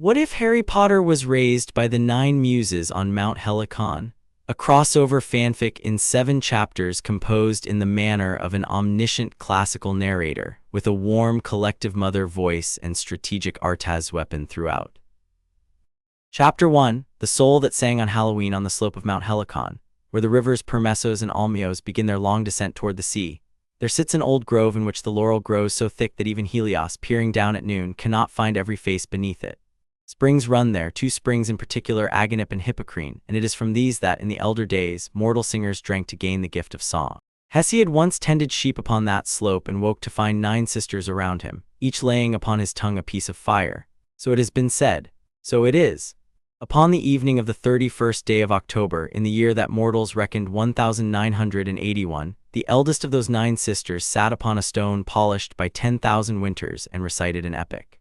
What if Harry Potter was raised by the Nine Muses on Mount Helicon? A crossover fanfic in 7 chapters composed in the manner of an omniscient classical narrator, with a warm collective mother voice and strategic Artaz weapon throughout. Chapter 1, The Soul That Sang on Halloween on the slope of Mount Helicon, where the rivers Permessos and Almios begin their long descent toward the sea. There sits an old grove in which the laurel grows so thick that even Helios, peering down at noon, cannot find every face beneath it. Springs run there, 2 springs in particular, Agonip and Hippocrene, and it is from these that, in the elder days, mortal singers drank to gain the gift of song. Hesiod once tended sheep upon that slope and woke to find 9 sisters around him, each laying upon his tongue a piece of fire. So it has been said. So it is. Upon the evening of the 31st day of October, in the year that mortals reckoned 1981, the eldest of those 9 sisters sat upon a stone polished by 10,000 winters and recited an epic.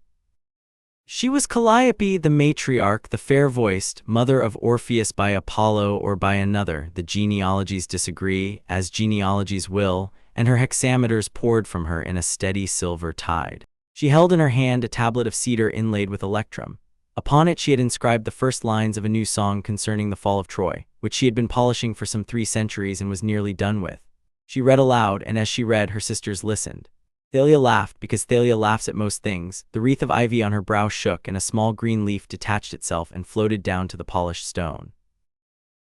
She was Calliope the matriarch, the fair-voiced, mother of Orpheus by Apollo or by another. The genealogies disagree, as genealogies will, and her hexameters poured from her in a steady silver tide. She held in her hand a tablet of cedar inlaid with electrum. Upon it she had inscribed the first lines of a new song concerning the fall of Troy, which she had been polishing for some 3 centuries and was nearly done with. She read aloud, and as she read, her sisters listened. Thalia laughed, because Thalia laughs at most things. The wreath of ivy on her brow shook, and a small green leaf detached itself and floated down to the polished stone.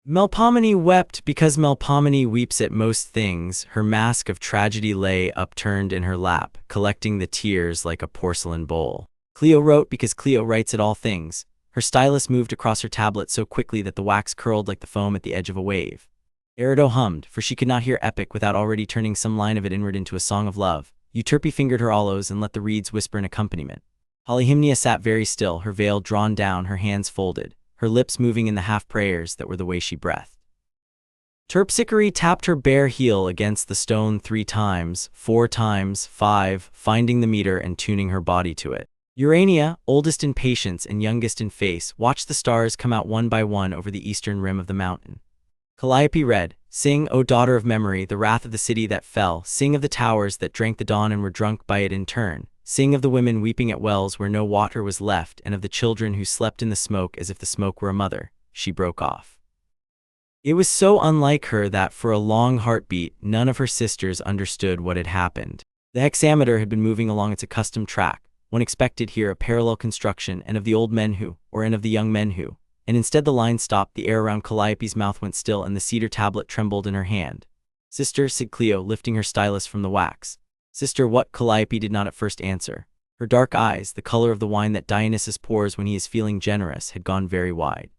Melpomene wept, because Melpomene weeps at most things. Her mask of tragedy lay upturned in her lap, collecting the tears like a porcelain bowl. Cleo wrote, because Cleo writes at all things. Her stylus moved across her tablet so quickly that the wax curled like the foam at the edge of a wave. Erido hummed, for she could not hear epic without already turning some line of it inward into a song of love. Euterpe fingered her aloes and let the reeds whisper an accompaniment. Polyhymnia sat very still, her veil drawn down, her hands folded, her lips moving in the half-prayers that were the way she breathed. Terpsichore tapped her bare heel against the stone 3 times, 4 times, 5, finding the meter and tuning her body to it. Urania, oldest in patience and youngest in face, watched the stars come out one by one over the eastern rim of the mountain. Calliope read, "Sing, O daughter of memory, the wrath of the city that fell. Sing of the towers that drank the dawn and were drunk by it in turn. Sing of the women weeping at wells where no water was left, and of the children who slept in the smoke as if the smoke were a mother." She broke off. It was so unlike her that, for a long heartbeat, none of her sisters understood what had happened. The hexameter had been moving along its accustomed track. One expected here a parallel construction, and of the old men who, and of the young men who. And instead the line stopped, the air around Calliope's mouth went still, and the cedar tablet trembled in her hand. "Sister," said Cleo, lifting her stylus from the wax. "Sister, what?" Calliope did not at first answer. Her dark eyes, the color of the wine that Dionysus pours when he is feeling generous, had gone very wide.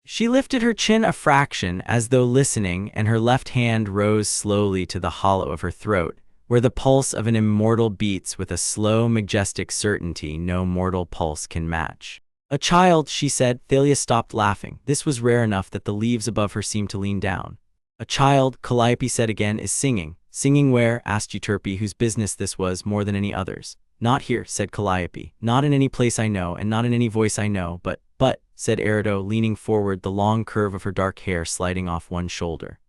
She lifted her chin a fraction, as though listening, and her left hand rose slowly to the hollow of her throat, where the pulse of an immortal beats with a slow, majestic certainty no mortal pulse can match. "A child," she said. Thalia stopped laughing. This was rare enough that the leaves above her seemed to lean down. "A child," Calliope said again, "is singing." "Singing where?" asked Euterpe, whose business this was more than any others. "Not here," said Calliope. "Not in any place I know, and not in any voice I know, but," said Erido, leaning forward, the long curve of her dark hair sliding off one shoulder.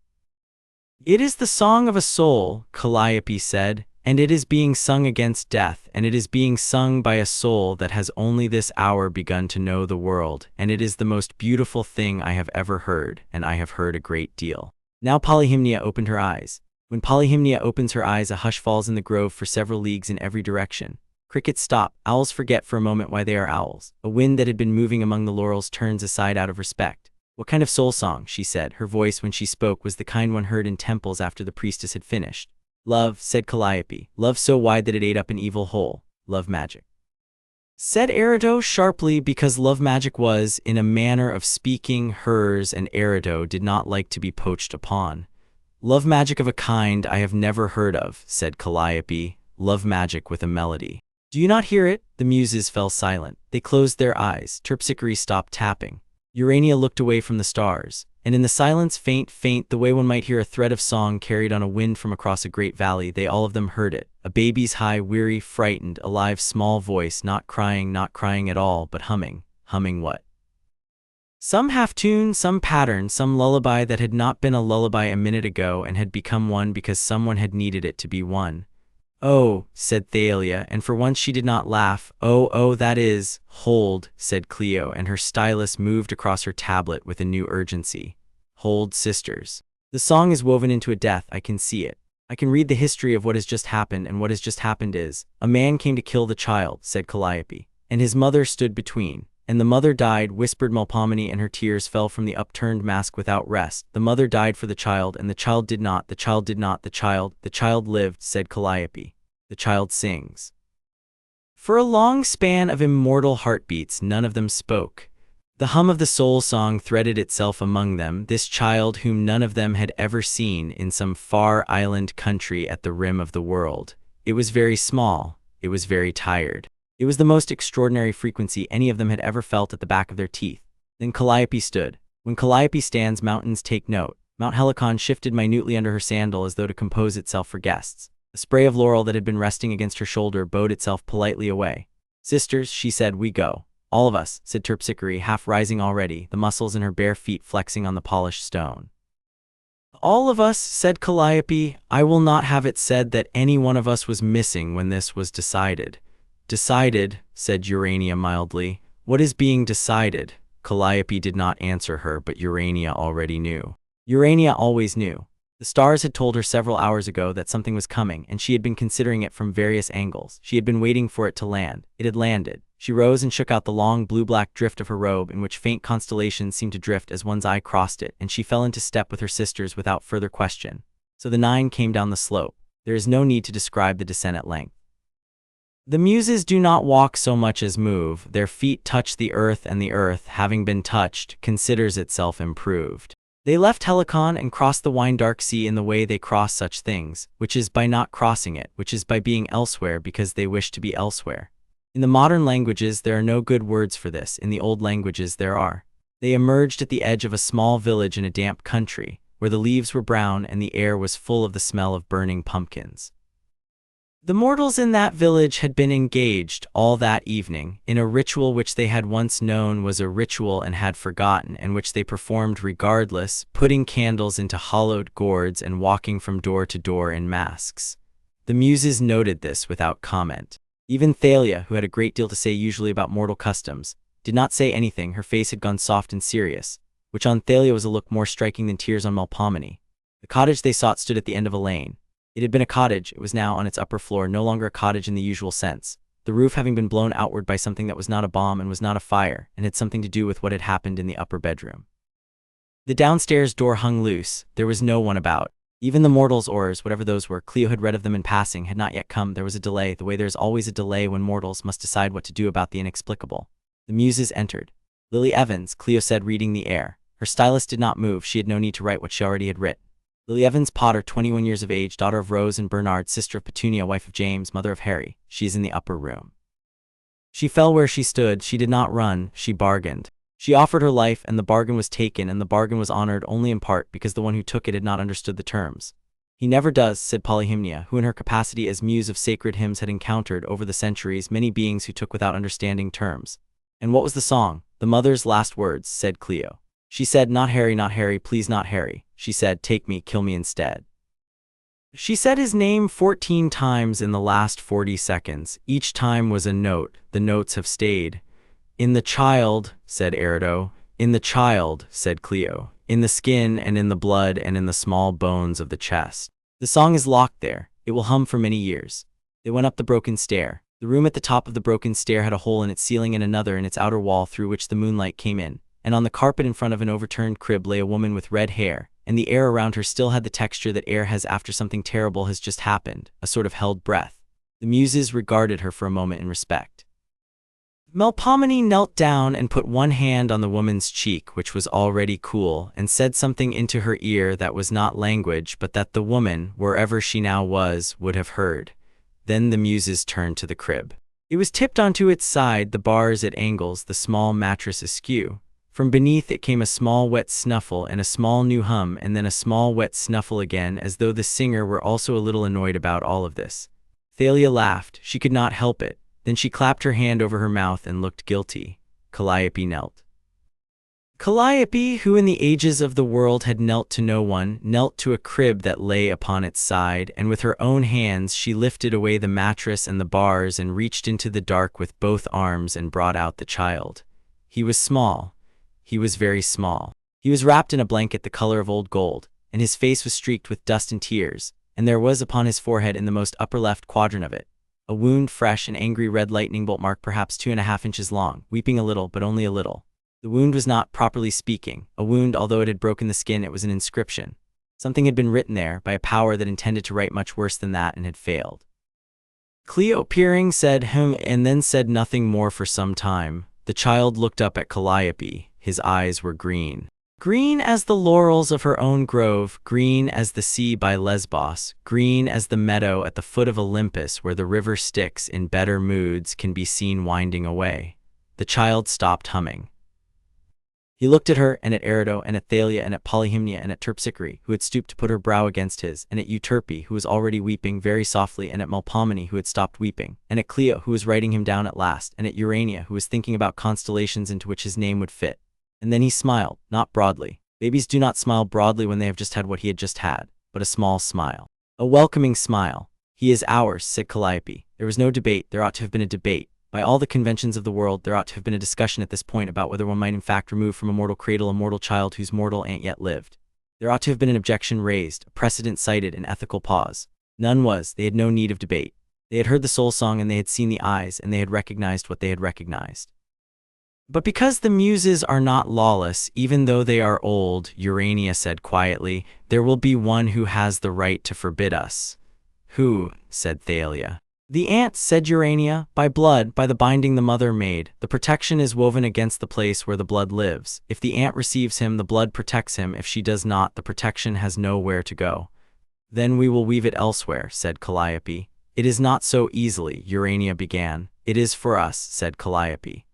"It is the song of a soul," Calliope said. "And it is being sung against death, and it is being sung by a soul that has only this hour begun to know the world, and it is the most beautiful thing I have ever heard, and I have heard a great deal." Now Polyhymnia opened her eyes. When Polyhymnia opens her eyes, a hush falls in the grove for several leagues in every direction. Crickets stop, owls forget for a moment why they are owls. A wind that had been moving among the laurels turns aside out of respect. "What kind of soul song?" she said. Her voice, when she spoke, was the kind one heard in temples after the priestess had finished. "Love," said Calliope. "Love so wide that it ate up an evil whole. Love magic," said Erido sharply, because love magic was, in a manner of speaking, hers, and Erido did not like to be poached upon. "Love magic of a kind I have never heard of," said Calliope. "Love magic with a melody. Do you not hear it?" The muses fell silent. They closed their eyes. Terpsichore stopped tapping. Urania looked away from the stars, and in the silence, faint, the way one might hear a thread of song carried on a wind from across a great valley, they all of them heard it. A baby's high, weary, frightened, alive, small voice, not crying at all, but humming. Humming what? Some half-tune, some pattern, some lullaby that had not been a lullaby a minute ago and had become one because someone had needed it to be one. "Oh," said Thalia, and for once she did not laugh. "Oh, that is, hold," said Cleo, and her stylus moved across her tablet with a new urgency. "Hold, sisters. The song is woven into a death, I can see it. I can read the history of what has just happened, and what has just happened is, a man came to kill the child," said Calliope, "and his mother stood between. And the mother died," whispered Melpomene, and her tears fell from the upturned mask without rest. "The mother died for the child, and the child did not, the child did not, the child lived," said Calliope. "The child sings." For a long span of immortal heartbeats, none of them spoke. The hum of the soul song threaded itself among them, this child whom none of them had ever seen in some far island country at the rim of the world. It was very small. It was very tired. It was the most extraordinary frequency any of them had ever felt at the back of their teeth. Then Calliope stood. When Calliope stands, mountains take note. Mount Helicon shifted minutely under her sandal as though to compose itself for guests. A spray of laurel that had been resting against her shoulder bowed itself politely away. "Sisters," she said, "we go." "All of us," said Terpsichore, half rising already, the muscles in her bare feet flexing on the polished stone. "All of us," said Calliope. "I will not have it said that any one of us was missing when this was decided." "Decided," said Urania mildly. "What is being decided?" Calliope did not answer her, but Urania already knew. Urania always knew. The stars had told her several hours ago that something was coming, and she had been considering it from various angles. She had been waiting for it to land. It had landed. She rose and shook out the long blue-black drift of her robe, in which faint constellations seemed to drift as one's eye crossed it, and she fell into step with her sisters without further question. So the nine came down the slope. There is no need to describe the descent at length. The Muses do not walk so much as move. Their feet touch the earth, and the earth, having been touched, considers itself improved. They left Helicon and crossed the wine-dark sea in the way they cross such things, which is by not crossing it, which is by being elsewhere because they wish to be elsewhere. In the modern languages there are no good words for this, in the old languages there are. They emerged at the edge of a small village in a damp country, where the leaves were brown and the air was full of the smell of burning pumpkins. The mortals in that village had been engaged, all that evening, in a ritual which they had once known was a ritual and had forgotten, and which they performed regardless, putting candles into hollowed gourds and walking from door to door in masks. The Muses noted this without comment. Even Thalia, who had a great deal to say usually about mortal customs, did not say anything. Her face had gone soft and serious, which on Thalia was a look more striking than tears on Melpomene. The cottage they sought stood at the end of a lane. It had been a cottage. It was now on its upper floor, no longer a cottage in the usual sense, the roof having been blown outward by something that was not a bomb and was not a fire, and had something to do with what had happened in the upper bedroom. The downstairs door hung loose. There was no one about. Even the mortals' oars, whatever those were, Cleo had read of them in passing, had not yet come. There was a delay, the way there is always a delay when mortals must decide what to do about the inexplicable. The Muses entered. "Lily Evans," Cleo said, reading the air. Her stylus did not move. She had no need to write what she already had written. "Lily Evans Potter, 21 years of age, daughter of Rose and Bernard, sister of Petunia, wife of James, mother of Harry. She is in the upper room." She fell where she stood. She did not run. She bargained. She offered her life, and the bargain was taken, and the bargain was honored only in part because the one who took it had not understood the terms. "He never does," said Polyhymnia, who in her capacity as muse of sacred hymns had encountered, over the centuries, many beings who took without understanding terms. "And what was the song?" "The mother's last words," said Cleo. She said, not Harry, please not Harry." She said, "Take me, kill me instead." She said his name 14 times in the last 40 seconds. Each time was a note. The notes have stayed. "In the child," said Erido. "In the child," said Cleo. "In the skin and in the blood and in the small bones of the chest." The song is locked there. It will hum for many years. They went up the broken stair. The room at the top of the broken stair had a hole in its ceiling and another in its outer wall through which the moonlight came in, and on the carpet in front of an overturned crib lay a woman with red hair, and the air around her still had the texture that air has after something terrible has just happened, a sort of held breath. The Muses regarded her for a moment in respect. Melpomene knelt down and put one hand on the woman's cheek, which was already cool, and said something into her ear that was not language, but that the woman, wherever she now was, would have heard. Then the Muses turned to the crib. It was tipped onto its side, the bars at angles, the small mattress askew. From beneath it came a small wet snuffle and a small new hum, and then a small wet snuffle again, as though the singer were also a little annoyed about all of this. Thalia laughed. She could not help it. Then she clapped her hand over her mouth and looked guilty. Calliope knelt. Calliope, who in the ages of the world had knelt to no one, knelt to a crib that lay upon its side, and with her own hands she lifted away the mattress and the bars and reached into the dark with both arms and brought out the child. He was small. He was very small. He was wrapped in a blanket the color of old gold, and his face was streaked with dust and tears, and there was upon his forehead in the most upper left quadrant of it a wound, fresh and angry red lightning bolt mark perhaps 2.5 inches long, weeping a little, but only a little. The wound was not, properly speaking, a wound. Although it had broken the skin, it was an inscription. Something had been written there by a power that intended to write much worse than that and had failed. Cleo, peering, said and then said nothing more for some time. The child looked up at Calliope. His eyes were green. Green as the laurels of her own grove, green as the sea by Lesbos, green as the meadow at the foot of Olympus where the river Styx in better moods can be seen winding away. The child stopped humming. He looked at her, and at Erido, and at Thalia, and at Polyhymnia, and at Terpsichore, who had stooped to put her brow against his, and at Euterpe, who was already weeping very softly, and at Melpomene, who had stopped weeping, and at Cleo, who was writing him down at last, and at Urania, who was thinking about constellations into which his name would fit. And then he smiled, not broadly. Babies do not smile broadly when they have just had what he had just had, but a small smile. A welcoming smile. He is ours, said Calliope. There was no debate. There ought to have been a debate. By all the conventions of the world, there ought to have been a discussion at this point about whether one might in fact remove from a mortal cradle a mortal child whose mortal aunt yet lived. There ought to have been an objection raised, a precedent cited, an ethical pause. None was. They had no need of debate. They had heard the soul song, and they had seen the eyes, and they had recognized what they had recognized. But because the Muses are not lawless, even though they are old, Urania said quietly, there will be one who has the right to forbid us. Who? Said Thalia. The aunt, said Urania, by blood, by the binding the mother made. The protection is woven against the place where the blood lives. If the aunt receives him, the blood protects him. If she does not, the protection has nowhere to go. Then we will weave it elsewhere, said Calliope. It is not so easily, Urania began. It is for us, said Calliope.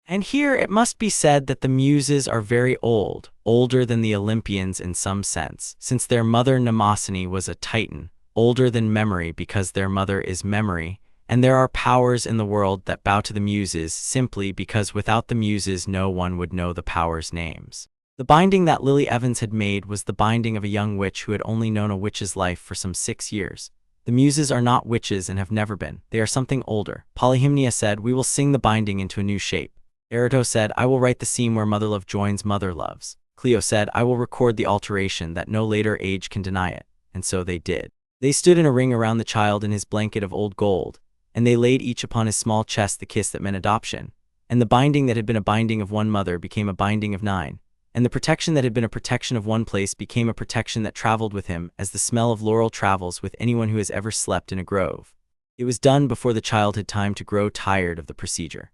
And here it must be said that the Muses are very old, older than the Olympians in some sense, since their mother Mnemosyne was a Titan, older than memory because their mother is memory, and there are powers in the world that bow to the Muses simply because without the Muses no one would know the powers' names. The binding that Lily Evans had made was the binding of a young witch who had only known a witch's life for some 6 years. The Muses are not witches and have never been. They are something older. Polyhymnia said, we will sing the binding into a new shape. Erido said, I will write the scene where mother love joins mother loves. Cleo said, I will record the alteration that no later age can deny it. And so they did. They stood in a ring around the child in his blanket of old gold, and they laid each upon his small chest the kiss that meant adoption. And the binding that had been a binding of one mother became a binding of 9, and the protection that had been a protection of one place became a protection that traveled with him as the smell of laurel travels with anyone who has ever slept in a grove. It was done before the child had time to grow tired of the procedure.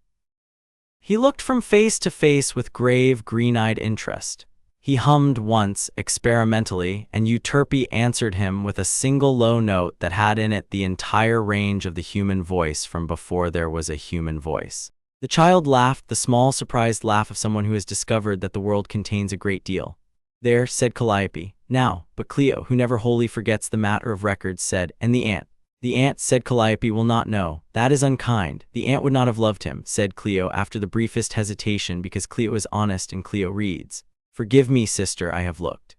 He looked from face to face with grave, green-eyed interest. He hummed once, experimentally, and Euterpe answered him with a single low note that had in it the entire range of the human voice from before there was a human voice. The child laughed, the small, surprised laugh of someone who has discovered that the world contains a great deal. There, said Calliope. Now, but Cleo, who never wholly forgets the matter of records, said, and the aunt. The aunt, said Calliope, will not know. That is unkind. The aunt would not have loved him, said Cleo after the briefest hesitation, because Cleo is honest and Cleo reads. Forgive me, sister, I have looked.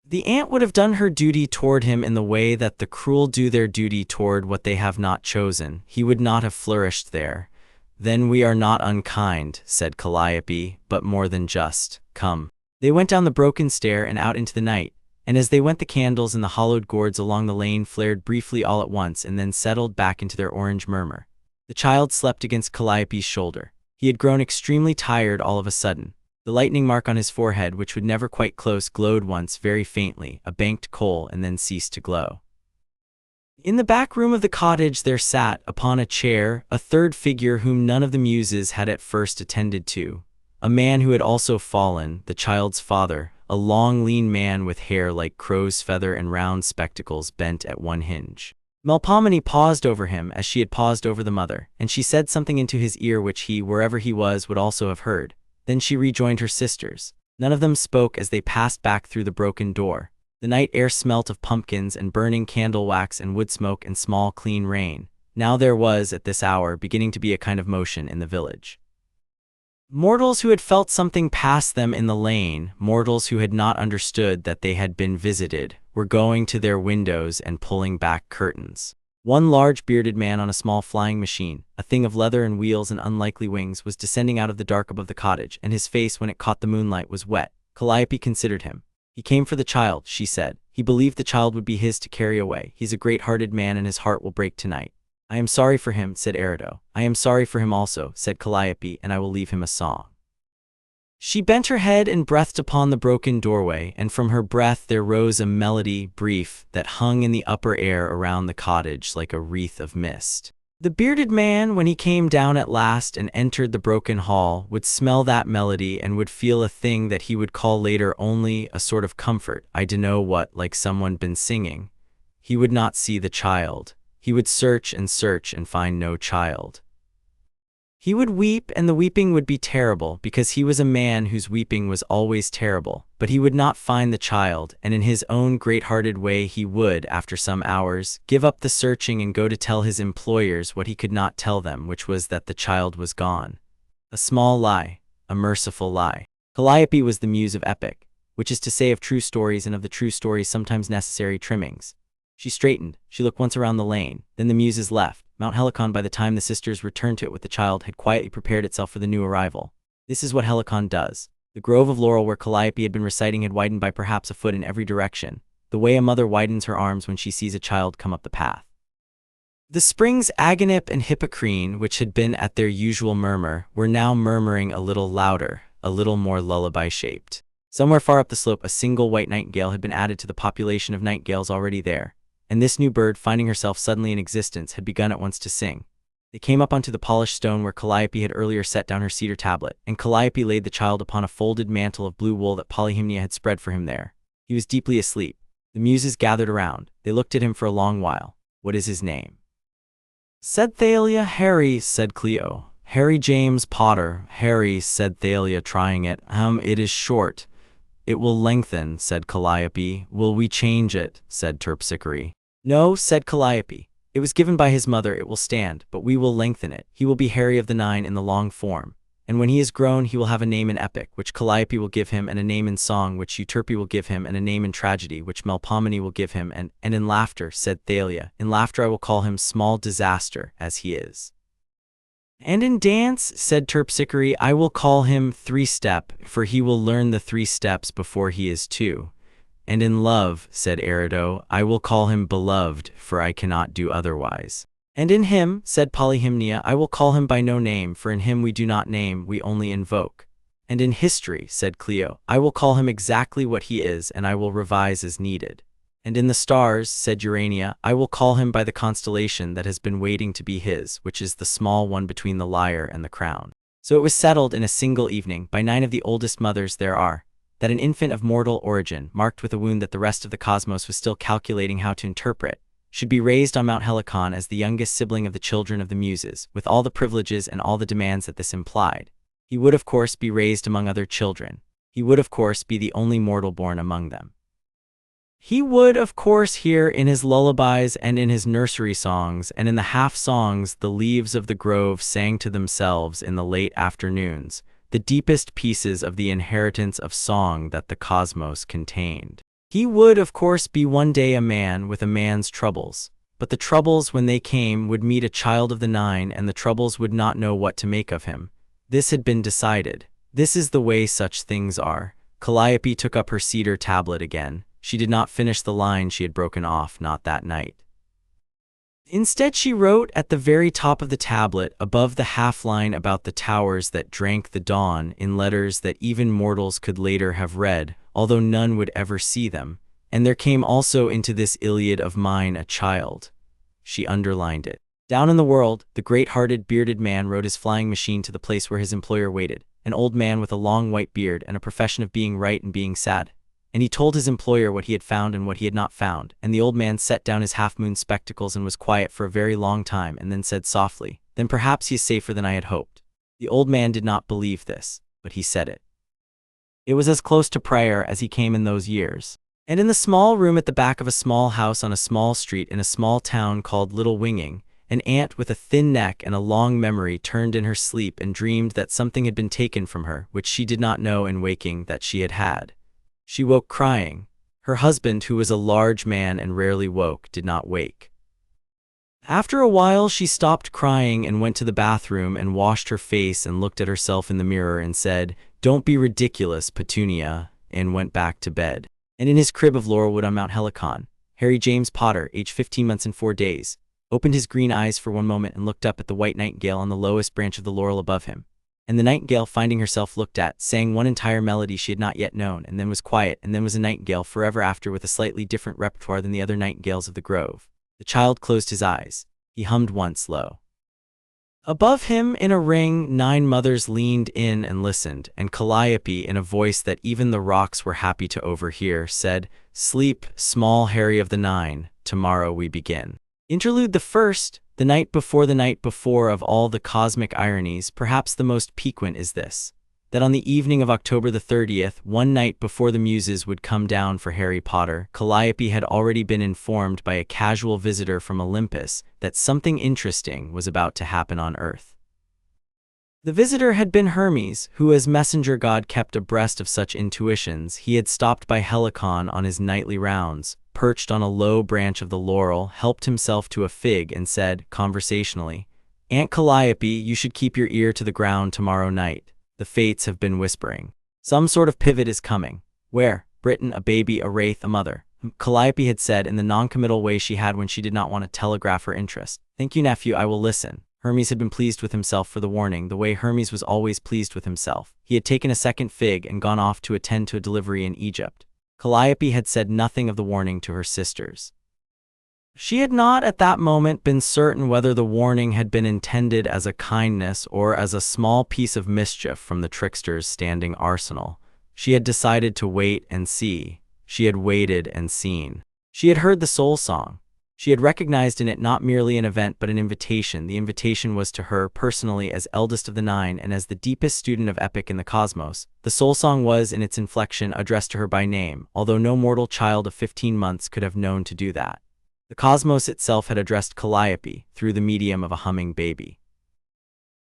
The aunt would have done her duty toward him in the way that the cruel do their duty toward what they have not chosen. He would not have flourished there. Then we are not unkind, said Calliope, but more than just. Come. They went down the broken stair and out into the night, and as they went the candles in the hollowed gourds along the lane flared briefly all at once and then settled back into their orange murmur. The child slept against Calliope's shoulder. He had grown extremely tired all of a sudden. The lightning mark on his forehead, which would never quite close, glowed once very faintly, a banked coal, and then ceased to glow. In the back room of the cottage there sat, upon a chair, a third figure whom none of the Muses had at first attended to. A man who had also fallen, the child's father, a long lean man with hair like crow's feather and round spectacles bent at one hinge. Melpomene paused over him as she had paused over the mother, and she said something into his ear which he, wherever he was, would also have heard. Then she rejoined her sisters. None of them spoke as they passed back through the broken door. The night air smelt of pumpkins and burning candle wax and wood smoke and small clean rain. Now there was, at this hour, beginning to be a kind of motion in the village. Mortals who had felt something pass them in the lane, mortals who had not understood that they had been visited, were going to their windows and pulling back curtains. One large bearded man on a small flying machine, a thing of leather and wheels and unlikely wings, was descending out of the dark above the cottage, and his face, when it caught the moonlight, was wet. Calliope considered him. "He came for the child," she said. "He believed the child would be his to carry away. He's a great-hearted man, and his heart will break tonight." "I am sorry for him," said Erido. "I am sorry for him also," said Calliope, "and I will leave him a song." She bent her head and breathed upon the broken doorway, and from her breath there rose a melody, brief, that hung in the upper air around the cottage like a wreath of mist. The bearded man, when he came down at last and entered the broken hall, would smell that melody and would feel a thing that he would call later only a sort of comfort, I dunno what, like someone been singing. He would not see the child. He would search and find no child. He would weep, and the weeping would be terrible, because he was a man whose weeping was always terrible, but he would not find the child, and in his own great-hearted way he would, after some hours, give up the searching and go to tell his employers what he could not tell them, which was that the child was gone. A small lie, a merciful lie. Calliope was the muse of epic, which is to say of true stories, and of the true stories sometimes necessary trimmings. She straightened, she looked once around the lane, then the muses left. Mount Helicon, by the time the sisters returned to it with the child, had quietly prepared itself for the new arrival. This is what Helicon does. The grove of laurel where Calliope had been reciting had widened by perhaps a foot in every direction, the way a mother widens her arms when she sees a child come up the path. The springs Agonip and Hippocrene, which had been at their usual murmur, were now murmuring a little louder, a little more lullaby-shaped. Somewhere far up the slope a single white nightingale had been added to the population of nightingales already there, and this new bird, finding herself suddenly in existence, had begun at once to sing. They came up onto the polished stone where Calliope had earlier set down her cedar tablet, and Calliope laid the child upon a folded mantle of blue wool that Polyhymnia had spread for him there. He was deeply asleep. The muses gathered around. They looked at him for a long while. "What is his name?" said Thalia. "Harry," said Cleo. "Harry James Potter." "Harry," said Thalia, trying it. It is short." "It will lengthen," said Calliope. "Will we change it?" said Terpsichore. "No," said Calliope. "It was given by his mother, it will stand, but we will lengthen it. He will be Harry of the Nine in the long form. And when he is grown, he will have a name in epic, which Calliope will give him, and a name in song, which Euterpe will give him, and a name in tragedy, which Melpomene will give him, and in laughter," said Thalia, "in laughter I will call him Small Disaster, as he is." "And in dance," said Terpsichore, "I will call him Three-Step, for he will learn the 3 steps before he is 2. And in love," said Erido, "I will call him Beloved, for I cannot do otherwise." "And in him," said Polyhymnia, "I will call him by no name, for in him we do not name, we only invoke." "And in history," said Cleo, "I will call him exactly what he is, and I will revise as needed." "And in the stars," said Urania, "I will call him by the constellation that has been waiting to be his, which is the small one between the lyre and the crown." So it was settled in a single evening, by 9 of the oldest mothers there are, that an infant of mortal origin, marked with a wound that the rest of the cosmos was still calculating how to interpret, should be raised on Mount Helicon as the youngest sibling of the children of the Muses, with all the privileges and all the demands that this implied. He would of course be raised among other children. He would of course be the only mortal born among them. He would of course hear in his lullabies and in his nursery songs and in the half-songs the leaves of the grove sang to themselves in the late afternoons, the deepest pieces of the inheritance of song that the cosmos contained. He would, of course, be one day a man with a man's troubles, but the troubles, when they came, would meet a child of the Nine, and the troubles would not know what to make of him. This had been decided. This is the way such things are. Calliope took up her cedar tablet again. She did not finish the line she had broken off, not that night. Instead, she wrote at the very top of the tablet, above the half-line about the towers that drank the dawn, in letters that even mortals could later have read, although none would ever see them, "And there came also into this Iliad of mine a child." She underlined it. Down in the world, the great-hearted, bearded man rode his flying machine to the place where his employer waited, an old man with a long white beard and a profession of being right and being sad. And he told his employer what he had found and what he had not found, and the old man set down his half-moon spectacles and was quiet for a very long time, and then said softly, "Then perhaps he is safer than I had hoped." The old man did not believe this, but he said it. It was as close to prayer as he came in those years. And in the small room at the back of a small house on a small street in a small town called Little Winging, An ant with a thin neck and a long memory turned in her sleep and dreamed that something had been taken from her, which she did not know in waking that she had had. She woke crying. Her husband, who was a large man and rarely woke, did not wake. After a while, she stopped crying and went to the bathroom and washed her face and looked at herself in the mirror and said, "Don't be ridiculous, Petunia," and went back to bed. And in his crib of laurelwood on Mount Helicon, Harry James Potter, aged 15 months and 4 days, opened his green eyes for one moment and looked up at the white nightingale on the lowest branch of the laurel above him. And the nightingale, finding herself looked at, sang one entire melody she had not yet known, and then was quiet, and then was a nightingale forever after with a slightly different repertoire than the other nightingales of the grove. The child closed his eyes. He hummed once low. Above him, in a ring, 9 mothers leaned in and listened, and Calliope, in a voice that even the rocks were happy to overhear, said, "Sleep, small Harry of the 9, tomorrow we begin." Interlude the first, the night before of all the cosmic ironies, perhaps the most piquant is this, that on the evening of October the 30th, one night before the Muses would come down for Harry Potter, Calliope had already been informed by a casual visitor from Olympus that something interesting was about to happen on Earth. The visitor had been Hermes, who as messenger god kept abreast of such intuitions. He had stopped by Helicon on his nightly rounds, perched on a low branch of the laurel, helped himself to a fig, and said, conversationally, "Aunt Calliope, you should keep your ear to the ground tomorrow night. The fates have been whispering. Some sort of pivot is coming. Where? Britain, a baby, a wraith, a mother." Calliope had said in the non-committal way she had when she did not want to telegraph her interest. "Thank you, nephew, I will listen." Hermes had been pleased with himself for the warning, the way Hermes was always pleased with himself. He had taken a second fig and gone off to attend to a delivery in Egypt. Calliope had said nothing of the warning to her sisters. She had not at that moment been certain whether the warning had been intended as a kindness or as a small piece of mischief from the trickster's standing arsenal. She had decided to wait and see. She had waited and seen. She had heard the soul song. She had recognized in it not merely an event but an invitation. The invitation was to her, personally, as eldest of the 9 and as the deepest student of epic in the cosmos. The soul song was, in its inflection, addressed to her by name, although no mortal child of 15 months could have known to do that. The cosmos itself had addressed Calliope through the medium of a humming baby.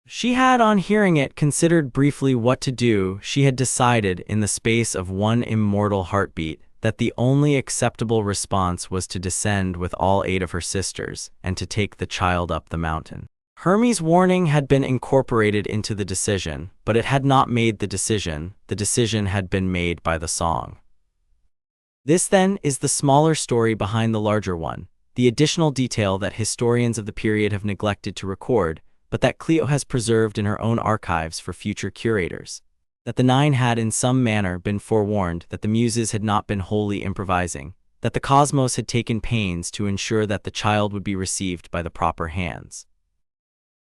She had, on hearing it, considered briefly what to do. She had decided, in the space of one immortal heartbeat, that the only acceptable response was to descend with all 8 of her sisters and to take the child up the mountain. Hermes' warning had been incorporated into the decision, but it had not made the decision. The decision had been made by the song. This, then, is the smaller story behind the larger one, the additional detail that historians of the period have neglected to record, but that Cleo has preserved in her own archives for future curators. That the 9 had in some manner been forewarned, that the Muses had not been wholly improvising, that the cosmos had taken pains to ensure that the child would be received by the proper hands.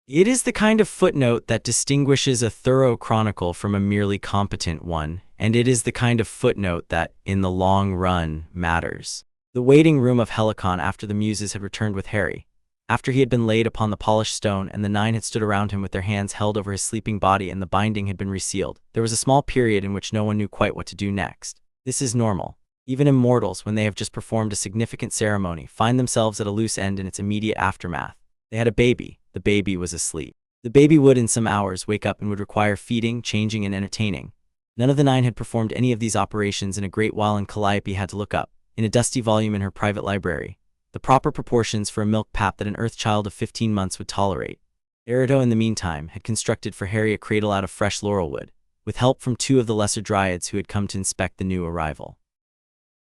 It is the kind of footnote that distinguishes a thorough chronicle from a merely competent one, and it is the kind of footnote that, in the long run, matters. The waiting room of Helicon after the Muses had returned with Harry. After he had been laid upon the polished stone and the 9 had stood around him with their hands held over his sleeping body and the binding had been resealed, there was a small period in which no one knew quite what to do next. This is normal. Even immortals, when they have just performed a significant ceremony, find themselves at a loose end in its immediate aftermath. They had a baby. The baby was asleep. The baby would, in some hours, wake up and would require feeding, changing, and entertaining. None of the 9 had performed any of these operations in a great while, and Calliope had to look up, in a dusty volume in her private library, the proper proportions for a milk pap that an Earth child of 15 months would tolerate. Erido, in the meantime, had constructed for Harry a cradle out of fresh laurelwood, with help from 2 of the lesser dryads who had come to inspect the new arrival.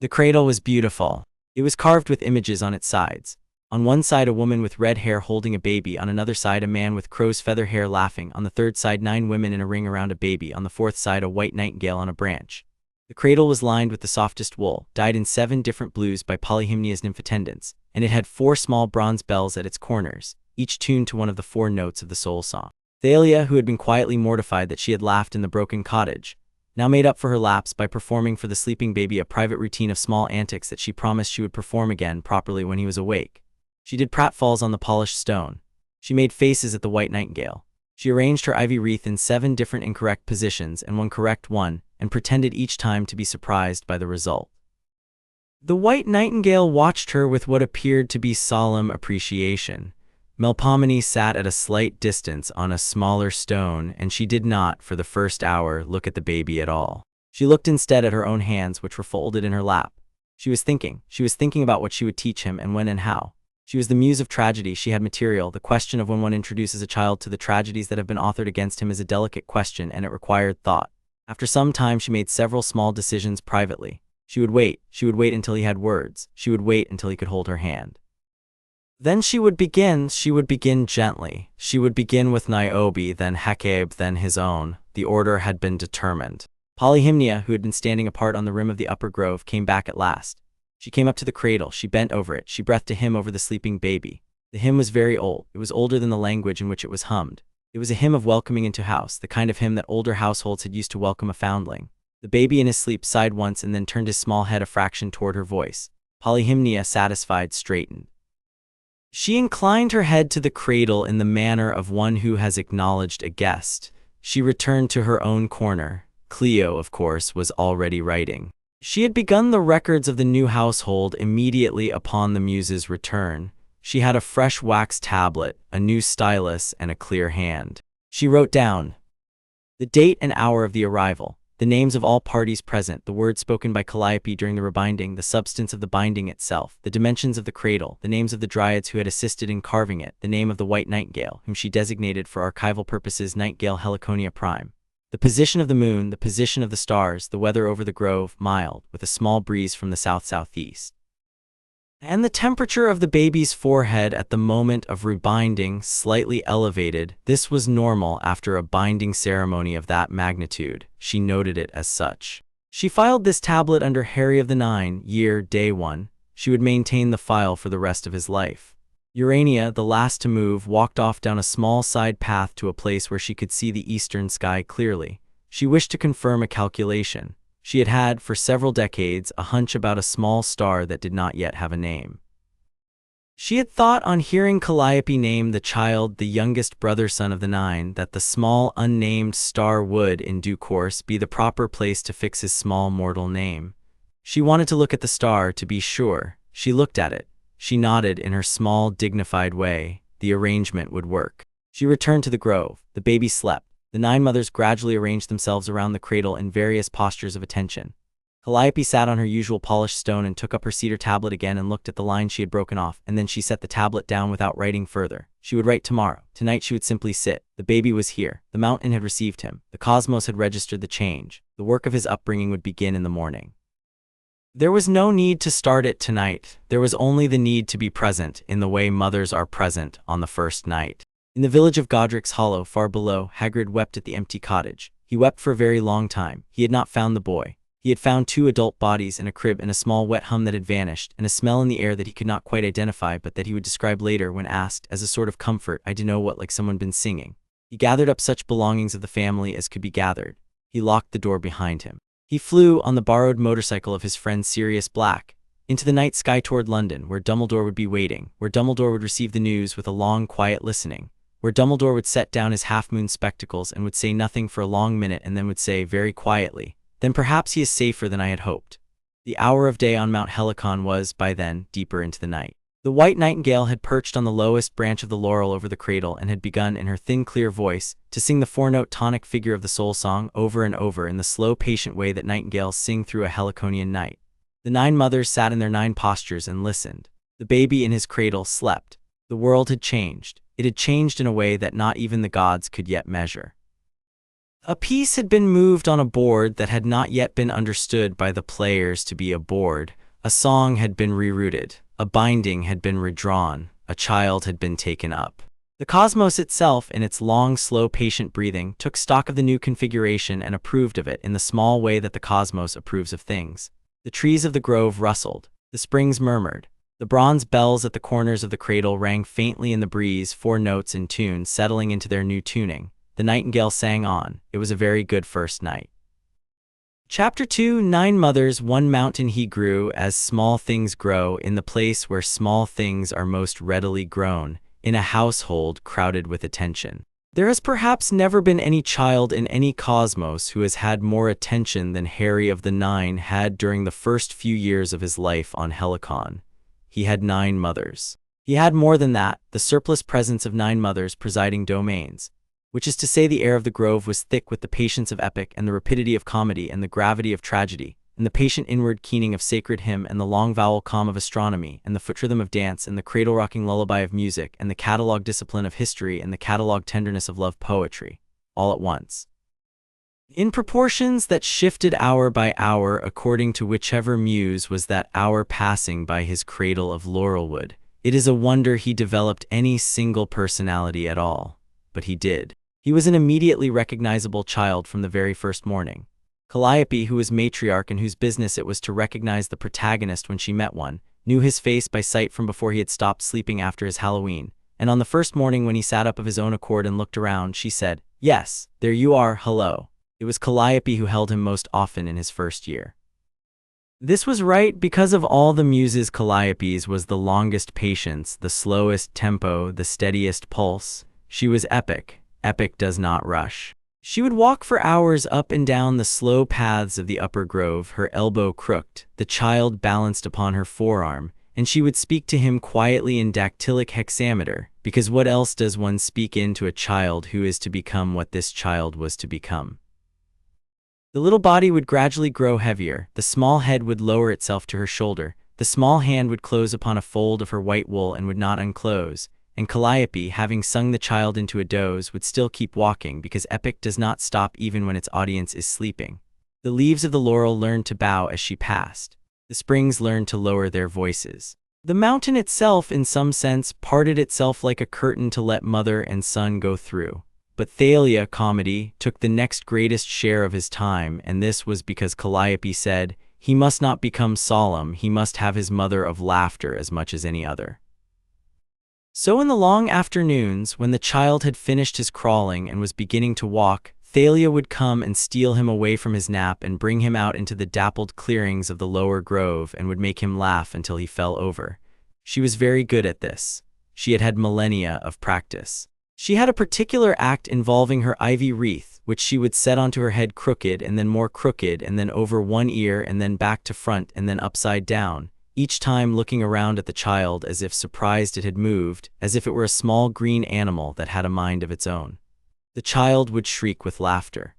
The cradle was beautiful. It was carved with images on its sides. On one side a woman with red hair holding a baby, on another side a man with crow's feather hair laughing, on the third side 9 women in a ring around a baby, on the fourth side a white nightingale on a branch. The cradle was lined with the softest wool, dyed in 7 different blues by Polyhymnia's nymph attendants, and it had 4 small bronze bells at its corners, each tuned to one of the 4 notes of the soul song. Thalia, who had been quietly mortified that she had laughed in the broken cottage, now made up for her lapse by performing for the sleeping baby a private routine of small antics that she promised she would perform again properly when he was awake. She did pratfalls on the polished stone. She made faces at the white nightingale. She arranged her ivy wreath in 7 different incorrect positions and 1 correct one, and pretended each time to be surprised by the result. The white nightingale watched her with what appeared to be solemn appreciation. Melpomene sat at a slight distance on a smaller stone, and she did not, for the first hour, look at the baby at all. She looked instead at her own hands, which were folded in her lap. She was thinking about what she would teach him and when and how. She was the muse of tragedy. She had material. The question of when one introduces a child to the tragedies that have been authored against him is a delicate question, and it required thought. After some time, she made several small decisions privately. She would wait until he had words. She would wait until he could hold her hand. Then she would begin gently. She would begin with Niobe, then Hecate, then his own. The order had been determined. Polyhymnia, who had been standing apart on the rim of the upper grove, came back at last. She came up to the cradle, she bent over it, she breathed a hymn over the sleeping baby. The hymn was very old. It was older than the language in which it was hummed. It was a hymn of welcoming into house, the kind of hymn that older households had used to welcome a foundling. The baby in his sleep sighed once and then turned his small head a fraction toward her voice. Polyhymnia, satisfied, straightened. She inclined her head to the cradle in the manner of one who has acknowledged a guest. She returned to her own corner. Cleo, of course, was already writing. She had begun the records of the new household immediately upon the Muse's return. She had a fresh wax tablet, a new stylus, and a clear hand. She wrote down the date and hour of the arrival, the names of all parties present, the words spoken by Calliope during the rebinding, the substance of the binding itself, the dimensions of the cradle, the names of the dryads who had assisted in carving it, the name of the white nightingale, whom she designated for archival purposes Nightingale Heliconia Prime, the position of the moon, the position of the stars, the weather over the grove, mild, with a small breeze from the south-southeast. And the temperature of the baby's forehead at the moment of rebinding, slightly elevated. This was normal after a binding ceremony of that magnitude. She noted it as such. She filed this tablet under Harry of the Nine, year, day 1. She would maintain the file for the rest of his life. Urania, the last to move, walked off down a small side path to a place where she could see the eastern sky clearly. She wished to confirm a calculation. She had had, for several decades, a hunch about a small star that did not yet have a name. She had thought on hearing Calliope name the child the youngest brother-son of the Nine, that the small unnamed star would, in due course, be the proper place to fix his small mortal name. She wanted to look at the star to be sure. She looked at it. She nodded in her small, dignified way. The arrangement would work. She returned to the grove. The baby slept. The 9 mothers gradually arranged themselves around the cradle in various postures of attention. Calliope sat on her usual polished stone and took up her cedar tablet again and looked at the line she had broken off, and then she set the tablet down without writing further. She would write tomorrow. Tonight she would simply sit. The baby was here. The mountain had received him. The cosmos had registered the change. The work of his upbringing would begin in the morning. There was no need to start it tonight. There was only the need to be present, in the way mothers are present on the first night. In the village of Godric's Hollow, far below, Hagrid wept at the empty cottage. He wept for a very long time. He had not found the boy. He had found 2 adult bodies and a crib and a small wet hum that had vanished, and a smell in the air that he could not quite identify but that he would describe later when asked, as a sort of comfort, I dunno what, like someone been singing. He gathered up such belongings of the family as could be gathered. He locked the door behind him. He flew on the borrowed motorcycle of his friend Sirius Black into the night sky toward London, where Dumbledore would be waiting, where Dumbledore would receive the news with a long, quiet listening, where Dumbledore would set down his half-moon spectacles and would say nothing for a long minute and then would say very quietly, "Then perhaps he is safer than I had hoped." The hour of day on Mount Helicon was, by then, deeper into the night. The white nightingale had perched on the lowest branch of the laurel over the cradle and had begun, in her thin, clear voice, to sing the 4-note tonic figure of the soul song over and over in the slow, patient way that nightingales sing through a Heliconian night. The 9 mothers sat in their 9 postures and listened. The baby in his cradle slept. The world had changed. It had changed in a way that not even the gods could yet measure. A piece had been moved on a board that had not yet been understood by the players to be a board. A song had been rerouted. A binding had been redrawn. A child had been taken up. The cosmos itself, in its long, slow, patient breathing, took stock of the new configuration and approved of it in the small way that the cosmos approves of things. The trees of the grove rustled. The springs murmured. The bronze bells at the corners of the cradle rang faintly in the breeze, 4 notes in tune, settling into their new tuning. The nightingale sang on. It was a very good first night. Chapter 2 9 Mothers 1 Mountain he grew as small things grow, in the place where small things are most readily grown, in a household crowded with attention. There has perhaps never been any child in any cosmos who has had more attention than Harry of the Nine had during the first few years of his life on Helicon. He had 9 mothers. He had more than that, the surplus presence of 9 mothers presiding domains, which is to say the air of the grove was thick with the patience of epic and the rapidity of comedy and the gravity of tragedy, and the patient inward keening of sacred hymn and the long vowel calm of astronomy and the foot rhythm of dance and the cradle-rocking lullaby of music and the catalogue discipline of history and the catalogue tenderness of love poetry, all at once. In proportions that shifted hour by hour according to whichever muse was that hour passing by his cradle of laurelwood, it is a wonder he developed any single personality at all. But he did. He was an immediately recognizable child from the very first morning. Calliope, who was matriarch and whose business it was to recognize the protagonist when she met one, knew his face by sight from before he had stopped sleeping after his Halloween, and on the first morning when he sat up of his own accord and looked around, she said, "Yes, there you are, hello." It was Calliope who held him most often in his first year. This was right because of all the muses Calliope's was the longest patience, the slowest tempo, the steadiest pulse. She was epic. Epic does not rush. She would walk for hours up and down the slow paths of the upper grove, her elbow crooked, the child balanced upon her forearm, and she would speak to him quietly in dactylic hexameter, because what else does one speak into a child who is to become what this child was to become? The little body would gradually grow heavier, the small head would lower itself to her shoulder, the small hand would close upon a fold of her white wool and would not unclose, and Calliope, having sung the child into a doze, would still keep walking because epic does not stop even when its audience is sleeping. The leaves of the laurel learned to bow as she passed. The springs learned to lower their voices. The mountain itself, in some sense, parted itself like a curtain to let mother and son go through. But Thalia, comedy, took the next greatest share of his time, and this was because Calliope said, he must not become solemn, he must have his mother of laughter as much as any other. So in the long afternoons, when the child had finished his crawling and was beginning to walk, Thalia would come and steal him away from his nap and bring him out into the dappled clearings of the lower grove and would make him laugh until he fell over. She was very good at this. She had had millennia of practice. She had a particular act involving her ivy wreath, which she would set onto her head crooked and then more crooked and then over one ear and then back to front and then upside down, each time looking around at the child as if surprised it had moved, as if it were a small green animal that had a mind of its own. The child would shriek with laughter.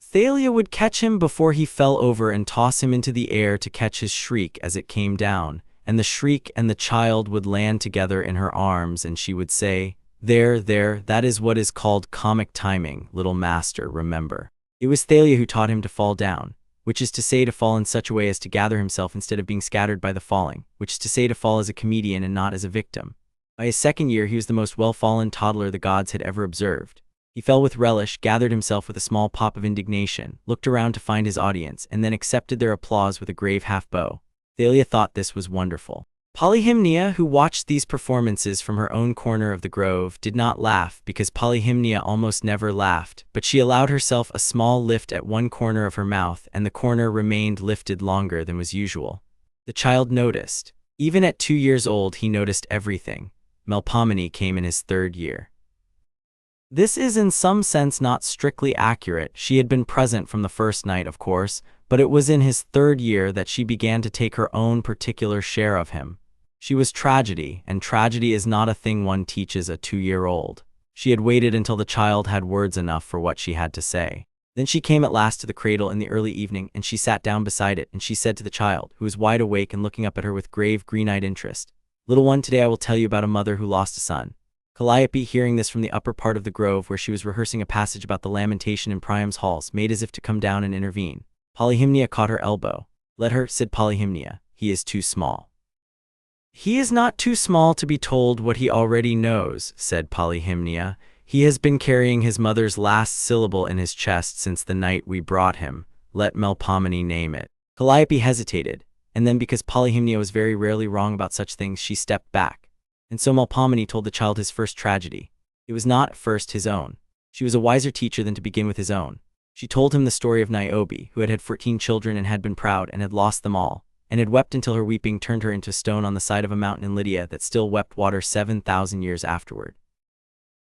Thalia would catch him before he fell over and toss him into the air to catch his shriek as it came down, and the shriek and the child would land together in her arms and she would say, "There, that is what is called comic timing, little master, remember." It was Thalia who taught him to fall down, which is to say to fall in such a way as to gather himself instead of being scattered by the falling, which is to say to fall as a comedian and not as a victim. By his second year he was the most well-fallen toddler the gods had ever observed. He fell with relish, gathered himself with a small pop of indignation, looked around to find his audience, and then accepted their applause with a grave half-bow. Thalia thought this was wonderful. Polyhymnia, who watched these performances from her own corner of the grove, did not laugh because Polyhymnia almost never laughed, but she allowed herself a small lift at one corner of her mouth, and the corner remained lifted longer than was usual. The child noticed. Even at 2 years old he noticed everything. Melpomene came in his 3rd year. This is in some sense not strictly accurate. She had been present from the first night, of course, but it was in his 3rd year that she began to take her own particular share of him. She was tragedy, and tragedy is not a thing one teaches a 2-year-old. She had waited until the child had words enough for what she had to say. Then she came at last to the cradle in the early evening, and she sat down beside it, and she said to the child, who was wide awake and looking up at her with grave, green-eyed interest, "Little one, today I will tell you about a mother who lost a son." Calliope, hearing this from the upper part of the grove where she was rehearsing a passage about the lamentation in Priam's halls, made as if to come down and intervene. Polyhymnia caught her elbow. "Let her," said Polyhymnia. "He is too small." "He is not too small to be told what he already knows," said Polyhymnia. "He has been carrying his mother's last syllable in his chest since the night we brought him. Let Melpomene name it." Calliope hesitated, and then because Polyhymnia was very rarely wrong about such things, she stepped back. And so Melpomene told the child his first tragedy. It was not at first his own. She was a wiser teacher than to begin with his own. She told him the story of Niobe, who had had 14 children and had been proud and had lost them all, and had wept until her weeping turned her into stone on the side of a mountain in Lydia that still wept water 7,000 years afterward.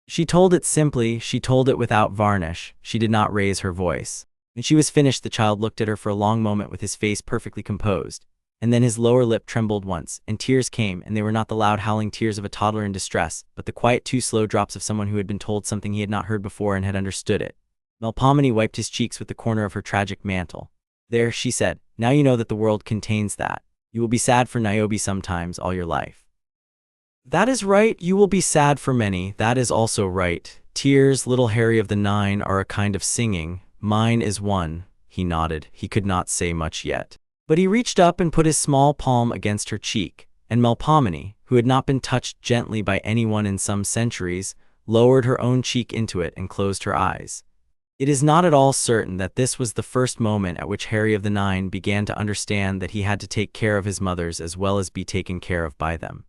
She told it simply, she told it without varnish, she did not raise her voice. When she was finished, the child looked at her for a long moment with his face perfectly composed. And then his lower lip trembled once, and tears came, and they were not the loud howling tears of a toddler in distress, but the quiet too slow drops of someone who had been told something he had not heard before and had understood it. Melpomene wiped his cheeks with the corner of her tragic mantle. "There," she said, "now you know that the world contains that. You will be sad for Niobe sometimes all your life." "That is right, you will be sad for many, that is also right. Tears, little Harry of the Nine, are a kind of singing. Mine is one." He nodded. He could not say much yet. But he reached up and put his small palm against her cheek, and Melpomene, who had not been touched gently by anyone in some centuries, lowered her own cheek into it and closed her eyes. It is not at all certain that this was the first moment at which Harry of the Nine began to understand that he had to take care of his mothers as well as be taken care of by them.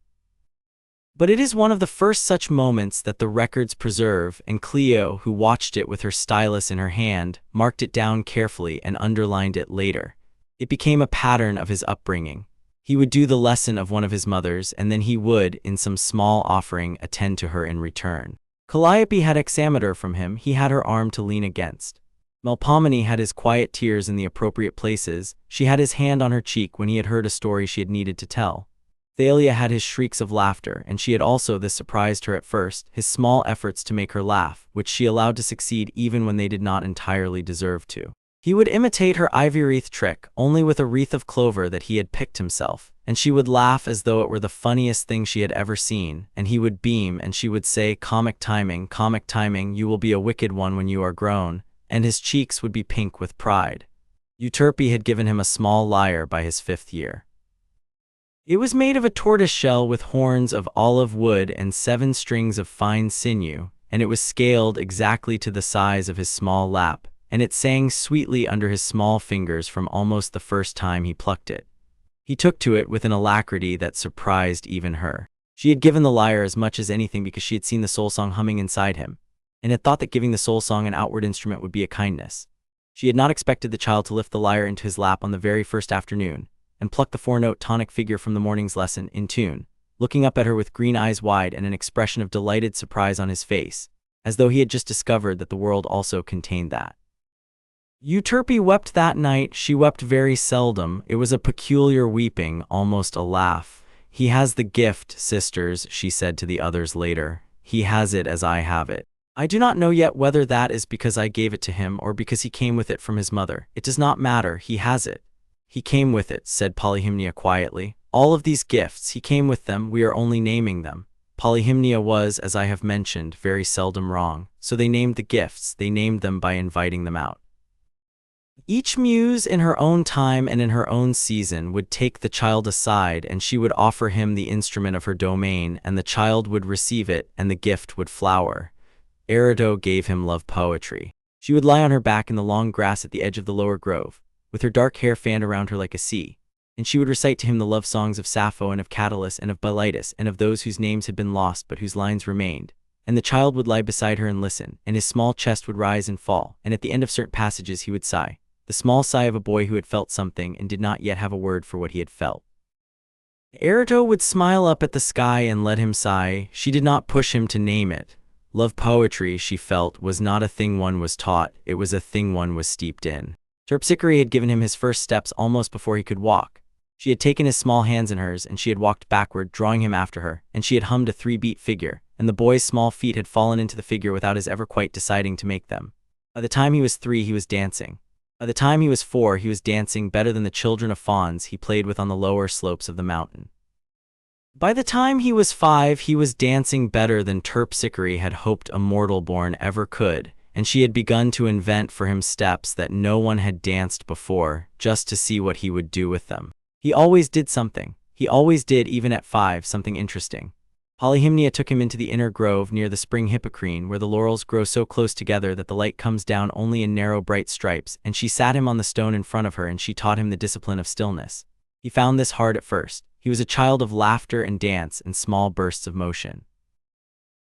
But it is one of the first such moments that the records preserve, and Cleo, who watched it with her stylus in her hand, marked it down carefully and underlined it later. It became a pattern of his upbringing. He would do the lesson of one of his mothers, and then he would, in some small offering, attend to her in return. Calliope had hexameter from him, he had her arm to lean against. Melpomene had his quiet tears in the appropriate places, she had his hand on her cheek when he had heard a story she had needed to tell. Thalia had his shrieks of laughter, and she had also, this surprised her at first, his small efforts to make her laugh, which she allowed to succeed even when they did not entirely deserve to. He would imitate her ivy wreath trick, only with a wreath of clover that he had picked himself, and she would laugh as though it were the funniest thing she had ever seen, and he would beam and she would say, comic timing, you will be a wicked one when you are grown," and his cheeks would be pink with pride. Euterpe had given him a small lyre by his 5th year. It was made of a tortoise shell with horns of olive wood and 7 strings of fine sinew, and it was scaled exactly to the size of his small lap, and it sang sweetly under his small fingers from almost the first time he plucked it. He took to it with an alacrity that surprised even her. She had given the lyre as much as anything because she had seen the soul song humming inside him, and had thought that giving the soul song an outward instrument would be a kindness. She had not expected the child to lift the lyre into his lap on the very first afternoon, and pluck the 4-note tonic figure from the morning's lesson in tune, looking up at her with green eyes wide and an expression of delighted surprise on his face, as though he had just discovered that the world also contained that. Euterpe wept that night. She wept very seldom. It was a peculiar weeping, almost a laugh. "He has the gift, sisters," she said to the others later. "He has it as I have it. I do not know yet whether that is because I gave it to him or because he came with it from his mother. It does not matter, he has it." "He came with it," said Polyhymnia quietly. "All of these gifts, he came with them, we are only naming them." Polyhymnia was, as I have mentioned, very seldom wrong, so they named the gifts, they named them by inviting them out. Each muse in her own time and in her own season would take the child aside, and she would offer him the instrument of her domain, and the child would receive it, and the gift would flower. Erido gave him love poetry. She would lie on her back in the long grass at the edge of the lower grove, with her dark hair fanned around her like a sea, and she would recite to him the love songs of Sappho and of Catullus and of Bilitis and of those whose names had been lost but whose lines remained, and the child would lie beside her and listen, and his small chest would rise and fall, and at the end of certain passages he would sigh, the small sigh of a boy who had felt something and did not yet have a word for what he had felt. Erido would smile up at the sky and let him sigh. She did not push him to name it. Love poetry, she felt, was not a thing one was taught, it was a thing one was steeped in. Terpsichore had given him his first steps almost before he could walk. She had taken his small hands in hers, and she had walked backward, drawing him after her, and she had hummed a 3-beat figure, and the boy's small feet had fallen into the figure without his ever quite deciding to make them. By the time he was 3, he was dancing. By the time he was 4, he was dancing better than the children of fawns he played with on the lower slopes of the mountain. By the time he was 5, he was dancing better than Terpsichore had hoped a mortal born ever could, and she had begun to invent for him steps that no one had danced before, just to see what he would do with them. He always did something. He always did, even at 5, something interesting. Polyhymnia took him into the inner grove near the spring Hippocrene, where the laurels grow so close together that the light comes down only in narrow bright stripes, and she sat him on the stone in front of her, and she taught him the discipline of stillness. He found this hard at first. He was a child of laughter and dance and small bursts of motion.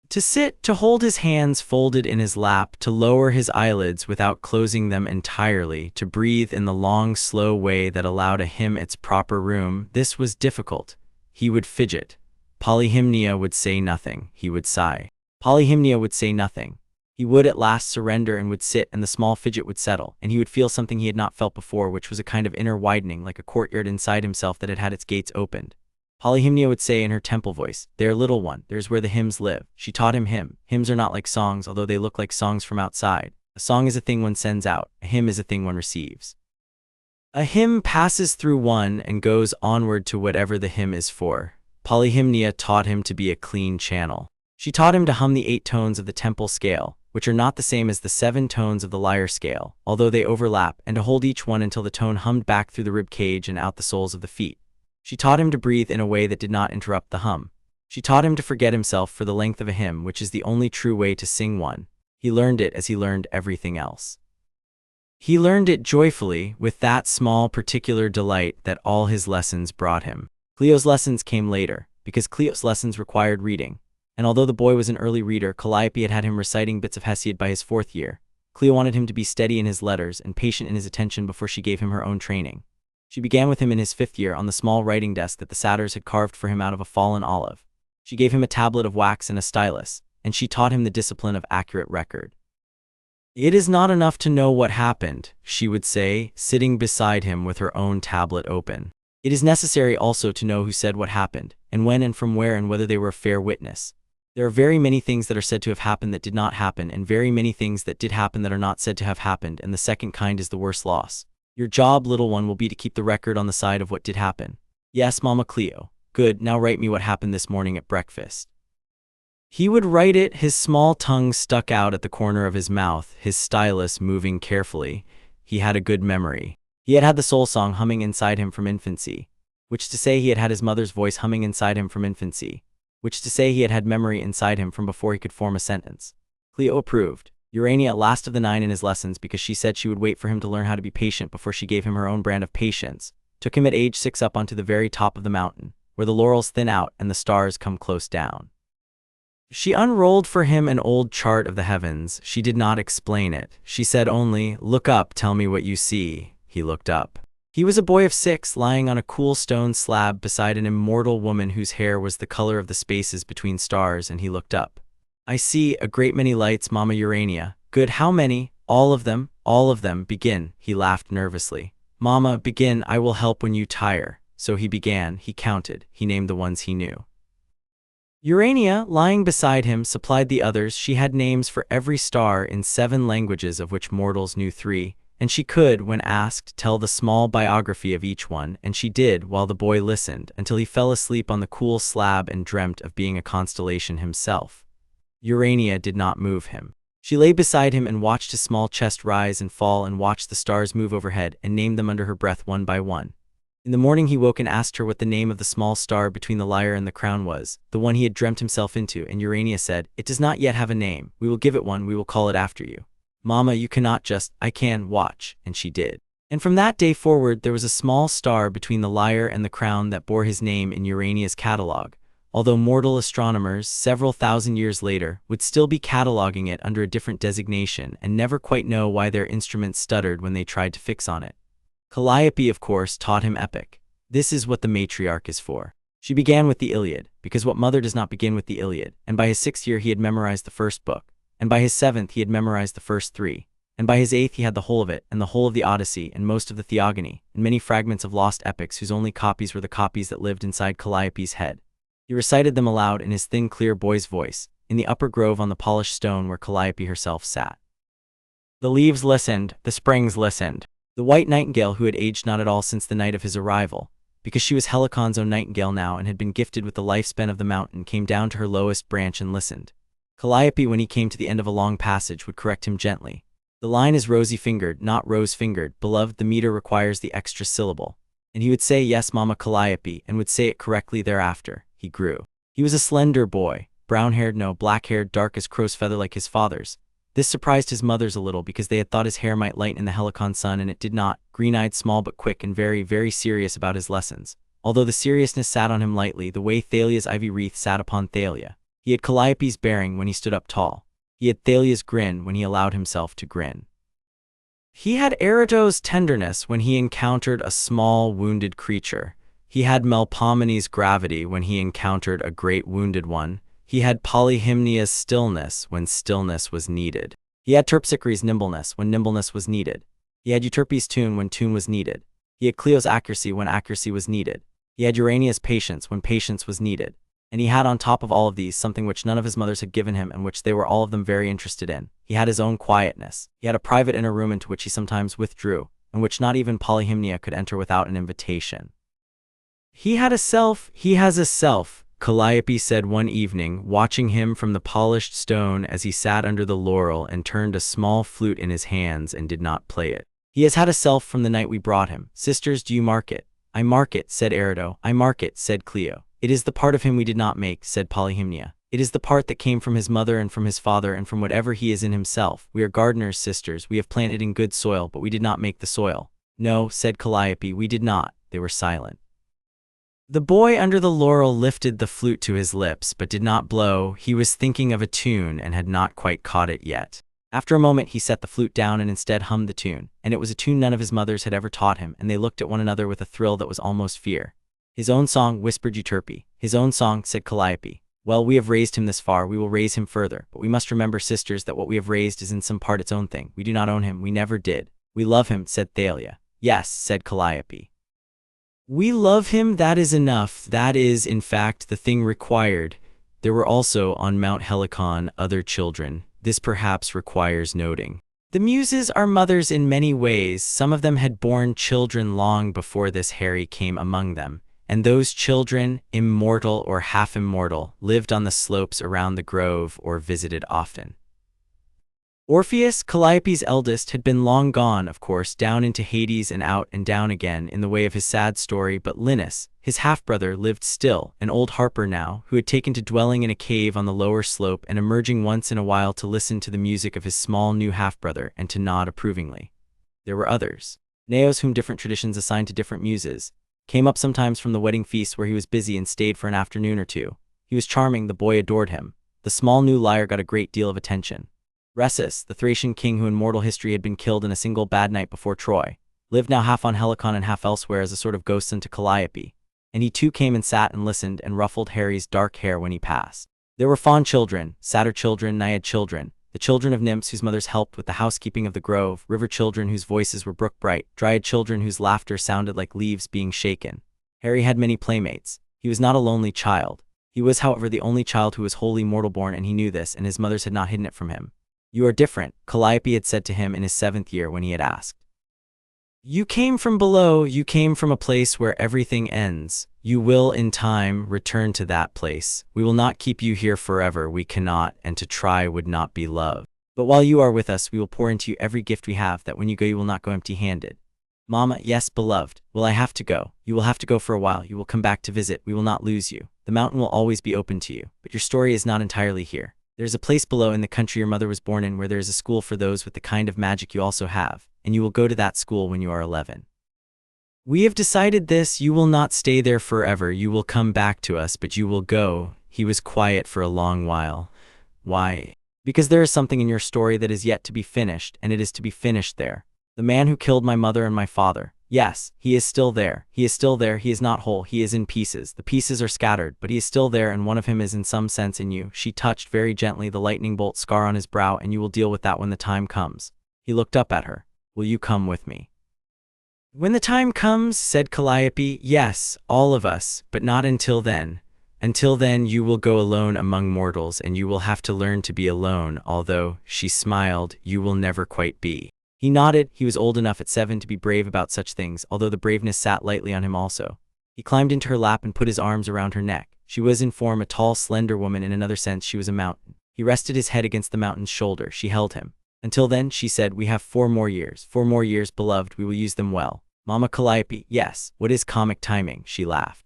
To sit, to hold his hands folded in his lap, to lower his eyelids without closing them entirely, to breathe in the long, slow way that allowed a hymn its proper room, this was difficult. He would fidget. Polyhymnia would say nothing. He would sigh. Polyhymnia would say nothing. He would at last surrender and would sit, and the small fidget would settle, and he would feel something he had not felt before, which was a kind of inner widening, like a courtyard inside himself that had had its gates opened. Polyhymnia would say in her temple voice, "There, little one, there's where the hymns live." She taught him hymn. Hymns are not like songs, although they look like songs from outside. A song is a thing one sends out. A hymn is a thing one receives. A hymn passes through one and goes onward to whatever the hymn is for. Polyhymnia taught him to be a clean channel. She taught him to hum the 8 tones of the temple scale, which are not the same as the 7 tones of the lyre scale, although they overlap, and to hold each one until the tone hummed back through the rib cage and out the soles of the feet. She taught him to breathe in a way that did not interrupt the hum. She taught him to forget himself for the length of a hymn, which is the only true way to sing one. He learned it as he learned everything else. He learned it joyfully, with that small particular delight that all his lessons brought him. Cleo's lessons came later, because Cleo's lessons required reading. And although the boy was an early reader, Calliope had him reciting bits of Hesiod by his 4th year. Cleo wanted him to be steady in his letters and patient in his attention before she gave him her own training. She began with him in his 5th year on the small writing desk that the satyrs had carved for him out of a fallen olive. She gave him a tablet of wax and a stylus, and she taught him the discipline of accurate record. "It is not enough to know what happened," she would say, sitting beside him with her own tablet open. "It is necessary also to know who said what happened, and when and from where, and whether they were a fair witness. There are very many things that are said to have happened that did not happen, and very many things that did happen that are not said to have happened, and the second kind is the worst loss. Your job, little one, will be to keep the record on the side of what did happen." "Yes, Mama Cleo." "Good, now write me what happened this morning at breakfast." He would write it, his small tongue stuck out at the corner of his mouth, his stylus moving carefully. He had a good memory. He had had the soul song humming inside him from infancy, which to say he had had his mother's voice humming inside him from infancy, which to say he had had memory inside him from before he could form a sentence. Cleo approved. Urania, last of the 9 in his lessons, because she said she would wait for him to learn how to be patient before she gave him her own brand of patience, took him at age 6 up onto the very top of the mountain, where the laurels thin out and the stars come close down. She unrolled for him an old chart of the heavens. She did not explain it. She said only, "Look up, tell me what you see." He looked up. He was a boy of 6, lying on a cool stone slab beside an immortal woman whose hair was the color of the spaces between stars, and he looked up. "I see a great many lights, Mama Urania." "Good, how many?" All of them, all of them. "Begin." He laughed nervously. "Mama, begin, I will help when you tire." So he began, he counted, he named the ones he knew. Urania, lying beside him, supplied the others. She had names for every star in 7 languages, of which mortals knew 3. And she could, when asked, tell the small biography of each one, and she did, while the boy listened, until he fell asleep on the cool slab and dreamt of being a constellation himself. Urania did not move him. She lay beside him and watched his small chest rise and fall, and watched the stars move overhead, and named them under her breath one by one. In the morning he woke and asked her what the name of the small star between the lyre and the crown was, the one he had dreamt himself into, and Urania said, "It does not yet have a name. We will give it one, we will call it after you." "Mama, you cannot just—" "I can watch," and she did. And from that day forward there was a small star between the lyre and the crown that bore his name in Urania's catalogue, although mortal astronomers, several thousand years later, would still be cataloguing it under a different designation and never quite know why their instruments stuttered when they tried to fix on it. Calliope, of course, taught him epic. This is what the matriarch is for. She began with the Iliad, because what mother does not begin with the Iliad, and by his 6th year he had memorized the first book. And by his 7th he had memorized the first 3, and by his 8th he had the whole of it, and the whole of the Odyssey, and most of the Theogony, and many fragments of lost epics whose only copies were the copies that lived inside Calliope's head. He recited them aloud in his thin, clear boy's voice, in the upper grove on the polished stone where Calliope herself sat. The leaves listened, the springs listened. The white nightingale, who had aged not at all since the night of his arrival, because she was Helicon's own nightingale now and had been gifted with the lifespan of the mountain, came down to her lowest branch and listened. Calliope, when he came to the end of a long passage, would correct him gently. "The line is rosy-fingered, not rose-fingered, beloved, the meter requires the extra syllable." And he would say, "Yes, Mama Calliope," and would say it correctly thereafter. He grew. He was a slender boy, brown-haired, no, black-haired, dark as crow's feather like his father's. This surprised his mothers a little, because they had thought his hair might lighten in the Helicon sun, and it did not. Green-eyed, small but quick, and very, very serious about his lessons, although the seriousness sat on him lightly, the way Thalia's ivy wreath sat upon Thalia. He had Calliope's bearing when he stood up tall. He had Thalia's grin when he allowed himself to grin. He had Erato's tenderness when he encountered a small, wounded creature. He had Melpomene's gravity when he encountered a great wounded one. He had Polyhymnia's stillness when stillness was needed. He had Terpsichore's nimbleness when nimbleness was needed. He had Euterpe's tune when tune was needed. He had Clio's accuracy when accuracy was needed. He had Urania's patience when patience was needed. And he had on top of all of these something which none of his mothers had given him and which they were all of them very interested in. He had his own quietness. He had a private inner room into which he sometimes withdrew, and which not even Polyhymnia could enter without an invitation. He had a self, he has a self, Calliope said one evening, watching him from the polished stone as he sat under the laurel and turned a small flute in his hands and did not play it. He has had a self from the night we brought him. Sisters, do you mark it? I mark it, said Erido. I mark it, said Clio. It is the part of him we did not make, said Polyhymnia. It is the part that came from his mother and from his father and from whatever he is in himself. We are gardeners, sisters. We have planted in good soil, but we did not make the soil. No, said Calliope, we did not. They were silent. The boy under the laurel lifted the flute to his lips, but did not blow. He was thinking of a tune and had not quite caught it yet. After a moment he set the flute down and instead hummed the tune, and it was a tune none of his mothers had ever taught him, and they looked at one another with a thrill that was almost fear. His own song, whispered Euterpe. His own song, said Calliope. Well, we have raised him this far, we will raise him further, but we must remember, sisters, that what we have raised is in some part its own thing. We do not own him, we never did. We love him, said Thalia. Yes, said Calliope. We love him, that is enough. That is, in fact, the thing required. There were also, on Mount Helicon, other children. This perhaps requires noting. The Muses are mothers in many ways. Some of them had borne children long before this Harry came among them, and those children, immortal or half-immortal, lived on the slopes around the grove or visited often. Orpheus, Calliope's eldest, had been long gone, of course, down into Hades and out and down again in the way of his sad story, but Linus, his half-brother, lived still, an old harper now, who had taken to dwelling in a cave on the lower slope and emerging once in a while to listen to the music of his small new half-brother and to nod approvingly. There were others. Neos, whom different traditions assigned to different muses, came up sometimes from the wedding feast where he was busy and stayed for an afternoon or two. He was charming, the boy adored him. The small new lyre got a great deal of attention. Rhesus, the Thracian king who in mortal history had been killed in a single bad night before Troy, lived now half on Helicon and half elsewhere as a sort of ghost unto Calliope, and he too came and sat and listened and ruffled Harry's dark hair when he passed. There were faun children, satyr children, naiad children, the children of nymphs whose mothers helped with the housekeeping of the grove, river children whose voices were brook bright, dryad children whose laughter sounded like leaves being shaken. Harry had many playmates. He was not a lonely child. He was, however, the only child who was wholly mortal-born, and he knew this, and his mothers had not hidden it from him. You are different, Calliope had said to him in his 7th year when he had asked. You came from below, you came from a place where everything ends. You will, in time, return to that place. We will not keep you here forever, we cannot, and to try would not be love. But while you are with us, we will pour into you every gift we have, that when you go you will not go empty-handed. Mama, yes, beloved. Will I have to go? You will have to go for a while. You will come back to visit. We will not lose you. The mountain will always be open to you. But your story is not entirely here. There is a place below in the country your mother was born in where there is a school for those with the kind of magic you also have, and you will go to that school when you are 11. We have decided this. You will not stay there forever. You will come back to us, but you will go. He was quiet for a long while. Why? Because there is something in your story that is yet to be finished, and it is to be finished there. The man who killed my mother and my father. Yes, he is still there. He is still there. He is not whole. He is in pieces. The pieces are scattered, but he is still there, and one of him is in some sense in you. She touched very gently the lightning bolt scar on his brow, and you will deal with that when the time comes. He looked up at her. Will you come with me? When the time comes, said Calliope, yes, all of us, but not until then. Until then you will go alone among mortals, and you will have to learn to be alone, although, she smiled, you will never quite be. He nodded. He was old enough at 7 to be brave about such things, although the braveness sat lightly on him also. He climbed into her lap and put his arms around her neck. She was in form a tall, slender woman. In another sense she was a mountain. He rested his head against the mountain's shoulder. She held him. Until then, she said, we have 4 more years. 4 more years, beloved. We will use them well. Mama Calliope, yes. What is comic timing? She laughed.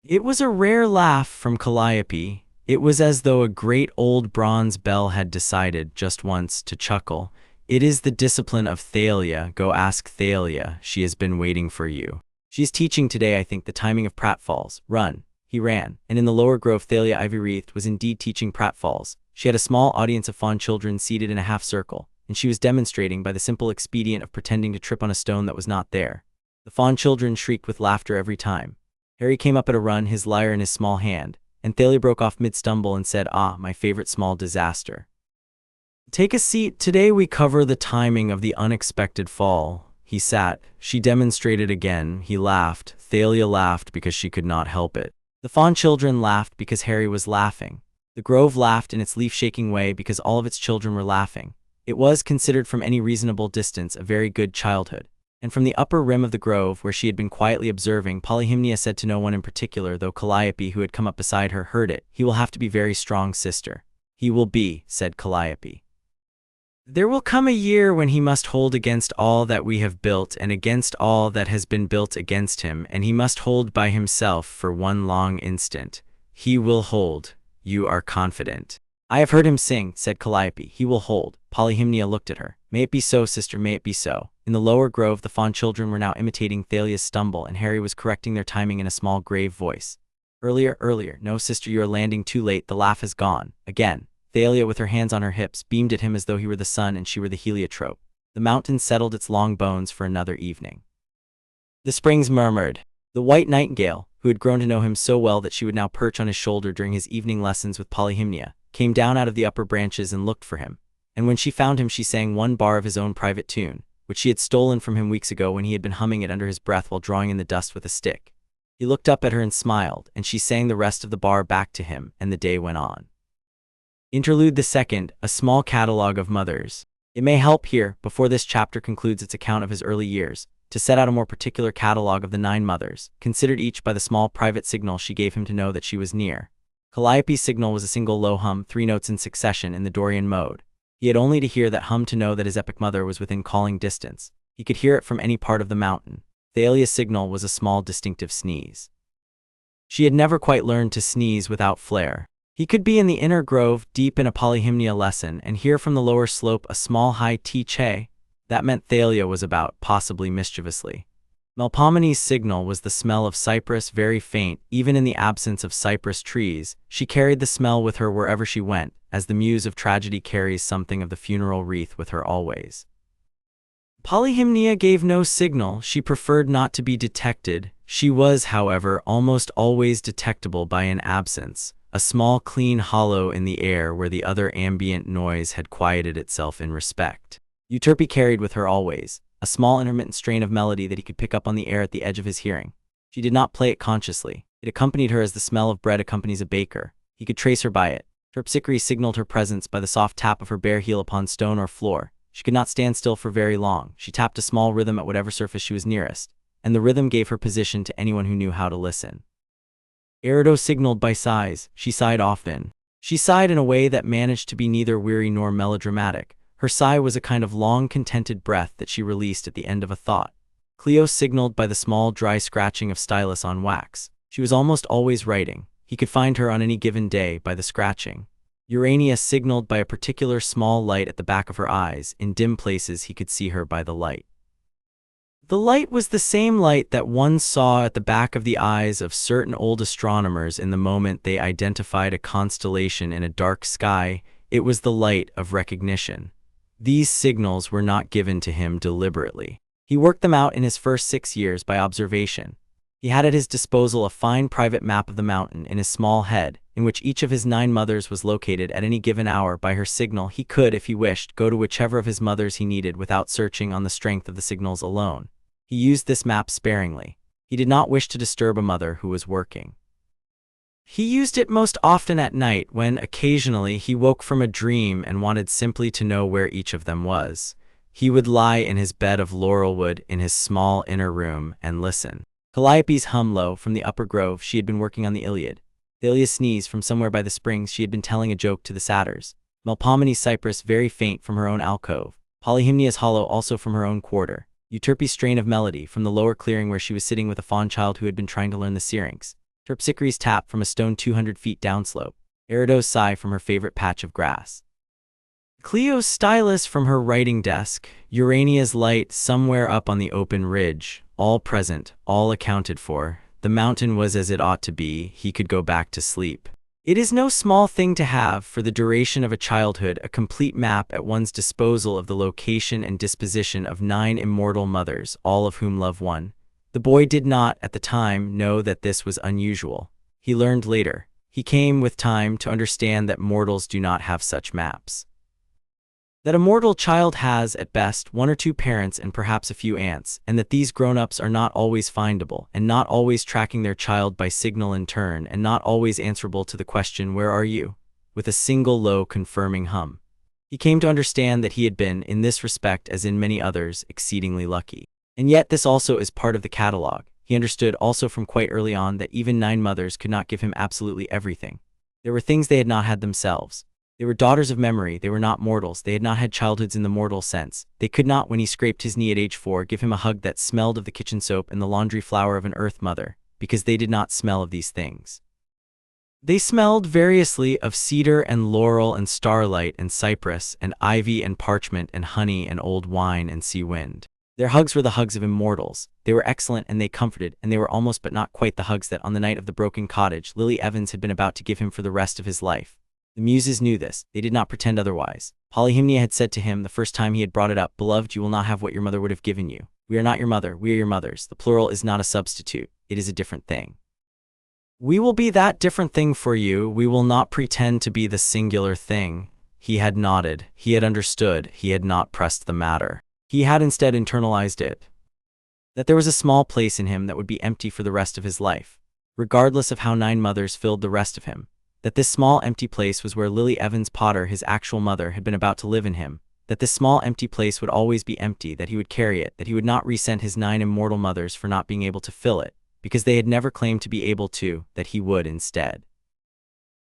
It was a rare laugh from Calliope. It was as though a great old bronze bell had decided, just once, to chuckle. It is the discipline of Thalia. Go ask Thalia. She has been waiting for you. She is teaching today, I think, the timing of pratfalls. Run. He ran, and in the lower grove Thalia ivy-wreathed was indeed teaching pratfalls. She had a small audience of fawn children seated in a half-circle, and she was demonstrating by the simple expedient of pretending to trip on a stone that was not there. The fawn children shrieked with laughter every time. Harry came up at a run, his lyre in his small hand. and Thalia broke off mid-stumble and said, "Ah, my favorite small disaster." "Take a seat. Today we cover the timing of the unexpected fall." He sat. She demonstrated again. He laughed. Thalia laughed because she could not help it. The fawn children laughed because Harry was laughing. The grove laughed in its leaf-shaking way because all of its children were laughing. It was, considered from any reasonable distance, a very good childhood. And from the upper rim of the grove, where she had been quietly observing, Polyhymnia said to no one in particular, though Calliope, who had come up beside her, heard it, "He will have to be very strong, sister." "He will be," said Calliope. "There will come a year when he must hold against all that we have built and against all that has been built against him, and he must hold by himself for one long instant. He will hold. You are confident." "I have heard him sing," said Calliope. "He will hold." Polyhymnia looked at her. "May it be so, sister, may it be so." In the lower grove, the fawn children were now imitating Thalia's stumble, and Harry was correcting their timing in a small, grave voice. "Earlier, earlier. No, sister, you are landing too late. The laugh has gone." Again. Thalia, with her hands on her hips, beamed at him as though he were the sun and she were the heliotrope. The mountain settled its long bones for another evening. The springs murmured. The white nightingale, who had grown to know him so well that she would now perch on his shoulder during his evening lessons with Polyhymnia, came down out of the upper branches and looked for him. And when she found him, she sang one bar of his own private tune, which she had stolen from him weeks ago when he had been humming it under his breath while drawing in the dust with a stick. He looked up at her and smiled, and she sang the rest of the bar back to him, and the day went on. Interlude the second, a small catalogue of mothers. It may help here, before this chapter concludes its account of his early years, to set out a more particular catalogue of the 9 mothers, considered each by the small private signal she gave him to know that she was near. Calliope's signal was a single low hum, 3 notes in succession in the Dorian mode. He had only to hear that hum to know that his epic mother was within calling distance. He could hear it from any part of the mountain. Thalia's signal was a small distinctive sneeze. She had never quite learned to sneeze without flair. He could be in the inner grove, deep in a Polyhymnia lesson, and hear from the lower slope a small high t-che. That meant Thalia was about, possibly mischievously. Melpomene's signal was the smell of cypress, very faint, even in the absence of cypress trees. She carried the smell with her wherever she went, as the muse of tragedy carries something of the funeral wreath with her always. Polyhymnia gave no signal. She preferred not to be detected. She was, however, almost always detectable by an absence, a small clean hollow in the air where the other ambient noise had quieted itself in respect. Euterpe carried with her always a small intermittent strain of melody that he could pick up on the air at the edge of his hearing. She did not play it consciously. It accompanied her as the smell of bread accompanies a baker. He could trace her by it. Terpsichore signaled her presence by the soft tap of her bare heel upon stone or floor. She could not stand still for very long. She tapped a small rhythm at whatever surface she was nearest, and the rhythm gave her position to anyone who knew how to listen. Erido signaled by sighs. She sighed often. She sighed in a way that managed to be neither weary nor melodramatic. Her sigh was a kind of long, contented breath that she released at the end of a thought. Cleo signaled by the small, dry scratching of stylus on wax. She was almost always writing. He could find her on any given day by the scratching. Urania signaled by a particular small light at the back of her eyes. In dim places he could see her by the light. The light was the same light that one saw at the back of the eyes of certain old astronomers in the moment they identified a constellation in a dark sky. It was the light of recognition. These signals were not given to him deliberately. He worked them out in his first 6 years by observation. He had at his disposal a fine private map of the mountain in his small head, in which each of his 9 mothers was located at any given hour. By her signal he could, if he wished, go to whichever of his mothers he needed without searching on the strength of the signals alone. He used this map sparingly. He did not wish to disturb a mother who was working. He used it most often at night when, occasionally, he woke from a dream and wanted simply to know where each of them was. He would lie in his bed of laurelwood in his small inner room and listen. Calliope's hum low from the upper grove. She had been working on the Iliad. Thalia's sneeze from somewhere by the springs. She had been telling a joke to the satyrs. Melpomene's cypress very faint from her own alcove. Polyhymnia's hollow also from her own quarter. Euterpe's strain of melody from the lower clearing where she was sitting with a fawn child who had been trying to learn the syrinx. Terpsichore's tap from a stone 200 feet downslope. Erido's sigh from her favorite patch of grass. Cleo's stylus from her writing desk. Urania's light somewhere up on the open ridge. All present, all accounted for. The mountain was as it ought to be. He could go back to sleep. It is no small thing to have, for the duration of a childhood, a complete map at one's disposal of the location and disposition of 9 immortal mothers, all of whom love one. The boy did not, at the time, know that this was unusual. He learned later. He came with time to understand that mortals do not have such maps. That a mortal child has, at best, one or two parents and perhaps a few aunts, and that these grown-ups are not always findable, and not always tracking their child by signal and turn, and not always answerable to the question, "Where are you?" with a single low confirming hum. He came to understand that he had been, in this respect as in many others, exceedingly lucky. And yet this also is part of the catalogue. He understood also from quite early on that even 9 mothers could not give him absolutely everything. There were things they had not had themselves. They were daughters of memory, they were not mortals, they had not had childhoods in the mortal sense. They could not, when he scraped his knee at age 4, give him a hug that smelled of the kitchen soap and the laundry flour of an earth mother, because they did not smell of these things. They smelled variously of cedar and laurel and starlight and cypress and ivy and parchment and honey and old wine and sea wind. Their hugs were the hugs of immortals. They were excellent and they comforted, and they were almost but not quite the hugs that on the night of the broken cottage Lily Evans had been about to give him for the rest of his life. The Muses knew this. They did not pretend otherwise. Polyhymnia had said to him the first time he had brought it up, "Beloved, you will not have what your mother would have given you. We are not your mother, we are your mothers. The plural is not a substitute. It is a different thing. We will be that different thing for you. We will not pretend to be the singular thing." He had nodded. He had understood. He had not pressed the matter. He had instead internalized it. That there was a small place in him that would be empty for the rest of his life, regardless of how 9 mothers filled the rest of him. That this small empty place was where Lily Evans Potter, his actual mother, had been about to live in him. That this small empty place would always be empty, that he would carry it, that he would not resent his 9 immortal mothers for not being able to fill it, because they had never claimed to be able to, that he would instead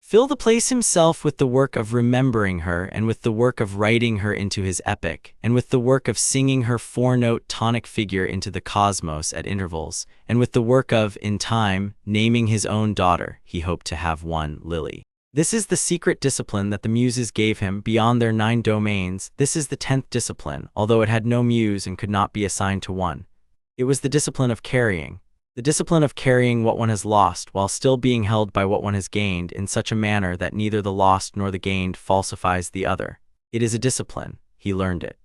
fill the place himself with the work of remembering her, and with the work of writing her into his epic, and with the work of singing her 4-note tonic figure into the cosmos at intervals, and with the work of, in time, naming his own daughter. He hoped to have one Lily. This is the secret discipline that the Muses gave him beyond their 9 domains. This is the 10th discipline, although it had no muse and could not be assigned to one. It was the discipline of carrying. The discipline of carrying what one has lost while still being held by what one has gained in such a manner that neither the lost nor the gained falsifies the other. It is a discipline. He learned it.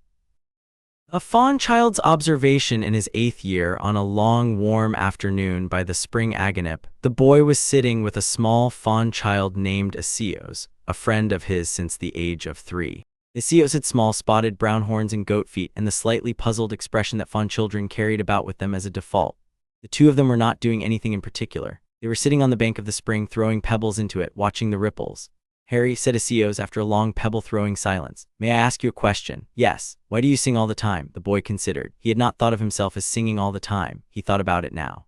A fond child's observation in his 8th year, on a long warm afternoon by the spring agonip, the boy was sitting with a small fond child named Asios, a friend of his since the age of 3. Asios had small spotted brown horns and goat feet and the slightly puzzled expression that fond children carried about with them as a default. The 2 of them were not doing anything in particular. They were sitting on the bank of the spring, throwing pebbles into it, watching the ripples. "Harry," said Asios after a long pebble-throwing silence, "may I ask you a question?" "Yes." "Why do you sing all the time?" The boy considered. He had not thought of himself as singing all the time. He thought about it now.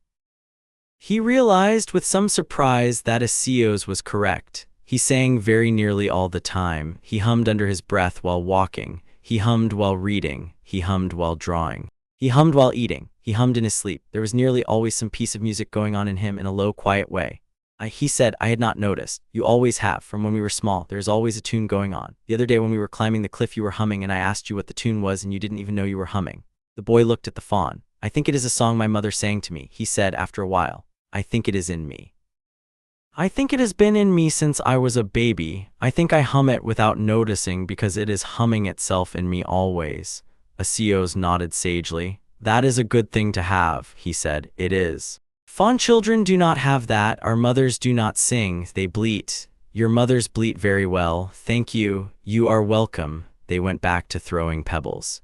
He realized with some surprise that Asios was correct. He sang very nearly all the time. He hummed under his breath while walking. He hummed while reading. He hummed while drawing. He hummed while eating. He hummed in his sleep. There was nearly always some piece of music going on in him in a low, quiet way. He said, "I had not noticed. You always have. From when we were small, there is always a tune going on. The other day when we were climbing the cliff you were humming and I asked you what the tune was and you didn't even know you were humming." The boy looked at the fawn. "I think it is a song my mother sang to me," he said after a while. "I think it is in me. I think it has been in me since I was a baby. I think I hum it without noticing because it is humming itself in me always." Asios nodded sagely. "That is a good thing to have," he said. "It is. Fond children do not have that. Our mothers do not sing, they bleat. Your mothers bleat very well. Thank you. You are welcome." They went back to throwing pebbles.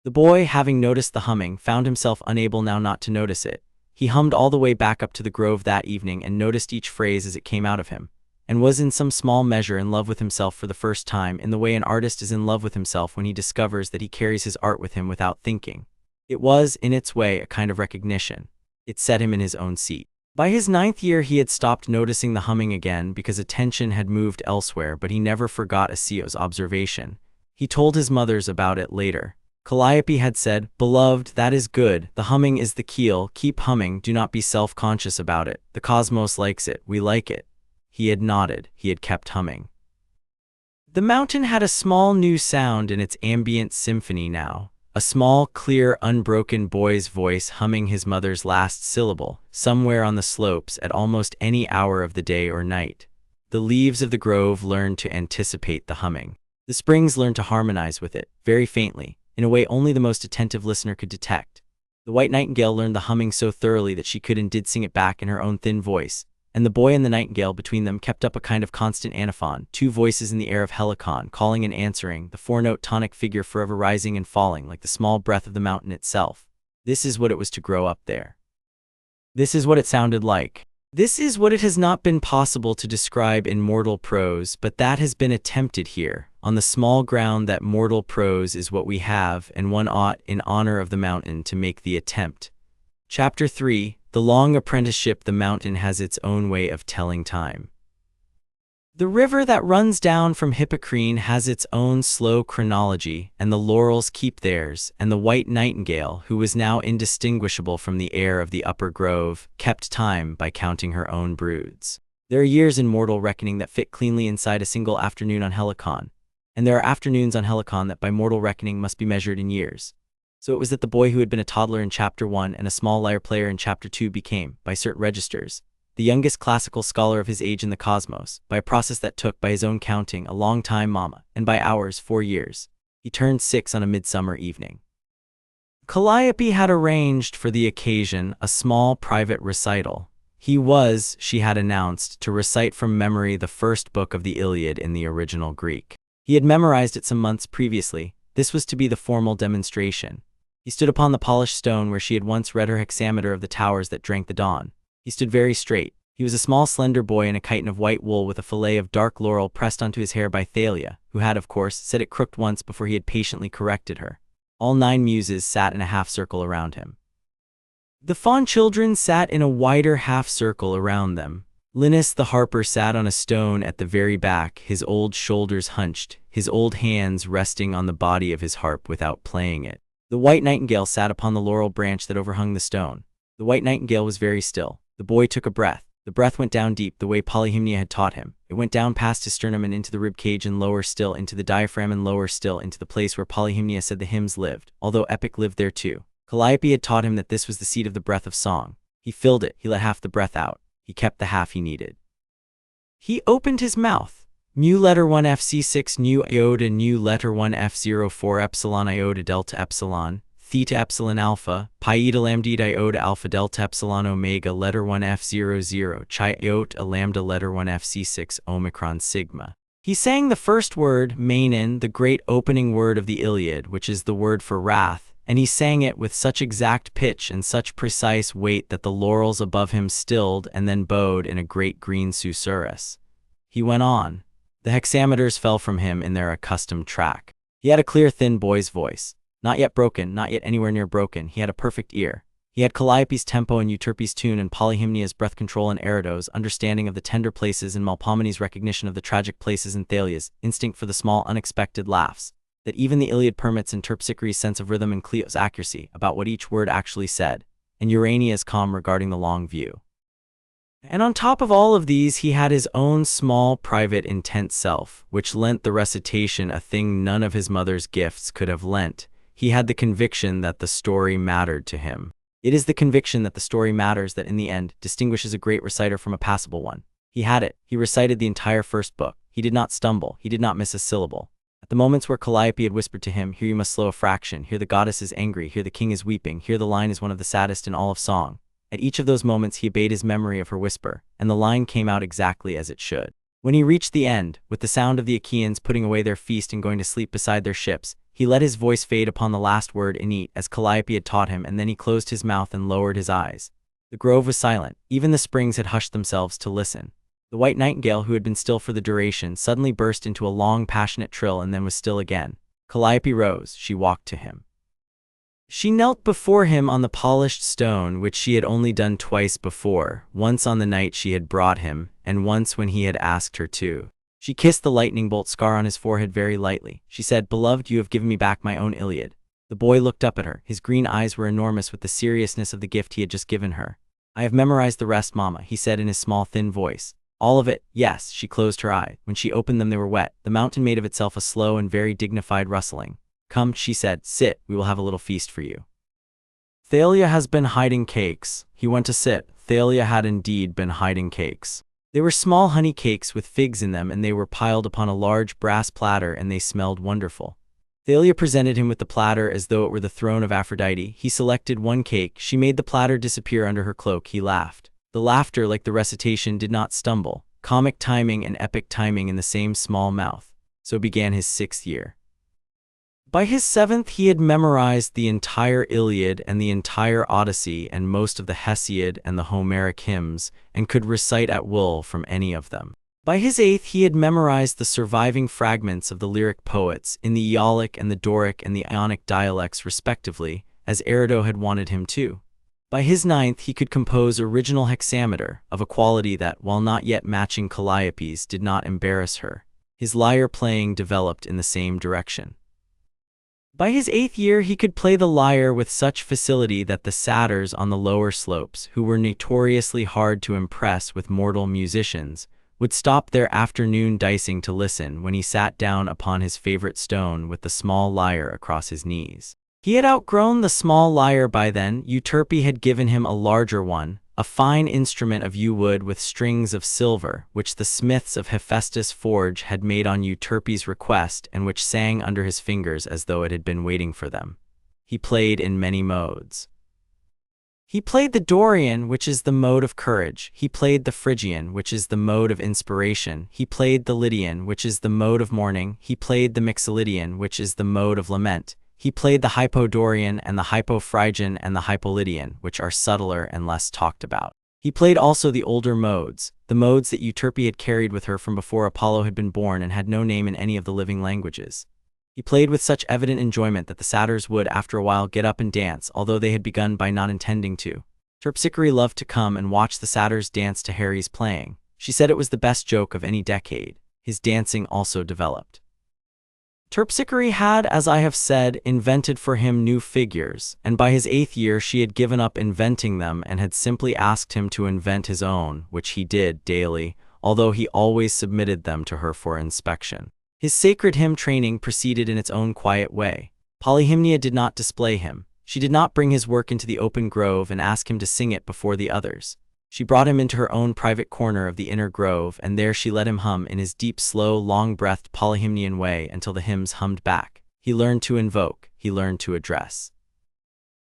The boy, having noticed the humming, found himself unable now not to notice it. He hummed all the way back up to the grove that evening and noticed each phrase as it came out of him, and was in some small measure in love with himself for the first time, in the way an artist is in love with himself when he discovers that he carries his art with him without thinking. It was, in its way, a kind of recognition. It set him in his own seat. By his 9th year he had stopped noticing the humming again because attention had moved elsewhere, but he never forgot Asios' observation. He told his mothers about it later. Calliope had said, "Beloved, that is good. The humming is the keel. Keep humming. Do not be self-conscious about it. The cosmos likes it. We like it." He had nodded. He had kept humming. The mountain had a small new sound in its ambient symphony now. A small, clear, unbroken boy's voice humming his mother's last syllable, somewhere on the slopes at almost any hour of the day or night. The leaves of the grove learned to anticipate the humming. The springs learned to harmonize with it, very faintly, in a way only the most attentive listener could detect. The white nightingale learned the humming so thoroughly that she could and did sing it back in her own thin voice, and the boy and the nightingale between them kept up a kind of constant antiphon, two voices in the air of Helicon, calling and answering, the four-note tonic figure forever rising and falling like the small breath of the mountain itself. This is what it was to grow up there. This is what it sounded like. This is what it has not been possible to describe in mortal prose, but that has been attempted here, on the small ground that mortal prose is what we have, and one ought, in honor of the mountain, to make the attempt. Chapter 3. The long apprenticeship. The mountain has its own way of telling time. The river that runs down from Hippocrene has its own slow chronology, and the laurels keep theirs, and the white nightingale, who was now indistinguishable from the air of the upper grove, kept time by counting her own broods. There are years in mortal reckoning that fit cleanly inside a single afternoon on Helicon, and there are afternoons on Helicon that by mortal reckoning must be measured in years. So it was that the boy who had been a toddler in Chapter 1 and a small lyre player in Chapter 2 became, by certain registers, the youngest classical scholar of his age in the cosmos, by a process that took, by his own counting, a long time, mama, and by hours, 4 years. He turned 6 on a midsummer evening. Calliope had arranged for the occasion a small private recital. He was, she had announced, to recite from memory the first book of the Iliad in the original Greek. He had memorized it some months previously. This was to be the formal demonstration. He stood upon the polished stone where she had once read her hexameter of the towers that drank the dawn. He stood very straight. He was a small slender boy in a chiton of white wool with a fillet of dark laurel pressed onto his hair by Thalia, who had, of course, said it crooked once before he had patiently corrected her. All 9 muses sat in a half-circle around him. The fawn children sat in a wider half-circle around them. Linus the harper sat on a stone at the very back, his old shoulders hunched, his old hands resting on the body of his harp without playing it. The white nightingale sat upon the laurel branch that overhung the stone. The white nightingale was very still. The boy took a breath. The breath went down deep the way Polyhymnia had taught him. It went down past his sternum and into the rib cage and lower still into the diaphragm and lower still into the place where Polyhymnia said the hymns lived, although epic lived there too. Calliope had taught him that this was the seat of the breath of song. He filled it. He let half the breath out. He kept the half he needed. He opened his mouth. Mu letter 1 FC6 nu iota nu letter 1 F04 epsilon iota delta epsilon theta epsilon alpha pi eta lambda iota alpha delta epsilon omega letter 1 F00 chi iota lambda letter 1 FC6 omicron sigma. He sang the first word, Manon, the great opening word of the Iliad, which is the word for wrath, and he sang it with such exact pitch and such precise weight that the laurels above him stilled and then bowed in a great green susurrus. He went on. The hexameters fell from him in their accustomed track. He had a clear, thin boy's voice. Not yet broken, not yet anywhere near broken. He had a perfect ear. He had Calliope's tempo and Euterpe's tune and Polyhymnia's breath control and Erido's understanding of the tender places and Melpomene's recognition of the tragic places and Thalia's instinct for the small, unexpected laughs that even the Iliad permits and Terpsichore's sense of rhythm and Cleo's accuracy about what each word actually said, and Urania's calm regarding the long view. And on top of all of these, he had his own small, private, intense self, which lent the recitation a thing none of his mother's gifts could have lent. He had the conviction that the story mattered to him. It is the conviction that the story matters that in the end distinguishes a great reciter from a passable one. He had it. He recited the entire first book. He did not stumble. He did not miss a syllable. At the moments where Calliope had whispered to him, "Here you must slow a fraction, here the goddess is angry, here the king is weeping, here the line is one of the saddest in all of song," at each of those moments he obeyed his memory of her whisper, and the line came out exactly as it should. When he reached the end, with the sound of the Achaeans putting away their feast and going to sleep beside their ships, he let his voice fade upon the last word "init," as Calliope had taught him, and then he closed his mouth and lowered his eyes. The grove was silent. Even the springs had hushed themselves to listen. The white nightingale, who had been still for the duration, suddenly burst into a long, passionate trill and then was still again. Calliope rose. She walked to him. She knelt before him on the polished stone, which she had only done twice before, once on the night she had brought him, and once when he had asked her to. She kissed the lightning bolt scar on his forehead very lightly. She said, "Beloved, you have given me back my own Iliad." The boy looked up at her. His green eyes were enormous with the seriousness of the gift he had just given her. "I have memorized the rest, Mama," he said in his small, thin voice. "All of it, yes." She closed her eyes. When she opened them, they were wet. The mountain made of itself a slow and very dignified rustling. "Come," she said, "sit, we will have a little feast for you." Thalia has been hiding cakes. He went to sit. Thalia had indeed been hiding cakes. They were small honey cakes with figs in them, and they were piled upon a large brass platter, and they smelled wonderful. Thalia presented him with the platter as though it were the throne of Aphrodite. He selected one cake. She made the platter disappear under her cloak. He laughed. The laughter, like the recitation, did not stumble. Comic timing and epic timing in the same small mouth. So began his 6th year. By his 7th, he had memorized the entire Iliad and the entire Odyssey and most of the Hesiod and the Homeric hymns, and could recite at will from any of them. By his 8th, he had memorized the surviving fragments of the lyric poets in the Aeolic and the Doric and the Ionic dialects respectively, as Erido had wanted him to. By his 9th, he could compose original hexameter, of a quality that, while not yet matching Calliope's, did not embarrass her. His lyre playing developed in the same direction. By his 8th year, he could play the lyre with such facility that the satyrs on the lower slopes, who were notoriously hard to impress with mortal musicians, would stop their afternoon dicing to listen when he sat down upon his favorite stone with the small lyre across his knees. He had outgrown the small lyre by then. Euterpe had given him a larger one, a fine instrument of yew wood with strings of silver, which the smiths of Hephaestus' forge had made on Euterpe's request and which sang under his fingers as though it had been waiting for them. He played in many modes. He played the Dorian, which is the mode of courage. He played the Phrygian, which is the mode of inspiration. He played the Lydian, which is the mode of mourning. He played the Mixolydian, which is the mode of lament. He played the Hypodorian and the Hypophrygian and the Hypolydian, which are subtler and less talked about. He played also the older modes, the modes that Euterpe had carried with her from before Apollo had been born and had no name in any of the living languages. He played with such evident enjoyment that the satyrs would, after a while, get up and dance, although they had begun by not intending to. Terpsichore loved to come and watch the satyrs dance to Harry's playing. She said it was the best joke of any decade. His dancing also developed. Terpsichore had, as I have said, invented for him new figures, and by his 8th year she had given up inventing them and had simply asked him to invent his own, which he did daily, although he always submitted them to her for inspection. His sacred hymn training proceeded in its own quiet way. Polyhymnia did not display him. She did not bring his work into the open grove and ask him to sing it before the others. She brought him into her own private corner of the inner grove, and there she let him hum in his deep, slow, long-breathed polyhymnian way until the hymns hummed back. He learned to invoke. He learned to address.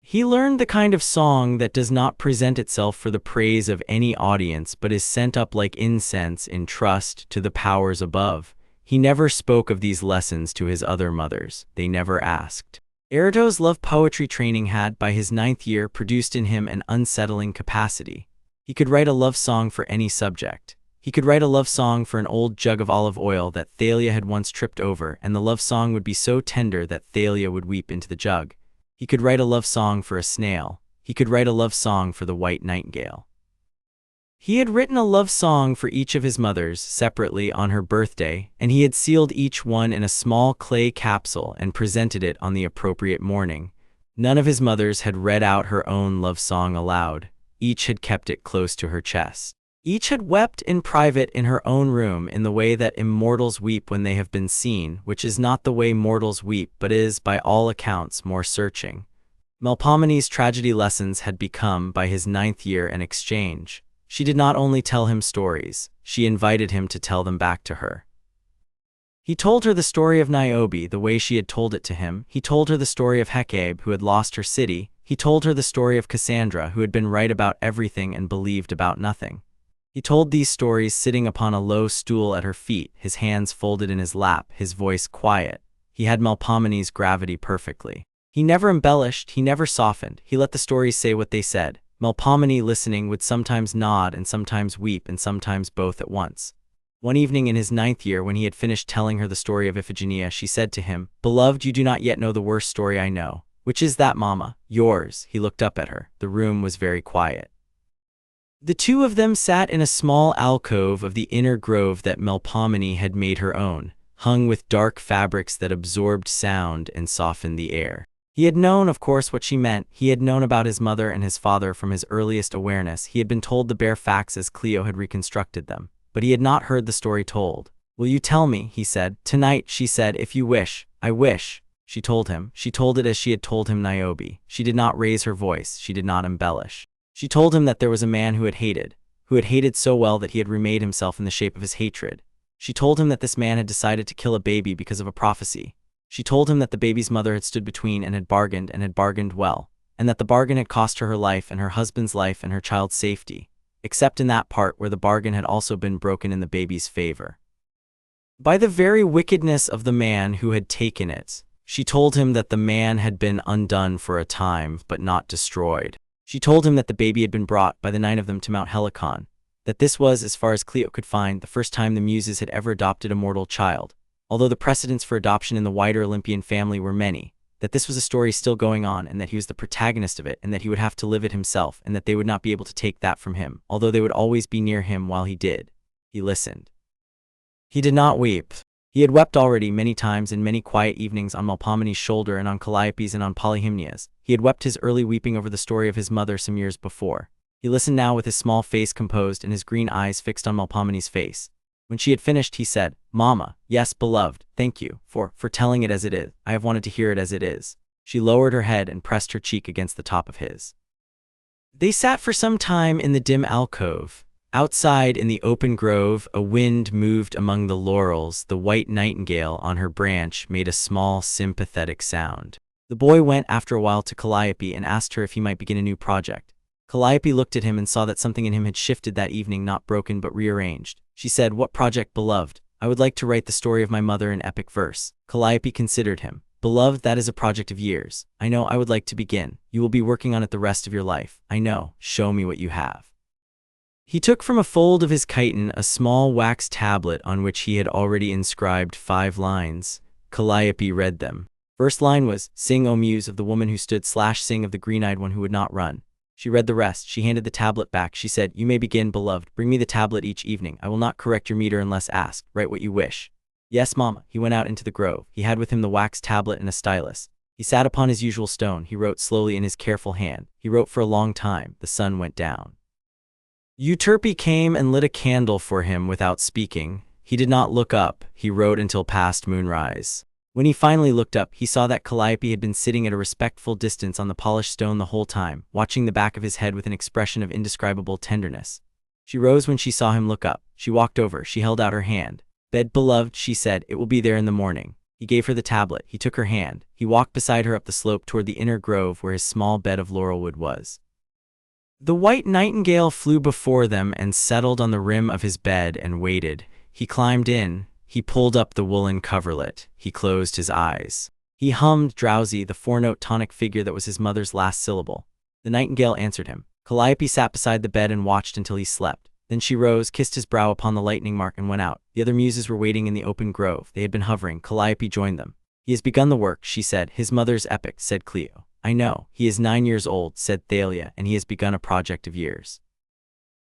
He learned the kind of song that does not present itself for the praise of any audience but is sent up like incense in trust to the powers above. He never spoke of these lessons to his other mothers. They never asked. Erido's love poetry training had, by his 9th year, produced in him an unsettling capacity. He could write a love song for any subject. He could write a love song for an old jug of olive oil that Thalia had once tripped over, and the love song would be so tender that Thalia would weep into the jug. He could write a love song for a snail. He could write a love song for the white nightingale. He had written a love song for each of his mothers, separately, on her birthday, and he had sealed each one in a small clay capsule and presented it on the appropriate morning. None of his mothers had read out her own love song aloud. Each had kept it close to her chest. Each had wept in private in her own room in the way that immortals weep when they have been seen, which is not the way mortals weep but is, by all accounts, more searching. Melpomene's tragedy lessons had become, by his 9th year, an exchange. She did not only tell him stories, she invited him to tell them back to her. He told her the story of Niobe the way she had told it to him. He told her the story of Hecate, who had lost her city. He told her the story of Cassandra, who had been right about everything and believed about nothing. He told these stories sitting upon a low stool at her feet, his hands folded in his lap, his voice quiet. He had Melpomene's gravity perfectly. He never embellished, he never softened, he let the stories say what they said. Melpomene, listening, would sometimes nod and sometimes weep and sometimes both at once. One evening in his 9th year, when he had finished telling her the story of Iphigenia, she said to him, "Beloved, you do not yet know the worst story I know." "Which is that, Mama?" "Yours." He looked up at her. The room was very quiet. The two of them sat in a small alcove of the inner grove that Melpomene had made her own, hung with dark fabrics that absorbed sound and softened the air. He had known, of course, what she meant. He had known about his mother and his father from his earliest awareness. He had been told the bare facts as Cleo had reconstructed them. But he had not heard the story told. "Will you tell me?" he said. "Tonight," she said, "if you wish." "I wish." She told him. She told it as she had told him Niobe. She did not raise her voice. She did not embellish. She told him that there was a man who had hated so well that he had remade himself in the shape of his hatred. She told him that this man had decided to kill a baby because of a prophecy. She told him that the baby's mother had stood between and had bargained well, and that the bargain had cost her her life and her husband's life and her child's safety. except in that part where the bargain had also been broken in the baby's favor. By the very wickedness of the man who had taken it, she told him that the man had been undone for a time, but not destroyed. She told him that the baby had been brought by the 9 of them to Mount Helicon, that this was, as far as Cleo could find, the first time the Muses had ever adopted a mortal child, although the precedents for adoption in the wider Olympian family were many, that this was a story still going on and that he was the protagonist of it and that he would have to live it himself and that they would not be able to take that from him, although they would always be near him while he did. He listened. He did not weep. He had wept already many times in many quiet evenings on Melpomene's shoulder and on Calliope's and on Polyhymnia's. He had wept his early weeping over the story of his mother some years before. He listened now with his small face composed and his green eyes fixed on Melpomene's face. When she had finished, he said, "Mama, yes, beloved, thank you for telling it as it is. I have wanted to hear it as it is." She lowered her head and pressed her cheek against the top of his. They sat for some time in the dim alcove. Outside in the open grove, a wind moved among the laurels. The white nightingale on her branch made a small, sympathetic sound. The boy went after a while to Calliope and asked her if he might begin a new project. Calliope looked at him and saw that something in him had shifted that evening, not broken but rearranged. She said, "What project, beloved?" "I would like to write the story of my mother in epic verse." Calliope considered him. "Beloved, that is a project of years. I know. I would like to begin. You will be working on it the rest of your life. I know. Show me what you have." He took from a fold of his chiton a small wax tablet on which he had already inscribed 5 lines. Calliope read them. First line was, "Sing, O muse of the woman who stood / sing of the green-eyed one who would not run." She read the rest. She handed the tablet back. She said, "You may begin, beloved. Bring me the tablet each evening. I will not correct your meter unless asked. Write what you wish." "Yes, Mama." He went out into the grove. He had with him the wax tablet and a stylus. He sat upon his usual stone. He wrote slowly in his careful hand. He wrote for a long time. The sun went down. Euterpe came and lit a candle for him without speaking. He did not look up. He wrote until past moonrise. When he finally looked up, he saw that Calliope had been sitting at a respectful distance on the polished stone the whole time, watching the back of his head with an expression of indescribable tenderness. She rose when she saw him look up. She walked over. She held out her hand. "Bed, beloved," she said. "It will be there in the morning." He gave her the tablet. He took her hand. He walked beside her up the slope toward the inner grove where his small bed of laurelwood was. The white nightingale flew before them and settled on the rim of his bed and waited. He climbed in. He pulled up the woolen coverlet. He closed his eyes. He hummed, drowsy, the 4-note tonic figure that was his mother's last syllable. The nightingale answered him. Calliope sat beside the bed and watched until he slept. Then she rose, kissed his brow upon the lightning mark, and went out. The other muses were waiting in the open grove. They had been hovering. Calliope joined them. "He has begun the work," she said. "His mother's epic," said Cleo. "I know. He is 9 years old," said Thalia, "and he has begun a project of years."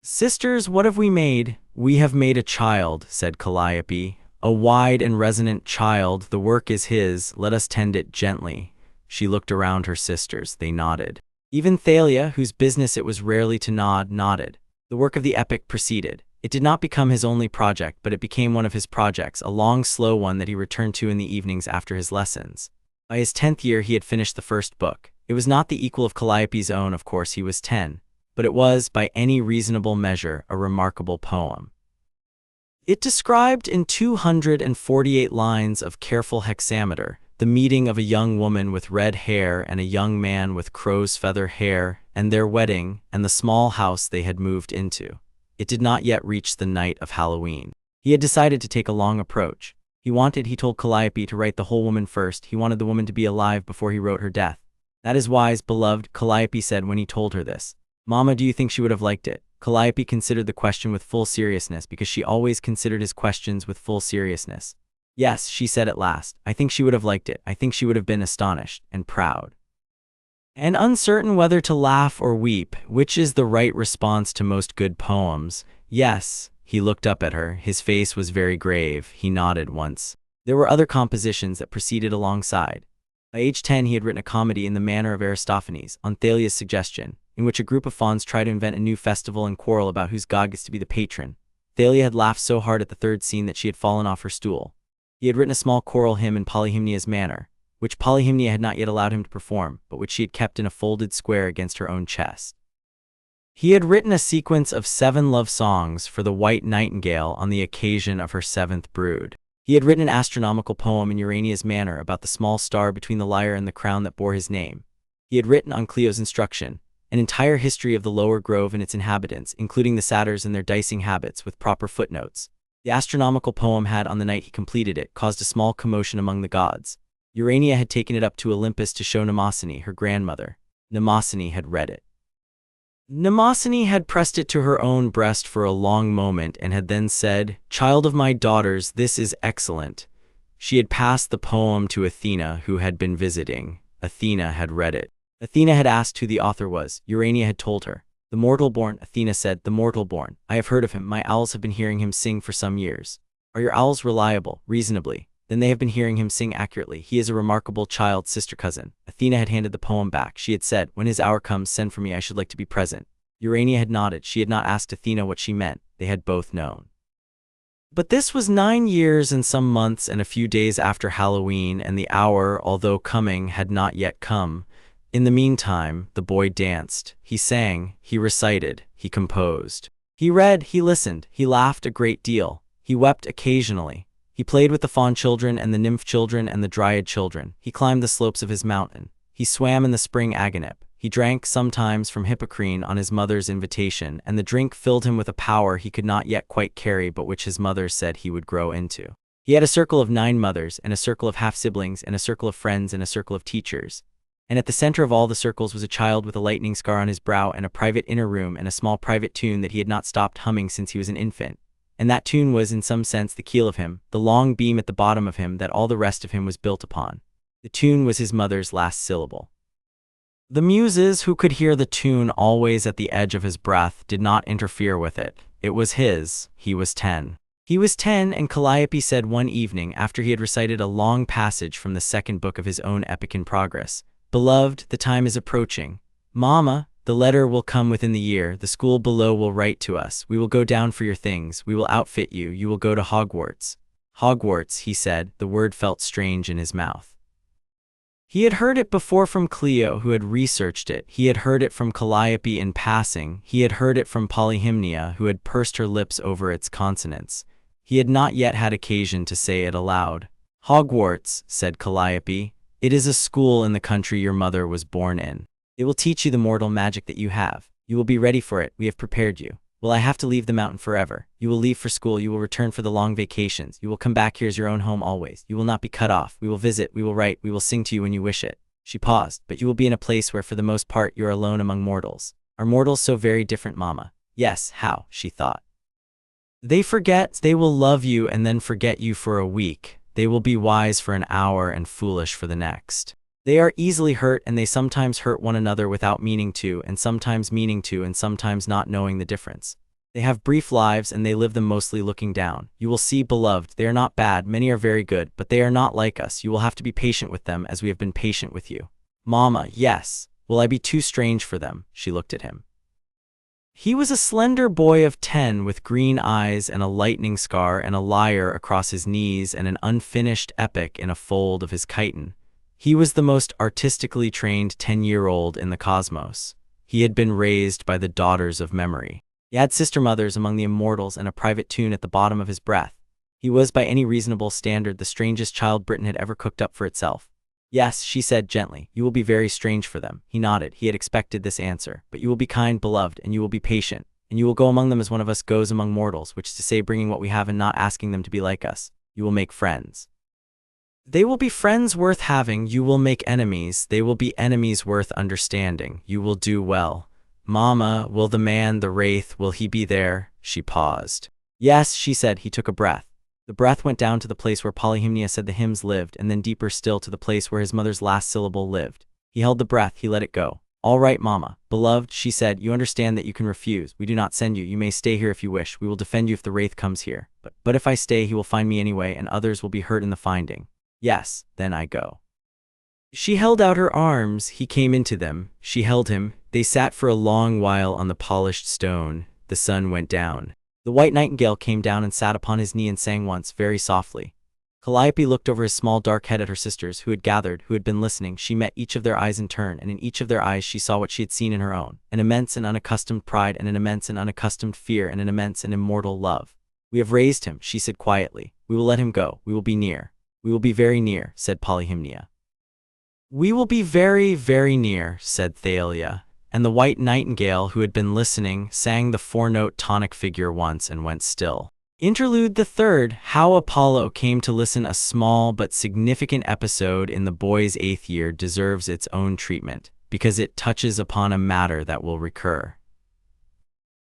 "Sisters, what have we made?" "We have made a child," said Calliope. "A wide and resonant child. The work is his. Let us tend it gently." She looked around her sisters. They nodded. Even Thalia, whose business it was rarely to nod, nodded. The work of the epic proceeded. It did not become his only project, but it became one of his projects, a long, slow one that he returned to in the evenings after his lessons. By his 10th year, he had finished the first book. It was not the equal of Calliope's own, of course, he was 10, but it was, by any reasonable measure, a remarkable poem. It described in 248 lines of careful hexameter the meeting of a young woman with red hair and a young man with crow's feather hair, and their wedding, and the small house they had moved into. It did not yet reach the night of Halloween. He had decided to take a long approach. He told Calliope, to write the whole woman first. He wanted the woman to be alive before he wrote her death. "That is wise, beloved," Calliope said when he told her this. "Mama, do you think she would have liked it?" Calliope considered the question with full seriousness, because she always considered his questions with full seriousness. "Yes," she said at last. "I think she would have liked it. I think she would have been astonished and proud and uncertain whether to laugh or weep, which is the right response to most good poems. Yes." He looked up at her. His face was very grave. He nodded once. There were other compositions that proceeded alongside. By age 10, he had written a comedy in the manner of Aristophanes, on Thalia's suggestion, in which a group of fauns try to invent a new festival and quarrel about whose god gets to be the patron. Thalia had laughed so hard at the third scene that she had fallen off her stool. He had written a small choral hymn in Polyhymnia's manner, which Polyhymnia had not yet allowed him to perform, but which she had kept in a folded square against her own chest. He had written a sequence of 7 love songs for the white nightingale on the occasion of her 7th brood. He had written an astronomical poem in Urania's manner about the small star between the lyre and the crown that bore his name. He had written, on Cleo's instruction, an entire history of the lower grove and its inhabitants, including the satyrs and their dicing habits, with proper footnotes. The astronomical poem had, on the night he completed it, caused a small commotion among the gods. Urania had taken it up to Olympus to show Mnemosyne, her grandmother. Mnemosyne had read it. Mnemosyne had pressed it to her own breast for a long moment and had then said, "Child of my daughters, this is excellent." She had passed the poem to Athena, who had been visiting. Athena had read it. Athena had asked who the author was. Urania had told her. "The mortal-born," Athena said, "the mortal-born. I have heard of him. My owls have been hearing him sing for some years." "Are your owls reliable?" "Reasonably." "Then they have been hearing him sing accurately. He is a remarkable child, sister cousin." Athena had handed the poem back. She had said, "When his hour comes, send for me. I should like to be present." Urania had nodded. She had not asked Athena what she meant. They had both known. But this was 9 years and some months and a few days after Halloween, and the hour, although coming, had not yet come. In the meantime, the boy danced. He sang, he recited, he composed. He read, he listened, he laughed a great deal. He wept occasionally. He played with the faun children and the nymph children and the dryad children. He climbed the slopes of his mountain. He swam in the spring Aganip. He drank sometimes from Hippocrene on his mother's invitation, and the drink filled him with a power he could not yet quite carry, but which his mother said he would grow into. He had a circle of 9 mothers, and a circle of half-siblings, and a circle of friends, and a circle of teachers. And at the center of all the circles was a child with a lightning scar on his brow, and a private inner room, and a small private tune that he had not stopped humming since he was an infant. And that tune was, in some sense, the keel of him, the long beam at the bottom of him that all the rest of him was built upon. The tune was his mother's last syllable. The Muses, who could hear the tune always at the edge of his breath, did not interfere with it. It was his. He was 10. He was 10, and Calliope said one evening, after he had recited a long passage from the second book of his own epic in progress, "Beloved, the time is approaching. Mama, the letter will come within the year. The school below will write to us. We will go down for your things. We will outfit you. You will go to Hogwarts." Hogwarts, he said. The word felt strange in his mouth. He had heard it before from Cleo, who had researched it. He had heard it from Calliope in passing. He had heard it from Polyhymnia, who had pursed her lips over its consonants. He had not yet had occasion to say it aloud. "Hogwarts," said Calliope. "It is a school in the country your mother was born in. It will teach you the mortal magic that you have. You will be ready for it. We have prepared you. Will I have to leave the mountain forever? You will leave for school. You will return for the long vacations. You will come back here as your own home always. You will not be cut off. We will visit. We will write. We will sing to you when you wish it." She paused. "But you will be in a place where for the most part you are alone among mortals." "Are mortals so very different, Mama?" "Yes, how?" she thought. "They forget. They will love you and then forget you for a week. They will be wise for an hour and foolish for the next. They are easily hurt, and they sometimes hurt one another without meaning to, and sometimes meaning to, and sometimes not knowing the difference. They have brief lives, and they live them mostly looking down. You will see, beloved, they are not bad. Many are very good, but they are not like us. You will have to be patient with them as we have been patient with you." "Mama, yes. Will I be too strange for them?" She looked at him. He was a slender boy of 10 with green eyes and a lightning scar and a lyre across his knees and an unfinished epic in a fold of his chiton. He was the most artistically trained 10-year-old in the cosmos. He had been raised by the daughters of memory. He had sister mothers among the immortals and a private tune at the bottom of his breath. He was, by any reasonable standard, the strangest child Britain had ever cooked up for itself. "Yes," she said gently, "you will be very strange for them." He nodded. He had expected this answer. "But you will be kind, beloved, and you will be patient, and you will go among them as one of us goes among mortals, which is to say, bringing what we have and not asking them to be like us. You will make friends. They will be friends worth having. You will make enemies. They will be enemies worth understanding. You will do well. Mama, will the man, the wraith, will he be there?" She paused. "Yes," she said. He took a breath. The breath went down to the place where Polyhymnia said the hymns lived, and then deeper still to the place where his mother's last syllable lived. He held the breath. He let it go. "All right, Mama. Beloved," she said, "you understand that you can refuse. We do not send you. You may stay here if you wish. We will defend you if the wraith comes here. But if I stay, he will find me anyway, and others will be hurt in the finding." "Yes, then I go." She held out her arms. He came into them. She held him. They sat for a long while on the polished stone. The sun went down. The white nightingale came down and sat upon his knee and sang once, very softly. Calliope looked over his small dark head at her sisters, who had gathered, who had been listening. She met each of their eyes in turn, and in each of their eyes she saw what she had seen in her own: an immense and unaccustomed pride, and an immense and unaccustomed fear, and an immense and immortal love. "We have raised him," she said quietly. "We will let him go. We will be near." "We will be very near," said Polyhymnia. "We will be very, very near," said Thalia. and the white nightingale who had been listening sang the four-note tonic figure once and went still. Interlude the third, How Apollo Came to Listen. A small but significant episode in the boy's 8th year deserves its own treatment, because it touches upon a matter that will recur.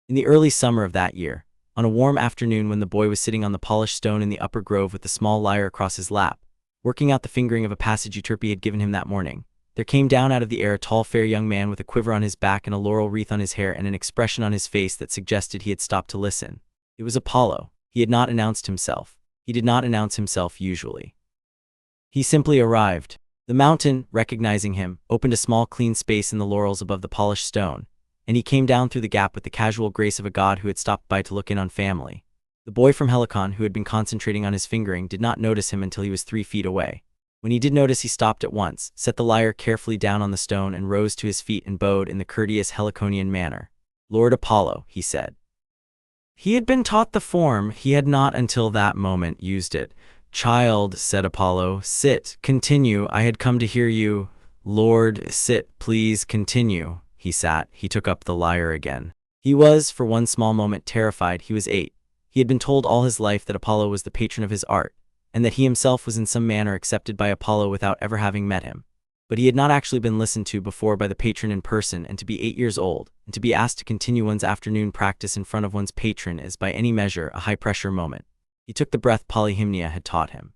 In the early summer of that year, on a warm afternoon when the boy was sitting on the polished stone in the upper grove with the small lyre across his lap, working out the fingering of a passage Euterpe had given him that morning, there came down out of the air a tall, fair young man with a quiver on his back and a laurel wreath on his hair and an expression on his face that suggested he had stopped to listen. It was Apollo. He had not announced himself. He did not announce himself usually. He simply arrived. The mountain, recognizing him, opened a small clean space in the laurels above the polished stone, and he came down through the gap with the casual grace of a god who had stopped by to look in on family. The boy from Helicon, who had been concentrating on his fingering, did not notice him until he was 3 feet away. When he did notice, he stopped at once, set the lyre carefully down on the stone, and rose to his feet and bowed in the courteous Heliconian manner. "Lord Apollo," he said. He had been taught the form, he had not until that moment used it. "Child," said Apollo, "sit, continue, I had come to hear you." "Lord, sit, please continue." He sat, he took up the lyre again. He was, for one small moment, terrified. He was 8. He had been told all his life that Apollo was the patron of his art, and that he himself was in some manner accepted by Apollo without ever having met him. But he had not actually been listened to before by the patron in person, and to be 8 years old, and to be asked to continue one's afternoon practice in front of one's patron is by any measure a high-pressure moment. He took the breath Polyhymnia had taught him.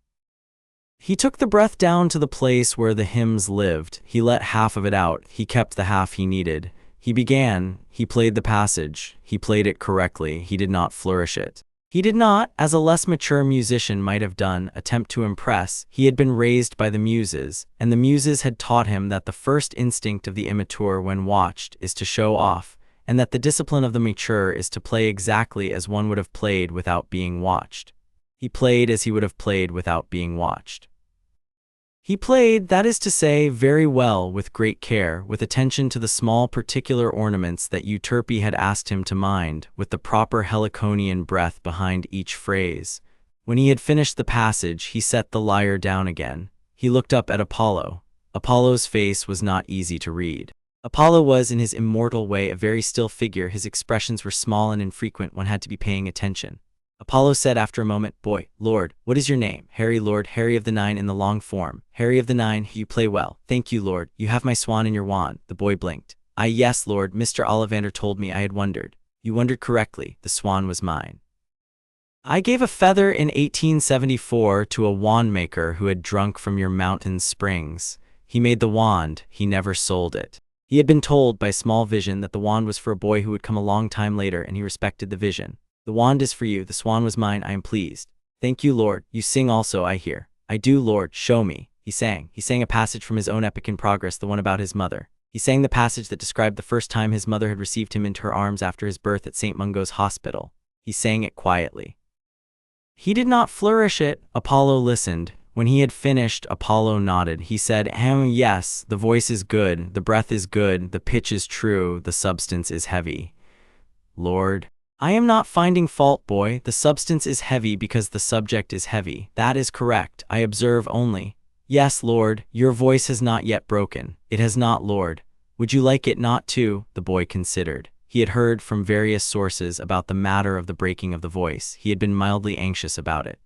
He took the breath down to the place where the hymns lived. He let half of it out. He kept the half he needed. He began. He played the passage. He played it correctly. He did not flourish it. He did not, as a less mature musician might have done, attempt to impress. He had been raised by the Muses, and the Muses had taught him that the first instinct of the immature when watched is to show off, and that the discipline of the mature is to play exactly as one would have played without being watched. He played as he would have played without being watched. He played, that is to say, very well, with great care, with attention to the small particular ornaments that Euterpe had asked him to mind, with the proper Heliconian breath behind each phrase. When he had finished the passage, he set the lyre down again. He looked up at Apollo. Apollo's face was not easy to read. Apollo was, in his immortal way, a very still figure. His expressions were small and infrequent. One had to be paying attention. Apollo said after a moment, "Boy, Lord, what is your name?" "Harry, Lord, Harry of the Nine," in the long form. "Harry of the Nine, you play well." "Thank you, Lord. You have my swan in your wand." The boy blinked. Yes, Lord, Mr. Ollivander told me I had wondered." "You wondered correctly. The swan was mine. I gave a feather in 1874 to a wand maker who had drunk from your mountain springs. He made the wand. He never sold it." He had been told by small vision that the wand was for a boy who would come a long time later, and he respected the vision. "The wand is for you. The swan was mine. I am pleased." "Thank you, Lord. You sing also, I hear." "I do, Lord. Show me." He sang. He sang a passage from his own epic in progress, the one about his mother. He sang the passage that described the first time his mother had received him into her arms after his birth at St. Mungo's Hospital. He sang it quietly. He did not flourish it. Apollo listened. When he had finished, Apollo nodded. He said, Yes, the voice is good, the breath is good, the pitch is true, the substance is heavy." "Lord, I am not finding fault, boy. The substance is heavy because the subject is heavy. That is correct. I observe only." "Yes, Lord, your voice has not yet broken." "It has not, Lord. Would you like it not to?" The boy considered. He had heard from various sources about the matter of the breaking of the voice. He had been mildly anxious about it.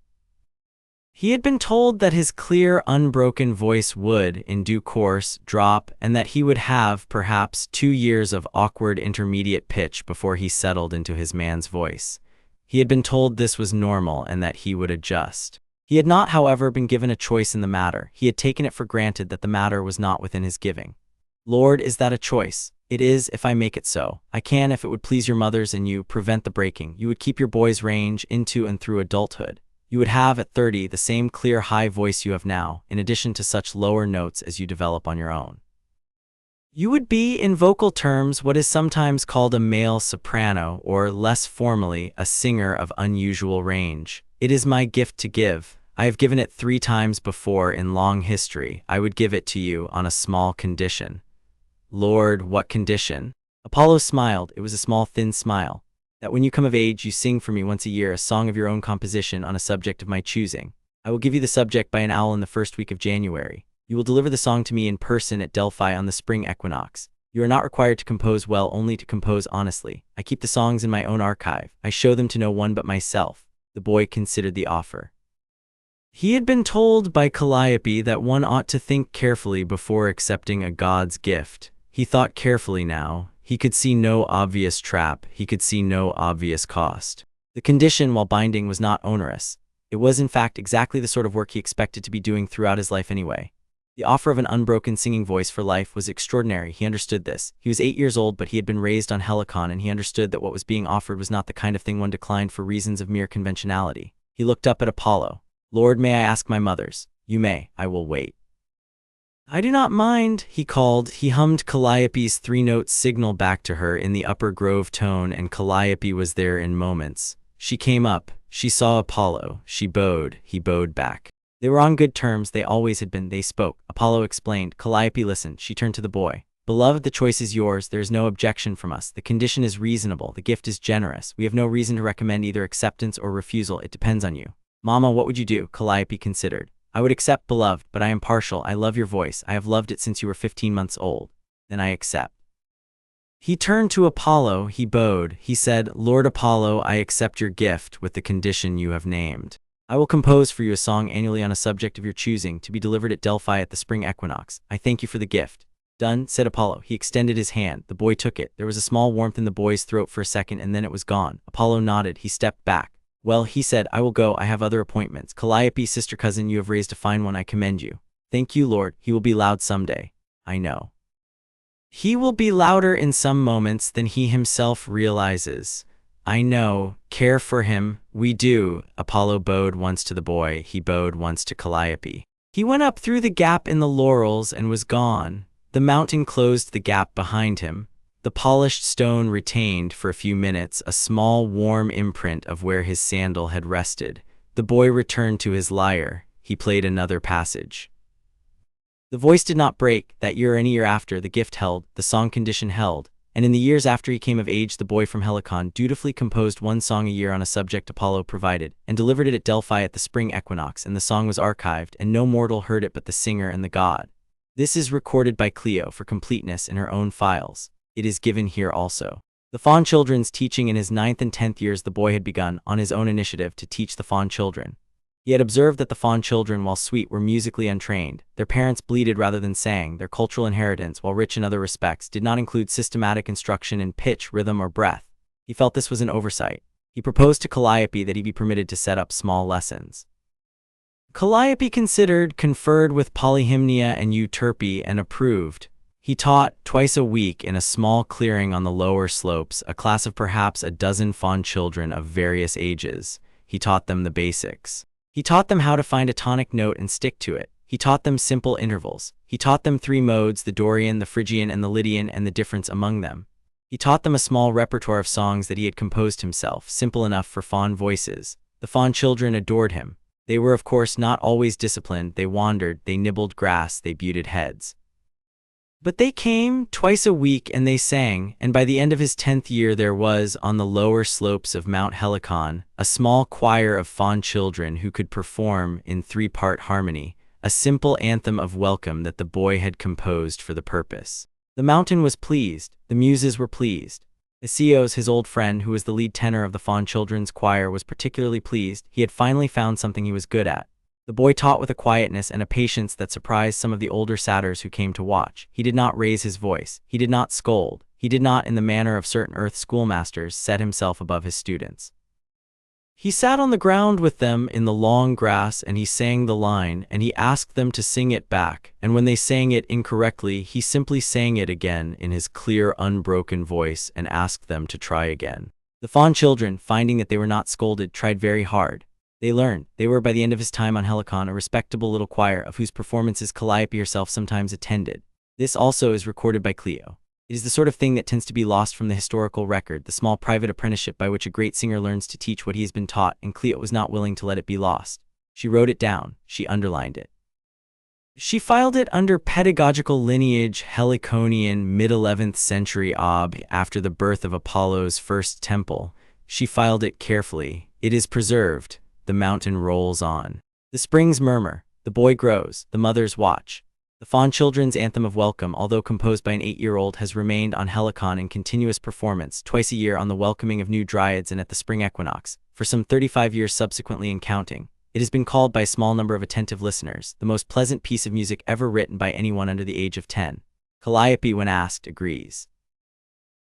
He had been told that his clear, unbroken voice would, in due course, drop, and that he would have, perhaps, 2 years of awkward intermediate pitch before he settled into his man's voice. He had been told this was normal and that he would adjust. He had not, however, been given a choice in the matter. He had taken it for granted that the matter was not within his giving. "Lord, is that a choice?" "It is, if I make it so. I can, if it would please your mothers and you, prevent the breaking. You would keep your boy's range into and through adulthood. You would have, at 30, the same clear high voice you have now, in addition to such lower notes as you develop on your own. You would be, in vocal terms, what is sometimes called a male soprano, or, less formally, a singer of unusual range. It is my gift to give. I have given it 3 times before in long history. I would give it to you on a small condition." "Lord, what condition?" Apollo smiled. It was a small, thin smile. "That when you come of age, you sing for me once a year a song of your own composition on a subject of my choosing. I will give you the subject by an owl in the first week of January. You will deliver the song to me in person at Delphi on the spring equinox. You are not required to compose well, only to compose honestly. I keep the songs in my own archive. I show them to no one but myself." The boy considered the offer. He had been told by Calliope that one ought to think carefully before accepting a god's gift. He thought carefully now. He could see no obvious trap. He could see no obvious cost. The condition, while binding, was not onerous. It was, in fact, exactly the sort of work he expected to be doing throughout his life anyway. The offer of an unbroken singing voice for life was extraordinary. He understood this. He was 8 years old, but he had been raised on Helicon, and he understood that what was being offered was not the kind of thing one declined for reasons of mere conventionality. He looked up at Apollo. "Lord, may I ask my mother's?" "You may. I will wait." "I do not mind," he called. He hummed Calliope's 3-note signal back to her in the upper grove tone, and Calliope was there in moments. She came up. She saw Apollo. She bowed. He bowed back. They were on good terms. They always had been. They spoke. Apollo explained. Calliope listened. She turned to the boy. "Beloved, the choice is yours. There is no objection from us. The condition is reasonable. The gift is generous. We have no reason to recommend either acceptance or refusal. It depends on you." "Mama, what would you do?" Calliope considered. "I would accept, beloved, but I am partial. I love your voice. I have loved it since you were 15 months old. Then I accept." He turned to Apollo. He bowed. He said, "Lord Apollo, I accept your gift with the condition you have named. I will compose for you a song annually on a subject of your choosing, to be delivered at Delphi at the spring equinox. I thank you for the gift." "Done," said Apollo. He extended his hand. The boy took it. There was a small warmth in the boy's throat for a second, and then it was gone. Apollo nodded. He stepped back. "Well," he said, "I will go. I have other appointments. Calliope, sister cousin, you have raised a fine one. I commend you." "Thank you, Lord. He will be loud someday." "I know. He will be louder in some moments than he himself realizes." "I know. Care for him. We do." Apollo bowed once to the boy. He bowed once to Calliope. He went up through the gap in the laurels and was gone. The mountain closed the gap behind him. The polished stone retained, for a few minutes, a small warm imprint of where his sandal had rested. The boy returned to his lyre. He played another passage. The voice did not break. That year or any year after, the gift held, the song condition held, and in the years after he came of age, the boy from Helicon dutifully composed one song a year on a subject Apollo provided, and delivered it at Delphi at the spring equinox, and the song was archived, and no mortal heard it but the singer and the god. This is recorded by Clio for completeness in her own files. It is given here also. The Fawn children's teaching. In his 9th and 10th years, the boy had begun, on his own initiative, to teach the Fawn children. He had observed that the Fawn children, while sweet, were musically untrained. Their parents bleated rather than sang. Their cultural inheritance, while rich in other respects, did not include systematic instruction in pitch, rhythm, or breath. He felt this was an oversight. He proposed to Calliope that he be permitted to set up small lessons. Calliope considered, conferred with Polyhymnia and Euterpe, and approved. He taught, twice a week, in a small clearing on the lower slopes, a class of perhaps a dozen Fawn children of various ages. He taught them the basics. He taught them how to find a tonic note and stick to it. He taught them simple intervals. He taught them 3 modes, the Dorian, the Phrygian, and the Lydian, and the difference among them. He taught them a small repertoire of songs that he had composed himself, simple enough for Fawn voices. The Fawn children adored him. They were, of course, not always disciplined. They wandered, they nibbled grass, they buted heads. But they came twice a week and they sang, and by the end of his 10th year there was, on the lower slopes of Mount Helicon, a small choir of Fawn children who could perform, in 3-part harmony, a simple anthem of welcome that the boy had composed for the purpose. The mountain was pleased. The muses were pleased. Asios, his old friend, who was the lead tenor of the Fawn children's choir, was particularly pleased. He had finally found something he was good at. The boy taught with a quietness and a patience that surprised some of the older satyrs who came to watch. He did not raise his voice. He did not scold. He did not, in the manner of certain earth schoolmasters, set himself above his students. He sat on the ground with them in the long grass, and he sang the line, and he asked them to sing it back, and when they sang it incorrectly, he simply sang it again in his clear, unbroken voice and asked them to try again. The Fawn children, finding that they were not scolded, tried very hard. They learned. They were, by the end of his time on Helicon, a respectable little choir, of whose performances Calliope herself sometimes attended. This also is recorded by Clio. It is the sort of thing that tends to be lost from the historical record, the small private apprenticeship by which a great singer learns to teach what he has been taught, and Clio was not willing to let it be lost. She wrote it down. She underlined it. She filed it under pedagogical lineage Heliconian mid-11th century after the birth of Apollo's first temple. She filed it carefully. It is preserved. The mountain rolls on. The springs murmur. The boy grows. The mothers watch. The fond children's anthem of welcome, although composed by an 8-year-old, has remained on Helicon in continuous performance, twice a year on the welcoming of new dryads and at the spring equinox, for some 35 years subsequently and counting. It has been called by a small number of attentive listeners the most pleasant piece of music ever written by anyone under the age of 10. Calliope, when asked, agrees.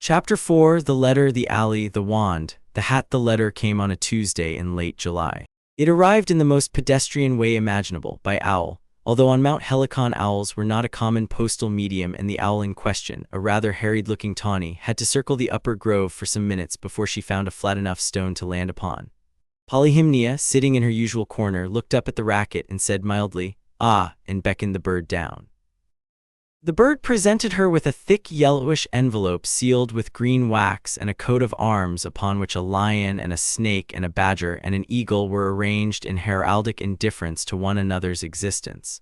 Chapter 4: The Letter, the Alley, the Wand, the Hat. The letter came on a Tuesday in late July. It arrived in the most pedestrian way imaginable, by owl. Although on Mount Helicon owls were not a common postal medium, and the owl in question, a rather harried-looking tawny, had to circle the upper grove for some minutes before she found a flat enough stone to land upon. Polyhymnia, sitting in her usual corner, looked up at the racket and said mildly, "Ah," and beckoned the bird down. The bird presented her with a thick yellowish envelope sealed with green wax and a coat of arms upon which a lion and a snake and a badger and an eagle were arranged in heraldic indifference to one another's existence.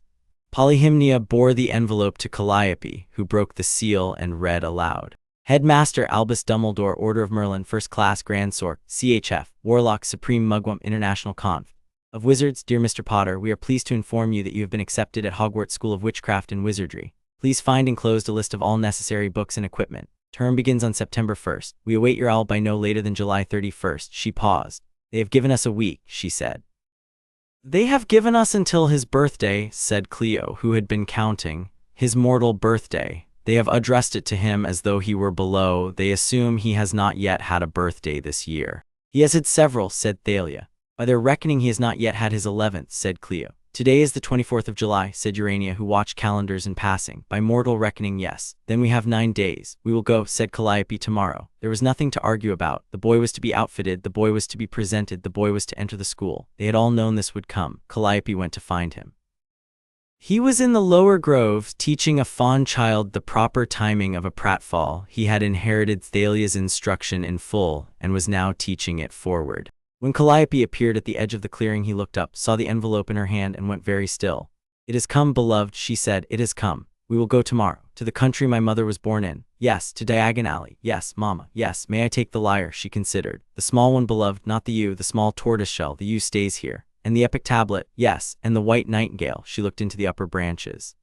Polyhymnia bore the envelope to Calliope, who broke the seal and read aloud. Headmaster Albus Dumbledore, Order of Merlin, First Class, Grand Sorc, CHF, Warlock, Supreme Mugwump, International Conf. Of Wizards. Dear Mr. Potter, we are pleased to inform you that you have been accepted at Hogwarts School of Witchcraft and Wizardry. Please find enclosed a list of all necessary books and equipment. Term begins on September 1st. We await your owl by no later than July 31st. She paused. They have given us a week, she said. They have given us until his birthday, said Cleo, who had been counting. His mortal birthday. They have addressed it to him as though he were below. They assume he has not yet had a birthday this year. He has had several, said Thalia. By their reckoning he has not yet had his 11th, said Cleo. Today is the 24th of July, said Urania, who watched calendars in passing. By mortal reckoning, yes. Then we have 9 days. We will go, said Calliope, tomorrow. There was nothing to argue about. The boy was to be outfitted, the boy was to be presented, the boy was to enter the school. They had all known this would come. Calliope went to find him. He was in the lower grove, teaching a fond child the proper timing of a pratfall. He had inherited Thalia's instruction in full, and was now teaching it forward. When Calliope appeared at the edge of the clearing, he looked up, saw the envelope in her hand, and went very still. It has come, beloved, she said. It has come. We will go tomorrow. To the country my mother was born in. Yes, to Diagon Alley. Yes, Mamma. Yes, may I take the lyre, she considered. The small one, beloved, not the yew, the small tortoiseshell. The yew stays here. And the epic tablet. Yes, and the white nightingale. She looked into the upper branches.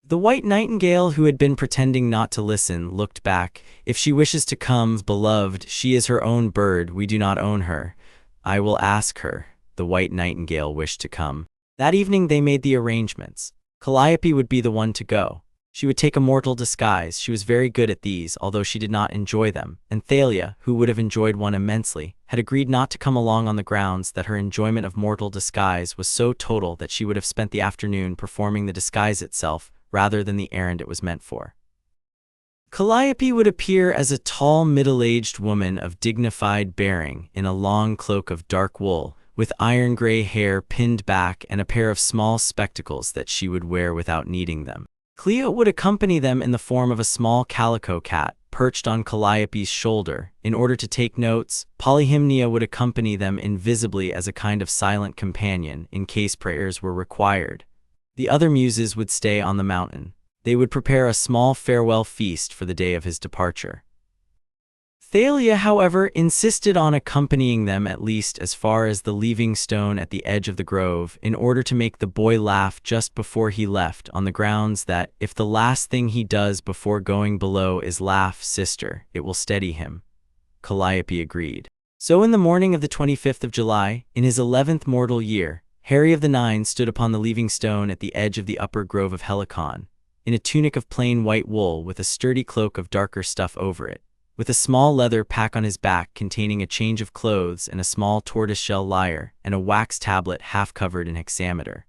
The white nightingale, who had been pretending not to listen, looked back. If she wishes to come, beloved, she is her own bird. We do not own her. I will ask her. The white nightingale wished to come. That evening they made the arrangements. Calliope would be the one to go. She would take a mortal disguise. She was very good at these, although she did not enjoy them, and Thalia, who would have enjoyed one immensely, had agreed not to come along on the grounds that her enjoyment of mortal disguise was so total that she would have spent the afternoon performing the disguise itself, rather than the errand it was meant for. Calliope would appear as a tall, middle-aged woman of dignified bearing, in a long cloak of dark wool, with iron-gray hair pinned back and a pair of small spectacles that she would wear without needing them. Cleo would accompany them in the form of a small calico cat, perched on Calliope's shoulder. In order to take notes, Polyhymnia would accompany them invisibly as a kind of silent companion, in case prayers were required. The other muses would stay on the mountain. They would prepare a small farewell feast for the day of his departure. Thalia, however, insisted on accompanying them at least as far as the leaving stone at the edge of the grove, in order to make the boy laugh just before he left, on the grounds that, if the last thing he does before going below is laugh, sister, it will steady him. Calliope agreed. So in the morning of the 25th of July, in his 11th mortal year, Harry of the Nine stood upon the leaving stone at the edge of the upper grove of Helicon, in a tunic of plain white wool with a sturdy cloak of darker stuff over it, with a small leather pack on his back containing a change of clothes and a small tortoiseshell lyre, and a wax tablet half covered in hexameter.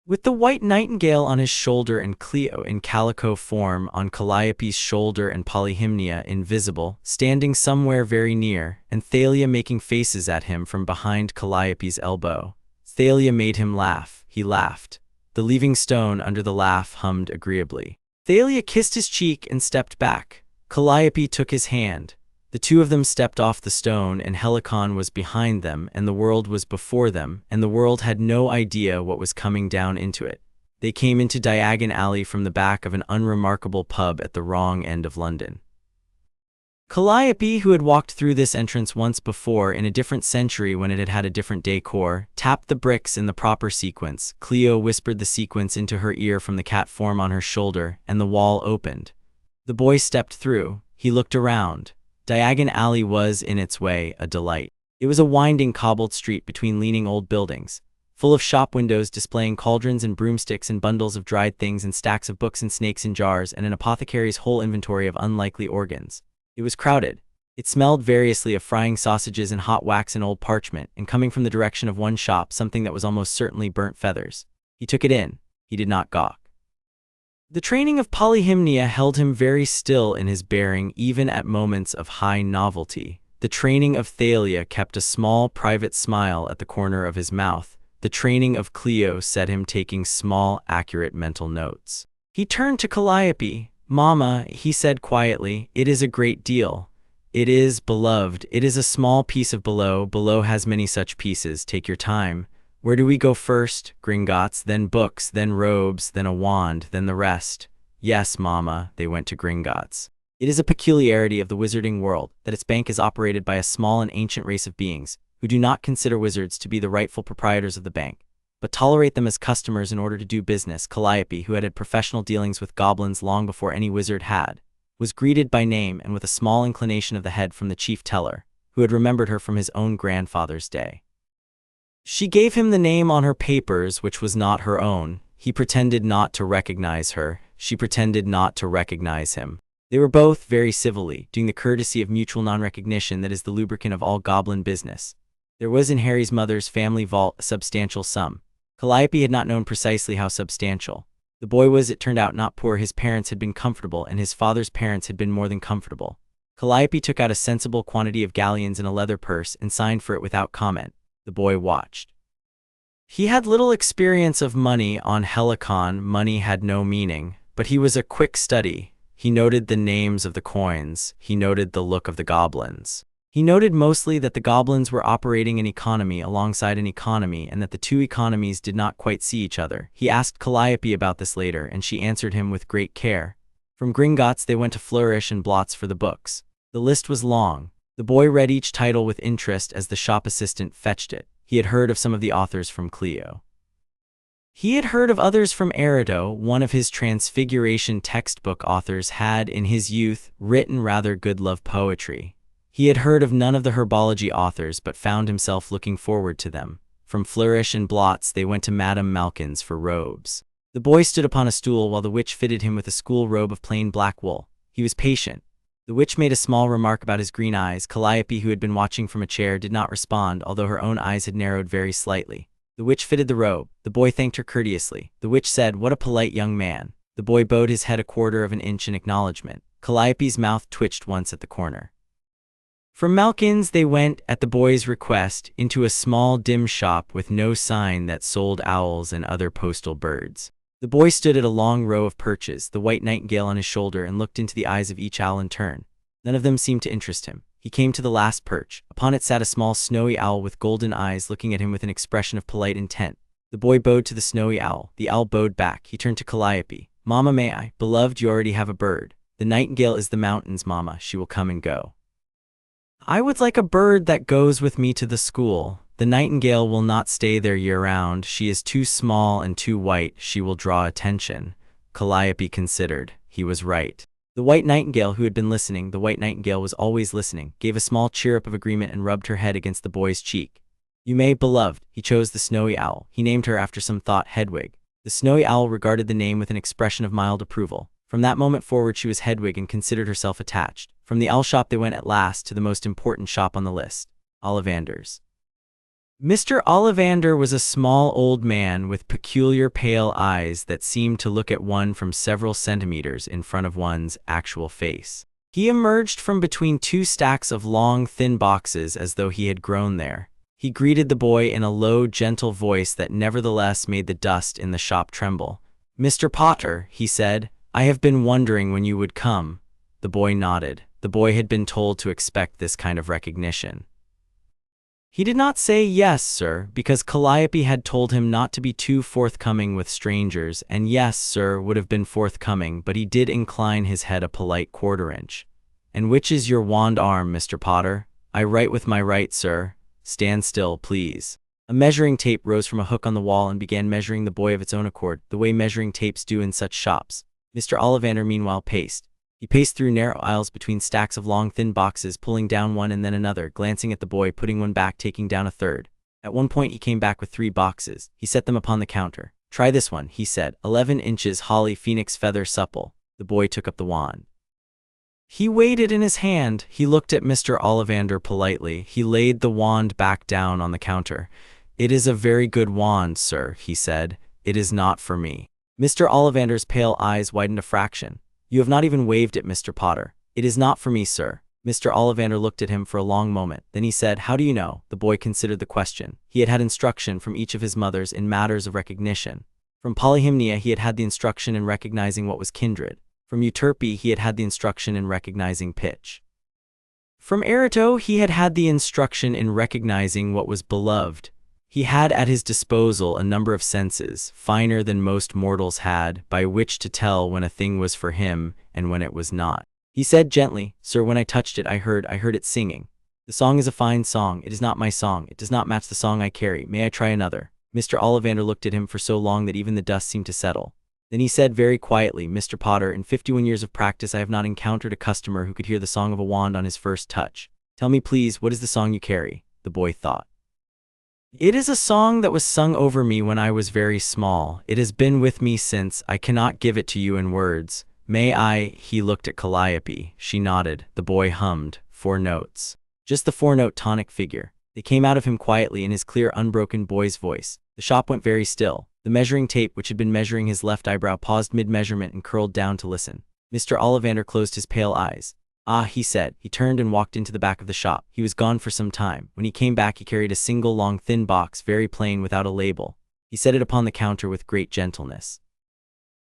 With the white nightingale on his shoulder and Cleo in calico form on Calliope's shoulder and Polyhymnia invisible, standing somewhere very near, and Thalia making faces at him from behind Calliope's elbow. Thalia made him laugh. He laughed. The leaving stone under the laugh hummed agreeably. Thalia kissed his cheek and stepped back. Calliope took his hand. The two of them stepped off the stone, and Helicon was behind them, and the world was before them, and the world had no idea what was coming down into it. They came into Diagon Alley from the back of an unremarkable pub at the wrong end of London. Calliope, who had walked through this entrance once before in a different century when it had had a different decor, tapped the bricks in the proper sequence. Cleo whispered the sequence into her ear from the cat form on her shoulder, and the wall opened. The boy stepped through. He looked around. Diagon Alley was, in its way, a delight. It was a winding cobbled street between leaning old buildings, full of shop windows displaying cauldrons and broomsticks and bundles of dried things and stacks of books and snakes in jars and an apothecary's whole inventory of unlikely organs. It was crowded. It smelled variously of frying sausages and hot wax and old parchment, and coming from the direction of one shop, something that was almost certainly burnt feathers. He took it in. He did not gawk. The training of Polyhymnia held him very still in his bearing even at moments of high novelty. The training of Thalia kept a small private smile at the corner of his mouth. The training of Cleo set him taking small, accurate mental notes. He turned to Calliope. "Mama," he said quietly, "it is a great deal. It is, beloved, it is a small piece of below. Below has many such pieces. Take your time. Where do we go first? Gringotts, then books, then robes, then a wand, then the rest." "Yes, Mama," they went to Gringotts. It is a peculiarity of the wizarding world that its bank is operated by a small and ancient race of beings who do not consider wizards to be the rightful proprietors of the bank, but tolerate them as customers in order to do business. Calliope, who had had professional dealings with goblins long before any wizard had, was greeted by name and with a small inclination of the head from the chief teller, who had remembered her from his own grandfather's day. She gave him the name on her papers, which was not her own. He pretended not to recognize her. She pretended not to recognize him. They were both, very civilly, doing the courtesy of mutual non-recognition that is the lubricant of all goblin business. There was in Harry's mother's family vault a substantial sum. Calliope had not known precisely how substantial. The boy was, it turned out, not poor. His parents had been comfortable, and his father's parents had been more than comfortable. Calliope took out a sensible quantity of galleons in a leather purse and signed for it without comment. The boy watched. He had little experience of money on Helicon. Money had no meaning, but he was a quick study. He noted the names of the coins. He noted the look of the goblins. He noted mostly that the goblins were operating an economy alongside an economy and that the two economies did not quite see each other. He asked Calliope about this later, and she answered him with great care. From Gringotts they went to Flourish and Blots for the books. The list was long. The boy read each title with interest as the shop assistant fetched it. He had heard of some of the authors from Cleo. He had heard of others from Erido. One of his Transfiguration textbook authors had, in his youth, written rather good love poetry. He had heard of none of the herbology authors, but found himself looking forward to them. From Flourish and Blots they went to Madame Malkin's for robes. The boy stood upon a stool while the witch fitted him with a school robe of plain black wool. He was patient. The witch made a small remark about his green eyes. Calliope, who had been watching from a chair, did not respond, although her own eyes had narrowed very slightly. The witch fitted the robe. The boy thanked her courteously. The witch said, "What a polite young man." The boy bowed his head a quarter of an inch in acknowledgement. Calliope's mouth twitched once at the corner. From Malkin's they went, at the boy's request, into a small dim shop with no sign that sold owls and other postal birds. The boy stood at a long row of perches, the white nightingale on his shoulder, and looked into the eyes of each owl in turn. None of them seemed to interest him. He came to the last perch. Upon it sat a small snowy owl with golden eyes looking at him with an expression of polite intent. The boy bowed to the snowy owl. The owl bowed back. He turned to Calliope. "Mama, may I?" "Beloved, you already have a bird. The nightingale is the mountains, Mama. She will come and go." "I would like a bird that goes with me to the school. The nightingale will not stay there year-round. She is too small and too white. She will draw attention." Calliope considered. He was right. The white nightingale, who had been listening, the white nightingale was always listening, gave a small chirrup of agreement and rubbed her head against the boy's cheek. "You may, beloved." He chose the snowy owl. He named her after some thought, Hedwig. The snowy owl regarded the name with an expression of mild approval. From that moment forward she was Hedwig and considered herself attached. From the owl shop they went at last to the most important shop on the list, Ollivander's. Mr. Ollivander was a small old man with peculiar pale eyes that seemed to look at one from several centimeters in front of one's actual face. He emerged from between two stacks of long, thin boxes as though he had grown there. He greeted the boy in a low, gentle voice that nevertheless made the dust in the shop tremble. "Mr. Potter," he said, "I have been wondering when you would come." The boy nodded. The boy had been told to expect this kind of recognition. He did not say "yes, sir," because Calliope had told him not to be too forthcoming with strangers, and "yes, sir" would have been forthcoming, but he did incline his head a polite quarter-inch. And which is your wand arm, Mr. Potter? I write with my right, sir. Stand still, please. A measuring tape rose from a hook on the wall and began measuring the boy of its own accord, the way measuring tapes do in such shops. Mr. Ollivander meanwhile paced. He paced through narrow aisles between stacks of long, thin boxes, pulling down one and then another, glancing at the boy, putting one back, taking down a third. At one point he came back with 3 boxes. He set them upon the counter. Try this one, he said. 11 inches holly phoenix feather supple. The boy took up the wand. He weighed it in his hand. He looked at Mr. Ollivander politely. He laid the wand back down on the counter. It is a very good wand, sir, he said. It is not for me. Mr. Ollivander's pale eyes widened a fraction. You have not even waved it, Mr. Potter. It is not for me, sir. Mr. Ollivander looked at him for a long moment. Then he said, How do you know? The boy considered the question. He had had instruction from each of his mothers in matters of recognition. From Polyhymnia he had had the instruction in recognizing what was kindred. From Euterpe he had had the instruction in recognizing pitch. From Erato he had had the instruction in recognizing what was beloved. He had at his disposal a number of senses, finer than most mortals had, by which to tell when a thing was for him and when it was not. He said gently, Sir, when I touched it I heard it singing. The song is a fine song. It is not my song. It does not match the song I carry. May I try another? Mr. Ollivander looked at him for so long that even the dust seemed to settle. Then he said very quietly, Mr. Potter, in 51 years of practice I have not encountered a customer who could hear the song of a wand on his first touch. Tell me please, what is the song you carry? The boy thought. It is a song that was sung over me when I was very small. It has been with me since. I cannot give it to you in words. May I? He looked at Calliope. She nodded. The boy hummed 4 notes. Just the 4-note tonic figure. They came out of him quietly in his clear, unbroken boy's voice. The shop went very still. The measuring tape, which had been measuring his left eyebrow, paused mid-measurement and curled down to listen. Mr. Ollivander closed his pale eyes. Ah, he said. He turned and walked into the back of the shop. He was gone for some time. When he came back he carried a single long thin box, very plain, without a label. He set it upon the counter with great gentleness.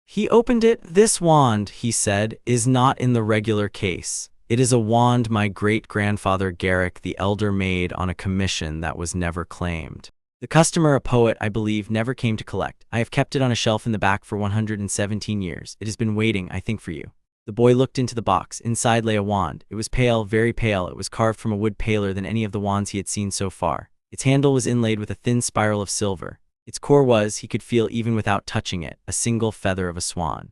He opened it. This wand, he said, is not in the regular case. It is a wand my great-grandfather Godric the Elder made on a commission that was never claimed. The customer, a poet, I believe, never came to collect. I have kept it on a shelf in the back for 117 years. It has been waiting, I think, for you. The boy looked into the box. Inside lay a wand. It was pale, very pale. It was carved from a wood paler than any of the wands he had seen so far. Its handle was inlaid with a thin spiral of silver. Its core was, he could feel even without touching it, a single feather of a swan.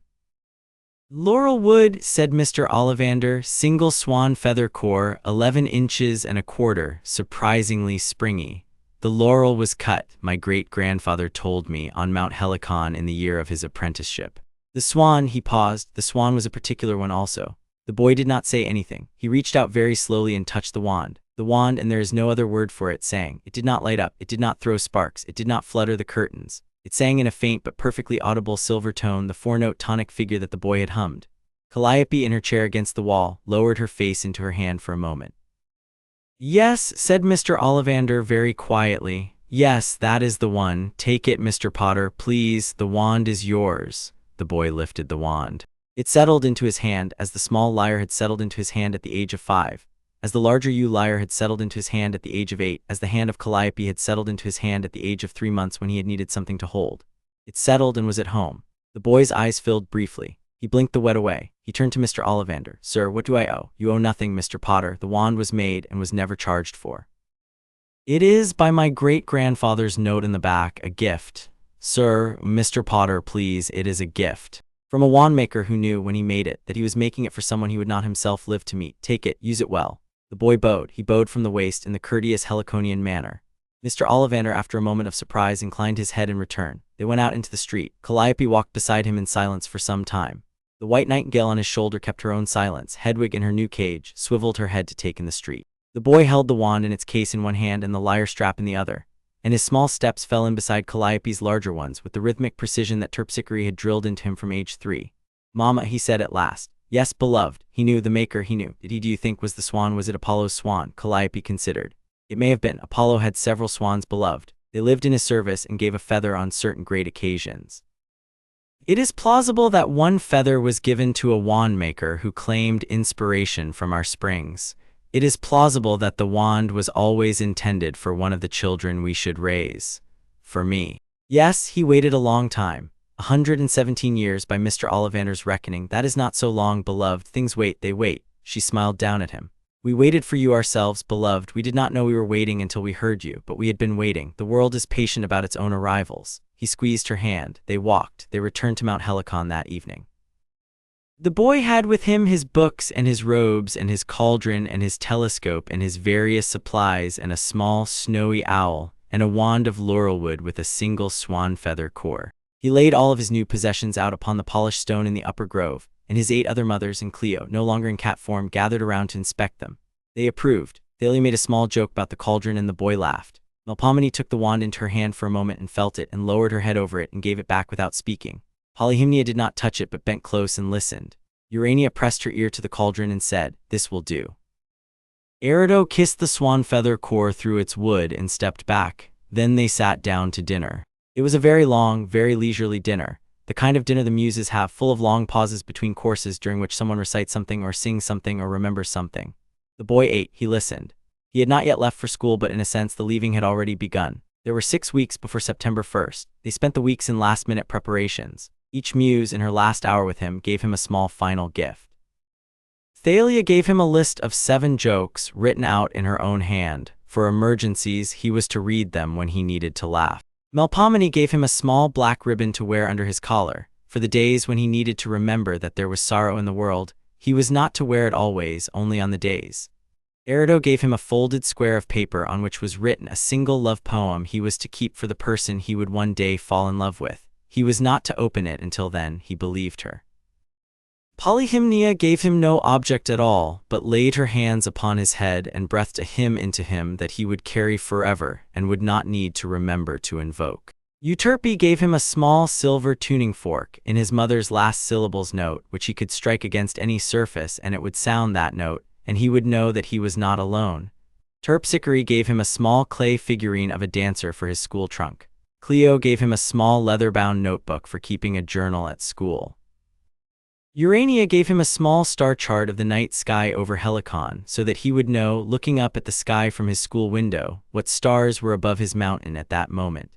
Laurel wood, said Mr. Ollivander, single swan feather core, 11 inches and a quarter, surprisingly springy. The laurel was cut, my great-grandfather told me, on Mount Helicon in the year of his apprenticeship. The swan, he paused, the swan was a particular one also. The boy did not say anything. He reached out very slowly and touched the wand. The wand, and there is no other word for it, sang. It did not light up. It did not throw sparks. It did not flutter the curtains. It sang in a faint but perfectly audible silver tone the 4-note tonic figure that the boy had hummed. Calliope, in her chair against the wall, lowered her face into her hand for a moment. Yes, said Mr. Ollivander very quietly. Yes, that is the one. Take it, Mr. Potter, please. The wand is yours. The boy lifted the wand. It settled into his hand as the small lyre had settled into his hand at the age of 5, as the larger yew lyre had settled into his hand at the age of 8, as the hand of Calliope had settled into his hand at the age of 3 months when he had needed something to hold. It settled and was at home. The boy's eyes filled briefly. He blinked the wet away. He turned to Mr. Ollivander. Sir, what do I owe? You owe nothing, Mr. Potter. The wand was made and was never charged for. It is, by my great-grandfather's note in the back, a gift. Sir, Mr. Potter, please, it is a gift. From a wand-maker who knew, when he made it, that he was making it for someone he would not himself live to meet. Take it, use it well. The boy bowed. He bowed from the waist in the courteous Heliconian manner. Mr. Ollivander, after a moment of surprise, inclined his head in return. They went out into the street. Calliope walked beside him in silence for some time. The white nightingale on his shoulder kept her own silence. Hedwig, in her new cage, swiveled her head to take in the street. The boy held the wand in its case in one hand and the lyre strap in the other, and his small steps fell in beside Calliope's larger ones with the rhythmic precision that Terpsichore had drilled into him from age 3. Mama, he said at last. Yes, beloved. He knew, the maker, he knew. Did he, do you think, was the swan? Was it Apollo's swan? Calliope considered. It may have been. Apollo had several swans beloved. They lived in his service and gave a feather on certain great occasions. It is plausible that one feather was given to a wand maker who claimed inspiration from our springs. It is plausible that the wand was always intended for one of the children we should raise. For me. Yes, he waited a long time. 117 years by Mr. Ollivander's reckoning. That is not so long, beloved. Things wait, they wait. She smiled down at him. We waited for you ourselves, beloved. We did not know we were waiting until we heard you, but we had been waiting. The world is patient about its own arrivals. He squeezed her hand. They walked. They returned to Mount Helicon that evening. The boy had with him his books and his robes and his cauldron and his telescope and his various supplies and a small snowy owl and a wand of laurelwood with a single swan feather core. He laid all of his new possessions out upon the polished stone in the upper grove, and his 8 other mothers and Cleo, no longer in cat form, gathered around to inspect them. They approved. Thalia made a small joke about the cauldron and the boy laughed. Melpomene took the wand into her hand for a moment and felt it and lowered her head over it and gave it back without speaking. Polyhymnia did not touch it but bent close and listened. Urania pressed her ear to the cauldron and said, "This will do." Erido kissed the swan feather core through its wood and stepped back. Then they sat down to dinner. It was a very long, very leisurely dinner, the kind of dinner the muses have, full of long pauses between courses during which someone recites something or sings something or remembers something. The boy ate. He listened. He had not yet left for school, but in a sense the leaving had already begun. There were 6 weeks before September 1st. They spent the weeks in last-minute preparations. Each muse, in her last hour with him, gave him a small final gift. Thalia gave him a list of 7 jokes written out in her own hand. For emergencies, he was to read them when he needed to laugh. Melpomene gave him a small black ribbon to wear under his collar. For the days when he needed to remember that there was sorrow in the world, he was not to wear it always, only on the days. Erido gave him a folded square of paper on which was written a single love poem he was to keep for the person he would one day fall in love with. He was not to open it until then, he believed her. Polyhymnia gave him no object at all, but laid her hands upon his head and breathed a hymn into him that he would carry forever and would not need to remember to invoke. Euterpe gave him a small silver tuning fork in his mother's last syllables note, which he could strike against any surface and it would sound that note, and he would know that he was not alone. Terpsichore gave him a small clay figurine of a dancer for his school trunk. Cleo gave him a small leather-bound notebook for keeping a journal at school. Urania gave him a small star chart of the night sky over Helicon so that he would know, looking up at the sky from his school window, what stars were above his mountain at that moment.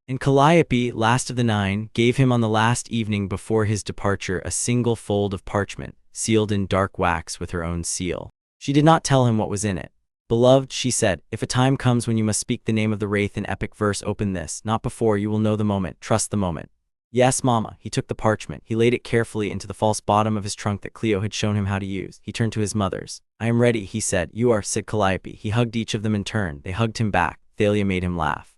And Calliope, last of the 9, gave him on the last evening before his departure a single fold of parchment, sealed in dark wax with her own seal. She did not tell him what was in it. "Beloved," she said, "if a time comes when you must speak the name of the wraith in epic verse, open this. Not before. You will know the moment. Trust the moment." "Yes, Mama." He took the parchment. He laid it carefully into the false bottom of his trunk that Cleo had shown him how to use. He turned to his mothers. "I am ready," he said. "You are," said Calliope. He hugged each of them in turn. They hugged him back. Thalia made him laugh.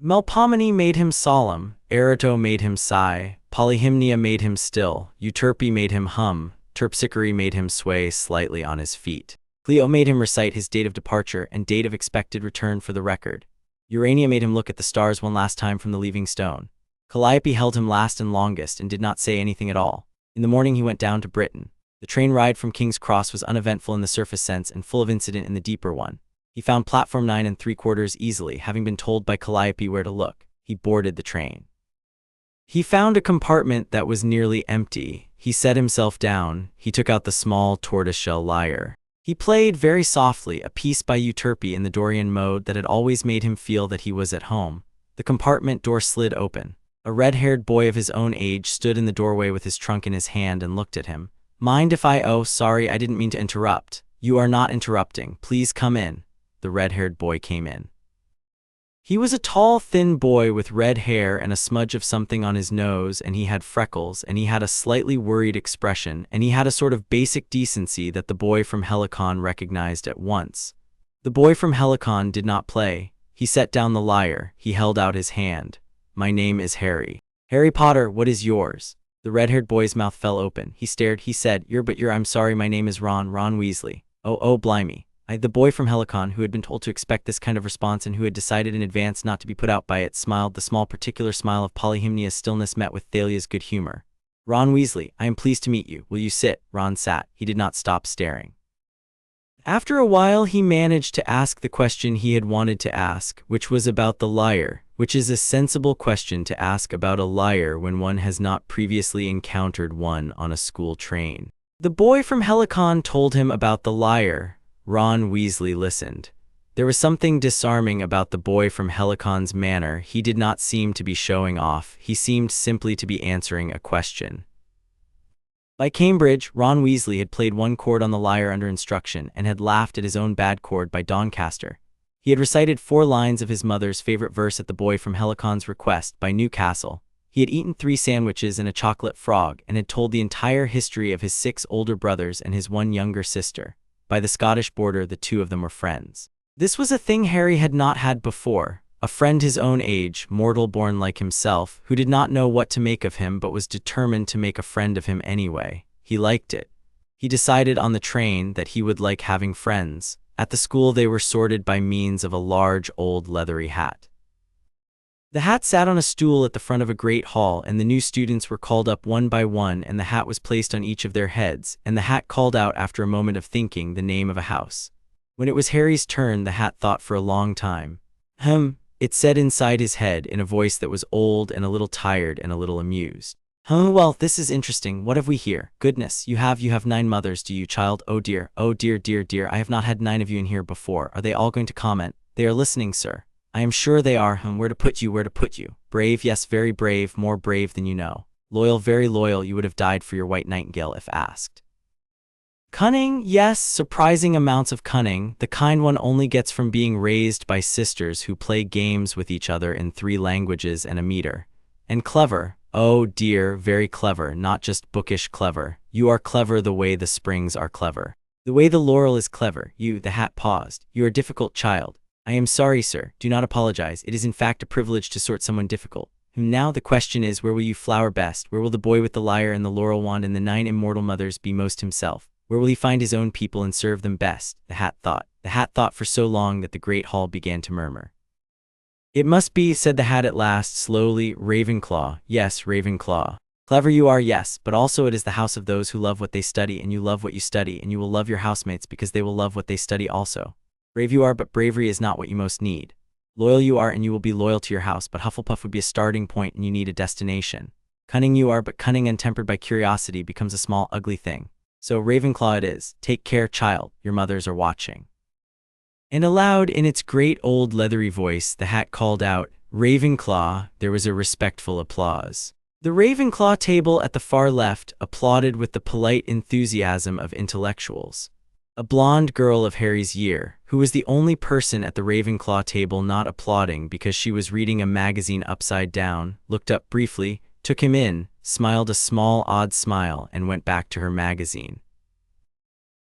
Melpomene made him solemn. Erato made him sigh. Polyhymnia made him still. Euterpe made him hum. Terpsichore made him sway slightly on his feet. Cleo made him recite his date of departure and date of expected return for the record. Urania made him look at the stars one last time from the leaving stone. Calliope held him last and longest and did not say anything at all. In the morning he went down to Britain. The train ride from King's Cross was uneventful in the surface sense and full of incident in the deeper one. He found platform 9 3/4 easily, having been told by Calliope where to look. He boarded the train. He found a compartment that was nearly empty. He set himself down. He took out the small tortoiseshell lyre. He played very softly a piece by Euterpe in the Dorian mode that had always made him feel that he was at home. The compartment door slid open. A red-haired boy of his own age stood in the doorway with his trunk in his hand and looked at him. "Mind if I— Oh, sorry, I didn't mean to interrupt." "You are not interrupting. Please come in." The red-haired boy came in. He was a tall, thin boy with red hair and a smudge of something on his nose, and he had freckles, and he had a slightly worried expression, and he had a sort of basic decency that the boy from Helicon recognized at once. The boy from Helicon did not play. He set down the lyre. He held out his hand. "My name is Harry." "Harry Potter, what is yours?" The red-haired boy's mouth fell open. He stared. He said, I'm sorry, my name is Ron Weasley." Oh, blimey. The boy from Helicon, who had been told to expect this kind of response and who had decided in advance not to be put out by it, smiled. The small particular smile of Polyhymnia's stillness met with Thalia's good humor. "Ron Weasley, I am pleased to meet you. Will you sit?" Ron sat. He did not stop staring. After a while he managed to ask the question he had wanted to ask, which was about the lyre, which is a sensible question to ask about a lyre when one has not previously encountered one on a school train. The boy from Helicon told him about the lyre. Ron Weasley listened. There was something disarming about the boy from Helicon's manner. He did not seem to be showing off. He seemed simply to be answering a question. By Cambridge, Ron Weasley had played one chord on the lyre under instruction and had laughed at his own bad chord by Doncaster. He had recited 4 lines of his mother's favorite verse at the boy from Helicon's request by Newcastle. He had eaten 3 sandwiches and a chocolate frog and had told the entire history of his 6 older brothers and his 1 younger sister. By the Scottish border, the 2 of them were friends. This was a thing Harry had not had before. A friend his own age, mortal born like himself, who did not know what to make of him but was determined to make a friend of him anyway. He liked it. He decided on the train that he would like having friends. At the school they were sorted by means of a large old leathery hat. The hat sat on a stool at the front of a great hall, and the new students were called up one by one, and the hat was placed on each of their heads, and the hat called out after a moment of thinking the name of a house. When it was Harry's turn, the hat thought for a long time. It said inside his head in a voice that was old and a little tired and a little amused. Well, this is interesting. What have we here? Goodness, you have 9 mothers, do you, child? Oh dear, dear, I have not had 9 of you in here before. Are they all going to comment? They are listening, sir. I am sure they are. Where to put you? Brave, yes, very brave, more brave than you know. Loyal, very loyal, you would have died for your white nightingale if asked. Cunning, yes, surprising amounts of cunning, the kind one only gets from being raised by sisters who play games with each other in 3 languages and a meter. And clever, oh dear, very clever, not just bookish clever. You are clever the way the springs are clever. The way the laurel is clever. The hat paused. You are a difficult child. I am sorry, sir, do not apologize. It is in fact a privilege to sort someone difficult. Now the question is, where will you flower best? Where will the boy with the lyre and the laurel wand and the 9 immortal mothers be most himself? Where will he find his own people and serve them best? The hat thought. The hat thought for so long that the great hall began to murmur. It must be, said the hat at last, slowly, Ravenclaw. Yes, Ravenclaw. Clever you are, yes, but also it is the house of those who love what they study, and you love what you study, and you will love your housemates because they will love what they study also. Brave you are, but bravery is not what you most need. Loyal you are, and you will be loyal to your house, but Hufflepuff would be a starting point and you need a destination. Cunning you are, but cunning untempered by curiosity becomes a small, ugly thing. So Ravenclaw it is. Take care, child, your mothers are watching. And aloud, in its great old leathery voice, the hat called out, Ravenclaw. There was a respectful applause. The Ravenclaw table at the far left applauded with the polite enthusiasm of intellectuals. A blonde girl of Harry's year, who was the only person at the Ravenclaw table not applauding because she was reading a magazine upside down, looked up briefly, took him in, smiled a small odd smile, and went back to her magazine.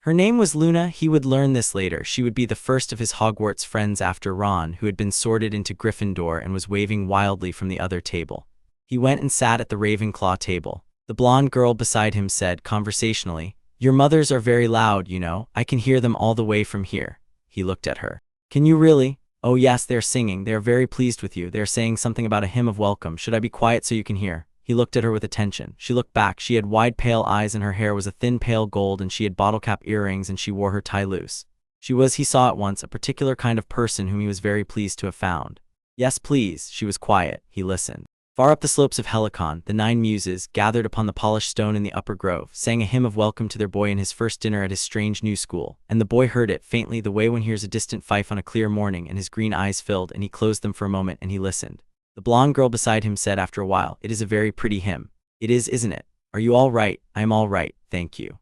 Her name was Luna. He would learn this later. She would be the first of his Hogwarts friends after Ron, who had been sorted into Gryffindor and was waving wildly from the other table. He went and sat at the Ravenclaw table. The blonde girl beside him said conversationally, Your mothers are very loud, you know. I can hear them all the way from here. He looked at her. Can you really? Oh yes, they're singing. They are very pleased with you. They are saying something about a hymn of welcome. Should I be quiet so you can hear? He looked at her with attention. She looked back. She had wide pale eyes and her hair was a thin pale gold and she had bottle-cap earrings and she wore her tie loose. She was, he saw at once, a particular kind of person whom he was very pleased to have found. Yes, please. She was quiet. He listened. Far up the slopes of Helicon, the 9 Muses, gathered upon the polished stone in the upper grove, sang a hymn of welcome to their boy in his first dinner at his strange new school, and the boy heard it faintly the way one hears a distant fife on a clear morning, and his green eyes filled, and he closed them for a moment and he listened. The blonde girl beside him said after a while, It is a very pretty hymn. It is, isn't it? Are you all right? I am all right, thank you.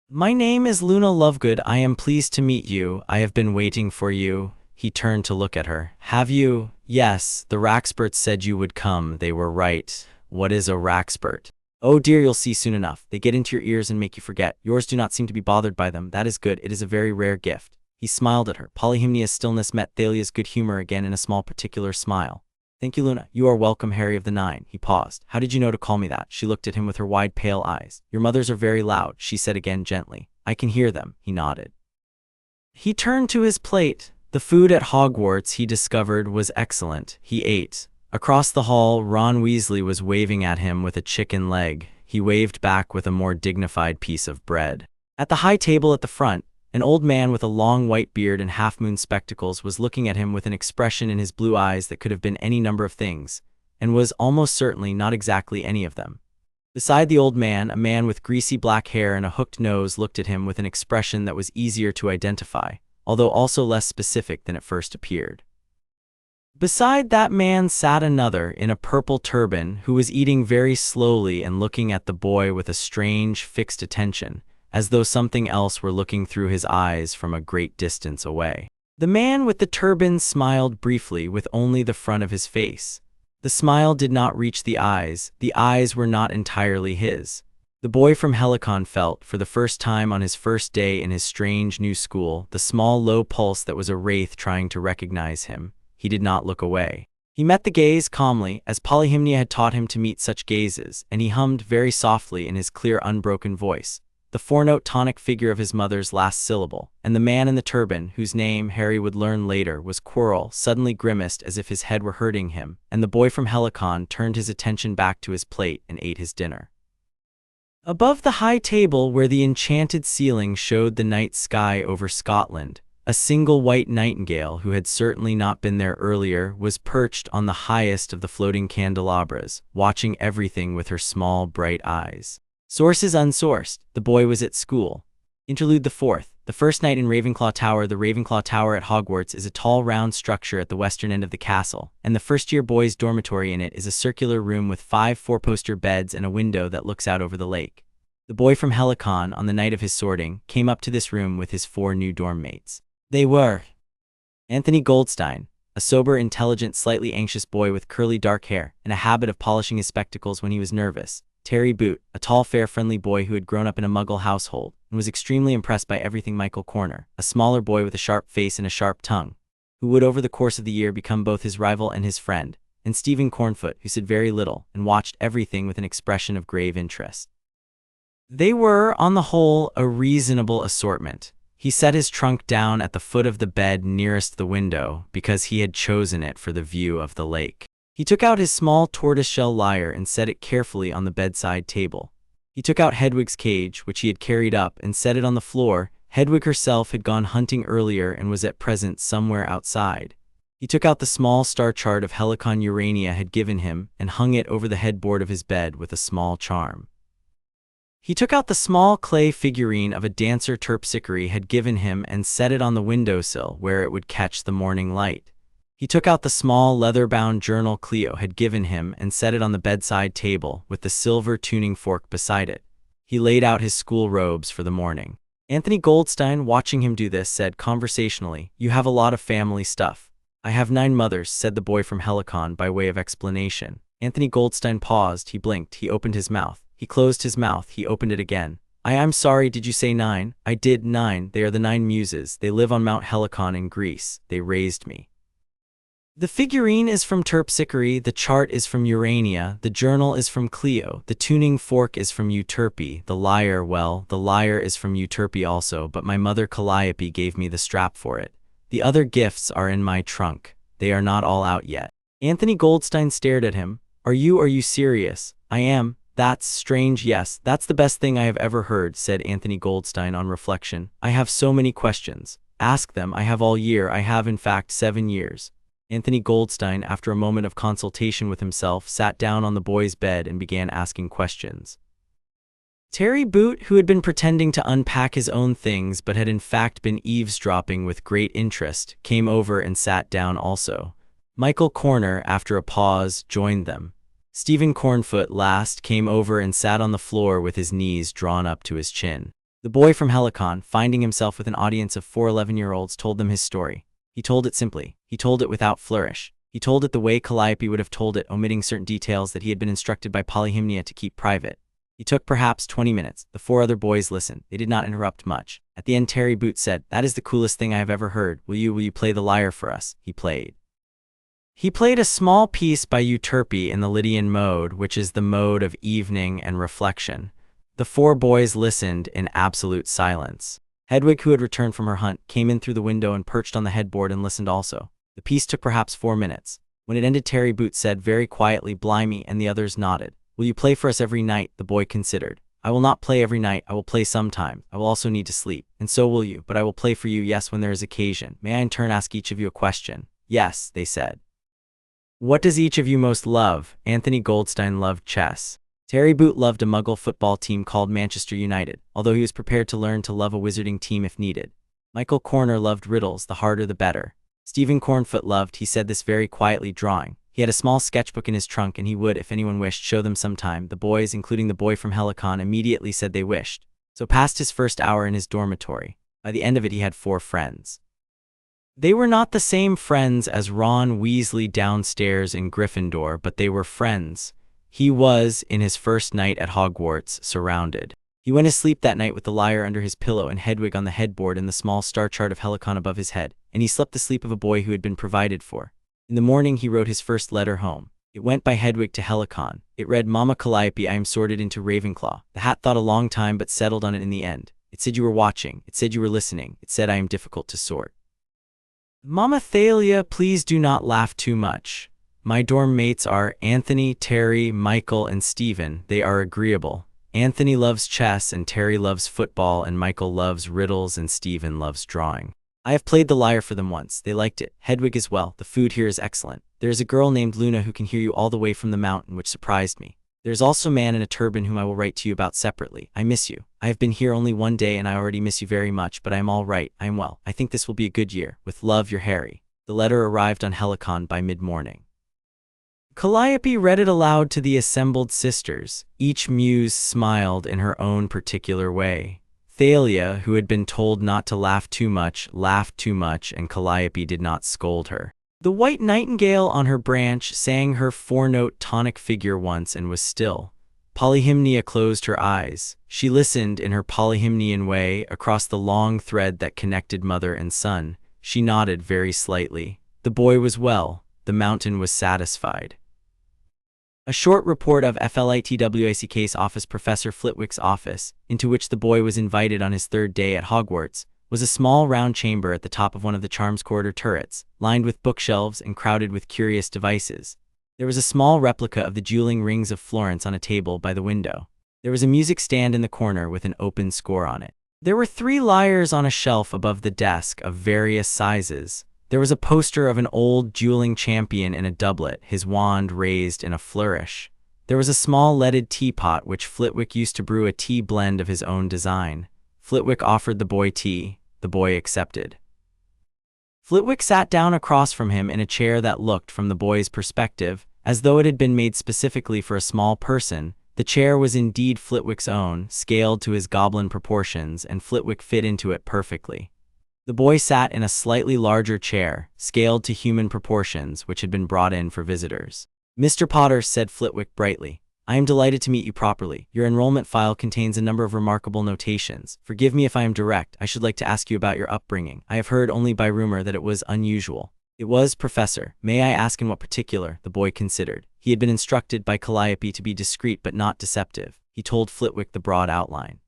My name is Luna Lovegood. I am pleased to meet you. I have been waiting for you. He turned to look at her. Have you? Yes, the Raxperts said you would come. They were right. What is a Raxpert? Oh dear, you'll see soon enough. They get into your ears and make you forget. Yours do not seem to be bothered by them. That is good. It is a very rare gift. He smiled at her. Polyhymnia's stillness met Thalia's good humor again in a small particular smile. Thank you, Luna. You are welcome, Harry of the 9. He paused. How did you know to call me that? She looked at him with her wide pale eyes. Your mothers are very loud, she said again gently. I can hear them. He nodded. He turned to his plate. The food at Hogwarts, he discovered, was excellent. He ate. Across the hall, Ron Weasley was waving at him with a chicken leg. He waved back with a more dignified piece of bread. At the high table at the front, an old man with a long white beard and half-moon spectacles was looking at him with an expression in his blue eyes that could have been any number of things, and was almost certainly not exactly any of them. Beside the old man, a man with greasy black hair and a hooked nose looked at him with an expression that was easier to identify, although also less specific than it first appeared. Beside that man sat another in a purple turban who was eating very slowly and looking at the boy with a strange, fixed attention, as though something else were looking through his eyes from a great distance away. The man with the turban smiled briefly with only the front of his face. The smile did not reach the eyes were not entirely his. The boy from Helicon felt, for the first time on his first day in his strange new school, the small low pulse that was a wraith trying to recognize him. He did not look away. He met the gaze calmly, as Polyhymnia had taught him to meet such gazes, and he hummed very softly in his clear, unbroken voice the four-note tonic figure of his mother's last syllable, and the man in the turban, whose name Harry would learn later was Quirrell, suddenly grimaced as if his head were hurting him, and the boy from Helicon turned his attention back to his plate and ate his dinner. Above the high table where the enchanted ceiling showed the night sky over Scotland, a single white nightingale, who had certainly not been there earlier, was perched on the highest of the floating candelabras, watching everything with her small, bright eyes. Sources unsourced. The boy was at school. Interlude the fourth. The first night in Ravenclaw Tower. The Ravenclaw Tower at Hogwarts is a tall, round structure at the western end of the castle, and the first-year boys' dormitory in it is a circular room with 5 four-poster beds and a window that looks out over the lake. The boy from Helicon, on the night of his sorting, came up to this room with his 4 new dorm mates. They were Anthony Goldstein, a sober, intelligent, slightly anxious boy with curly dark hair and a habit of polishing his spectacles when he was nervous. Terry Boot, a tall, fair, friendly boy who had grown up in a muggle household and was extremely impressed by everything. Michael Corner, a smaller boy with a sharp face and a sharp tongue, who would over the course of the year become both his rival and his friend, and Stephen Cornfoot, who said very little and watched everything with an expression of grave interest. They were, on the whole, a reasonable assortment. He set his trunk down at the foot of the bed nearest the window because he had chosen it for the view of the lake. He took out his small tortoiseshell lyre and set it carefully on the bedside table. He took out Hedwig's cage, which he had carried up, and set it on the floor. Hedwig herself had gone hunting earlier and was at present somewhere outside. He took out the small star chart of Helicon Urania had given him and hung it over the headboard of his bed with a small charm. He took out the small clay figurine of a dancer Terpsichore had given him and set it on the windowsill where it would catch the morning light. He took out the small leather-bound journal Cleo had given him and set it on the bedside table with the silver tuning fork beside it. He laid out his school robes for the morning. Anthony Goldstein, watching him do this, said conversationally, "You have a lot of family stuff." "I have 9 mothers," said the boy from Helicon by way of explanation. Anthony Goldstein paused, he blinked, he opened his mouth. He closed his mouth, he opened it again. I'm sorry, did you say 9? "I did, 9. They are the 9 Muses. They live on Mount Helicon in Greece. They raised me." The figurine is from Terpsichore, the chart is from Urania, the journal is from Cleo, the tuning fork is from Euterpe, the lyre, well, the lyre is from Euterpe also, but my mother Calliope gave me the strap for it. The other gifts are in my trunk. They are not all out yet. Anthony Goldstein stared at him. Are you serious?" "I am." "That's strange." "Yes, that's the best thing I have ever heard," said Anthony Goldstein on reflection. "I have so many questions." "Ask them. I have all year. I have in fact 7 years. Anthony Goldstein, after a moment of consultation with himself, sat down on the boy's bed and began asking questions. Terry Boot, who had been pretending to unpack his own things but had in fact been eavesdropping with great interest, came over and sat down also. Michael Corner, after a pause, joined them. Stephen Cornfoot last came over and sat on the floor with his knees drawn up to his chin. The boy from Helicon, finding himself with an audience of 4 11-year-olds, told them his story. He told it simply. He told it without flourish. He told it the way Calliope would have told it, omitting certain details that he had been instructed by Polyhymnia to keep private. He took perhaps 20 minutes. The 4 other boys listened. They did not interrupt much. At the end, Terry Boot said, "That is the coolest thing I have ever heard. Will you play the lyre for us?" He played. He played a small piece by Euterpe in the Lydian mode, which is the mode of evening and reflection. The 4 boys listened in absolute silence. Hedwig, who had returned from her hunt, came in through the window and perched on the headboard and listened also. The piece took perhaps 4 minutes. When it ended, Terry Boot said very quietly, "Blimey," and the others nodded. "Will you play for us every night?" The boy considered. "I will not play every night. I will play sometimes. I will also need to sleep. And so will you, but I will play for you, yes, when there is occasion. May I in turn ask each of you a question?" "Yes," they said. "What does each of you most love?" Anthony Goldstein loved chess. Terry Boot loved a muggle football team called Manchester United, although he was prepared to learn to love a wizarding team if needed. Michael Corner loved riddles, the harder the better. Stephen Cornfoot loved, he said this very quietly, drawing. He had a small sketchbook in his trunk, and he would, if anyone wished, show them sometime. The boys, including the boy from Helicon, immediately said they wished. So passed his first hour in his dormitory. By the end of it he had 4 friends. They were not the same friends as Ron Weasley downstairs in Gryffindor, but they were friends. He was, in his first night at Hogwarts, surrounded. He went to sleep that night with the lyre under his pillow and Hedwig on the headboard and the small star chart of Helicon above his head, and he slept the sleep of a boy who had been provided for. In the morning he wrote his first letter home. It went by Hedwig to Helicon. It read, Mama Calliope, I am sorted into Ravenclaw. The hat thought a long time but settled on it in the end. It said you were watching. It said you were listening. It said I am difficult to sort. Mama Thalia, please do not laugh too much. My dorm mates are Anthony, Terry, Michael, and Stephen. They are agreeable. Anthony loves chess and Terry loves football and Michael loves riddles and Stephen loves drawing. I have played the lyre for them once. They liked it. Hedwig as well. The food here is excellent. There is a girl named Luna who can hear you all the way from the mountain, which surprised me. There is also a man in a turban whom I will write to you about separately. I miss you. I have been here only one day and I already miss you very much, but I am all right. I am well. I think this will be a good year. With love, your Harry. The letter arrived on Helicon by mid-morning. Calliope read it aloud to the assembled sisters. Each muse smiled in her own particular way. Thalia, who had been told not to laugh too much, laughed too much, and Calliope did not scold her. The white nightingale on her branch sang her 4-note tonic figure once and was still. Polyhymnia closed her eyes. She listened in her polyhymnian way across the long thread that connected mother and son. She nodded very slightly. The boy was well. The mountain was satisfied. A short report of FLITWICK's office, Professor Flitwick's office, into which the boy was invited on his 3rd day at Hogwarts, was a small round chamber at the top of one of the charms corridor turrets, lined with bookshelves and crowded with curious devices. There was a small replica of the dueling rings of Florence on a table by the window. There was a music stand in the corner with an open score on it. There were 3 lyres on a shelf above the desk of various sizes. There was a poster of an old dueling champion in a doublet, his wand raised in a flourish. There was a small leaded teapot which Flitwick used to brew a tea blend of his own design. Flitwick offered the boy tea. The boy accepted. Flitwick sat down across from him in a chair that looked, from the boy's perspective, as though it had been made specifically for a small person. The chair was indeed Flitwick's own, scaled to his goblin proportions, and Flitwick fit into it perfectly. The boy sat in a slightly larger chair, scaled to human proportions, which had been brought in for visitors. Mr. Potter, said Flitwick brightly, I am delighted to meet you properly. Your enrollment file contains a number of remarkable notations. Forgive me if I am direct. I should like to ask you about your upbringing. I have heard only by rumor that it was unusual. It was, Professor. May I ask in what particular? The boy considered. He had been instructed by Calliope to be discreet but not deceptive. He told Flitwick the broad outline.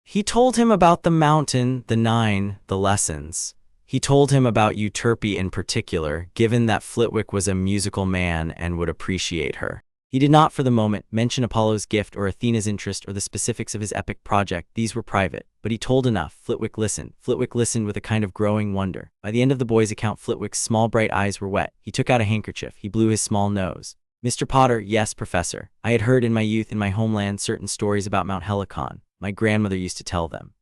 He told him about the mountain, the 9, the lessons. He told him about Euterpe in particular, given that Flitwick was a musical man and would appreciate her. He did not for the moment mention Apollo's gift or Athena's interest or the specifics of his epic project. These were private, but he told enough. Flitwick listened. Flitwick listened with a kind of growing wonder. By the end of the boy's account, Flitwick's small bright eyes were wet. He took out a handkerchief. He blew his small nose. Mr. Potter, yes, Professor. I had heard in my youth in my homeland certain stories about Mount Helicon. My grandmother used to tell them.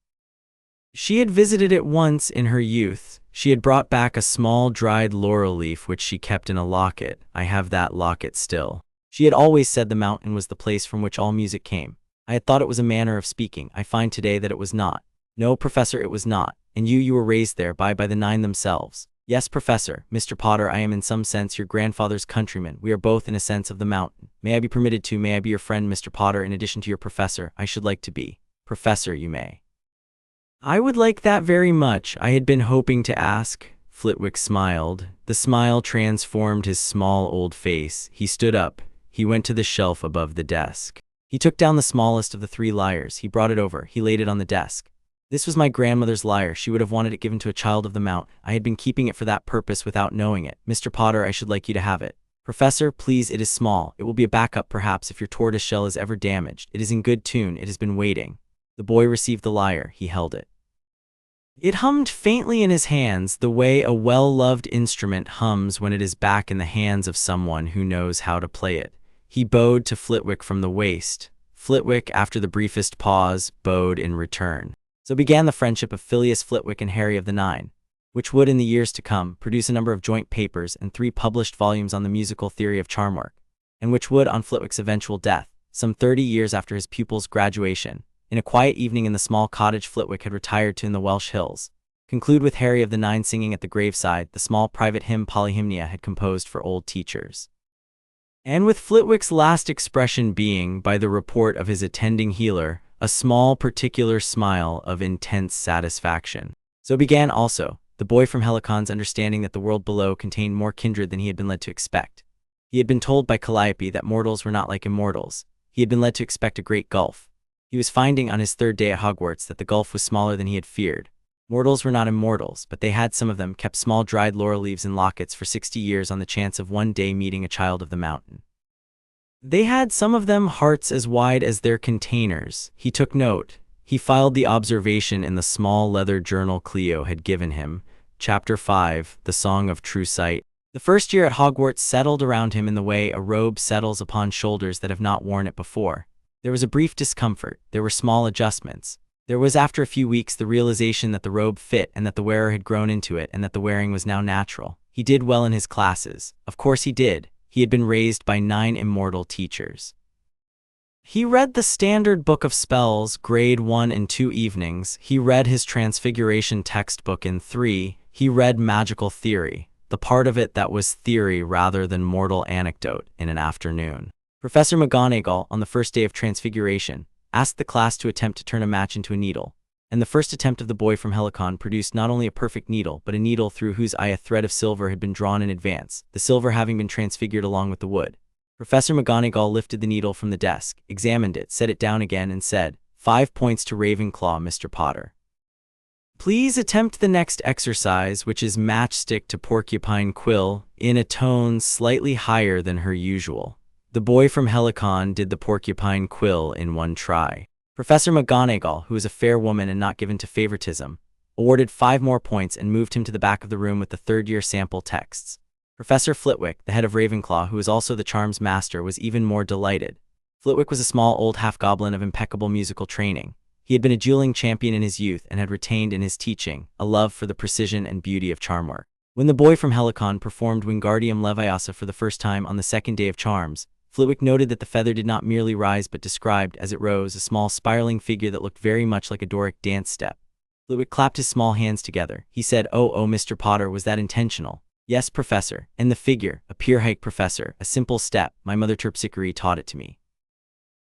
She had visited it once in her youth. She had brought back a small dried laurel leaf which she kept in a locket. I have that locket still. She had always said the mountain was the place from which all music came. I had thought it was a manner of speaking. I find today that it was not. No, Professor, it was not. And you were raised there by the 9 themselves. Yes, Professor. Mr. Potter, I am in some sense your grandfather's countryman. We are both in a sense of the mountain. May I be permitted to, may I be your friend, Mr. Potter, in addition to your professor? I should like to be. Professor, you may. I would like that very much. I had been hoping to ask. Flitwick smiled. The smile transformed his small old face. He stood up. He went to the shelf above the desk. He took down the smallest of the 3 lyres. He brought it over. He laid it on the desk. This was my grandmother's lyre. She would have wanted it given to a child of the Mount. I had been keeping it for that purpose without knowing it. Mr. Potter, I should like you to have it. Professor, please, it is small. It will be a backup perhaps if your tortoise shell is ever damaged. It is in good tune. It has been waiting. The boy received the lyre. He held it. It hummed faintly in his hands, the way a well-loved instrument hums when it is back in the hands of someone who knows how to play it. He bowed to Flitwick from the waist. Flitwick, after the briefest pause, bowed in return. So began the friendship of Phileas Flitwick and Harry of the 9. which would, in the years to come, produce a number of joint papers and 3 published volumes on the musical theory of charm work, and which would, on Flitwick's eventual death, some 30 years after his pupil's graduation, in a quiet evening in the small cottage Flitwick had retired to in the Welsh hills, conclude with Harry of the Nine singing at the graveside the small private hymn Polyhymnia had composed for old teachers. And with Flitwick's last expression being, by the report of his attending healer, a small particular smile of intense satisfaction. So began also the boy from Helicon's understanding that the world below contained more kindred than he had been led to expect. He had been told by Calliope that mortals were not like immortals. He had been led to expect a great gulf. He was finding on his 3rd day at Hogwarts that the gulf was smaller than he had feared. Mortals were not immortals, but they had, some of them, kept small dried laurel leaves in lockets for 60 years on the chance of one day meeting a child of the mountain. They had, some of them, hearts as wide as their containers. He took note. He filed the observation in the small leather journal Cleo had given him. Chapter 5, The Song of True Sight. The first year at Hogwarts settled around him in the way a robe settles upon shoulders that have not worn it before. There was a brief discomfort. There were small adjustments. There was, after a few weeks, the realization that the robe fit and that the wearer had grown into it and that the wearing was now natural. He did well in his classes. Of course he did. He had been raised by 9 immortal teachers. He read the Standard Book of Spells, grade 1 in 2 evenings. He read his Transfiguration textbook in 3. He read Magical Theory, the part of it that was theory rather than mortal anecdote, in an afternoon. Professor McGonagall, on the first day of Transfiguration, asked the class to attempt to turn a match into a needle, and the first attempt of the boy from Helicon produced not only a perfect needle, but a needle through whose eye a thread of silver had been drawn in advance, the silver having been transfigured along with the wood. Professor McGonagall lifted the needle from the desk, examined it, set it down again, and said, 5 points to Ravenclaw, Mr. Potter. Please attempt the next exercise, which is matchstick to porcupine quill, in a tone slightly higher than her usual. The boy from Helicon did the porcupine quill in 1 try. Professor McGonagall, who was a fair woman and not given to favoritism, awarded 5 more points and moved him to the back of the room with the 3rd-year sample texts. Professor Flitwick, the head of Ravenclaw, who was also the charms master, was even more delighted. Flitwick was a small old half-goblin of impeccable musical training. He had been a dueling champion in his youth and had retained in his teaching a love for the precision and beauty of charm work. When the boy from Helicon performed Wingardium Leviosa for the first time on the 2nd day of charms, Flitwick noted that the feather did not merely rise but described, as it rose, a small spiraling figure that looked very much like a Doric dance step. Flitwick clapped his small hands together. He said, Oh, Mr. Potter, was that intentional? Yes, Professor. And the figure, a pure-hike professor, a simple step. My mother Terpsichore taught it to me.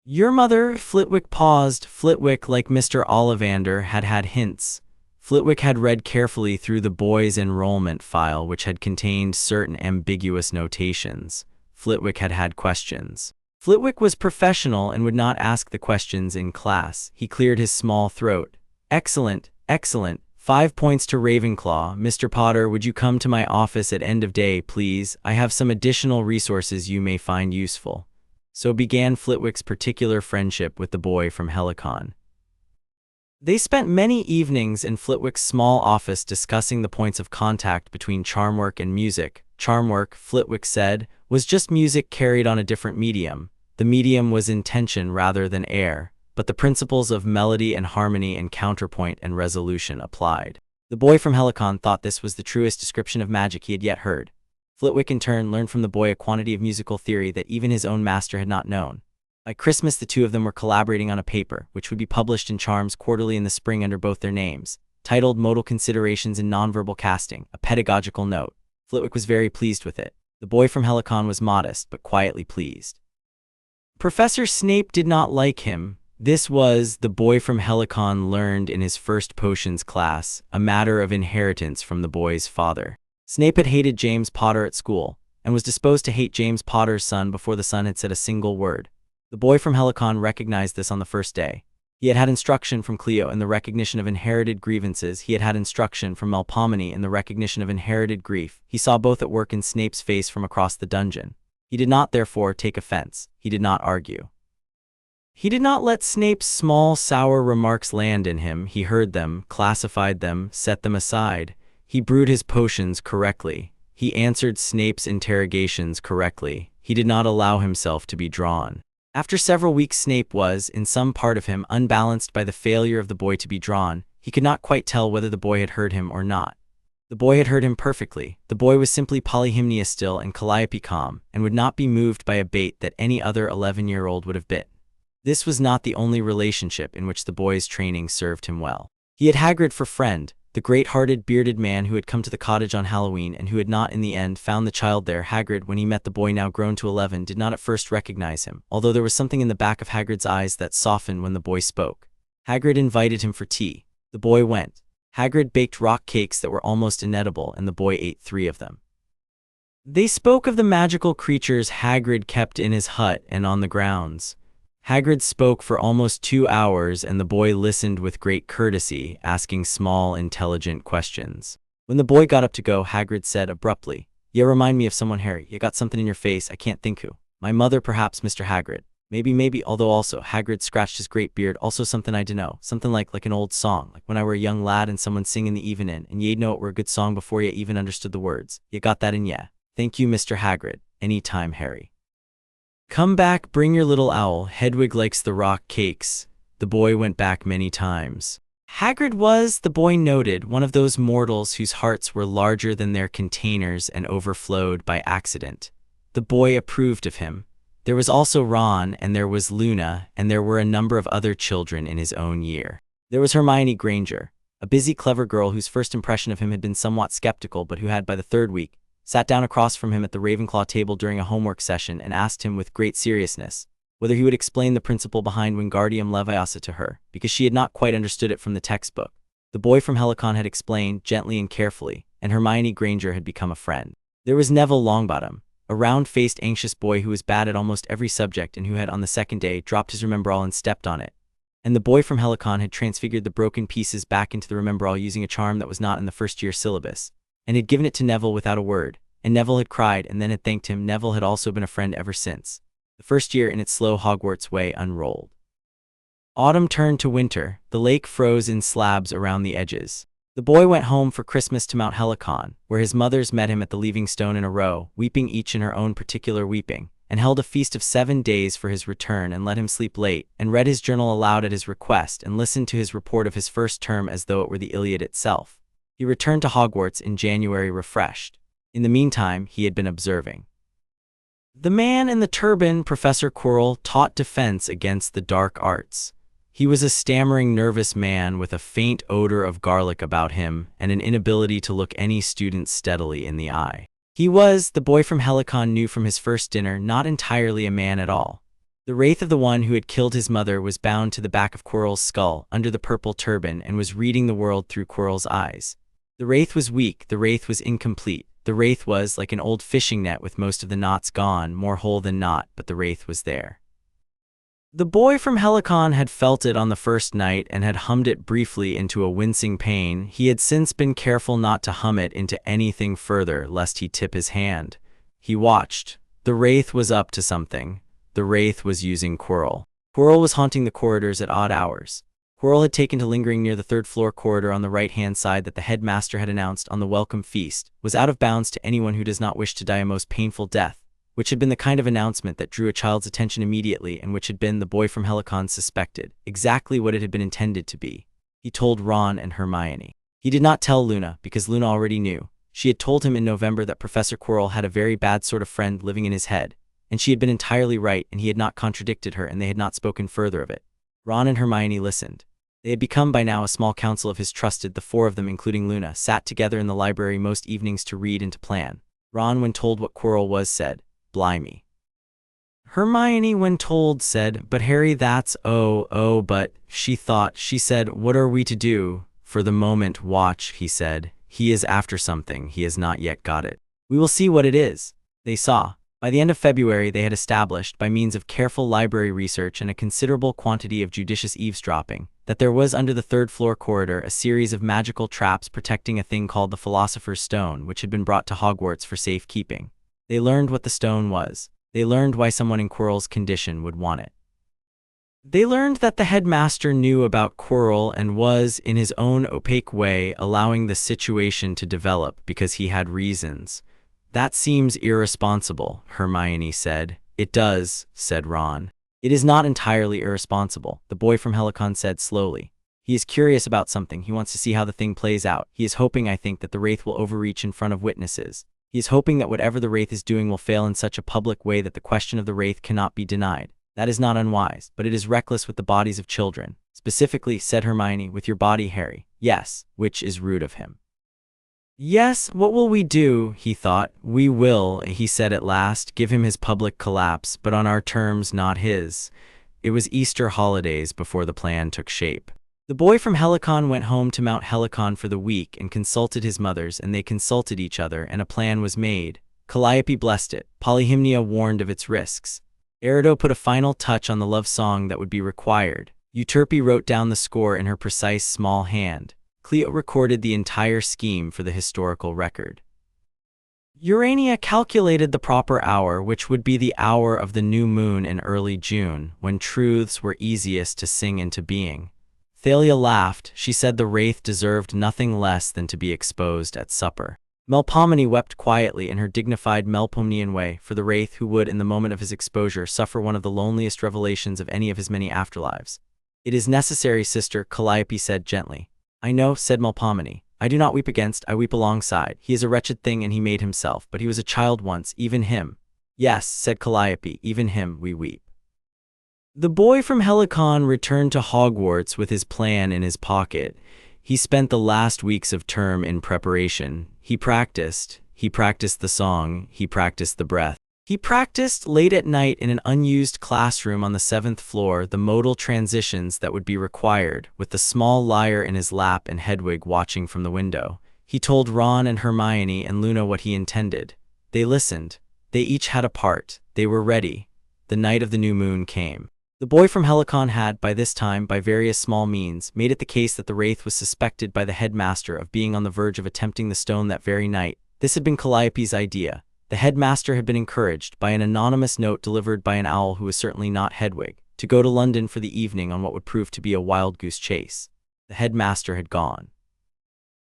Your mother? Flitwick paused. Flitwick, like Mr. Ollivander, had had hints. Flitwick had read carefully through the boy's enrollment file, which had contained certain ambiguous notations. Flitwick had had questions. Flitwick was professional and would not ask the questions in class. He cleared his small throat. Excellent, excellent. 5 points to Ravenclaw. Mr. Potter, would you come to my office at end of day, please? I have some additional resources you may find useful. So began Flitwick's particular friendship with the boy from Helicon. They spent many evenings in Flitwick's small office discussing the points of contact between charm work and music. Charm work, Flitwick said, was just music carried on a different medium. The medium was intention rather than air, but the principles of melody and harmony and counterpoint and resolution applied. The boy from Helicon thought this was the truest description of magic he had yet heard. Flitwick in turn learned from the boy a quantity of musical theory that even his own master had not known. By Christmas the two of them were collaborating on a paper, which would be published in Charms Quarterly in the spring under both their names, titled Modal Considerations in Nonverbal Casting, a Pedagogical Note. Flitwick was very pleased with it. The boy from Helicon was modest, but quietly pleased. Professor Snape did not like him. This was, the boy from Helicon learned in his first potions class, a matter of inheritance from the boy's father. Snape had hated James Potter at school, and was disposed to hate James Potter's son before the son had said a single word. The boy from Helicon recognized this on the first day. He had had instruction from Cleo in the recognition of inherited grievances. He had had instruction from Melpomene in the recognition of inherited grief. He saw both at work in Snape's face from across the dungeon. He did not, therefore, take offense. He did not argue. He did not let Snape's small, sour remarks land in him. He heard them, classified them, set them aside. He brewed his potions correctly. He answered Snape's interrogations correctly. He did not allow himself to be drawn. After several weeks, Snape was, in some part of him, unbalanced by the failure of the boy to be drawn. He could not quite tell whether the boy had heard him or not. The boy had heard him perfectly. The boy was simply polyhymnia still and calliope calm, and would not be moved by a bait that any other 11-year-old would have bit. This was not the only relationship in which the boy's training served him well. He had Hagrid for friend, the great-hearted bearded man who had come to the cottage on Halloween and who had not in the end found the child there. Hagrid, when he met the boy now grown to 11, did not at first recognize him, although there was something in the back of Hagrid's eyes that softened when the boy spoke. Hagrid invited him for tea. The boy went. Hagrid baked rock cakes that were almost inedible, and the boy ate 3 of them. They spoke of the magical creatures Hagrid kept in his hut and on the grounds. Hagrid spoke for almost 2 hours, and the boy listened with great courtesy, asking small, intelligent questions. When the boy got up to go, Hagrid said abruptly, "You remind me of someone, Harry. You got something in your face, I can't think who. My mother, perhaps, Mr. Hagrid. Maybe, although also," Hagrid scratched his great beard, "also something I dunno. Something like an old song, like when I were a young lad and someone singing the evenin', and ye'd know it were a good song before ye even understood the words. You got that in ye. Thank you, Mr. Hagrid. Any time, Harry. Come back, bring your little owl. Hedwig likes the rock cakes." The boy went back many times. Hagrid was, the boy noted, one of those mortals whose hearts were larger than their containers and overflowed by accident. The boy approved of him. There was also Ron, and there was Luna, and there were a number of other children in his own year. There was Hermione Granger, a busy, clever girl whose first impression of him had been somewhat skeptical, but who had, by the 3rd week, sat down across from him at the Ravenclaw table during a homework session and asked him with great seriousness whether he would explain the principle behind Wingardium Leviosa to her, because she had not quite understood it from the textbook. The boy from Helicon had explained, gently and carefully, and Hermione Granger had become a friend. There was Neville Longbottom, a round-faced, anxious boy who was bad at almost every subject and who had, on the 2nd day, dropped his Remembrall and stepped on it. And the boy from Helicon had transfigured the broken pieces back into the Remembrall using a charm that was not in the first-year syllabus, and had given it to Neville without a word, and Neville had cried and then had thanked him. Neville had also been a friend ever since. The first year in its slow Hogwarts way unrolled. Autumn turned to winter. The lake froze in slabs around the edges. The boy went home for Christmas to Mount Helicon, where his mothers met him at the leaving stone in a row, weeping each in her own particular weeping, and held a feast of 7 days for his return and let him sleep late, and read his journal aloud at his request and listened to his report of his first term as though it were the Iliad itself. He returned to Hogwarts in January refreshed. In the meantime, he had been observing. The man in the turban, Professor Quirrell, taught defense against the dark arts. He was a stammering, nervous man with a faint odor of garlic about him and an inability to look any student steadily in the eye. He was, the boy from Helicon knew from his first dinner, not entirely a man at all. The wraith of the one who had killed his mother was bound to the back of Quirrell's skull under the purple turban and was reading the world through Quirrell's eyes. The wraith was weak, the wraith was incomplete. The wraith was like an old fishing net with most of the knots gone, more whole than not, but the wraith was there. The boy from Helicon had felt it on the first night and had hummed it briefly into a wincing pain. He had since been careful not to hum it into anything further lest he tip his hand. He watched. The wraith was up to something. The wraith was using Quirrell. Quirrell was haunting the corridors at odd hours. Quirrell had taken to lingering near the 3rd-floor corridor on the right-hand side that the headmaster had announced on the welcome feast was out of bounds to anyone who does not wish to die a most painful death, which had been the kind of announcement that drew a child's attention immediately and which had been, the boy from Helicon suspected, exactly what it had been intended to be. He told Ron and Hermione. He did not tell Luna, because Luna already knew. She had told him in November that Professor Quirrell had a very bad sort of friend living in his head, and she had been entirely right, and he had not contradicted her, and they had not spoken further of it. Ron and Hermione listened. They had become by now a small council of his trusted. The 4 of them, including Luna, sat together in the library most evenings to read and to plan. Ron, when told what Quirrell was, said, "Blimey." Hermione, when told, said, "But Harry, that's but," she thought. She said, "What are we to do?" "For the moment, watch," he said. "He is after something. He has not yet got it. We will see what it is." They saw. By the end of February, they had established, by means of careful library research and a considerable quantity of judicious eavesdropping, that there was under the 3rd-floor corridor a series of magical traps protecting a thing called the Philosopher's Stone, which had been brought to Hogwarts for safekeeping. They learned what the stone was. They learned why someone in Quirrell's condition would want it. They learned that the headmaster knew about Quirrell and was, in his own opaque way, allowing the situation to develop because he had reasons. "That seems irresponsible," Hermione said. "It does," said Ron. "It is not entirely irresponsible," the boy from Helicon said slowly. He is curious about something. He wants to see how the thing plays out. He is hoping, I think, that the wraith will overreach in front of witnesses. He is hoping that whatever the wraith is doing will fail in such a public way that the question of the wraith cannot be denied. That is not unwise, but it is reckless with the bodies of children. Specifically, said Hermione, with your body, Harry. Yes, which is rude of him. Yes, what will we do? He thought. We will, he said at last, give him his public collapse, but on our terms, not his. It was Easter holidays before the plan took shape. The boy from Helicon went home to Mount Helicon for the week and consulted his mothers, and they consulted each other, and a plan was made. Calliope blessed it. Polyhymnia warned of its risks. Erido put a final touch on the love song that would be required. Euterpe wrote down the score in her precise small hand. Cleo recorded the entire scheme for the historical record. Urania calculated the proper hour, which would be the hour of the new moon in early June, when truths were easiest to sing into being. Thalia laughed. She said the wraith deserved nothing less than to be exposed at supper. Melpomene wept quietly in her dignified Melpomenian way for the wraith who would, in the moment of his exposure, suffer one of the loneliest revelations of any of his many afterlives. It is necessary, sister, Calliope said gently. I know, said Melpomene. I do not weep against, I weep alongside. He is a wretched thing and he made himself, but he was a child once, even him. Yes, said Calliope, even him we weep. The boy from Helicon returned to Hogwarts with his plan in his pocket. He spent the last weeks of term in preparation. He practiced the song, he practiced the breath. He practiced late at night in an unused classroom on the 7th floor the modal transitions that would be required, with the small lyre in his lap and Hedwig watching from the window. He told Ron and Hermione and Luna what he intended. They listened. They each had a part. They were ready. The night of the new moon came. The boy from Helicon had, by this time, by various small means, made it the case that the wraith was suspected by the headmaster of being on the verge of attempting the stone that very night. This had been Calliope's idea. The headmaster had been encouraged, by an anonymous note delivered by an owl who was certainly not Hedwig, to go to London for the evening on what would prove to be a wild goose chase. The headmaster had gone.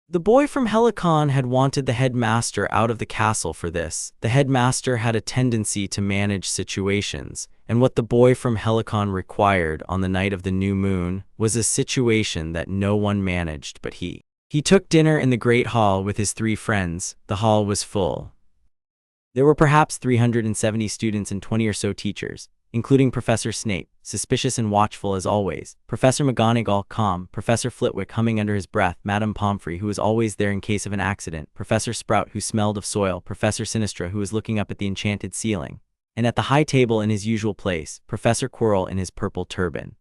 The boy from Helicon had wanted the headmaster out of the castle for this. The headmaster had a tendency to manage situations, and what the boy from Helicon required on the night of the new moon was a situation that no one managed but he. He took dinner in the great hall with his 3 friends. The hall was full. There were perhaps 370 students and 20 or so teachers, including Professor Snape, suspicious and watchful as always, Professor McGonagall, calm, Professor Flitwick humming under his breath, Madame Pomfrey, who was always there in case of an accident, Professor Sprout, who smelled of soil, Professor Sinistra, who was looking up at the enchanted ceiling, and at the high table in his usual place, Professor Quirrell in his purple turban.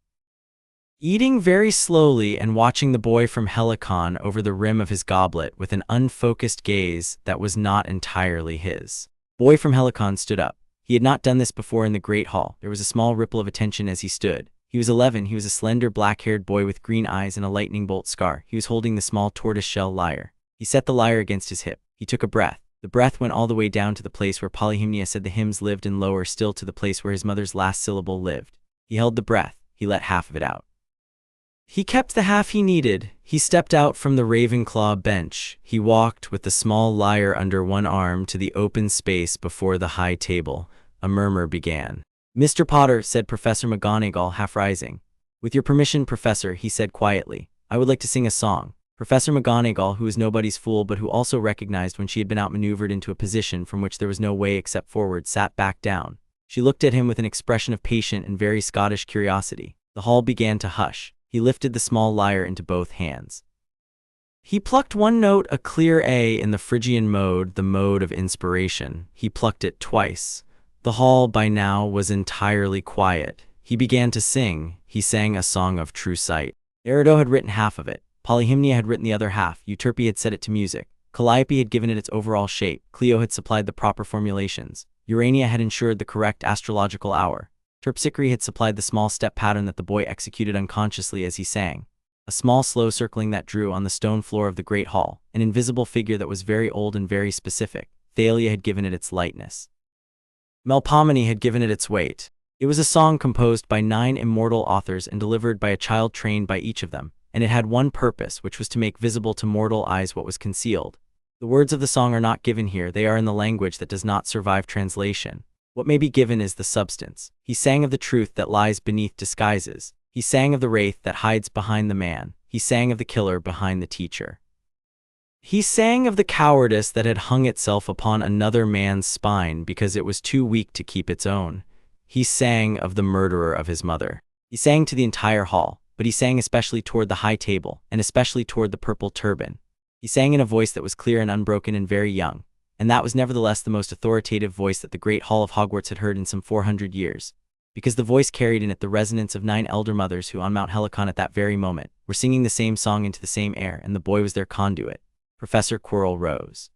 Eating very slowly and watching the boy from Helicon over the rim of his goblet with an unfocused gaze that was not entirely his. Boy from Helicon stood up. He had not done this before in the great hall. There was a small ripple of attention as he stood. He was 11. He was a slender, black-haired boy with green eyes and a lightning bolt scar. He was holding the small tortoise-shell lyre. He set the lyre against his hip. He took a breath. The breath went all the way down to the place where Polyhymnia said the hymns lived and lower still to the place where his mother's last syllable lived. He held the breath. He let half of it out. He kept the half he needed. He stepped out from the Ravenclaw bench. He walked with the small lyre under one arm to the open space before the high table. A murmur began. Mr. Potter, said Professor McGonagall, half rising. With your permission, Professor, he said quietly, I would like to sing a song. Professor McGonagall, who was nobody's fool but who also recognized when she had been outmaneuvered into a position from which there was no way except forward, sat back down. She looked at him with an expression of patient and very Scottish curiosity. The hall began to hush. He lifted the small lyre into both hands. He plucked one note, a clear A in the Phrygian mode, the mode of inspiration. He plucked it twice. The hall by now was entirely quiet. He began to sing. He sang a song of true sight. Erido had written half of it. Polyhymnia had written the other half. Euterpe had set it to music. Calliope had given it its overall shape. Cleo had supplied the proper formulations. Urania had ensured the correct astrological hour. Terpsichore had supplied the small step pattern that the boy executed unconsciously as he sang. A small slow circling that drew on the stone floor of the great hall, an invisible figure that was very old and very specific. Thalia had given it its lightness. Melpomene had given it its weight. It was a song composed by 9 immortal authors and delivered by a child trained by each of them, and it had one purpose, which was to make visible to mortal eyes what was concealed. The words of the song are not given here. They are in the language that does not survive translation. What may be given is the substance. He sang of the truth that lies beneath disguises. He sang of the wraith that hides behind the man. He sang of the killer behind the teacher. He sang of the cowardice that had hung itself upon another man's spine because it was too weak to keep its own. He sang of the murderer of his mother. He sang to the entire hall, but he sang especially toward the high table, and especially toward the purple turban. He sang in a voice that was clear and unbroken and very young, and that was nevertheless the most authoritative voice that the great hall of Hogwarts had heard in some 400 years, because the voice carried in it the resonance of 9 elder mothers who on Mount Helicon at that very moment were singing the same song into the same air, and the boy was their conduit. Professor Quirrell rose.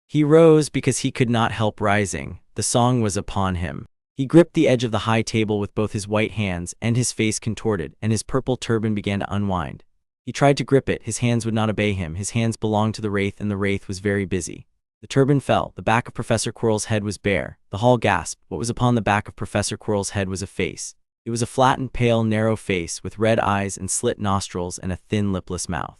He rose because he could not help rising. The song was upon him. He gripped the edge of the high table with both his white hands, and his face contorted, and his purple turban began to unwind. He tried to grip it, his hands would not obey him. His hands belonged to the wraith, and the wraith was very busy. The turban fell. The back of Professor Quirrell's head was bare. The hall gasped. What was upon the back of Professor Quirrell's head was a face. It was a flattened, pale, narrow face with red eyes and slit nostrils and a thin, lipless mouth.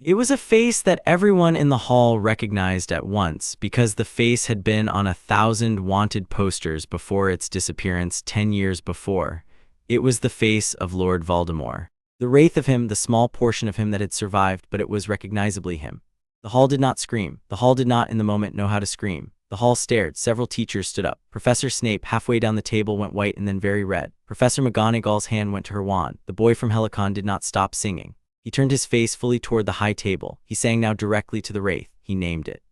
It was a face that everyone in the hall recognized at once, because the face had been on 1,000 wanted posters before its disappearance 10 years before. It was the face of Lord Voldemort. The wraith of him, the small portion of him that had survived, but it was recognizably him. The hall did not scream. The hall did not in the moment know how to scream. The hall stared. Several teachers stood up. Professor Snape, halfway down the table, went white and then very red. Professor McGonagall's hand went to her wand. The boy from Helicon did not stop singing. He turned his face fully toward the high table. He sang now directly to the wraith. He named it.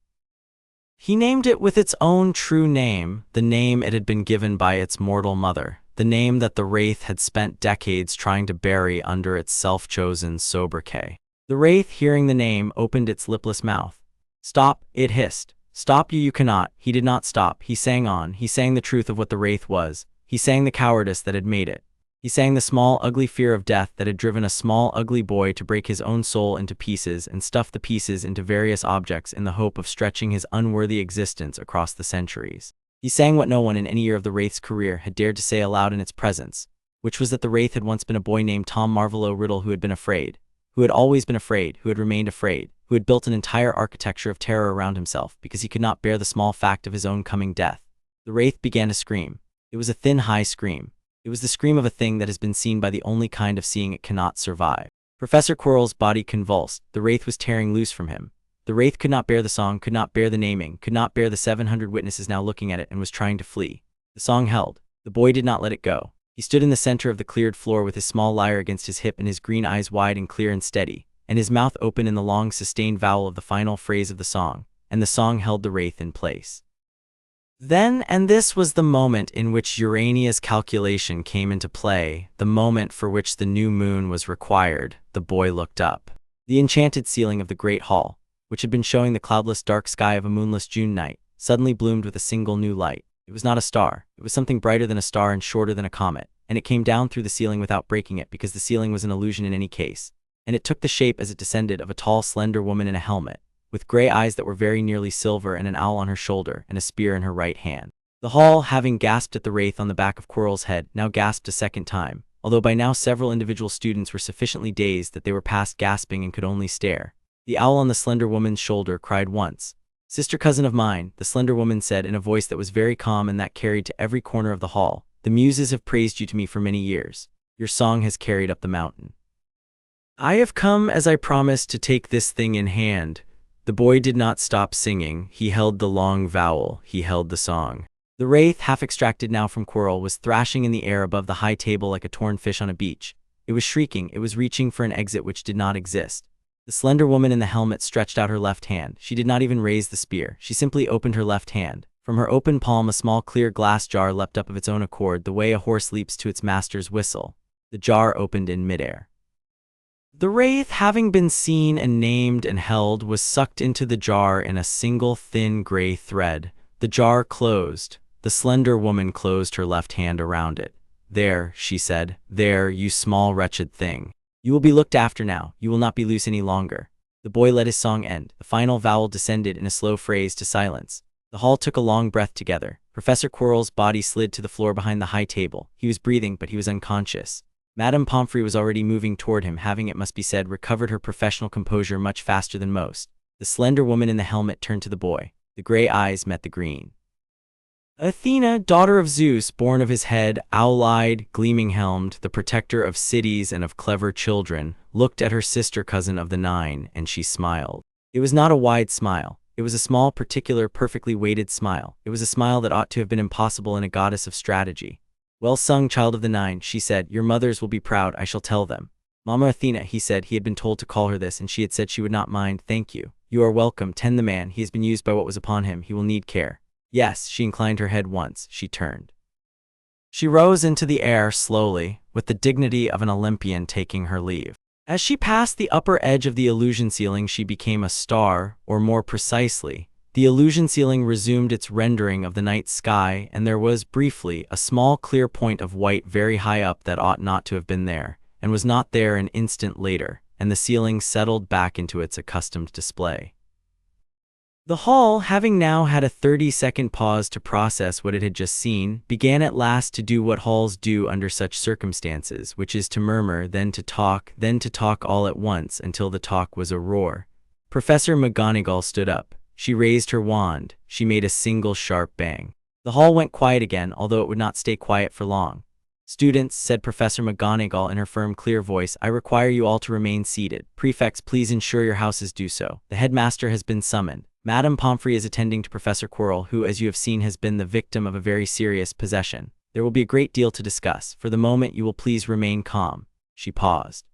He named it with its own true name, the name it had been given by its mortal mother, the name that the wraith had spent decades trying to bury under its self-chosen sobriquet. The wraith, hearing the name, opened its lipless mouth. "Stop," it hissed. "Stop, you cannot." He did not stop. He sang on. He sang the truth of what the wraith was. He sang the cowardice that had made it. He sang the small, ugly fear of death that had driven a small, ugly boy to break his own soul into pieces and stuff the pieces into various objects in the hope of stretching his unworthy existence across the centuries. He sang what no one in any year of the wraith's career had dared to say aloud in its presence, which was that the wraith had once been a boy named Tom Marvolo Riddle who had been afraid, who had always been afraid, who had remained afraid, who had built an entire architecture of terror around himself because he could not bear the small fact of his own coming death. The wraith began to scream. It was a thin, high scream. It was the scream of a thing that has been seen by the only kind of seeing it cannot survive. Professor Quirrell's body convulsed. The wraith was tearing loose from him. The wraith could not bear the song, could not bear the naming, could not bear the 700 witnesses now looking at it, and was trying to flee. The song held. The boy did not let it go. He stood in the center of the cleared floor with his small lyre against his hip and his green eyes wide and clear and steady, and his mouth open in the long sustained vowel of the final phrase of the song, and the song held the wraith in place. Then, and this was the moment in which Urania's calculation came into play, the moment for which the new moon was required, the boy looked up. The enchanted ceiling of the great hall, which had been showing the cloudless dark sky of a moonless June night, suddenly bloomed with a single new light. It was not a star. It was something brighter than a star and shorter than a comet, and it came down through the ceiling without breaking it because the ceiling was an illusion in any case, and it took the shape as it descended of a tall, slender woman in a helmet, with gray eyes that were very nearly silver and an owl on her shoulder and a spear in her right hand. The hall, having gasped at the wraith on the back of Quirrell's head, now gasped a second time, although by now several individual students were sufficiently dazed that they were past gasping and could only stare. The owl on the slender woman's shoulder cried once. "Sister cousin of mine," the slender woman said in a voice that was very calm and that carried to every corner of the hall, "the muses have praised you to me for many years. Your song has carried up the mountain. I have come as I promised to take this thing in hand." The boy did not stop singing. He held the long vowel. He held the song. The wraith, half extracted now from Quirrell, was thrashing in the air above the high table like a torn fish on a beach. It was shrieking. It was reaching for an exit which did not exist. The slender woman in the helmet stretched out her left hand. She did not even raise the spear. She simply opened her left hand. From her open palm a small clear glass jar leapt up of its own accord, the way a horse leaps to its master's whistle. The jar opened in midair. The wraith, having been seen and named and held, was sucked into the jar in a single thin gray thread. The jar closed. The slender woman closed her left hand around it. "There," she said. "There, you small wretched thing. You will be looked after now. You will not be loose any longer." The boy let his song end. The final vowel descended in a slow phrase to silence. The hall took a long breath together. Professor Quirrell's body slid to the floor behind the high table. He was breathing, but he was unconscious. Madame Pomfrey was already moving toward him, having, it must be said, recovered her professional composure much faster than most. The slender woman in the helmet turned to the boy. The gray eyes met the green. Athena, daughter of Zeus, born of his head, owl-eyed, gleaming-helmed, the protector of cities and of clever children, looked at her sister cousin of the nine, and she smiled. It was not a wide smile. It was a small, particular, perfectly weighted smile. It was a smile that ought to have been impossible in a goddess of strategy. "Well sung, child of the nine," she said. "Your mothers will be proud, I shall tell them." "Mama Athena," he said. He had been told to call her this, and she had said she would not mind. "Thank you. You are welcome. Tend the man. He has been used by what was upon him. He will need care." "Yes." She inclined her head once. She turned. She rose into the air slowly, with the dignity of an Olympian taking her leave. As she passed the upper edge of the illusion ceiling, she became a star, or more precisely, the illusion ceiling resumed its rendering of the night sky, and there was, briefly, a small clear point of white very high up that ought not to have been there, and was not there an instant later, and the ceiling settled back into its accustomed display. The hall, having now had a 30-second pause to process what it had just seen, began at last to do what halls do under such circumstances, which is to murmur, then to talk all at once until the talk was a roar. Professor McGonagall stood up. She raised her wand. She made a single sharp bang. The hall went quiet again, although it would not stay quiet for long. "Students," said Professor McGonagall in her firm, clear voice, "I require you all to remain seated. Prefects, please ensure your houses do so. The headmaster has been summoned. Madame Pomfrey is attending to Professor Quirrell, who, as you have seen, has been the victim of a very serious possession. There will be a great deal to discuss. For the moment, you will please remain calm." She paused.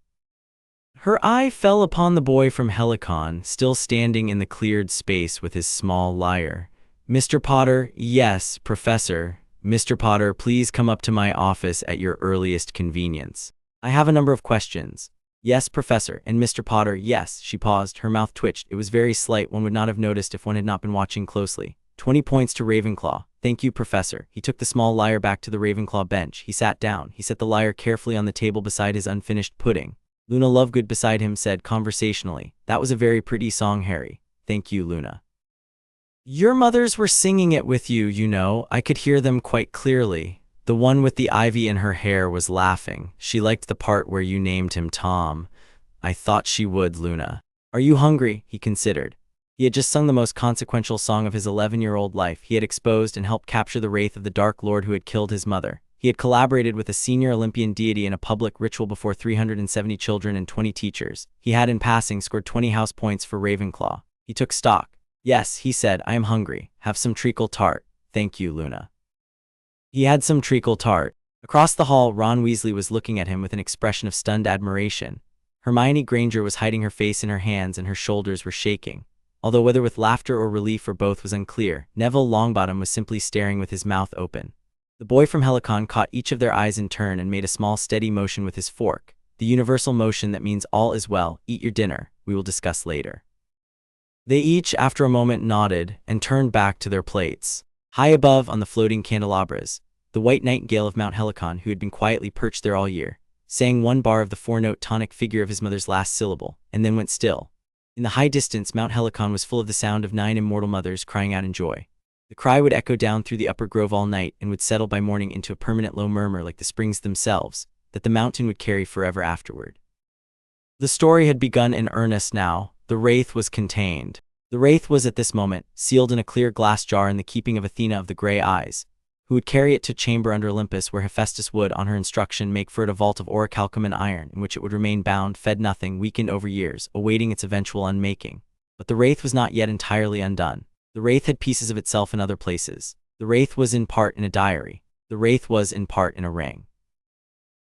Her eye fell upon the boy from Helicon, still standing in the cleared space with his small lyre. "Mr. Potter." "Yes, Professor." "Mr. Potter, please come up to my office at your earliest convenience. I have a number of questions." "Yes, Professor." "And Mr. Potter." "Yes." She paused. Her mouth twitched. It was very slight. One would not have noticed if one had not been watching closely. 20 points to Ravenclaw." "Thank you, Professor." He took the small lyre back to the Ravenclaw bench. He sat down. He set the lyre carefully on the table beside his unfinished pudding. Luna Lovegood beside him said conversationally, "That was a very pretty song, Harry." "Thank you, Luna. Your mothers were singing it with you, you know. I could hear them quite clearly." The one with the ivy in her hair was laughing. "She liked the part where you named him Tom." "I thought she would, Luna." "Are you hungry?" He considered. He had just sung the most consequential song of his 11-year-old life. He had exposed and helped capture the wraith of the Dark Lord who had killed his mother. He had collaborated with a senior Olympian deity in a public ritual before 370 children and 20 teachers. He had, in passing, scored 20 house points for Ravenclaw. He took stock. "Yes," he said, "I am hungry. Have some treacle tart." "Thank you, Luna." He had some treacle tart. Across the hall, Ron Weasley was looking at him with an expression of stunned admiration. Hermione Granger was hiding her face in her hands and her shoulders were shaking. Although whether with laughter or relief or both was unclear, Neville Longbottom was simply staring with his mouth open. The boy from Helicon caught each of their eyes in turn and made a small steady motion with his fork, the universal motion that means all is well, eat your dinner, we will discuss later. They each, after a moment, nodded and turned back to their plates. High above, on the floating candelabras, the white nightingale of Mount Helicon, who had been quietly perched there all year, sang one bar of the four-note tonic figure of his mother's last syllable, and then went still. In the high distance, Mount Helicon was full of the sound of 9 immortal mothers crying out in joy. The cry would echo down through the upper grove all night and would settle by morning into a permanent low murmur like the springs themselves, that the mountain would carry forever afterward. The story had begun in earnest now. The wraith was contained. The wraith was at this moment sealed in a clear glass jar in the keeping of Athena of the Grey Eyes, who would carry it to a chamber under Olympus where Hephaestus would, on her instruction, make for it a vault of orichalcum and iron, in which it would remain bound, fed nothing, weakened over years, awaiting its eventual unmaking. But the wraith was not yet entirely undone. The wraith had pieces of itself in other places. The wraith was in part in a diary. The wraith was in part in a ring.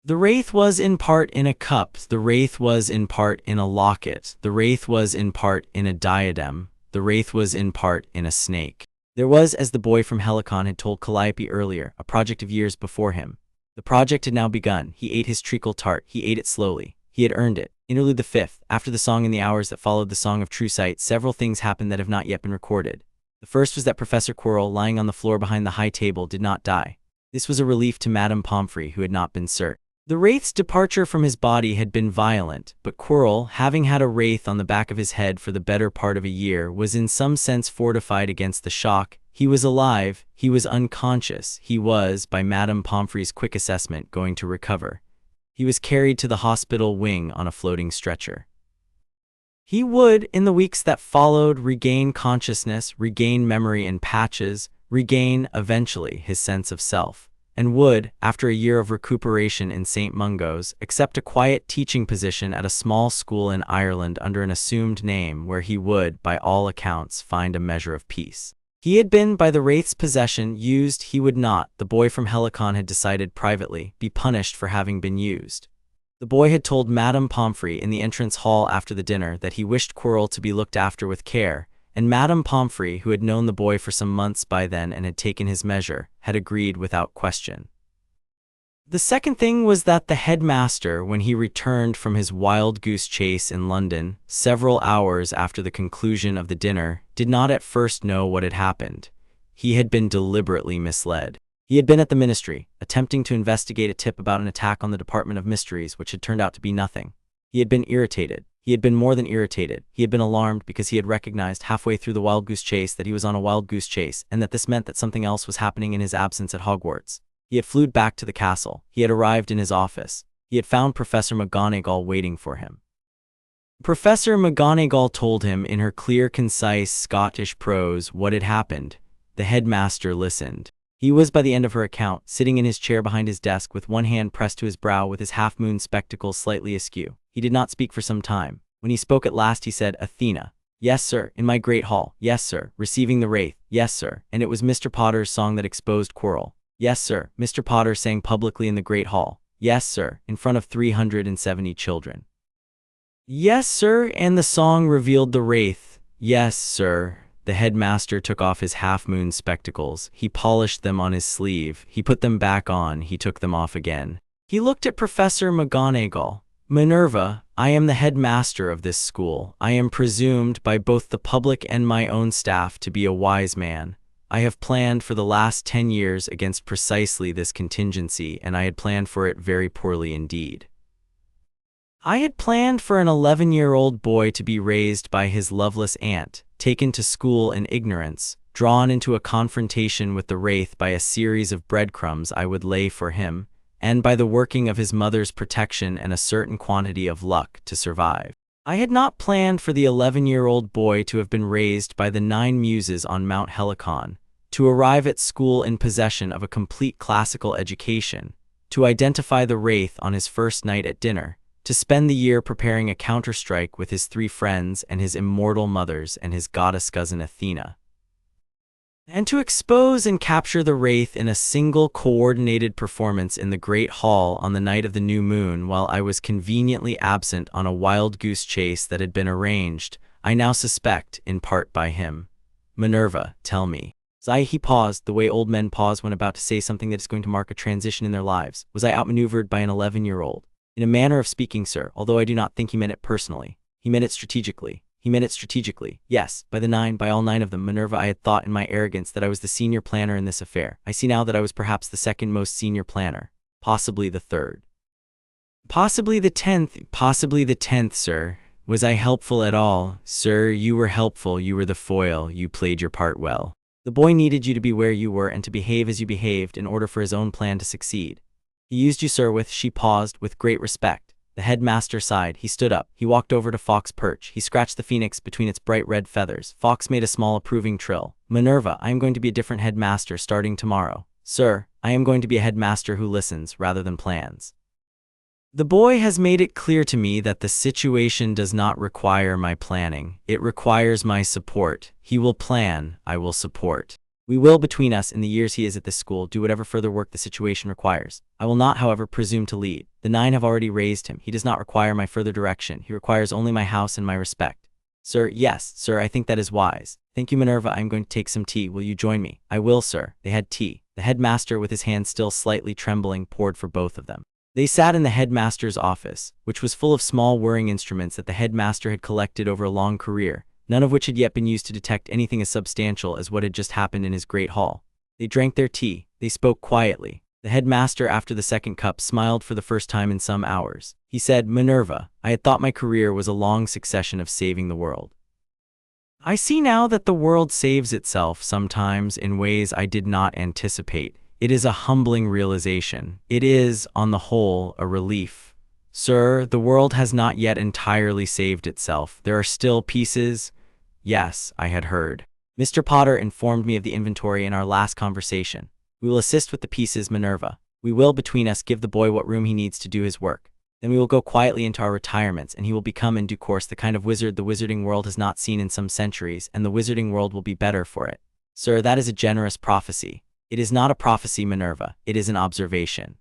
The wraith was in part in a cup. The wraith was in part in a locket. The wraith was in part in a diadem. The wraith was in part in a snake. There was, as the boy from Helicon had told Calliope earlier, a project of years before him. The project had now begun. He ate his treacle tart. He ate it slowly. He had earned it. Interlude the 5th. After the song in the hours that followed the Song of True Sight, several things happened that have not yet been recorded. The first was that Professor Quirrell, lying on the floor behind the high table, did not die. This was a relief to Madame Pomfrey, who had not been cert. The wraith's departure from his body had been violent, but Quirrell, having had a wraith on the back of his head for the better part of a year, was in some sense fortified against the shock. He was alive, he was unconscious, he was, by Madame Pomfrey's quick assessment, going to recover. He was carried to the hospital wing on a floating stretcher. He would, in the weeks that followed, regain consciousness, regain memory in patches, regain, eventually, his sense of self, and would, after a year of recuperation in St. Mungo's, accept a quiet teaching position at a small school in Ireland under an assumed name where he would, by all accounts, find a measure of peace. He had been, by the Wraith's possession, used. He would not, the boy from Helicon had decided privately, be punished for having been used. The boy had told Madame Pomfrey in the entrance hall after the dinner that he wished Quirrell to be looked after with care, and Madame Pomfrey, who had known the boy for some months by then and had taken his measure, had agreed without question. The second thing was that the headmaster, when he returned from his wild goose chase in London, several hours after the conclusion of the dinner, did not at first know what had happened. He had been deliberately misled. He had been at the ministry, attempting to investigate a tip about an attack on the Department of Mysteries, which had turned out to be nothing. He had been irritated. He had been more than irritated. He had been alarmed because he had recognized halfway through the wild goose chase that he was on a wild goose chase, and that this meant that something else was happening in his absence at Hogwarts. He had flew back to the castle. He had arrived in his office. He had found Professor McGonagall waiting for him. Professor McGonagall told him in her clear, concise Scottish prose what had happened. The headmaster listened. He was, by the end of her account, sitting in his chair behind his desk with one hand pressed to his brow with his half-moon spectacles slightly askew. He did not speak for some time. When he spoke at last he said, "Athena." "Yes, sir, in my great hall." "Yes, sir, receiving the Wraith." "Yes, sir, and it was Mr. Potter's song that exposed Quirrell." "Yes, sir, Mr. Potter sang publicly in the great hall." "Yes, sir, in front of 370 children." "Yes, sir, and the song revealed the Wraith." "Yes, sir." The headmaster took off his half-moon spectacles. He polished them on his sleeve. He put them back on. He took them off again. He looked at Professor McGonagall. "Minerva, I am the headmaster of this school. I am presumed by both the public and my own staff to be a wise man. I have planned for the last 10 years against precisely this contingency, and I had planned for it very poorly indeed. I had planned for an 11-year-old boy to be raised by his loveless aunt, taken to school in ignorance, drawn into a confrontation with the Wraith by a series of breadcrumbs I would lay for him, and by the working of his mother's protection and a certain quantity of luck to survive. I had not planned for the 11-year-old boy to have been raised by the Nine Muses on Mount Helicon, to arrive at school in possession of a complete classical education, to identify the Wraith on his first night at dinner, to spend the year preparing a counterstrike with his 3 friends and his immortal mothers and his goddess cousin Athena, and to expose and capture the Wraith in a single coordinated performance in the Great Hall on the night of the new moon while I was conveniently absent on a wild goose chase that had been arranged, I now suspect, in part by him. Minerva, tell me. He paused, the way old men pause when about to say something that is going to mark a transition in their lives. Was I outmaneuvered by an 11-year-old? In a manner of speaking, sir, although I do not think he meant it personally. He meant it strategically. He meant it strategically. Yes, by all 9 of them, Minerva. I had thought in my arrogance that I was the senior planner in this affair. I see now that I was perhaps the second most senior planner. Possibly the third. Possibly the 10th. Possibly the 10th, sir. Was I helpful at all? Sir, you were helpful. You were the foil. You played your part well. The boy needed you to be where you were and to behave as you behaved in order for his own plan to succeed. He used you, sir, with," she paused, "with great respect." The headmaster sighed. He stood up. He walked over to Fawkes' perch. He scratched the phoenix between its bright red feathers. Fawkes made a small approving trill. "Minerva, I am going to be a different headmaster starting tomorrow. Sir, I am going to be a headmaster who listens rather than plans. The boy has made it clear to me that the situation does not require my planning. It requires my support. He will plan. I will support. We will, between us, in the years he is at this school, do whatever further work the situation requires. I will not, however, presume to lead. The 9 have already raised him. He does not require my further direction. He requires only my house and my respect. Sir, yes, sir, I think that is wise. Thank you, Minerva. I am going to take some tea. Will you join me? I will, sir. They had tea. The headmaster, with his hand still slightly trembling, poured for both of them. They sat in the headmaster's office, which was full of small whirring instruments that the headmaster had collected over a long career, none of which had yet been used to detect anything as substantial as what had just happened in his great hall. They drank their tea. They spoke quietly. The headmaster, after the second cup, smiled for the first time in some hours. He said, "Minerva, I had thought my career was a long succession of saving the world. I see now that the world saves itself sometimes in ways I did not anticipate. It is a humbling realization. It is, on the whole, a relief. Sir, the world has not yet entirely saved itself. There are still pieces." Yes, I had heard. Mr. Potter informed me of the inventory in our last conversation. We will assist with the pieces, Minerva. We will, between us, give the boy what room he needs to do his work. Then we will go quietly into our retirements, and he will become in due course the kind of wizard the wizarding world has not seen in some centuries, and the wizarding world will be better for it. Sir, that is a generous prophecy. It is not a prophecy, Minerva. It is an observation.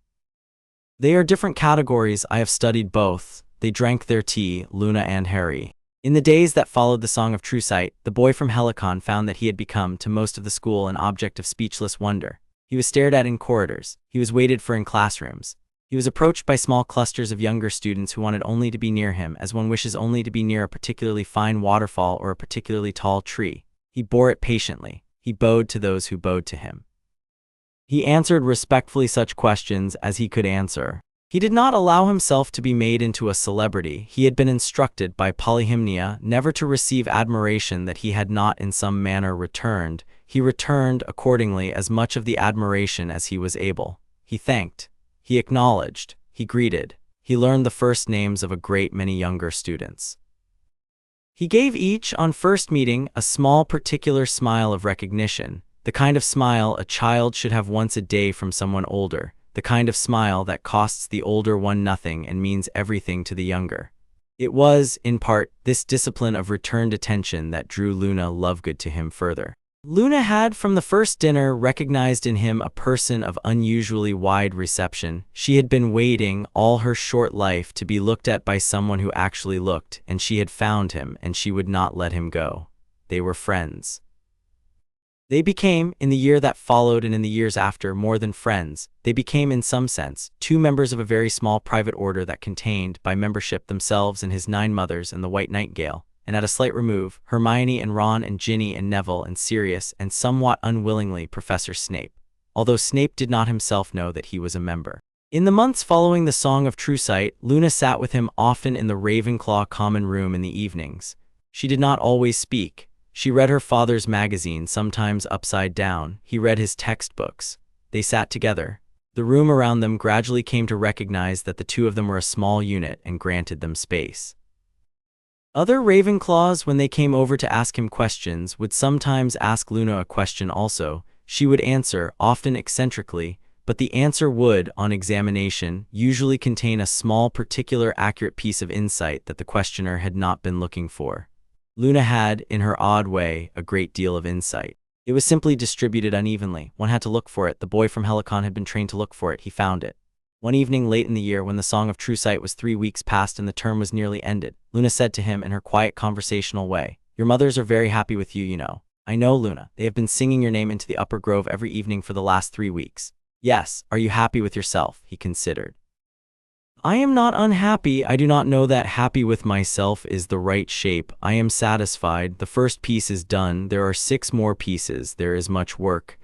They are different categories. I have studied both. They drank their tea, Luna and Harry. In the days that followed the Song of True Sight, the boy from Helicon found that he had become, to most of the school, an object of speechless wonder. He was stared at in corridors. He was waited for in classrooms. He was approached by small clusters of younger students who wanted only to be near him, as one wishes only to be near a particularly fine waterfall or a particularly tall tree. He bore it patiently. He bowed to those who bowed to him. He answered respectfully such questions as he could answer. He did not allow himself to be made into a celebrity. He had been instructed by Polyhymnia never to receive admiration that he had not in some manner returned. He returned, accordingly, as much of the admiration as he was able. He thanked. He acknowledged. He greeted. He learned the first names of a great many younger students. He gave each, on first meeting, a small particular smile of recognition, the kind of smile a child should have once a day from someone older, the kind of smile that costs the older one nothing and means everything to the younger. It was, in part, this discipline of returned attention that drew Luna Lovegood to him further. Luna had, from the first dinner, recognized in him a person of unusually wide reception. She had been waiting all her short life to be looked at by someone who actually looked, and she had found him, and she would not let him go. They were friends. They became, in the year that followed and in the years after, more than friends. They became, in some sense, two members of a very small private order that contained, by membership, themselves and his 9 mothers and the White Nightingale, and at a slight remove, Hermione and Ron and Ginny and Neville and Sirius and somewhat unwillingly Professor Snape, although Snape did not himself know that he was a member. In the months following the Song of True Sight, Luna sat with him often in the Ravenclaw common room in the evenings. She did not always speak. She read her father's magazine, sometimes upside down. He read his textbooks. They sat together. The room around them gradually came to recognize that the two of them were a small unit and granted them space. Other Ravenclaws, when they came over to ask him questions, would sometimes ask Luna a question also. She would answer, often eccentrically, but the answer would, on examination, usually contain a small, particular, accurate piece of insight that the questioner had not been looking for. Luna had, in her odd way, a great deal of insight. It was simply distributed unevenly. One had to look for it. The boy from Helicon had been trained to look for it. He found it. One evening late in the year, when the Song of True Sight was 3 weeks past and the term was nearly ended, Luna said to him in her quiet conversational way, "Your mothers are very happy with you, you know." "I know, Luna. They have been singing your name into the upper grove every evening for the last 3 weeks. "Yes. Are you happy with yourself?" He considered. "I am not unhappy. I do not know that happy with myself is the right shape. I am satisfied. The first piece is done. There are 6 more pieces. There is much work."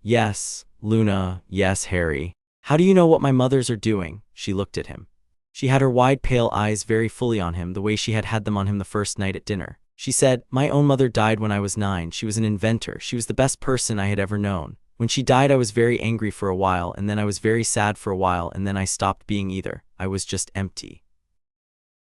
"Yes, Luna. Yes, Harry. How do you know what my mothers are doing?" She looked at him. She had her wide pale eyes very fully on him, the way she had had them on him the first night at dinner. She said, "My own mother died when I was 9. She was an inventor. She was the best person I had ever known. When she died, I was very angry for a while, and then I was very sad for a while, and then I stopped being either. I was just empty.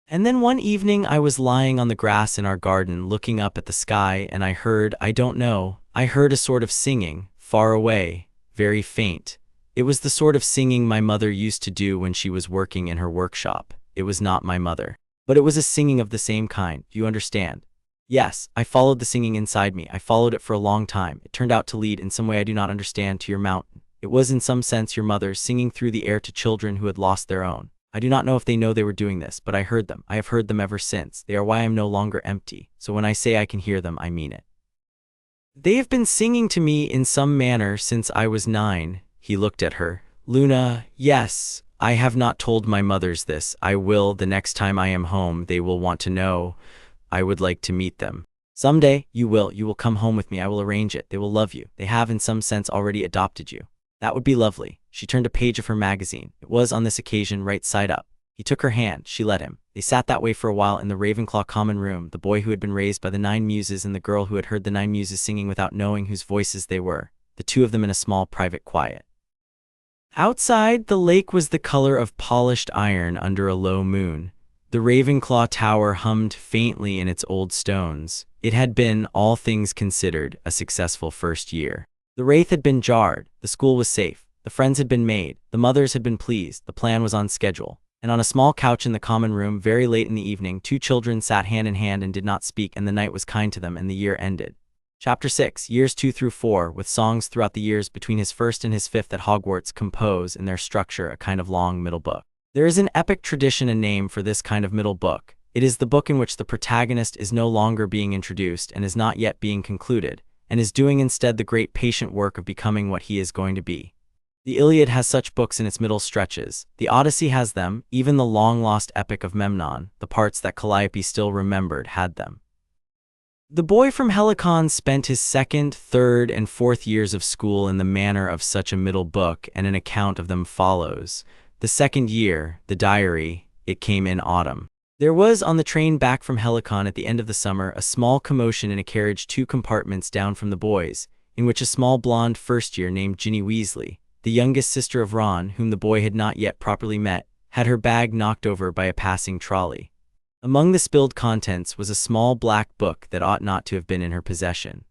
And then one evening I was lying on the grass in our garden looking up at the sky, and I heard, I heard a sort of singing, far away, very faint. It was the sort of singing my mother used to do when she was working in her workshop. It was not my mother, but it was a singing of the same kind, you understand? Yes, I followed the singing inside me. I followed it for a long time. It turned out to lead, in some way I do not understand, to your mountain. It was in some sense your mother singing through the air to children who had lost their own. I do not know if they know they were doing this, but I heard them. I have heard them ever since. They are why I am no longer empty. So when I say I can hear them, I mean it. They have been singing to me in some manner since I was 9. He looked at her. Luna, yes, I have not told my mothers this. I will the next time I am home. They will want to know. I would like to meet them. Someday, you will come home with me. I will arrange it. They will love you. They have in some sense already adopted you. That would be lovely. She turned a page of her magazine. It was on this occasion right side up. He took her hand. She let him. They sat that way for a while in the Ravenclaw common room, the boy who had been raised by the 9 Muses and the girl who had heard the 9 Muses singing without knowing whose voices they were, the two of them in a small private quiet. Outside, the lake was the color of polished iron under a low moon. The Ravenclaw Tower hummed faintly in its old stones. It had been, all things considered, a successful first year. The wraith had been jarred, the school was safe, the friends had been made, the mothers had been pleased, the plan was on schedule. And on a small couch in the common room, very late in the evening, two children sat hand in hand and did not speak, and the night was kind to them, and the year ended. Chapter 6, Years 2 through 4, with songs throughout the years between his first and his fifth at Hogwarts, compose, in their structure, a kind of long middle book. There is an epic tradition and name for this kind of middle book. It is the book in which the protagonist is no longer being introduced and is not yet being concluded, and is doing instead the great patient work of becoming what he is going to be. The Iliad has such books in its middle stretches. The Odyssey has them, even the long-lost epic of Memnon, the parts that Calliope still remembered, had them. The boy from Helicon spent his second, third, and fourth years of school in the manner of such a middle book, and an account of them follows. The second year, the diary, it came in autumn. There was, on the train back from Helicon at the end of the summer, a small commotion in a carriage 2 compartments down from the boys, in which a small blonde first-year named Ginny Weasley, the youngest sister of Ron, whom the boy had not yet properly met, had her bag knocked over by a passing trolley. Among the spilled contents was a small black book that ought not to have been in her possession.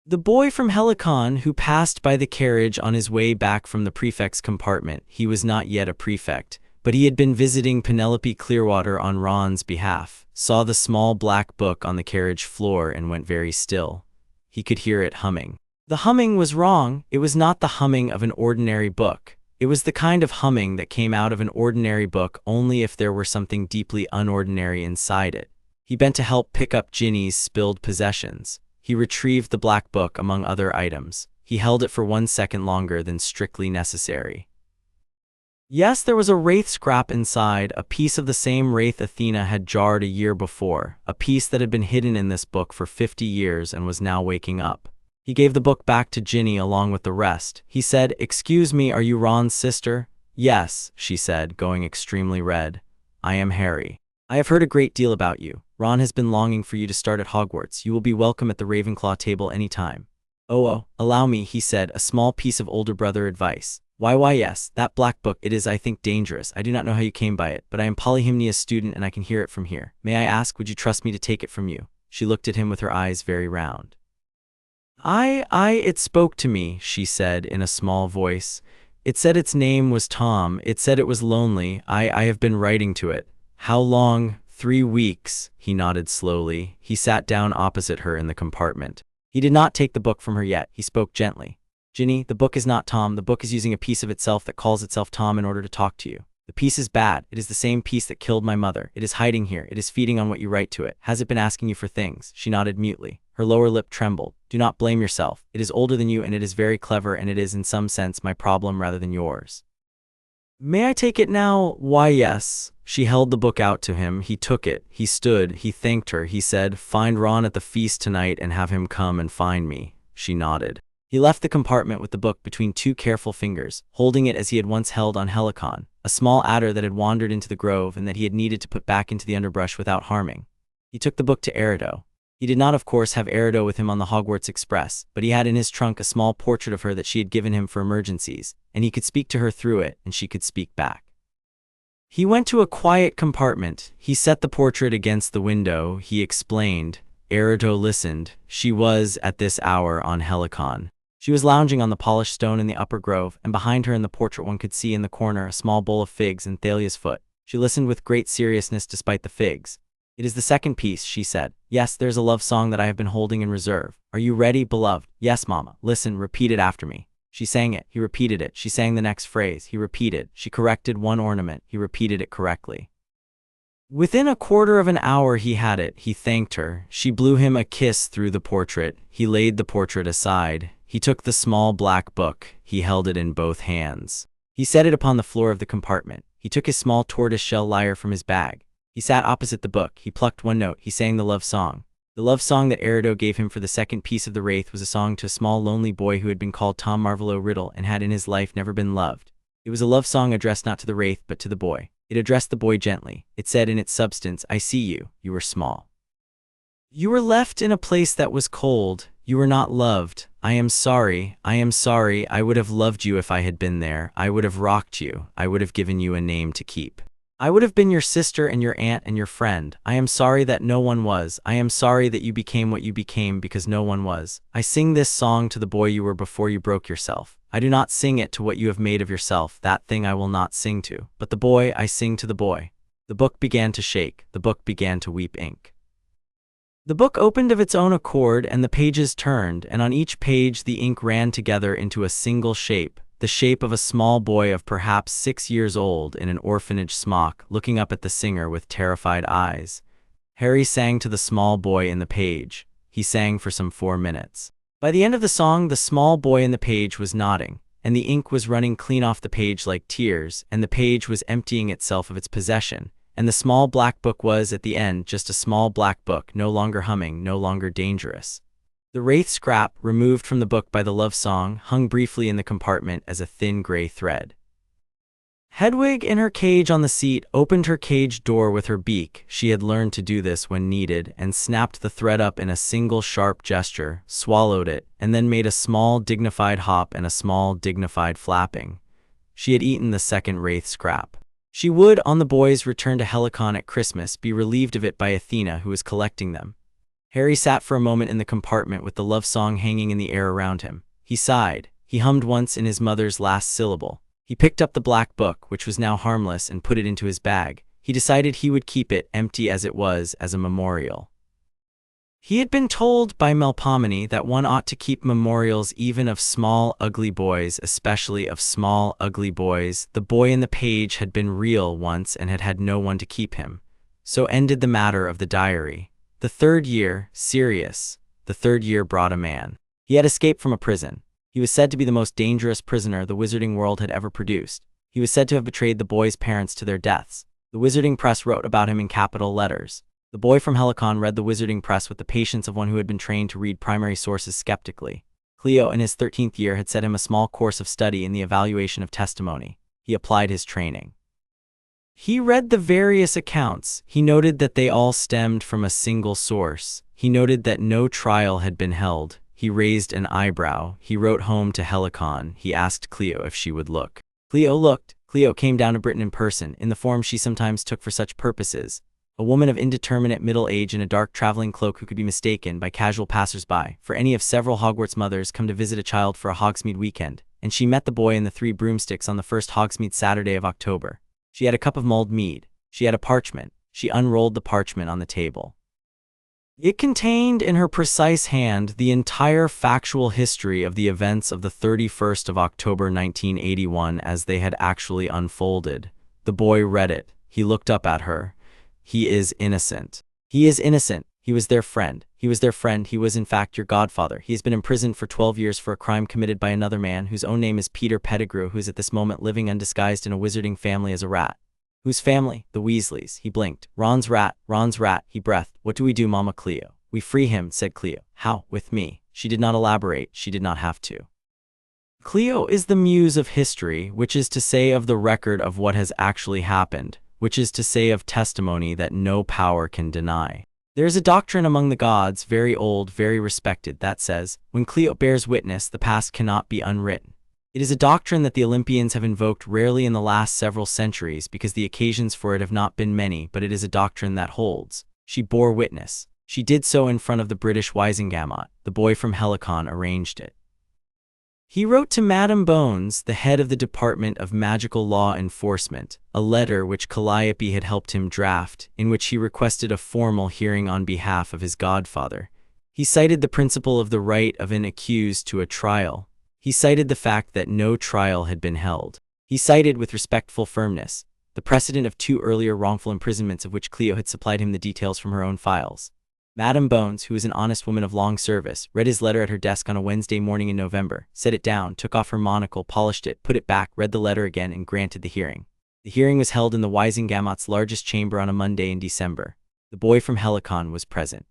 The boy from Helicon, who passed by the carriage on his way back from the prefect's compartment, he was not yet a prefect, but he had been visiting Penelope Clearwater on Ron's behalf, saw the small black book on the carriage floor and went very still. He could hear it humming. The humming was wrong. It was not the humming of an ordinary book. It was the kind of humming that came out of an ordinary book only if there were something deeply unordinary inside it. He bent to help pick up Ginny's spilled possessions. He retrieved the black book among other items. He held it for 1 second longer than strictly necessary. Yes, there was a wraith scrap inside, a piece of the same wraith Athena had jarred a year before, a piece that had been hidden in this book for 50 years and was now waking up. He gave the book back to Ginny along with the rest. He said, "Excuse me, are you Ron's sister?" "Yes," she said, going extremely red. "I am Harry. I have heard a great deal about you. Ron has been longing for you to start at Hogwarts. You will be welcome at the Ravenclaw table any time." Oh, allow me," he said, a small piece of older brother advice. Why, yes, that black book, it is, I think, dangerous. I do not know how you came by it, but I am Polyhymnia's student and I can hear it from here. May I ask, would you trust me to take it from you?" She looked at him with her eyes very round. It spoke to me," she said in a small voice. "It said its name was Tom. It said it was lonely. I have been writing to it." "How long?" 3 weeks, he nodded slowly. He sat down opposite her in the compartment. He did not take the book from her yet. He spoke gently. "Ginny, the book is not Tom. The book is using a piece of itself that calls itself Tom in order to talk to you. The piece is bad. It is the same piece that killed my mother. It is hiding here. It is feeding on what you write to it. Has it been asking you for things?" She nodded mutely. Her lower lip trembled. "Do not blame yourself. It is older than you and it is very clever, and it is in some sense my problem rather than yours." "May I take it now?" "Why, yes." She held the book out to him. He took it. He stood. He thanked her. He said, "Find Ron at the feast tonight and have him come and find me." She nodded. He left the compartment with the book between 2 careful fingers, holding it as he had once held on Helicon, a small adder that had wandered into the grove and that he had needed to put back into the underbrush without harming. He took the book to Erido. He did not, of course, have Erido with him on the Hogwarts Express, but he had in his trunk a small portrait of her that she had given him for emergencies, and he could speak to her through it, and she could speak back. He went to a quiet compartment. He set the portrait against the window. He explained. Erido listened. She was, at this hour, on Helicon. She was lounging on the polished stone in the upper grove, and behind her in the portrait one could see in the corner a small bowl of figs and Thalia's foot. She listened with great seriousness despite the figs. "It is the second piece," she said. "Yes, there's a love song that I have been holding in reserve. Are you ready, beloved?" "Yes, Mama." "Listen, repeat it after me." She sang it. He repeated it. She sang the next phrase. He repeated. She corrected one ornament. He repeated it correctly. Within a quarter of an hour he had it. He thanked her. She blew him a kiss through the portrait. He laid the portrait aside. He took the small black book. He held it in both hands. He set it upon the floor of the compartment. He took his small tortoise-shell lyre from his bag. He sat opposite the book. He plucked one note. He sang the love song. The love song that Erido gave him for the second piece of the Wraith was a song to a small lonely boy who had been called Tom Marvolo Riddle and had in his life never been loved. It was a love song addressed not to the Wraith but to the boy. It addressed the boy gently. It said in its substance, "I see you. You were small. You were left in a place that was cold. You were not loved. I am sorry. I am sorry. I would have loved you if I had been there. I would have rocked you. I would have given you a name to keep. I would have been your sister and your aunt and your friend. I am sorry that no one was. I am sorry that you became what you became because no one was. I sing this song to the boy you were before you broke yourself. I do not sing it to what you have made of yourself. That thing I will not sing to. But the boy, I sing to the boy. The book began to shake. The book began to weep ink. The book opened of its own accord, and the pages turned, and on each page the ink ran together into a single shape, the shape of a small boy of perhaps 6 years old in an orphanage smock, looking up at the singer with terrified eyes. Harry sang to the small boy in the page. He sang for some 4 minutes. By the end of the song, the small boy in the page was nodding, and the ink was running clean off the page like tears, and the page was emptying itself of its possession. And the small black book was, at the end, just a small black book, no longer humming, no longer dangerous. The wraith scrap, removed from the book by the love song, hung briefly in the compartment as a thin gray thread. Hedwig, in her cage on the seat, opened her cage door with her beak. She had learned to do this when needed, and snapped the thread up in a single sharp gesture, swallowed it, and then made a small dignified hop and a small dignified flapping. She had eaten the second wraith scrap. She would, on the boy's return to Helicon at Christmas, be relieved of it by Athena, who was collecting them. Harry sat for a moment in the compartment with the love song hanging in the air around him. He sighed. He hummed once in his mother's last syllable. He picked up the black book, which was now harmless, and put it into his bag. He decided he would keep it, empty as it was, as a memorial. He had been told by Melpomene that one ought to keep memorials even of small, ugly boys, especially of small, ugly boys. The boy in the page had been real once and had had no one to keep him. So ended the matter of the diary. The third year, Sirius, the third year brought a man. He had escaped from a prison. He was said to be the most dangerous prisoner the wizarding world had ever produced. He was said to have betrayed the boy's parents to their deaths. The wizarding press wrote about him in capital letters. The boy from Helicon read the wizarding press with the patience of one who had been trained to read primary sources skeptically. Cleo, in his 13th year, had set him a small course of study in the evaluation of testimony. He applied his training. He read the various accounts. He noted that they all stemmed from a single source. He noted that no trial had been held. He raised an eyebrow. He wrote home to Helicon. He asked Cleo if she would look. Cleo looked. Cleo came down to Britain in person, in the form she sometimes took for such purposes. A woman of indeterminate middle age in a dark traveling cloak who could be mistaken by casual passers-by for any of several Hogwarts mothers come to visit a child for a Hogsmeade weekend, and she met the boy and the 3 broomsticks on the first Hogsmeade Saturday of October. She had a cup of mulled mead. She had a parchment. She unrolled the parchment on the table. It contained in her precise hand the entire factual history of the events of the 31st of October 1981 as they had actually unfolded. The boy read it. He looked up at her. He is innocent. He is innocent. He was their friend. He was their friend. He was in fact your godfather. He has been imprisoned for 12 years for a crime committed by another man whose own name is Peter Pettigrew, who is at this moment living undisguised in a wizarding family as a rat. Whose family? The Weasleys. He blinked. Ron's rat. Ron's rat. He breathed. What do we do, Mama Cleo? We free him, said Cleo. How? With me. She did not elaborate. She did not have to. Cleo is the muse of history, which is to say of the record of what has actually happened, which is to say of testimony that no power can deny. There is a doctrine among the gods, very old, very respected, that says, when Cleo bears witness, the past cannot be unwritten. It is a doctrine that the Olympians have invoked rarely in the last several centuries because the occasions for it have not been many, but it is a doctrine that holds. She bore witness. She did so in front of the British Wizengamot. The boy from Helicon arranged it. He wrote to Madame Bones, the head of the Department of Magical Law Enforcement, a letter which Calliope had helped him draft, in which he requested a formal hearing on behalf of his godfather. He cited the principle of the right of an accused to a trial. He cited the fact that no trial had been held. He cited, with respectful firmness, the precedent of 2 earlier wrongful imprisonments of which Cleo had supplied him the details from her own files. Madame Bones, who was an honest woman of long service, read his letter at her desk on a Wednesday morning in November, set it down, took off her monocle, polished it, put it back, read the letter again, and granted the hearing. The hearing was held in the Wizengamot's largest chamber on a Monday in December. The boy from Helicon was present.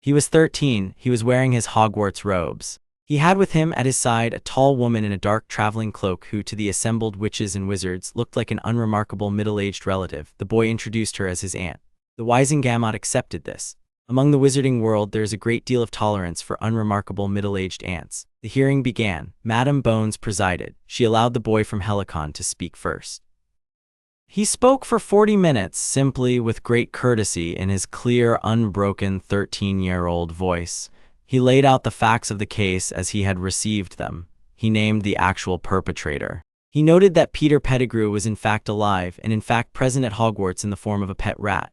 He was 13. He was wearing his Hogwarts robes. He had with him at his side a tall woman in a dark traveling cloak who, to the assembled witches and wizards, looked like an unremarkable middle-aged relative. The boy introduced her as his aunt. The Wizengamot accepted this. Among the wizarding world there is a great deal of tolerance for unremarkable middle-aged aunts. The hearing began. Madame Bones presided. She allowed the boy from Helicon to speak first. He spoke for 40 minutes, simply with great courtesy in his clear, unbroken 13-year-old voice. He laid out the facts of the case as he had received them. He named the actual perpetrator. He noted that Peter Pettigrew was in fact alive and in fact present at Hogwarts in the form of a pet rat.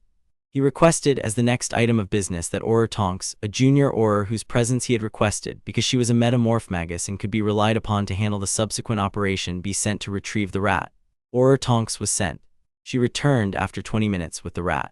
He requested as the next item of business that Auror Tonks, a junior Auror whose presence he had requested because she was a metamorph magus and could be relied upon to handle the subsequent operation, be sent to retrieve the rat. Auror Tonks was sent. She returned after 20 minutes with the rat.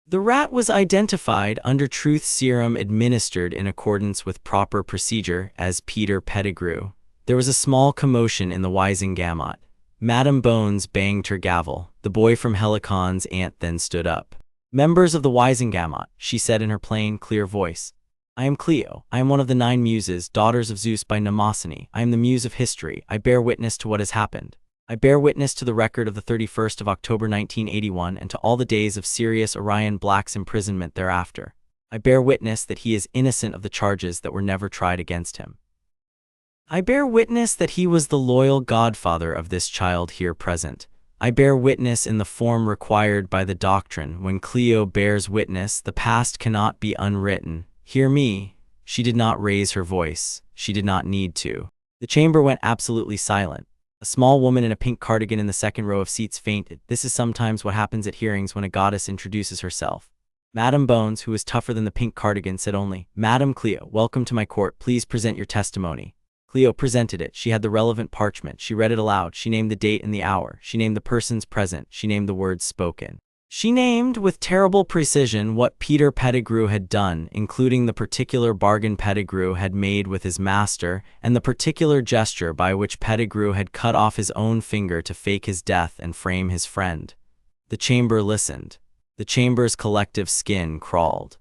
The rat was identified under truth serum administered in accordance with proper procedure as Peter Pettigrew. There was a small commotion in the Wizengamot. Madame Bones banged her gavel. The boy from Helicon's aunt then stood up. "Members of the Wizengamot," she said in her plain, clear voice. "I am Cleo. I am one of the 9 Muses, daughters of Zeus by Mnemosyne. I am the muse of history. I bear witness to what has happened. I bear witness to the record of the 31st of October 1981 and to all the days of Sirius Orion Black's imprisonment thereafter. I bear witness that he is innocent of the charges that were never tried against him. I bear witness that he was the loyal godfather of this child here present. I bear witness in the form required by the doctrine. When Cleo bears witness, the past cannot be unwritten. Hear me." She did not raise her voice. She did not need to. The chamber went absolutely silent. A small woman in a pink cardigan in the second row of seats fainted. This is sometimes what happens at hearings when a goddess introduces herself. Madame Bones, who was tougher than the pink cardigan, said only, "Madame Cleo, welcome to my court. Please present your testimony." Cleo presented it. She had the relevant parchment. She read it aloud. She named the date and the hour. She named the persons present. She named the words spoken. She named with terrible precision what Peter Pettigrew had done, including the particular bargain Pettigrew had made with his master, and the particular gesture by which Pettigrew had cut off his own finger to fake his death and frame his friend. The chamber listened. The chamber's collective skin crawled.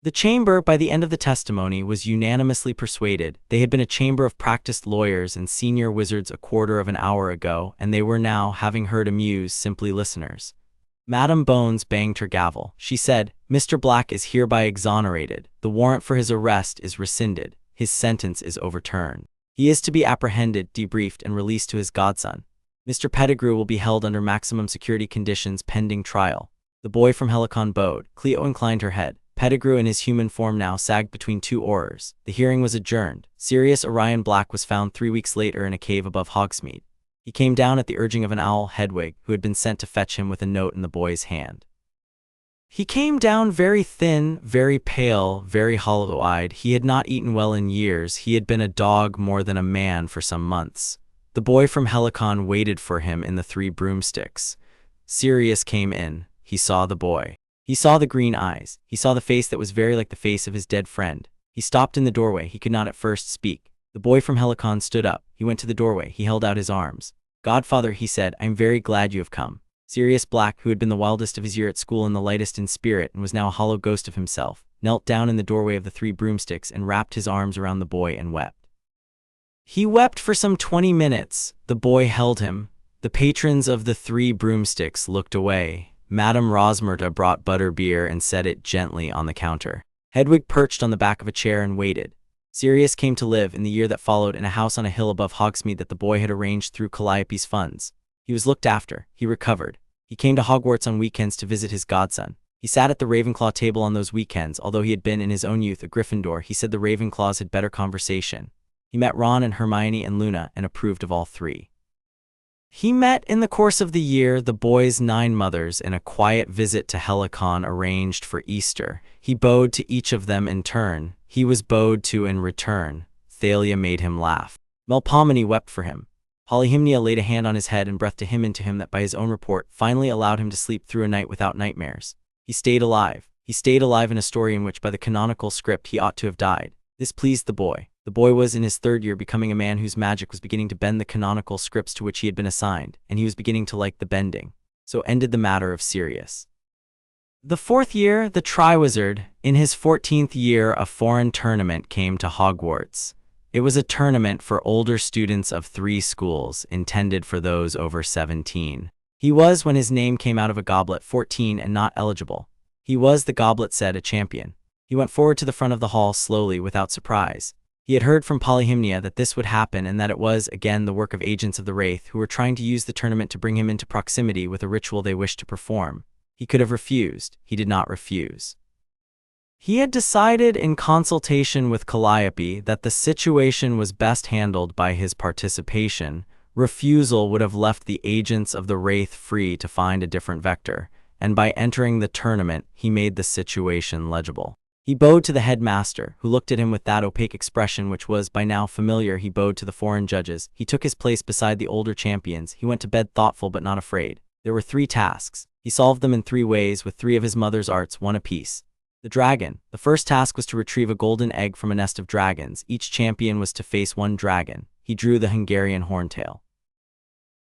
The chamber, by the end of the testimony, was unanimously persuaded. They had been a chamber of practiced lawyers and senior wizards a quarter of an hour ago, and they were now, having heard a muse, simply listeners. Madame Bones banged her gavel. She said, "Mr. Black is hereby exonerated. The warrant for his arrest is rescinded. His sentence is overturned. He is to be apprehended, debriefed, and released to his godson. Mr. Pettigrew will be held under maximum security conditions pending trial." The boy from Helicon bowed. Cleo inclined her head. Pettigrew in his human form now sagged between two Aurors. The hearing was adjourned. Sirius Orion Black was found 3 weeks later in a cave above Hogsmeade. He came down at the urging of an owl, Hedwig, who had been sent to fetch him with a note in the boy's hand. He came down very thin, very pale, very hollow-eyed. He had not eaten well in years. He had been a dog more than a man for some months. The boy from Helicon waited for him in the 3 broomsticks. Sirius came in. He saw the boy. He saw the green eyes. He saw the face that was very like the face of his dead friend. He stopped in the doorway. He could not at first speak. The boy from Helicon stood up. He went to the doorway. He held out his arms. "Godfather," he said, "I am very glad you have come." Sirius Black, who had been the wildest of his year at school and the lightest in spirit and was now a hollow ghost of himself, knelt down in the doorway of the 3 broomsticks and wrapped his arms around the boy and wept. He wept for some 20 minutes. The boy held him. The patrons of the 3 broomsticks looked away. Madame Rosmerta brought butterbeer and set it gently on the counter. Hedwig perched on the back of a chair and waited. Sirius came to live in the year that followed in a house on a hill above Hogsmeade that the boy had arranged through Calliope's funds. He was looked after. He recovered. He came to Hogwarts on weekends to visit his godson. He sat at the Ravenclaw table on those weekends. Although he had been in his own youth a Gryffindor, he said the Ravenclaws had better conversation. He met Ron and Hermione and Luna and approved of all 3. He met in the course of the year the boy's 9 mothers in a quiet visit to Helicon arranged for Easter. He bowed to each of them in turn. He was bowed to in return. Thalia made him laugh. Melpomene wept for him. Polyhymnia laid a hand on his head and breathed a hymn into him that by his own report finally allowed him to sleep through a night without nightmares. He stayed alive. He stayed alive in a story in which by the canonical script he ought to have died. This pleased the boy. The boy was in his 3rd year becoming a man whose magic was beginning to bend the canonical scripts to which he had been assigned, and he was beginning to like the bending. So ended the matter of Sirius. The 4th year, the Triwizard, in his 14th year a foreign tournament came to Hogwarts. It was a tournament for older students of 3 schools, intended for those over 17. He was, when his name came out of a goblet, 14 and not eligible. He was, the goblet said, a champion. He went forward to the front of the hall slowly, without surprise. He had heard from Polyhymnia that this would happen and that it was, again, the work of agents of the Wraith who were trying to use the tournament to bring him into proximity with a ritual they wished to perform. He could have refused. He did not refuse. He had decided in consultation with Calliope that the situation was best handled by his participation. Refusal would have left the agents of the Wraith free to find a different vector, and by entering the tournament, he made the situation legible. He bowed to the headmaster, who looked at him with that opaque expression which was by now familiar. He bowed to the foreign judges. He took his place beside the older champions. He went to bed thoughtful but not afraid. There were 3 tasks. He solved them in 3 ways with 3 of his mother's arts, 1 apiece. The dragon. The first task was to retrieve a golden egg from a nest of dragons. Each champion was to face 1 dragon. He drew the Hungarian horntail.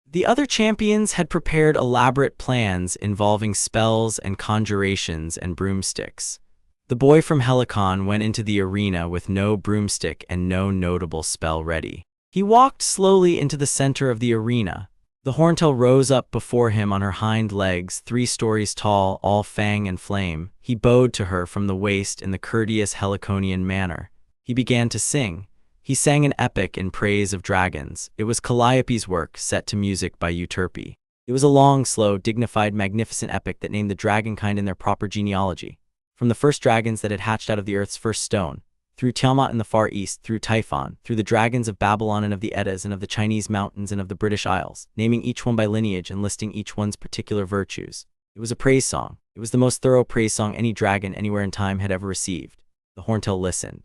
The other champions had prepared elaborate plans involving spells and conjurations and broomsticks. The boy from Helicon went into the arena with no broomstick and no notable spell ready. He walked slowly into the center of the arena. The horntail rose up before him on her hind legs, 3 stories tall, all fang and flame. He bowed to her from the waist in the courteous Heliconian manner. He began to sing. He sang an epic in praise of dragons. It was Calliope's work, set to music by Euterpe. It was a long, slow, dignified, magnificent epic that named the dragonkind in their proper genealogy. From the first dragons that had hatched out of the earth's first stone, through Tiamat in the Far East, through Typhon, through the dragons of Babylon and of the Eddas and of the Chinese mountains and of the British Isles, naming each one by lineage and listing each one's particular virtues. It was a praise song. It was the most thorough praise song any dragon anywhere in time had ever received. The horntail listened.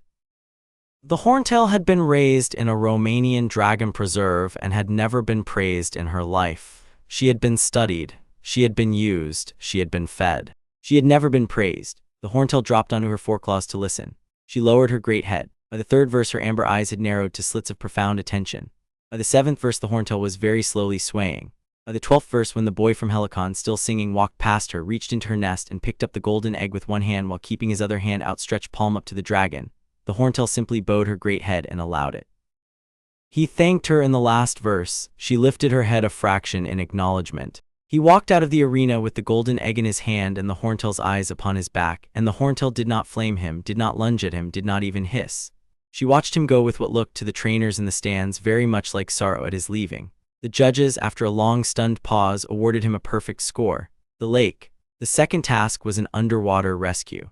The horntail had been raised in a Romanian dragon preserve and had never been praised in her life. She had been studied. She had been used. She had been fed. She had never been praised. The horntail dropped onto her foreclaws to listen. She lowered her great head. By the 3rd verse, her amber eyes had narrowed to slits of profound attention. By the 7th verse, the horntail was very slowly swaying. By the 12th verse, when the boy from Helicon, still singing, walked past her, reached into her nest and picked up the golden egg with 1 hand while keeping his other hand outstretched palm up to the dragon, the horntail simply bowed her great head and allowed it. He thanked her in the last verse. She lifted her head a fraction in acknowledgement. He walked out of the arena with the golden egg in his hand and the horntail's eyes upon his back, and the horntail did not flame him, did not lunge at him, did not even hiss. She watched him go with what looked to the trainers in the stands very much like sorrow at his leaving. The judges, after a long stunned pause, awarded him a perfect score. The lake. The second task was an underwater rescue.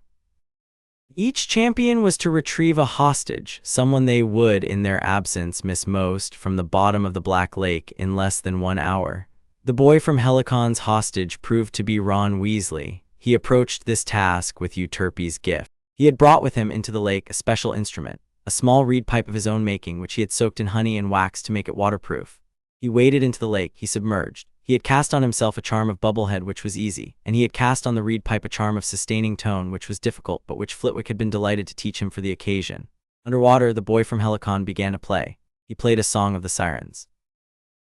Each champion was to retrieve a hostage, someone they would, in their absence, miss most, from the bottom of the Black Lake in less than 1 hour. The boy from Helicon's hostage proved to be Ron Weasley. He approached this task with Euterpe's gift. He had brought with him into the lake a special instrument, a small reed pipe of his own making which he had soaked in honey and wax to make it waterproof. He waded into the lake. He submerged. He had cast on himself a charm of bubblehead which was easy, and he had cast on the reed pipe a charm of sustaining tone which was difficult but which Flitwick had been delighted to teach him for the occasion. Underwater, the boy from Helicon began to play. He played a song of the sirens.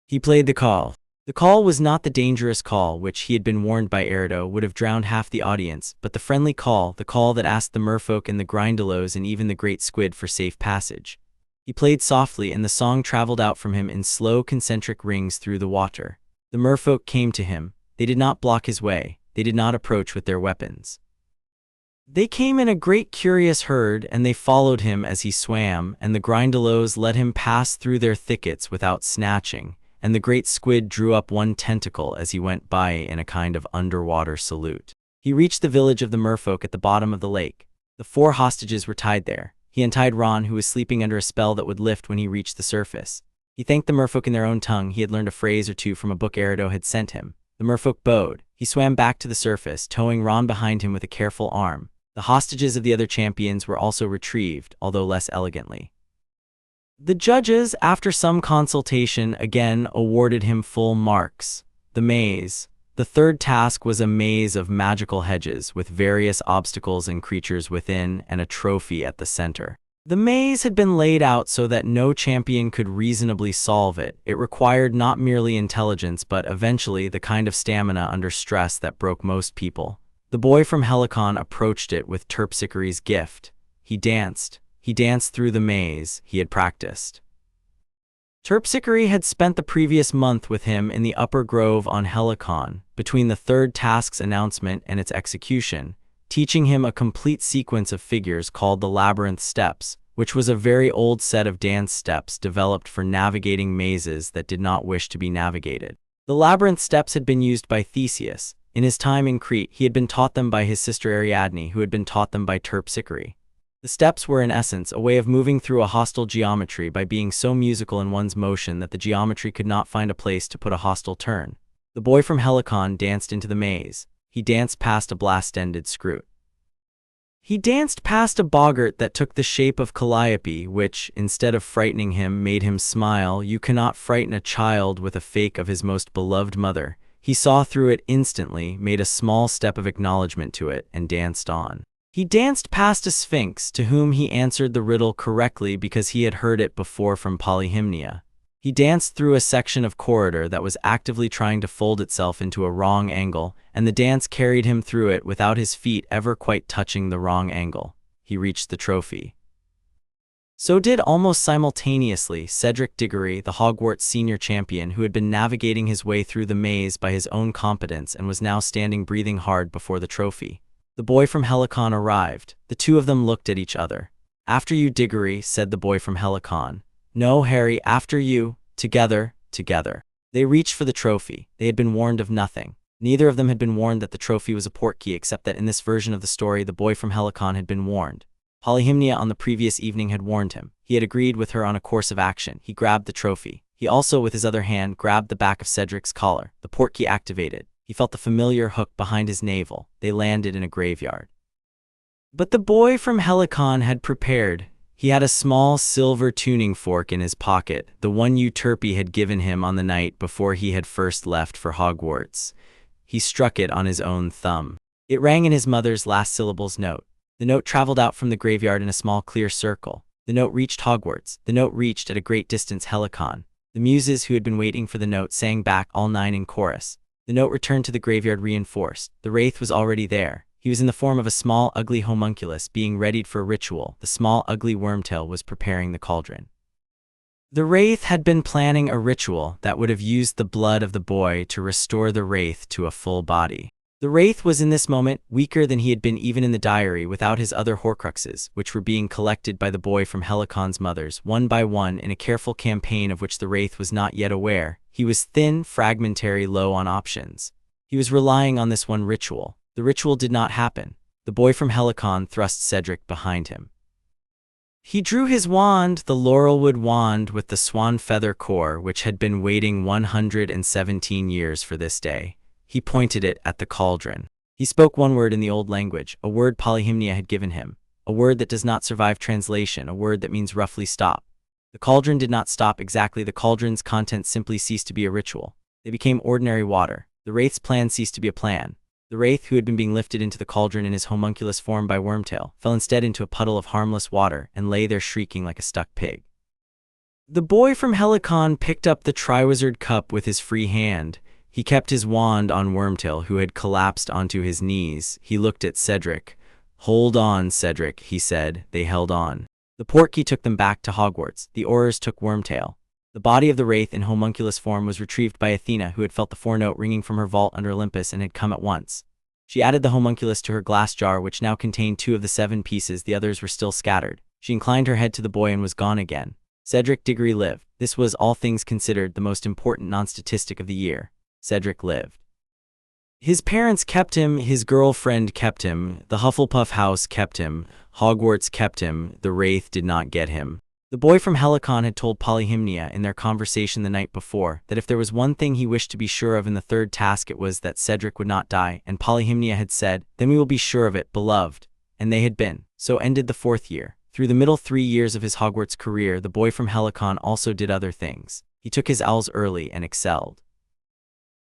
He played the call. The call was not the dangerous call which, he had been warned by Erido, would have drowned half the audience, but the friendly call, the call that asked the merfolk and the grindylows and even the great squid for safe passage. He played softly, and the song traveled out from him in slow concentric rings through the water. The merfolk came to him. They did not block his way. They did not approach with their weapons. They came in a great curious herd, and they followed him as he swam, and the grindylows let him pass through their thickets without snatching, and the great squid drew up 1 tentacle as he went by in a kind of underwater salute. He reached the village of the merfolk at the bottom of the lake. The 4 hostages were tied there. He untied Ron, who was sleeping under a spell that would lift when he reached the surface. He thanked the merfolk in their own tongue. He had learned a phrase or 2 from a book Erido had sent him. The merfolk bowed. He swam back to the surface, towing Ron behind him with a careful arm. The hostages of the other champions were also retrieved, although less elegantly. The judges, after some consultation, again awarded him full marks. The maze. The 3rd task was a maze of magical hedges with various obstacles and creatures within and a trophy at the center. The maze had been laid out so that no champion could reasonably solve it. It required not merely intelligence but eventually the kind of stamina under stress that broke most people. The boy from Helicon approached it with Terpsichore's gift. He danced. He danced through the maze. He had practiced. Terpsichore had spent the previous month with him in the upper grove on Helicon, between the 3rd task's announcement and its execution, teaching him a complete sequence of figures called the labyrinth steps, which was a very old set of dance steps developed for navigating mazes that did not wish to be navigated. The labyrinth steps had been used by Theseus. In his time in Crete, he had been taught them by his sister Ariadne, who had been taught them by Terpsichore. The steps were in essence a way of moving through a hostile geometry by being so musical in one's motion that the geometry could not find a place to put a hostile turn. The boy from Helicon danced into the maze. He danced past a blast-ended scroot. He danced past a boggart that took the shape of Calliope, which, instead of frightening him, made him smile. You cannot frighten a child with a fake of his most beloved mother. He saw through it instantly, made a small step of acknowledgement to it, and danced on. He danced past a sphinx, to whom he answered the riddle correctly because he had heard it before from Polyhymnia. He danced through a section of corridor that was actively trying to fold itself into a wrong angle, and the dance carried him through it without his feet ever quite touching the wrong angle. He reached the trophy. So did almost simultaneously Cedric Diggory, the Hogwarts senior champion who had been navigating his way through the maze by his own competence and was now standing breathing hard before the trophy. The boy from Helicon arrived. The two of them looked at each other. "After you, Diggory," said the boy from Helicon. "No, Harry, after you. Together, together." They reached for the trophy. They had been warned of nothing. Neither of them had been warned that the trophy was a portkey, except that in this version of the story, the boy from Helicon had been warned. Polyhymnia on the previous evening had warned him. He had agreed with her on a course of action. He grabbed the trophy. He also, with his other hand, grabbed the back of Cedric's collar. The portkey activated. He felt the familiar hook behind his navel. They landed in a graveyard. But the boy from Helicon had prepared. He had a small silver tuning fork in his pocket, the one Euterpe had given him on the night before he had first left for Hogwarts. He struck it on his own thumb. It rang in his mother's last syllable's note. The note traveled out from the graveyard in a small clear circle. The note reached Hogwarts. The note reached at a great distance Helicon. The muses who had been waiting for the note sang back, all nine in chorus. The note returned to the graveyard reinforced. The wraith was already there. He was in the form of a small, ugly homunculus being readied for a ritual. The small, ugly wormtail was preparing the cauldron. The wraith had been planning a ritual that would have used the blood of the boy to restore the wraith to a full body. The wraith was in this moment weaker than he had been even in the diary without his other horcruxes, which were being collected by the boy from Helicon's mothers, one by one in a careful campaign of which the wraith was not yet aware. He was thin, fragmentary, low on options. He was relying on this one ritual. The ritual did not happen. The boy from Helicon thrust Cedric behind him. He drew his wand, the laurelwood wand with the swan feather core, which had been waiting 117 years for this day. He pointed it at the cauldron. He spoke one word in the old language, a word Polyhymnia had given him, a word that does not survive translation, a word that means roughly stop. The cauldron did not stop exactly. The cauldron's contents simply ceased to be a ritual. They became ordinary water. The wraith's plan ceased to be a plan. The wraith, who had been being lifted into the cauldron in his homunculus form by Wormtail, fell instead into a puddle of harmless water and lay there shrieking like a stuck pig. The boy from Helicon picked up the Triwizard Cup with his free hand. He kept his wand on Wormtail, who had collapsed onto his knees. He looked at Cedric. "Hold on, Cedric," he said. They held on. The portkey took them back to Hogwarts. The Aurors took Wormtail. The body of the wraith in homunculus form was retrieved by Athena, who had felt the forenote ringing from her vault under Olympus and had come at once. She added the homunculus to her glass jar, which now contained 2 of the 7 pieces. The others were still scattered. She inclined her head to the boy and was gone again. Cedric Diggory lived. This was, all things considered, the most important non-statistic of the year. Cedric lived. His parents kept him, his girlfriend kept him, the Hufflepuff house kept him, Hogwarts kept him, the wraith did not get him. The boy from Helicon had told Polyhymnia in their conversation the night before that if there was one thing he wished to be sure of in the 3rd task, it was that Cedric would not die, and Polyhymnia had said, "Then we will be sure of it, beloved." And they had been. So ended the 4th year. Through the middle 3 years of his Hogwarts career, the boy from Helicon also did other things. He took his owls early and excelled.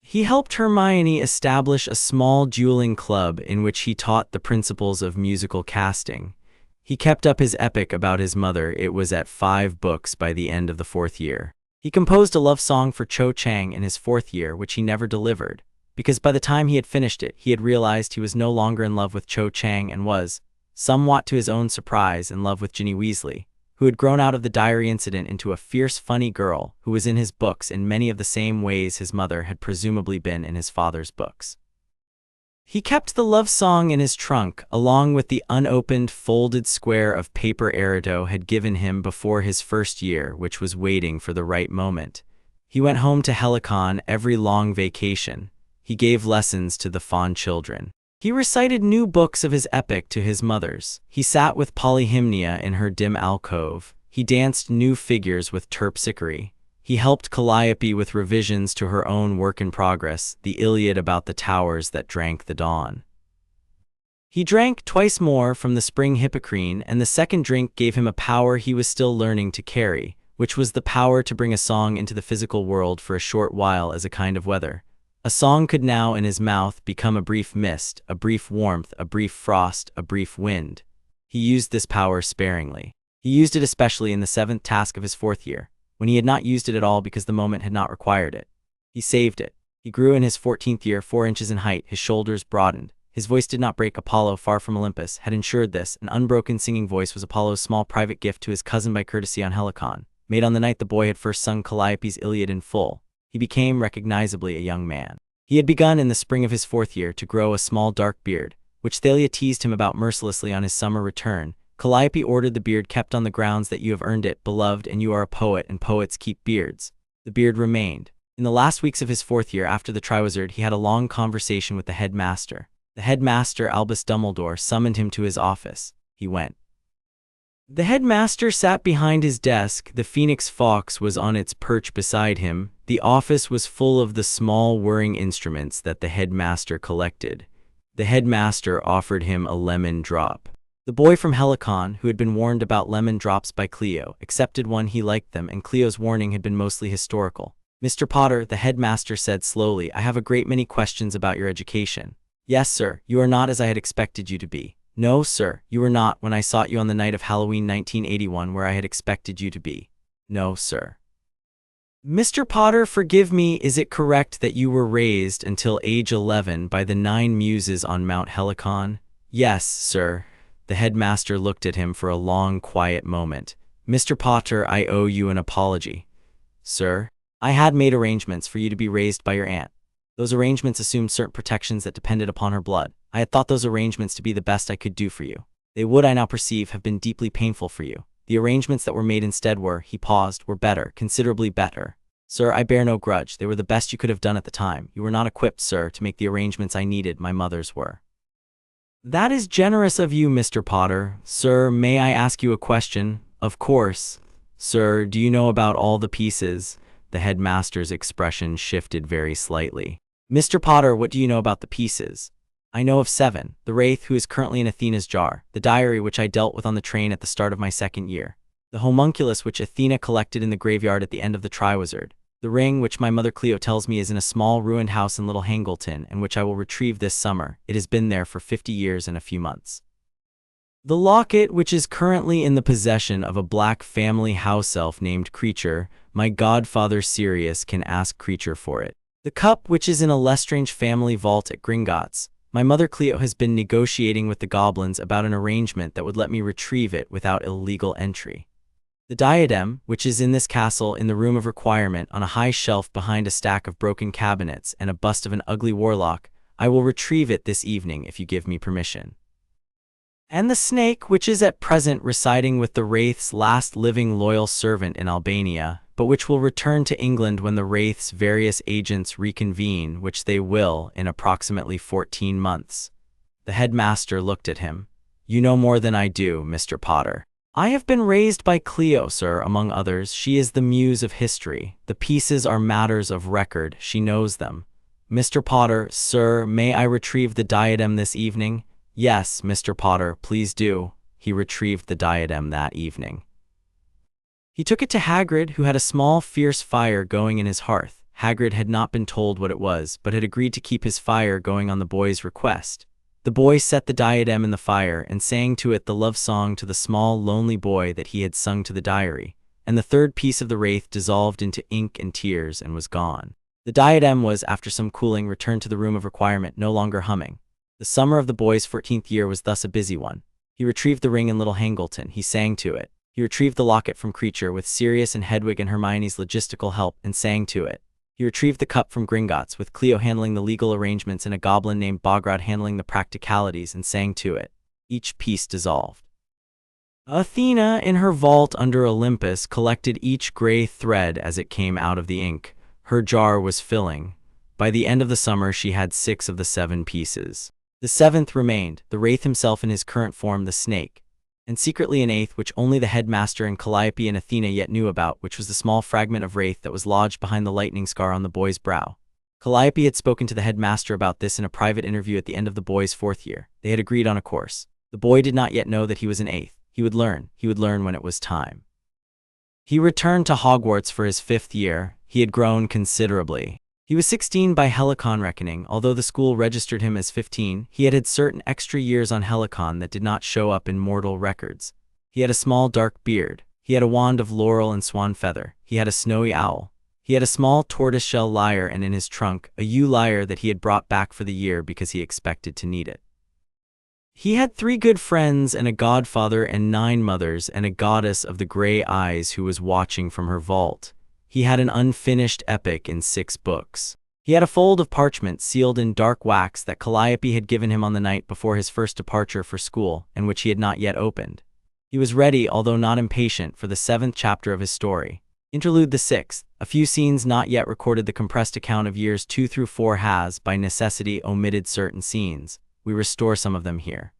He helped Hermione establish a small dueling club in which he taught the principles of musical casting. He kept up his epic about his mother. It was at 5 books by the end of the 4th year. He composed a love song for Cho Chang in his 4th year, which he never delivered, because by the time he had finished it, he had realized he was no longer in love with Cho Chang and was, somewhat to his own surprise, in love with Ginny Weasley, who had grown out of the diary incident into a fierce, funny girl who was in his books in many of the same ways his mother had presumably been in his father's books. He kept the love song in his trunk, along with the unopened folded square of paper Erido had given him before his first year, which was waiting for the right moment. He went home to Helicon every long vacation. He gave lessons to the fond children. He recited new books of his epic to his mothers. He sat with Polyhymnia in her dim alcove. He danced new figures with Terpsichore. He helped Calliope with revisions to her own work in progress, the Iliad about the towers that drank the dawn. He drank twice more from the spring Hippocrene, and the second drink gave him a power he was still learning to carry, which was the power to bring a song into the physical world for a short while as a kind of weather. A song could now in his mouth become a brief mist, a brief warmth, a brief frost, a brief wind. He used this power sparingly. He used it especially in the 7th task of his 4th year, when he had not used it at all because the moment had not required it. He saved it. He grew in his 14th year 4 inches in height, his shoulders broadened. His voice did not break. Apollo, far from Olympus, had ensured this. An unbroken singing voice was Apollo's small private gift to his cousin by courtesy on Helicon, made on the night the boy had first sung Calliope's Iliad in full. He became recognizably a young man. He had begun in the spring of his 4th year to grow a small dark beard, which Thalia teased him about mercilessly on his summer return. Calliope ordered the beard kept on the grounds that you have earned it, beloved, and you are a poet, and poets keep beards. The beard remained. In the last weeks of his 4th year after the triwizard, he had a long conversation with the headmaster. The headmaster, Albus Dumbledore, summoned him to his office. He went. The headmaster sat behind his desk. The phoenix fox was on its perch beside him. The office was full of the small whirring instruments that the headmaster collected. The headmaster offered him a lemon drop. The boy from Helicon, who had been warned about lemon drops by Cleo, accepted one. He liked them, and Cleo's warning had been mostly historical. Mr. Potter, the headmaster said slowly, I have a great many questions about your education. Yes, sir, you are not as I had expected you to be. No, sir, you were not when I sought you on the night of Halloween 1981 where I had expected you to be. No, sir. Mr. Potter, forgive me, is it correct that you were raised until age 11 by the 9 Muses on Mount Helicon? Yes, sir. The headmaster looked at him for a long, quiet moment. Mr. Potter, I owe you an apology. Sir, I had made arrangements for you to be raised by your aunt. Those arrangements assumed certain protections that depended upon her blood. I had thought those arrangements to be the best I could do for you. They would, I now perceive, have been deeply painful for you. The arrangements that were made instead were, he paused, were better, considerably better. Sir, I bear no grudge. They were the best you could have done at the time. You were not equipped, sir, to make the arrangements I needed. My mother's were. That is generous of you, Mr. Potter. Sir, may I ask you a question? Of course. Sir, do you know about all the pieces? The headmaster's expression shifted very slightly. Mr. Potter, what do you know about the pieces? I know of 7, the wraith who is currently in Athena's jar, the diary which I dealt with on the train at the start of my 2nd year, the homunculus which Athena collected in the graveyard at the end of the triwizard, the ring which my mother Cleo tells me is in a small ruined house in Little Hangleton and which I will retrieve this summer. It has been there for 50 years and a few months. The locket which is currently in the possession of a black family house elf named Creature, my godfather Sirius can ask Creature for it. The cup which is in a Lestrange family vault at Gringotts. My mother Cleo has been negotiating with the goblins about an arrangement that would let me retrieve it without illegal entry. The diadem, which is in this castle in the room of requirement on a high shelf behind a stack of broken cabinets and a bust of an ugly warlock, I will retrieve it this evening if you give me permission. And the snake, which is at present residing with the Wraith's last living loyal servant in Albania, but which will return to England when the Wraith's various agents reconvene, which they will in approximately 14 months. The headmaster looked at him. You know more than I do, Mr. Potter. I have been raised by Cleo, sir, among others. She is the muse of history. The pieces are matters of record. She knows them. Mr. Potter, sir, may I retrieve the diadem this evening? Yes, Mr. Potter, please do. He retrieved the diadem that evening. He took it to Hagrid, who had a small, fierce fire going in his hearth. Hagrid had not been told what it was, but had agreed to keep his fire going on the boy's request. The boy set the diadem in the fire and sang to it the love song to the small, lonely boy that he had sung to the diary, and the third piece of the wraith dissolved into ink and tears and was gone. The diadem was, after some cooling, returned to the room of requirement, no longer humming. The summer of the boy's 14th year was thus a busy one. He retrieved the ring in Little Hangleton. He sang to it. He retrieved the locket from Creature with Sirius and Hedwig and Hermione's logistical help and sang to it. He retrieved the cup from Gringotts, with Cleo handling the legal arrangements and a goblin named Bogrod handling the practicalities, and sang to it. Each piece dissolved. Athena, in her vault under Olympus, collected each gray thread as it came out of the ink. Her jar was filling. By the end of the summer, she had 6 of the 7 pieces. The 7th remained, the wraith himself in his current form, the snake, and secretly an 8th which only the headmaster and Calliope and Athena yet knew about, which was the small fragment of wraith that was lodged behind the lightning scar on the boy's brow. Calliope had spoken to the headmaster about this in a private interview at the end of the boy's 4th year. They had agreed on a course. The boy did not yet know that he was an 8th. He would learn when it was time. He returned to Hogwarts for his 5th year. He had grown considerably. He was 16 by Helicon reckoning. Although the school registered him as 15, he had had certain extra years on Helicon that did not show up in mortal records. He had a small dark beard. He had a wand of laurel and swan feather. He had a snowy owl. He had a small tortoiseshell lyre, and in his trunk, a yew lyre that he had brought back for the year because he expected to need it. He had 3 good friends and a godfather and 9 mothers and a goddess of the gray eyes who was watching from her vault. He had an unfinished epic in 6 books. He had a fold of parchment sealed in dark wax that Calliope had given him on the night before his first departure for school, and which he had not yet opened. He was ready, although not impatient, for the 7th chapter of his story. Interlude the 6th. A few scenes not yet recorded. The compressed account of years 2 through 4 has, by necessity, omitted certain scenes. We restore some of them here.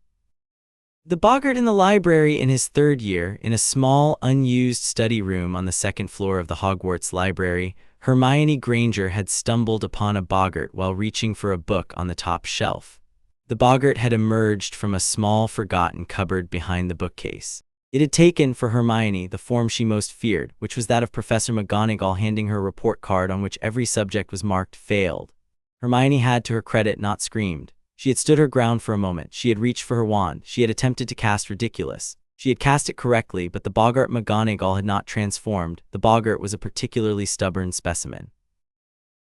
The boggart in the library in his 3rd year, in a small, unused study room on the 2nd floor of the Hogwarts library, Hermione Granger had stumbled upon a boggart while reaching for a book on the top shelf. The boggart had emerged from a small, forgotten cupboard behind the bookcase. It had taken, for Hermione, the form she most feared, which was that of Professor McGonagall handing her a report card on which every subject was marked failed. Hermione had, to her credit, not screamed. She had stood her ground for a moment. She had reached for her wand. She had attempted to cast ridiculous. She had cast it correctly, but the boggart McGonagall had not transformed. The boggart was a particularly stubborn specimen.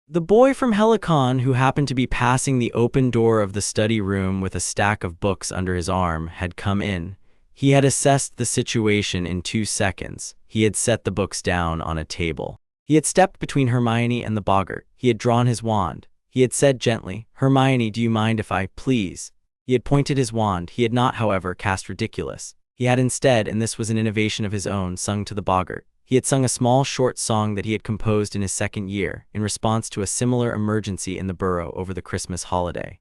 The boy from Helicon, who happened to be passing the open door of the study room with a stack of books under his arm, had come in. He had assessed the situation in 2 seconds. He had set the books down on a table. He had stepped between Hermione and the boggart. He had drawn his wand. He had said gently, "Hermione, do you mind if I, please?" He had pointed his wand. He had not, however, cast ridiculous. He had instead, and this was an innovation of his own, sung to the boggart. He had sung a small short song that he had composed in his 2nd year, in response to a similar emergency in the burrow over the Christmas holiday.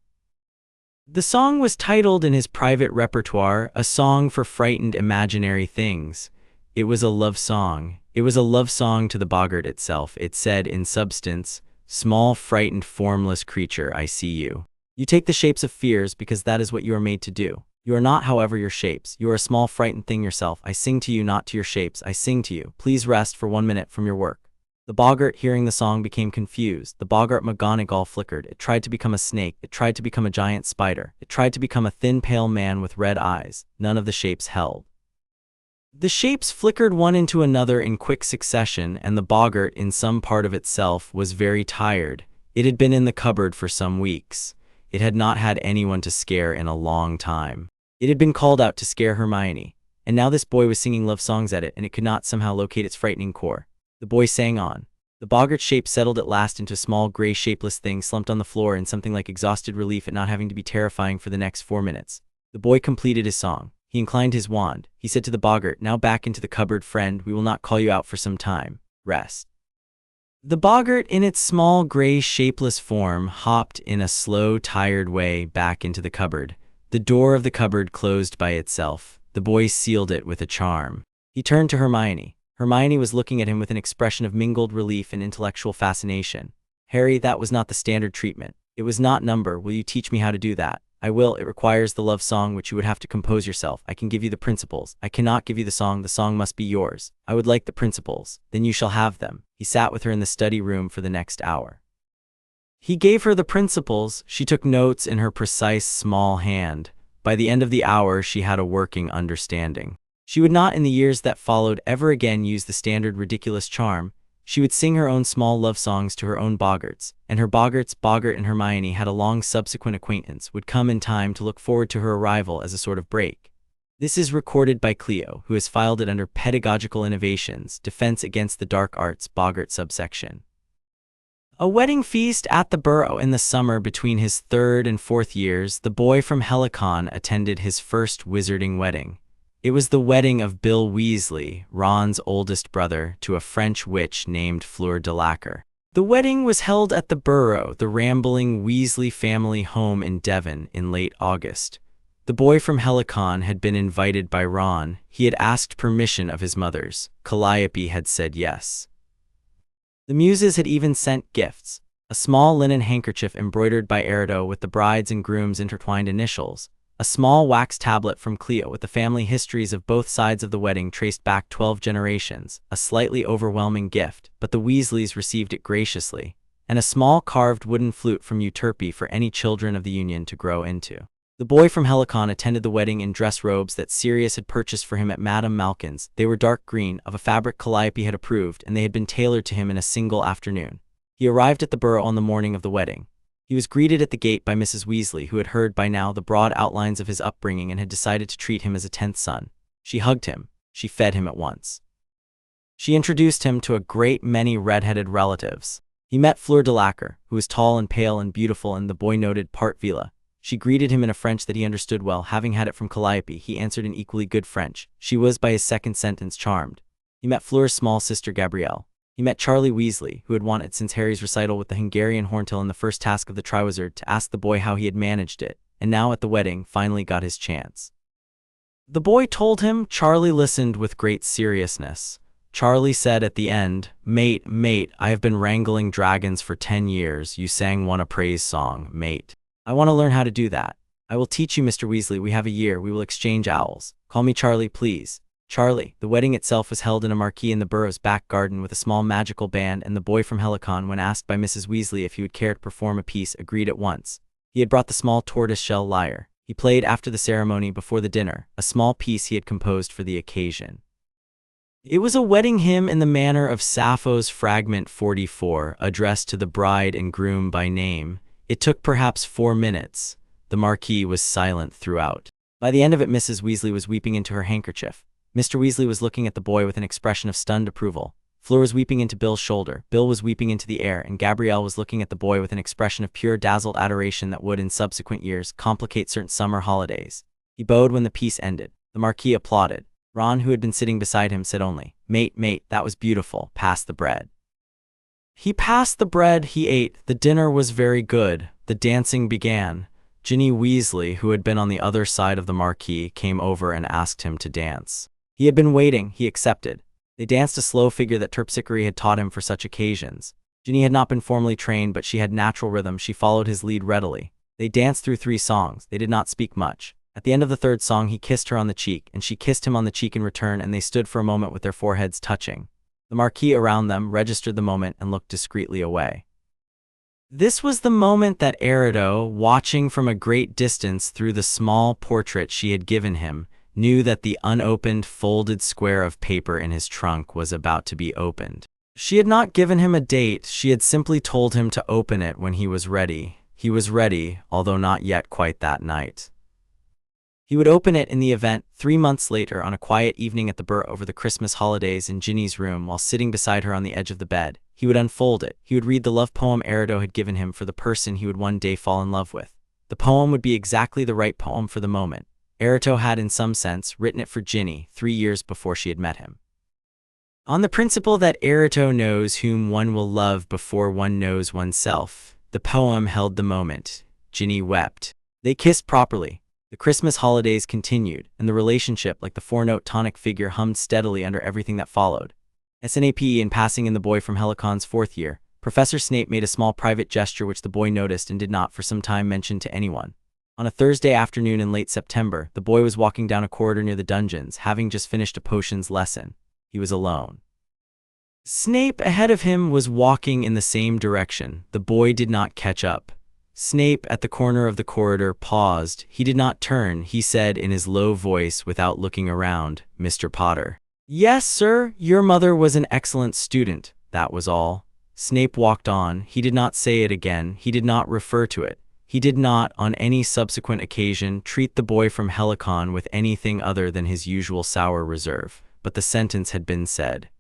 The song was titled in his private repertoire, "A Song for Frightened Imaginary Things." It was a love song. It was a love song to the boggart itself. It said, in substance, "Small, frightened, formless creature, I see you. You take the shapes of fears because that is what you are made to do. You are not, however, your shapes. You are a small, frightened thing yourself. I sing to you, not to your shapes. I sing to you. Please rest for 1 minute from your work." The boggart, hearing the song, became confused. The boggart McGonagall flickered. It tried to become a snake. It tried to become a giant spider. It tried to become a thin, pale man with red eyes. None of the shapes held. The shapes flickered one into another in quick succession, and the boggart, in some part of itself, was very tired. It had been in the cupboard for some weeks. It had not had anyone to scare in a long time. It had been called out to scare Hermione, and now this boy was singing love songs at it, and it could not somehow locate its frightening core. The boy sang on. The boggart's shape settled at last into a small, gray, shapeless thing slumped on the floor in something like exhausted relief at not having to be terrifying for the next 4 minutes. The boy completed his song. He inclined his wand. He said to the boggart, "Now back into the cupboard, friend. We will not call you out for some time. Rest." The boggart, in its small, gray, shapeless form, hopped in a slow, tired way back into the cupboard. The door of the cupboard closed by itself. The boy sealed it with a charm. He turned to Hermione. Hermione was looking at him with an expression of mingled relief and intellectual fascination. "Harry, that was not the standard treatment. It was not number. Will you teach me how to do that?" "I will. It requires the love song which you would have to compose yourself. I can give you the principles. I cannot give you the song. The song must be yours. I would like the principles. Then you shall have them." He sat with her in the study room for the next hour. He gave her the principles. She took notes in her precise small hand. By the end of the hour, she had a working understanding. She would not, in the years that followed, ever again use the standard ridiculous charm. She would sing her own small love songs to her own boggarts, and her boggart and Hermione had a long subsequent acquaintance, would come in time to look forward to her arrival as a sort of break. This is recorded by Cleo, who has filed it under Pedagogical Innovations, Defense Against the Dark Arts, Boggart subsection. A wedding feast at the Burrow. In the summer between his 3rd and 4th years, the boy from Helicon attended his first wizarding wedding. It was the wedding of Bill Weasley, Ron's oldest brother, to a French witch named Fleur de Lacre. The wedding was held at the Burrow, the rambling Weasley family home in Devon, in late August. The boy from Helicon had been invited by Ron. He had asked permission of his mother's. Calliope had said yes. The Muses had even sent gifts: a small linen handkerchief embroidered by Erido with the bride's and groom's intertwined initials, a small wax tablet from Cleo with the family histories of both sides of the wedding traced back 12 generations, a slightly overwhelming gift, but the Weasleys received it graciously, and a small carved wooden flute from Euterpe for any children of the Union to grow into. The boy from Helicon attended the wedding in dress robes that Sirius had purchased for him at Madame Malkin's. They were dark green, of a fabric Calliope had approved, and they had been tailored to him in a single afternoon. He arrived at the Burrow on the morning of the wedding. He was greeted at the gate by Mrs. Weasley, who had heard by now the broad outlines of his upbringing and had decided to treat him as a 10th son. She hugged him. She fed him at once. She introduced him to a great many red-headed relatives. He met Fleur de Lacre, who was tall and pale and beautiful, and the boy noted part Vila. She greeted him in a French that he understood well. Having had it from Calliope, he answered in equally good French. She was, by his second sentence, charmed. He met Fleur's small sister Gabrielle. He met Charlie Weasley, who had wanted since Harry's recital with the Hungarian hornbill in the first task of the Triwizard to ask the boy how he had managed it, and now at the wedding finally got his chance. The boy told him. Charlie listened with great seriousness. Charlie said at the end, mate, I have been wrangling dragons for 10 years. You sang one a praise song, mate. I want to learn how to do that. I will teach you, Mr. Weasley. We have a year. We will exchange owls. Call me Charlie, please. Charlie. The wedding itself was held in a marquee in the Burrow's back garden with a small magical band, and the boy from Helicon, when asked by Mrs. Weasley if he would care to perform a piece, agreed at once. He had brought the small tortoise-shell lyre. He played after the ceremony before the dinner, a small piece he had composed for the occasion. It was a wedding hymn in the manner of Sappho's Fragment 44, addressed to the bride and groom by name. It took perhaps 4 minutes. The marquis was silent throughout. By the end of it, Mrs. Weasley was weeping into her handkerchief. Mr. Weasley was looking at the boy with an expression of stunned approval. Fleur was weeping into Bill's shoulder. Bill was weeping into the air, and Gabrielle was looking at the boy with an expression of pure dazzled adoration that would, in subsequent years, complicate certain summer holidays. He bowed when the piece ended. The marquis applauded. Ron, who had been sitting beside him, said only, Mate, that was beautiful. Pass the bread. He passed the bread. He ate. The dinner was very good. The dancing began. Ginny Weasley, who had been on the other side of the marquee, came over and asked him to dance. He had been waiting. He accepted. They danced a slow figure that Terpsichore had taught him for such occasions. Ginny had not been formally trained, but she had natural rhythm. She followed his lead readily. They danced through 3 songs. They did not speak much. At the end of the 3rd song, he kissed her on the cheek, and she kissed him on the cheek in return, and they stood for a moment with their foreheads touching. The marquis around them registered the moment and looked discreetly away. This was the moment that Erido, watching from a great distance through the small portrait she had given him, knew that the unopened folded square of paper in his trunk was about to be opened. She had not given him a date. She had simply told him to open it when he was ready. He was ready, although not yet quite that night. He would open it in the event 3 months later on a quiet evening at the Burrow over the Christmas holidays in Ginny's room while sitting beside her on the edge of the bed. He would unfold it. He would read the love poem Erido had given him for the person he would one day fall in love with. The poem would be exactly the right poem for the moment. Erido had, in some sense, written it for Ginny 3 years before she had met him. On the principle that Erido knows whom one will love before one knows oneself, the poem held the moment. Ginny wept. They kissed properly. The Christmas holidays continued, and the relationship, like the 4-note tonic figure, hummed steadily under everything that followed. SNAPE in passing in the boy from Helicon's 4th year, Professor Snape made a small private gesture which the boy noticed and did not for some time mention to anyone. On a Thursday afternoon in late September, the boy was walking down a corridor near the dungeons, having just finished a potions lesson. He was alone. Snape ahead of him was walking in the same direction. The boy did not catch up. Snape, at the corner of the corridor, paused. He did not turn. He said in his low voice without looking around, Mr. Potter. Yes, sir, your mother was an excellent student. That was all. Snape walked on. He did not say it again. He did not refer to it. He did not, on any subsequent occasion, treat the boy from Helicon with anything other than his usual sour reserve. But the sentence had been said.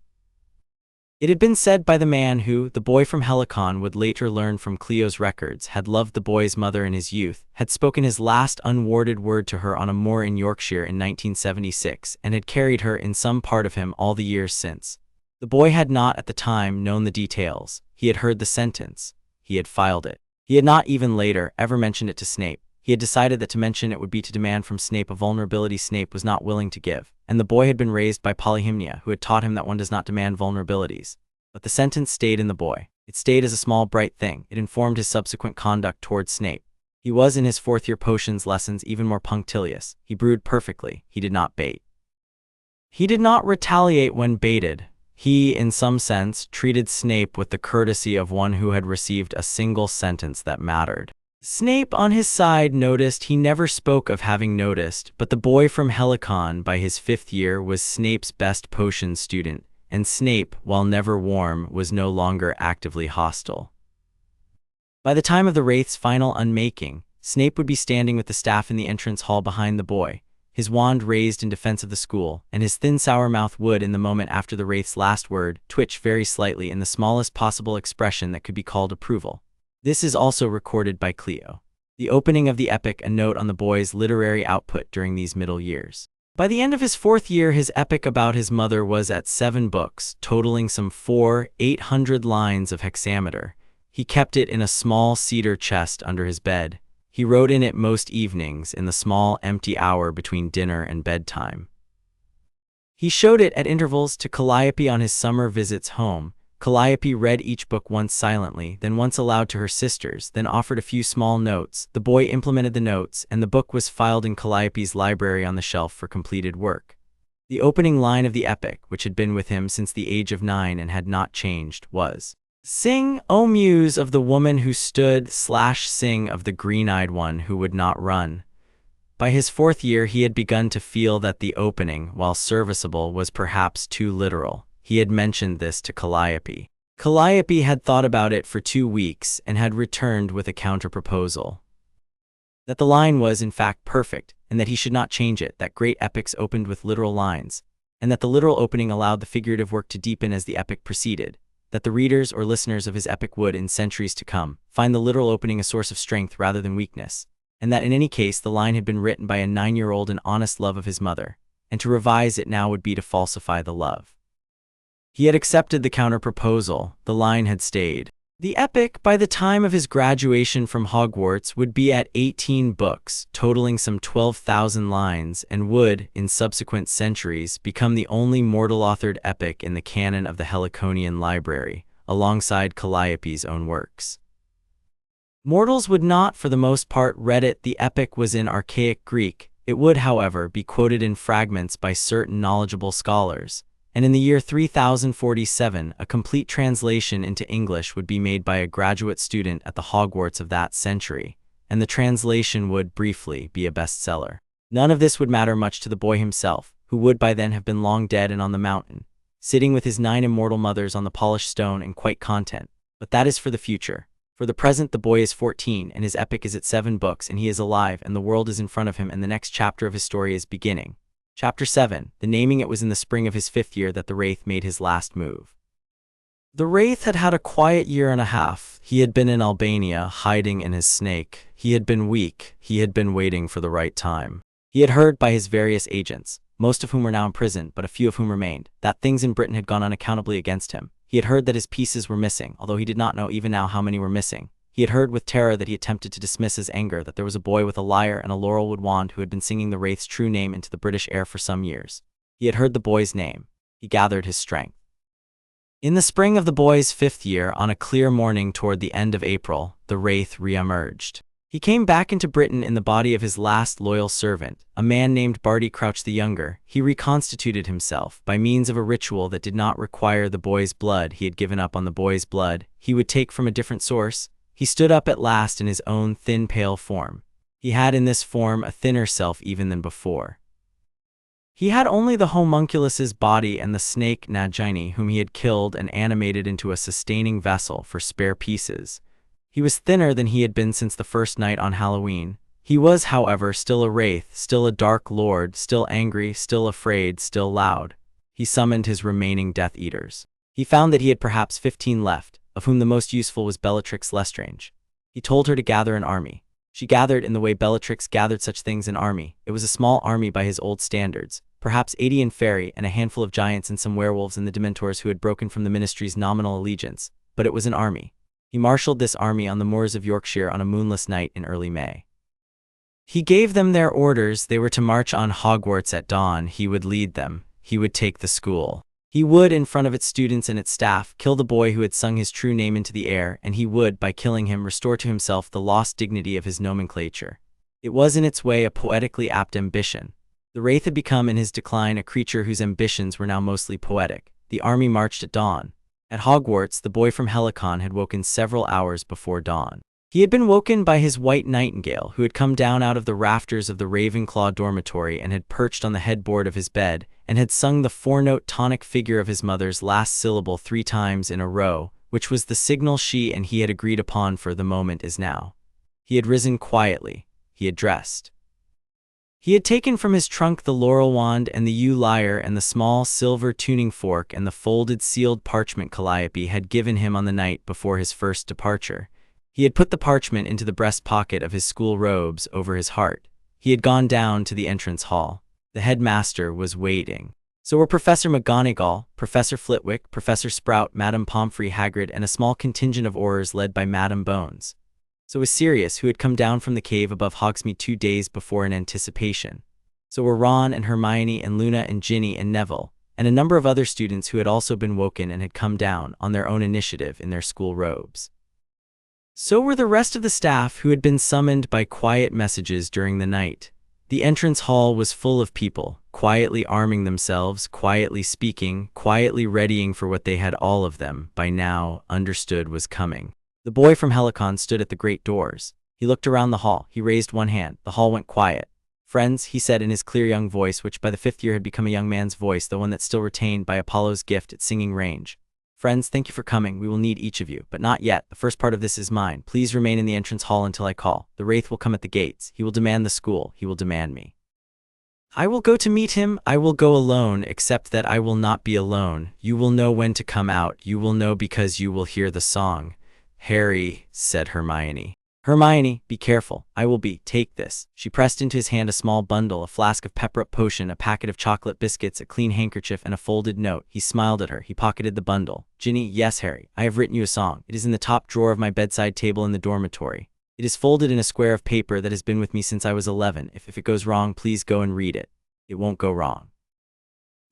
It had been said by the man who, the boy from Helicon, would later learn from Cleo's records, had loved the boy's mother in his youth, had spoken his last unworded word to her on a moor in Yorkshire in 1976, and had carried her in some part of him all the years since. The boy had not at the time known the details. He had heard the sentence. He had filed it. He had not even later ever mentioned it to Snape. He had decided that to mention it would be to demand from Snape a vulnerability Snape was not willing to give, and the boy had been raised by Polyhymnia, who had taught him that one does not demand vulnerabilities. But the sentence stayed in the boy. It stayed as a small bright thing. It informed his subsequent conduct towards Snape. He was in his fourth-year potions lessons even more punctilious. He brewed perfectly. He did not bait. He did not retaliate when baited. He, in some sense, treated Snape with the courtesy of one who had received a single sentence that mattered. Snape, on his side, noticed. He never spoke of having noticed, but the boy from Helicon, by his 5th year, was Snape's best potion student, and Snape, while never warm, was no longer actively hostile. By the time of the Wraith's final unmaking, Snape would be standing with the staff in the entrance hall behind the boy, his wand raised in defense of the school, and his thin sour mouth would, in the moment after the Wraith's last word, twitch very slightly in the smallest possible expression that could be called approval. This is also recorded by Cleo. The opening of the epic, a note on the boy's literary output during these middle years. By the end of his 4th year, his epic about his mother was at 7 books, totaling some 800 lines of hexameter. He kept it in a small cedar chest under his bed. He wrote in it most evenings in the small empty hour between dinner and bedtime. He showed it at intervals to Calliope on his summer visits home. Calliope read each book once silently, then once aloud to her sisters, then offered a few small notes. The boy implemented the notes, and the book was filed in Calliope's library on the shelf for completed work. The opening line of the epic, which had been with him since the age of 9 and had not changed, was, "Sing, O muse of the woman who stood / sing of the green-eyed one who would not run." By his 4th year, he had begun to feel that the opening, while serviceable, was perhaps too literal. He had mentioned this to Calliope. Calliope had thought about it for 2 weeks and had returned with a counter-proposal. That the line was, in fact, perfect, and that he should not change it, that great epics opened with literal lines, and that the literal opening allowed the figurative work to deepen as the epic proceeded, that the readers or listeners of his epic would, in centuries to come, find the literal opening a source of strength rather than weakness, and that in any case the line had been written by a 9-year-old in honest love of his mother, and to revise it now would be to falsify the love. He had accepted the counter-proposal. The line had stayed. The epic, by the time of his graduation from Hogwarts, would be at 18 books, totaling some 12,000 lines, and would, in subsequent centuries, become the only mortal-authored epic in the canon of the Heliconian library, alongside Calliope's own works. Mortals would not, for the most part, read it. The epic was in archaic Greek. It would, however, be quoted in fragments by certain knowledgeable scholars, and in the year 3047, a complete translation into English would be made by a graduate student at the Hogwarts of that century, and the translation would, briefly, be a bestseller. None of this would matter much to the boy himself, who would by then have been long dead and on the mountain, sitting with his 9 immortal mothers on the polished stone and quite content. But that is for the future. For the present, the boy is 14, and his epic is at 7 books, and he is alive, and the world is in front of him, and the next chapter of his story is beginning. Chapter 7. The naming. It was in the spring of his 5th year that the Wraith made his last move. The Wraith had had a quiet year and a half. He had been in Albania, hiding in his snake. He had been weak. He had been waiting for the right time. He had heard by his various agents, most of whom were now in prison, but a few of whom remained, that things in Britain had gone unaccountably against him. He had heard that his pieces were missing, although he did not know even now how many were missing. He had heard with terror that he attempted to dismiss his anger that there was a boy with a lyre and a laurelwood wand who had been singing the Wraith's true name into the British air for some years. He had heard the boy's name. He gathered his strength. In the spring of the boy's 5th year, on a clear morning toward the end of April, the Wraith re-emerged. He came back into Britain in the body of his last loyal servant, a man named Barty Crouch the Younger. He reconstituted himself by means of a ritual that did not require the boy's blood. He had given up on the boy's blood. He would take from a different source. He stood up at last in his own thin, pale form. He had in this form a thinner self even than before. He had only the homunculus's body and the snake Nagini, whom he had killed and animated into a sustaining vessel for spare pieces. He was thinner than he had been since the first night on Halloween. He was, however, still a wraith, still a dark lord, still angry, still afraid, still loud. He summoned his remaining Death Eaters. He found that he had perhaps 15 left, of whom the most useful was Bellatrix Lestrange. He told her to gather an army. She gathered in the way Bellatrix gathered such things an army. It was a small army by his old standards, perhaps 80 in fairy and a handful of giants and some werewolves and the Dementors who had broken from the ministry's nominal allegiance, but it was an army. He marshaled this army on the moors of Yorkshire on a moonless night in early May. He gave them their orders. They were to march on Hogwarts at dawn. He would lead them. He would take the school. He would, in front of its students and its staff, kill the boy who had sung his true name into the air, and he would, by killing him, restore to himself the lost dignity of his nomenclature. It was in its way a poetically apt ambition. The Wraith had become in his decline a creature whose ambitions were now mostly poetic. The army marched at dawn. At Hogwarts, the boy from Helicon had woken several hours before dawn. He had been woken by his white nightingale, who had come down out of the rafters of the Ravenclaw dormitory and had perched on the headboard of his bed, and had sung the four-note tonic figure of his mother's last syllable 3 times in a row, which was the signal she and he had agreed upon for the moment as now. He had risen quietly. He had dressed. He had taken from his trunk the laurel wand and the yew lyre and the small silver tuning fork and the folded sealed parchment Calliope had given him on the night before his first departure. He had put the parchment into the breast pocket of his school robes over his heart. He had gone down to the entrance hall. The headmaster was waiting. So were Professor McGonagall, Professor Flitwick, Professor Sprout, Madame Pomfrey, Hagrid, and a small contingent of Aurors led by Madame Bones. So was Sirius, who had come down from the cave above Hogsmeade 2 days before in anticipation. So were Ron and Hermione and Luna and Ginny and Neville, and a number of other students who had also been woken and had come down on their own initiative in their school robes. So were the rest of the staff who had been summoned by quiet messages during the night. The entrance hall was full of people, quietly arming themselves, quietly speaking, quietly readying for what they had all of them, by now, understood was coming. The boy from Helicon stood at the great doors. He looked around the hall. He raised one hand. The hall went quiet. "Friends," he said in his clear young voice, which by the 5th year had become a young man's voice, the one that still retained by Apollo's gift its singing range. "Friends, thank you for coming. We will need each of you, but not yet. The first part of this is mine. Please remain in the entrance hall until I call. The Wraith will come at the gates. He will demand the school. He will demand me. I will go to meet him. I will go alone, except that I will not be alone. You will know when to come out. You will know because you will hear the song." "Harry," said Hermione. "Hermione, be careful. I will be. Take this." She pressed into his hand a small bundle, a flask of pepper-up potion, a packet of chocolate biscuits, a clean handkerchief, and a folded note. He smiled at her. He pocketed the bundle. "Ginny," "Yes, Harry. I have written you a song. It is in the top drawer of my bedside table in the dormitory. It is folded in a square of paper that has been with me since I was 11. If it goes wrong, please go and read it. It won't go wrong."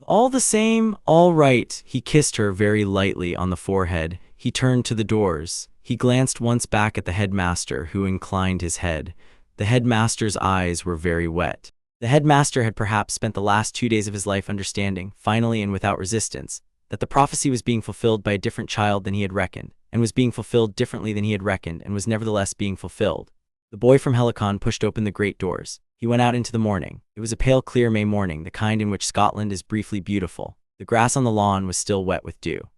"All the same, all right." He kissed her very lightly on the forehead. He turned to the doors. He glanced once back at the headmaster, who inclined his head. The headmaster's eyes were very wet. The headmaster had perhaps spent the last 2 days of his life understanding, finally and without resistance, that the prophecy was being fulfilled by a different child than he had reckoned, and was being fulfilled differently than he had reckoned, and was nevertheless being fulfilled. The boy from Helicon pushed open the great doors. He went out into the morning. It was a pale, clear May morning, the kind in which Scotland is briefly beautiful. The grass on the lawn was still wet with dew.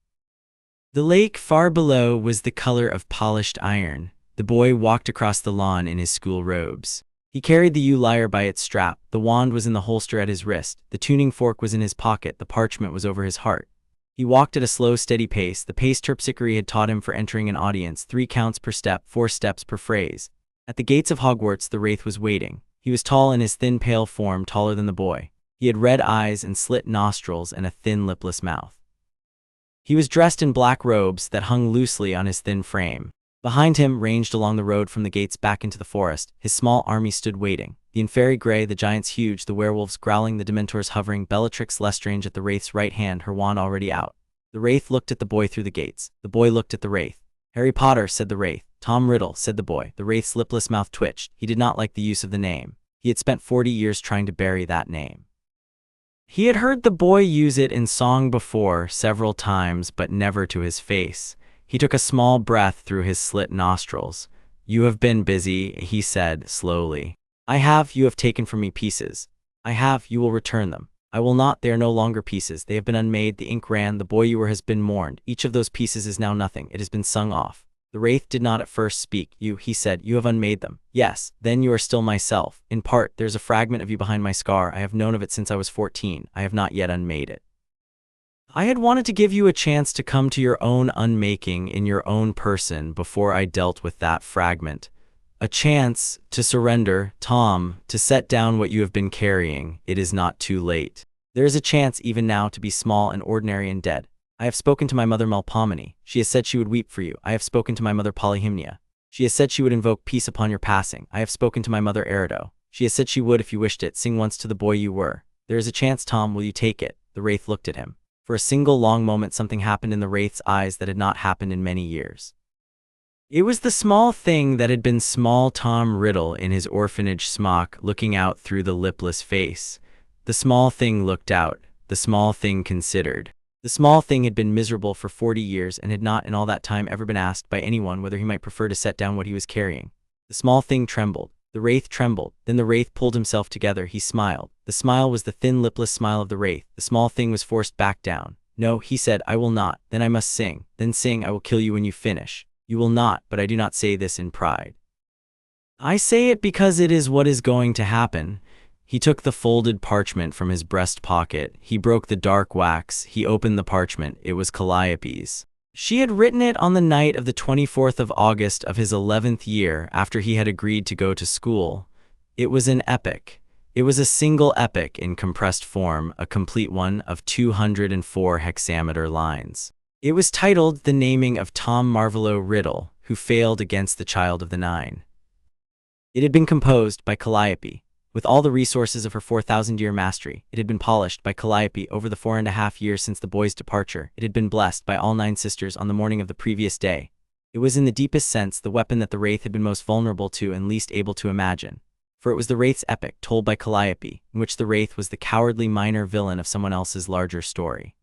The lake far below was the color of polished iron. The boy walked across the lawn in his school robes. He carried the yew lyre by its strap. The wand was in the holster at his wrist. The tuning fork was in his pocket. The parchment was over his heart. He walked at a slow, steady pace, the pace Terpsichore had taught him for entering an audience, 3 counts per step, 4 steps per phrase. At the gates of Hogwarts, the Wraith was waiting. He was tall in his thin, pale form, taller than the boy. He had red eyes and slit nostrils and a thin, lipless mouth. He was dressed in black robes that hung loosely on his thin frame. Behind him, ranged along the road from the gates back into the forest, his small army stood waiting. The Inferi Grey, the giants huge, the werewolves growling, the Dementors hovering, Bellatrix Lestrange at the Wraith's right hand, her wand already out. The Wraith looked at the boy through the gates. The boy looked at the Wraith. "Harry Potter," said the Wraith. "Tom Riddle," said the boy. The Wraith's lipless mouth twitched. He did not like the use of the name. He had spent 40 years trying to bury that name. He had heard the boy use it in song before, several times, but never to his face. He took a small breath through his slit nostrils. "You have been busy," he said, slowly. "I have. You have taken from me pieces. I have. You will return them. I will not. They are no longer pieces. They have been unmade. The ink ran. The boy you were has been mourned. Each of those pieces is now nothing. It has been sung off." The Wraith did not at first speak. "You," he said, "you have unmade them." "Yes, then you are still myself. In part, there's a fragment of you behind my scar. I have known of it since I was 14. I have not yet unmade it." I had wanted to give you a chance to come to your own unmaking in your own person before I dealt with that fragment. A chance to surrender, Tom, to set down what you have been carrying. It is not too late. There is a chance even now to be small and ordinary and dead. I have spoken to my mother Melpomene. She has said she would weep for you. I have spoken to my mother Polyhymnia. She has said she would invoke peace upon your passing. I have spoken to my mother Erido. She has said she would, if you wished it, sing once to the boy you were. There is a chance, Tom. Will you take it? The wraith looked at him. For a single long moment something happened in the wraith's eyes that had not happened in many years. It was the small thing that had been small Tom Riddle in his orphanage smock looking out through the lipless face. The small thing looked out. The small thing considered. The small thing had been miserable for 40 years and had not in all that time ever been asked by anyone whether he might prefer to set down what he was carrying. The small thing trembled. The wraith trembled. Then the wraith pulled himself together. He smiled. The smile was the thin lipless smile of the wraith. The small thing was forced back down. No, he said, I will not. Then I must sing. Then sing, I will kill you when you finish. You will not, but I do not say this in pride. I say it because it is what is going to happen. He took the folded parchment from his breast pocket. He broke the dark wax. He opened the parchment. It was Calliope's. She had written it on the night of the 24th of August of his 11th year after he had agreed to go to school. It was an epic. It was a single epic in compressed form, a complete one of 204 hexameter lines. It was titled The Naming of Tom Marvolo Riddle, Who Failed Against the Child of the Nine. It had been composed by Calliope. With all the resources of her 4,000-year mastery, it had been polished by Calliope over the 4.5 years since the boy's departure. It had been blessed by all 9 sisters on the morning of the previous day. It was in the deepest sense the weapon that the wraith had been most vulnerable to and least able to imagine. For it was the wraith's epic, told by Calliope, in which the wraith was the cowardly minor villain of someone else's larger story.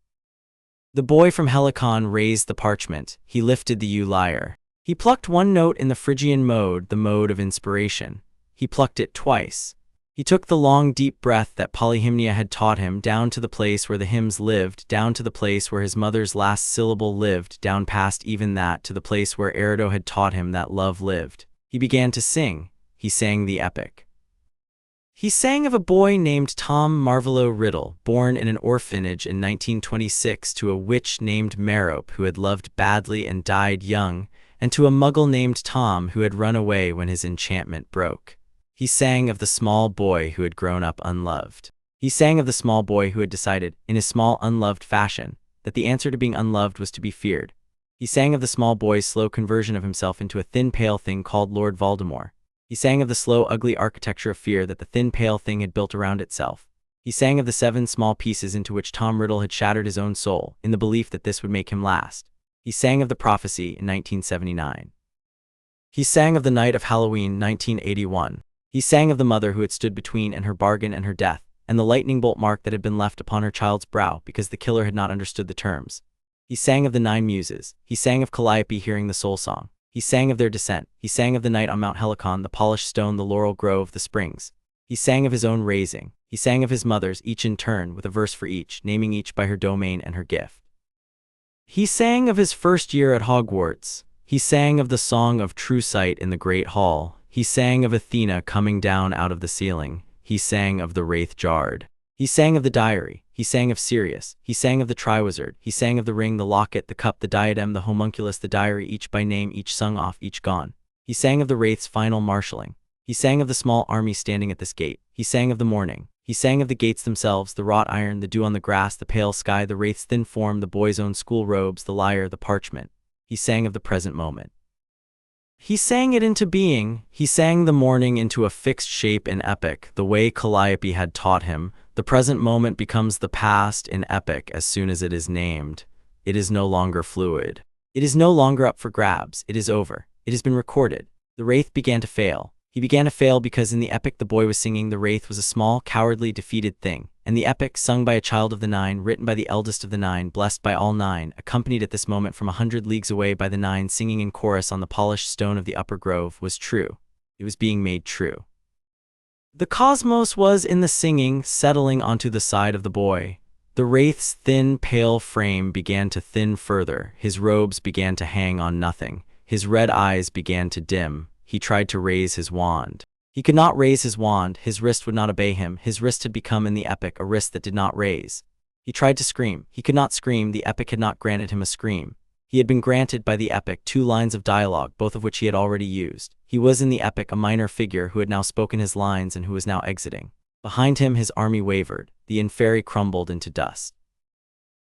The boy from Helicon raised the parchment. He lifted the lyre. He plucked one note in the Phrygian mode, the mode of inspiration. He plucked it twice. He took the long, deep breath that Polyhymnia had taught him down to the place where the hymns lived, down to the place where his mother's last syllable lived, down past even that to the place where Erido had taught him that love lived. He began to sing. He sang the epic. He sang of a boy named Tom Marvolo Riddle, born in an orphanage in 1926 to a witch named Merope who had loved badly and died young, and to a muggle named Tom who had run away when his enchantment broke. He sang of the small boy who had grown up unloved. He sang of the small boy who had decided, in his small unloved fashion, that the answer to being unloved was to be feared. He sang of the small boy's slow conversion of himself into a thin pale thing called Lord Voldemort. He sang of the slow, ugly architecture of fear that the thin, pale thing had built around itself. He sang of the 7 small pieces into which Tom Riddle had shattered his own soul, in the belief that this would make him last. He sang of the prophecy in 1979. He sang of the night of Halloween 1981. He sang of the mother who had stood between and her bargain and her death, and the lightning bolt mark that had been left upon her child's brow because the killer had not understood the terms. He sang of the 9 Muses. He sang of Calliope hearing the soul song. He sang of their descent. He sang of the night on Mount Helicon, the polished stone, the laurel grove, the springs. He sang of his own raising. He sang of his mother's, each in turn, with a verse for each, naming each by her domain and her gift. He sang of his first year at Hogwarts. He sang of the song of true sight in the great hall. He sang of Athena coming down out of the ceiling. He sang of the wraith jarred. He sang of the diary. He sang of Sirius. He sang of the Triwizard. He sang of the ring, the locket, the cup, the diadem, the homunculus, the diary, each by name, each sung off, each gone. He sang of the wraith's final marshalling. He sang of the small army standing at this gate. He sang of the morning. He sang of the gates themselves, the wrought iron, the dew on the grass, the pale sky, the wraith's thin form, the boy's own school robes, the lyre, the parchment. He sang of the present moment. He sang it into being. He sang the morning into a fixed shape in epic, the way Calliope had taught him. The present moment becomes the past in epic as soon as it is named. It is no longer fluid. It is no longer up for grabs. It is over. It has been recorded. The wraith began to fail. He began to fail because in the epic the boy was singing, the wraith was a small, cowardly, defeated thing. And the epic, sung by a child of the 9, written by the eldest of the 9, blessed by all 9, accompanied at this moment from 100 leagues away by the 9 singing in chorus on the polished stone of the upper grove, was true. It was being made true. The cosmos was in the singing, settling onto the side of the boy. The wraith's thin, pale frame began to thin further. His robes began to hang on nothing. His red eyes began to dim. He tried to raise his wand. He could not raise his wand. His wrist would not obey him. His wrist had become in the epic a wrist that did not raise. He tried to scream. He could not scream. The epic had not granted him a scream. He had been granted by the epic 2 lines of dialogue, both of which he had already used. He was in the epic a minor figure who had now spoken his lines and who was now exiting. Behind him his army wavered. The inferi crumbled into dust.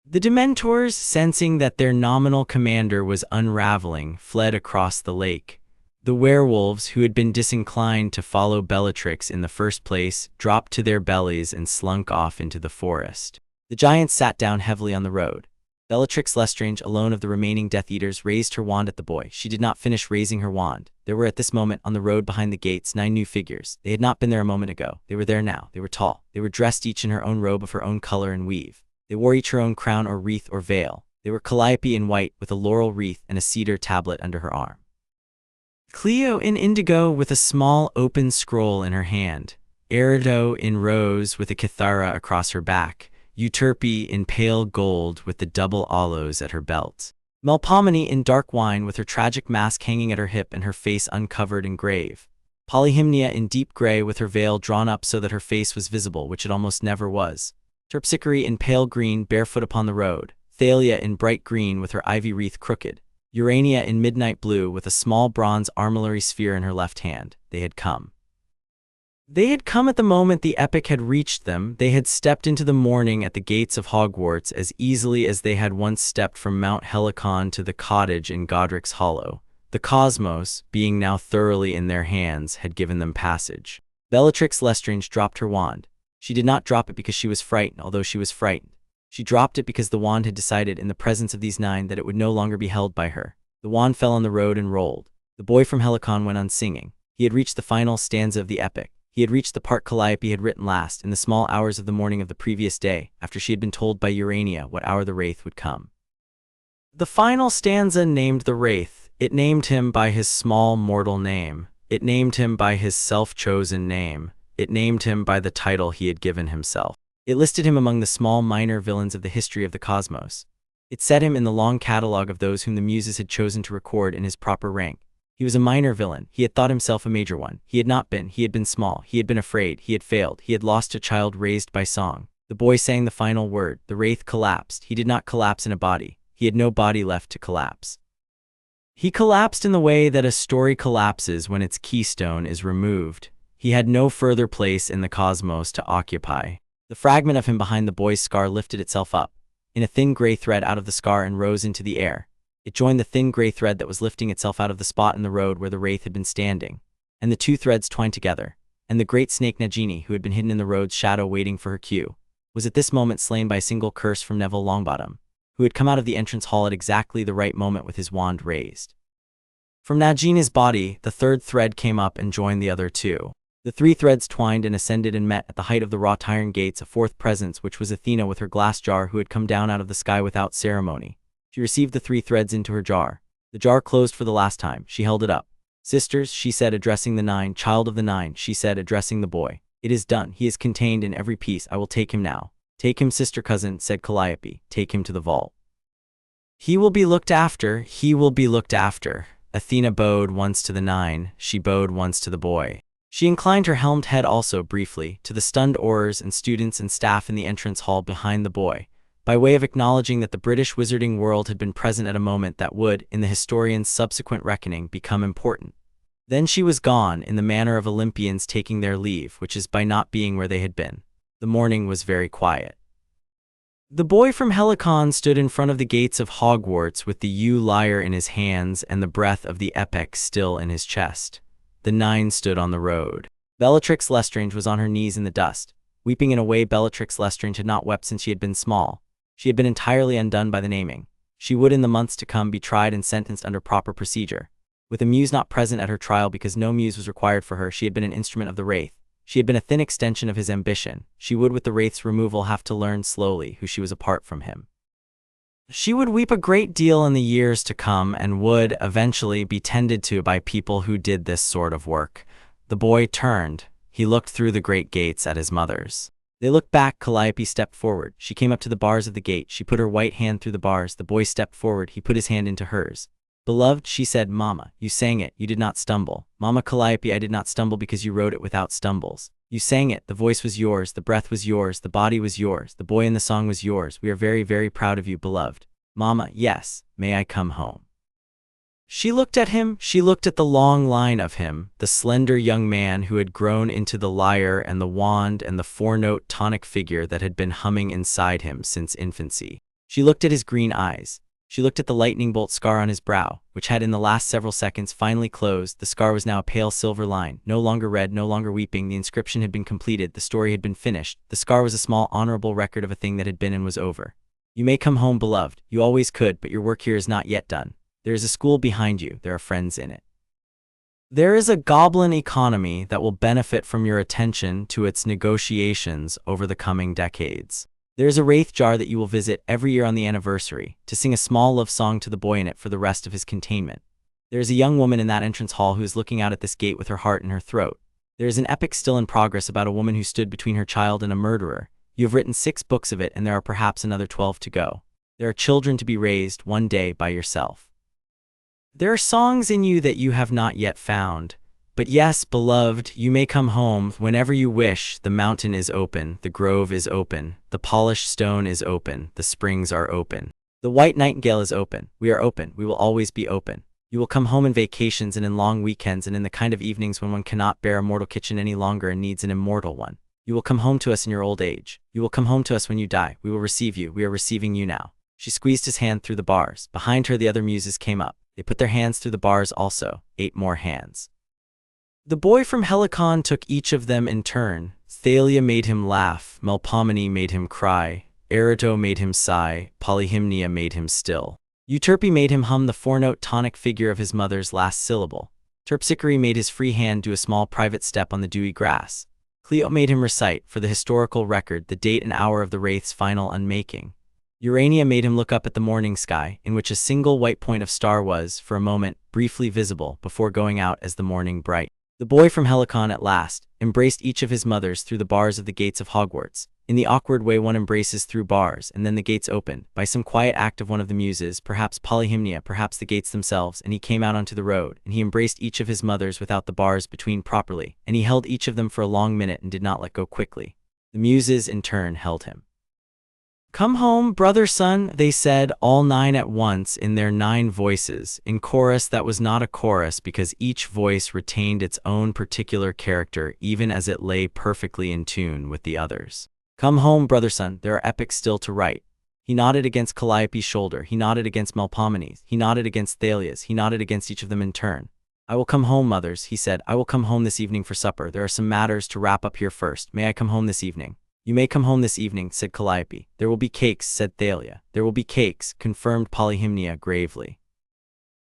The Dementors, sensing that their nominal commander was unraveling, fled across the lake. The werewolves, who had been disinclined to follow Bellatrix in the first place, dropped to their bellies and slunk off into the forest. The giants sat down heavily on the road. Bellatrix Lestrange, alone of the remaining Death Eaters, raised her wand at the boy. She did not finish raising her wand. There were at this moment on the road behind the gates 9 new figures. They had not been there a moment ago. They were there now. They were tall. They were dressed each in her own robe of her own color and weave. They wore each her own crown or wreath or veil. They were Calliope in white with a laurel wreath and a cedar tablet under her arm. Cleo in indigo with a small open scroll in her hand. Erido in rose with a kithara across her back. Euterpe in pale gold with the double aloes at her belt. Melpomene in dark wine with her tragic mask hanging at her hip and her face uncovered and grave. Polyhymnia in deep gray with her veil drawn up so that her face was visible, which it almost never was. Terpsichore in pale green, barefoot upon the road. Thalia in bright green with her ivy wreath crooked. Urania in midnight blue with a small bronze armillary sphere in her left hand. They had come. They had come at the moment the epic had reached them. They had stepped into the morning at the gates of Hogwarts as easily as they had once stepped from Mount Helicon to the cottage in Godric's Hollow. The cosmos, being now thoroughly in their hands, had given them passage. Bellatrix Lestrange dropped her wand. She did not drop it because she was frightened, although she was frightened. She dropped it because the wand had decided in the presence of these 9 that it would no longer be held by her. The wand fell on the road and rolled. The boy from Helicon went on singing. He had reached the final stanza of the epic. He had reached the part Calliope had written last in the small hours of the morning of the previous day, after she had been told by Urania what hour the Wraith would come. The final stanza named the Wraith. It named him by his small mortal name. It named him by his self-chosen name. It named him by the title he had given himself. It listed him among the small minor villains of the history of the cosmos. It set him in the long catalogue of those whom the Muses had chosen to record in his proper rank. He was a minor villain. He had thought himself a major one. He had not been. He had been small. He had been afraid. He had failed. He had lost a child raised by song. The boy sang the final word. The Wraith collapsed. He did not collapse in a body. He had no body left to collapse. He collapsed in the way that a story collapses when its keystone is removed. He had no further place in the cosmos to occupy. The fragment of him behind the boy's scar lifted itself up in a thin gray thread out of the scar and rose into the air. It joined the thin gray thread that was lifting itself out of the spot in the road where the Wraith had been standing, and the 2 threads twined together, and the great snake Nagini, who had been hidden in the road's shadow waiting for her cue, was at this moment slain by a single curse from Neville Longbottom, who had come out of the entrance hall at exactly the right moment with his wand raised. From Nagini's body, the 3rd thread came up and joined the other 2. The 3 threads twined and ascended and met at the height of the wrought iron gates a 4th presence, which was Athena with her glass jar, who had come down out of the sky without ceremony. She received the 3 threads into her jar. The jar closed for the last time. She held it up. "Sisters," she said, addressing the 9. "Child of the 9," she said, addressing the boy. "It is done. He is contained in every piece. I will take him now." "Take him, sister cousin," said Calliope. "Take him to the vault. He will be looked after. He will be looked after." Athena bowed once to the 9. She bowed once to the boy. She inclined her helmed head also briefly to the stunned aurors and students and staff in the entrance hall behind the boy, by way of acknowledging that the British wizarding world had been present at a moment that would, in the historian's subsequent reckoning, become important. Then she was gone, in the manner of Olympians taking their leave, which is by not being where they had been. The morning was very quiet. The boy from Helicon stood in front of the gates of Hogwarts with the lyre in his hands and the breath of the epic still in his chest. The 9 stood on the road. Bellatrix Lestrange was on her knees in the dust, weeping in a way Bellatrix Lestrange had not wept since she had been small. She had been entirely undone by the naming. She would in the months to come be tried and sentenced under proper procedure. With a muse not present at her trial because no muse was required for her, she had been an instrument of the Wraith. She had been a thin extension of his ambition. She would with the Wraith's removal have to learn slowly who she was apart from him. She would weep a great deal in the years to come and would eventually be tended to by people who did this sort of work. The boy turned. He looked through the great gates at his mother's. They looked back. Calliope stepped forward. She came up to the bars of the gate. She put her white hand through the bars. The boy stepped forward. He put his hand into hers. "Beloved," she said, "Mama, you sang it, you did not stumble. Mama Calliope, I did not stumble because you wrote it without stumbles. You sang it, the voice was yours, the breath was yours, the body was yours, the boy in the song was yours. We are very, very proud of you, beloved. Mama, yes, may I come home?" She looked at him, she looked at the long line of him, the slender young man who had grown into the lyre and the wand and the four-note tonic figure that had been humming inside him since infancy. She looked at his green eyes. She looked at the lightning bolt scar on his brow, which had in the last several seconds finally closed. The scar was now a pale silver line, no longer red, no longer weeping. The inscription had been completed, the story had been finished. The scar was a small, honorable record of a thing that had been and was over. "You may come home, beloved. You always could, but your work here is not yet done. There is a school behind you, there are friends in it. There is a goblin economy that will benefit from your attention to its negotiations over the coming decades. There is a wraith jar that you will visit every year on the anniversary, to sing a small love song to the boy in it for the rest of his containment. There is a young woman in that entrance hall who is looking out at this gate with her heart in her throat. There is an epic still in progress about a woman who stood between her child and a murderer. You have written 6 books of it, and there are perhaps another 12 to go. There are children to be raised one day by yourself. There are songs in you that you have not yet found. But yes, beloved, you may come home whenever you wish. The mountain is open, the grove is open, the polished stone is open, the springs are open. The white nightingale is open. We are open. We will always be open. You will come home in vacations and in long weekends and in the kind of evenings when one cannot bear a mortal kitchen any longer and needs an immortal one. You will come home to us in your old age. You will come home to us when you die. We will receive you. We are receiving you now." She squeezed his hand through the bars. Behind her, the other muses came up. They put their hands through the bars also. 8 more hands. The boy from Helicon took each of them in turn. Thalia made him laugh, Melpomene made him cry, Erato made him sigh, Polyhymnia made him still. Euterpe made him hum the 4-note tonic figure of his mother's last syllable. Terpsichore made his free hand do a small private step on the dewy grass. Cleo made him recite, for the historical record, the date and hour of the wraith's final unmaking. Urania made him look up at the morning sky, in which a single white point of star was, for a moment, briefly visible, before going out as the morning bright. The boy from Helicon at last embraced each of his mothers through the bars of the gates of Hogwarts. In the awkward way one embraces through bars, and then the gates opened, by some quiet act of one of the muses, perhaps Polyhymnia, perhaps the gates themselves, and he came out onto the road, and he embraced each of his mothers without the bars between properly, and he held each of them for a long minute and did not let go quickly. The muses in turn held him. "Come home, brother son," they said, all 9 at once in their 9 voices, in chorus that was not a chorus because each voice retained its own particular character even as it lay perfectly in tune with the others. "Come home, brother son, there are epics still to write." He nodded against Calliope's shoulder, he nodded against Melpomene's, he nodded against Thalia's, he nodded against each of them in turn. "I will come home, mothers," he said, "I will come home this evening for supper. There are some matters to wrap up here first. May I come home this evening?" "You may come home this evening," said Calliope. "There will be cakes," said Thalia. "There will be cakes," confirmed Polyhymnia gravely.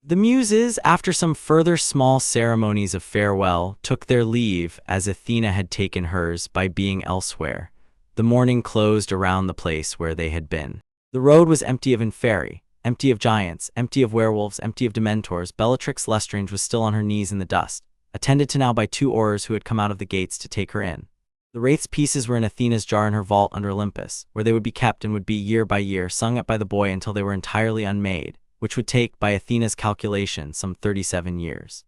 The muses, after some further small ceremonies of farewell, took their leave, as Athena had taken hers, by being elsewhere. The morning closed around the place where they had been. The road was empty of inferi, empty of giants, empty of werewolves, empty of dementors. Bellatrix Lestrange was still on her knees in the dust, attended to now by 2 aurors who had come out of the gates to take her in. The wraith's pieces were in Athena's jar in her vault under Olympus, where they would be kept and would be year by year sung up by the boy until they were entirely unmade, which would take, by Athena's calculation, some 37 years.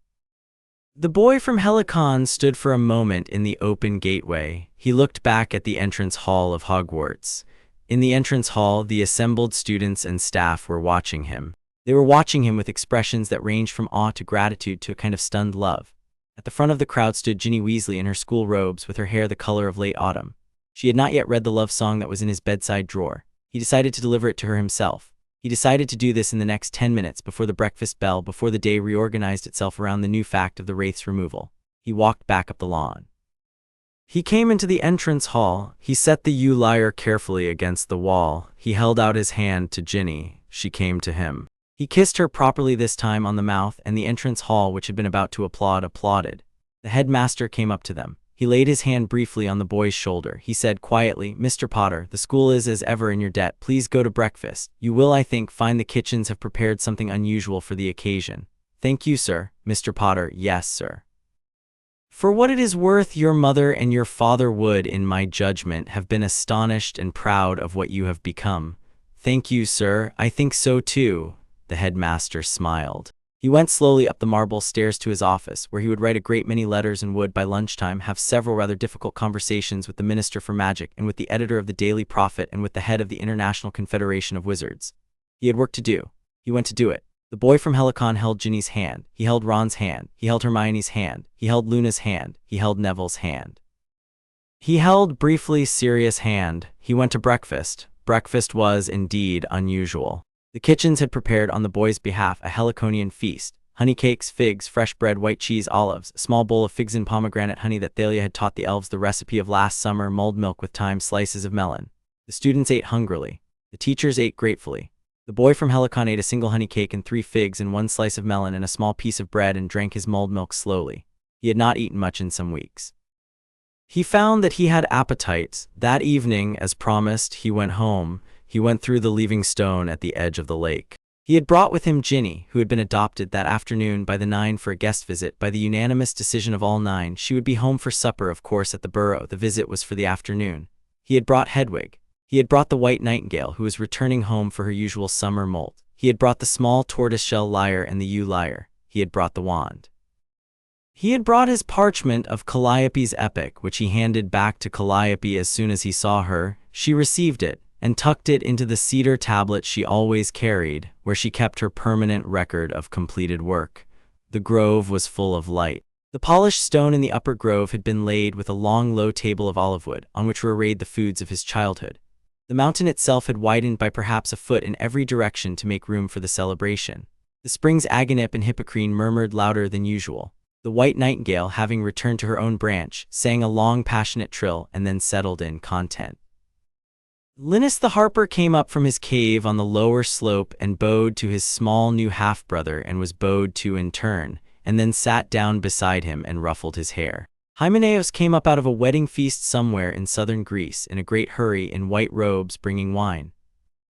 The boy from Helicon stood for a moment in the open gateway. He looked back at the entrance hall of Hogwarts. In the entrance hall, the assembled students and staff were watching him. They were watching him with expressions that ranged from awe to gratitude to a kind of stunned love. At the front of the crowd stood Ginny Weasley in her school robes with her hair the color of late autumn. She had not yet read the love song that was in his bedside drawer. He decided to deliver it to her himself. He decided to do this in the next 10 minutes before the breakfast bell, before the day reorganized itself around the new fact of the wraith's removal. He walked back up the lawn. He came into the entrance hall. He set the lyre carefully against the wall. He held out his hand to Ginny. She came to him. He kissed her properly this time on the mouth, and the entrance hall, which had been about to applaud, applauded. The headmaster came up to them. He laid his hand briefly on the boy's shoulder. He said quietly, "Mr. Potter, the school is as ever in your debt. Please go to breakfast. You will, I think, find the kitchens have prepared something unusual for the occasion." "Thank you, sir." "Mr. Potter, yes, sir." "For what it is worth, your mother and your father would, in my judgment, have been astonished and proud of what you have become." "Thank you, sir. I think so too." The headmaster smiled. He went slowly up the marble stairs to his office, where he would write a great many letters and would, by lunchtime, have several rather difficult conversations with the Minister for Magic and with the editor of the Daily Prophet and with the head of the International Confederation of Wizards. He had work to do. He went to do it. The boy from Helicon held Ginny's hand. He held Ron's hand. He held Hermione's hand. He held Luna's hand. He held Neville's hand. He held briefly Sirius' hand. He went to breakfast. Breakfast was, indeed, unusual. The kitchens had prepared on the boy's behalf a Heliconian feast. Honey cakes, figs, fresh bread, white cheese, olives, a small bowl of figs and pomegranate honey that Thalia had taught the elves the recipe of last summer, mulled milk with thyme, slices of melon. The students ate hungrily. The teachers ate gratefully. The boy from Helicon ate a single honey cake and 3 figs and 1 slice of melon and a small piece of bread and drank his mulled milk slowly. He had not eaten much in some weeks. He found that he had appetites. That evening, as promised, he went home. He went through the leaving stone at the edge of the lake. He had brought with him Ginny, who had been adopted that afternoon by the 9 for a guest visit. By the unanimous decision of all 9, she would be home for supper, of course, at the burrow. The visit was for the afternoon. He had brought Hedwig. He had brought the white nightingale, who was returning home for her usual summer molt. He had brought the small tortoiseshell lyre and the yew lyre. He had brought the wand. He had brought his parchment of Calliope's epic, which he handed back to Calliope as soon as he saw her. She received it and tucked it into the cedar tablet she always carried, where she kept her permanent record of completed work. The grove was full of light. The polished stone in the upper grove had been laid with a long, low table of olive wood, on which were arrayed the foods of his childhood. The mountain itself had widened by perhaps a foot in every direction to make room for the celebration. The springs Aganip and Hippocrene murmured louder than usual. The white nightingale, having returned to her own branch, sang a long, passionate trill and then settled in content. Linus the harper came up from his cave on the lower slope and bowed to his small new half-brother and was bowed to in turn, and then sat down beside him and ruffled his hair. Hymenaeus came up out of a wedding feast somewhere in southern Greece in a great hurry in white robes bringing wine.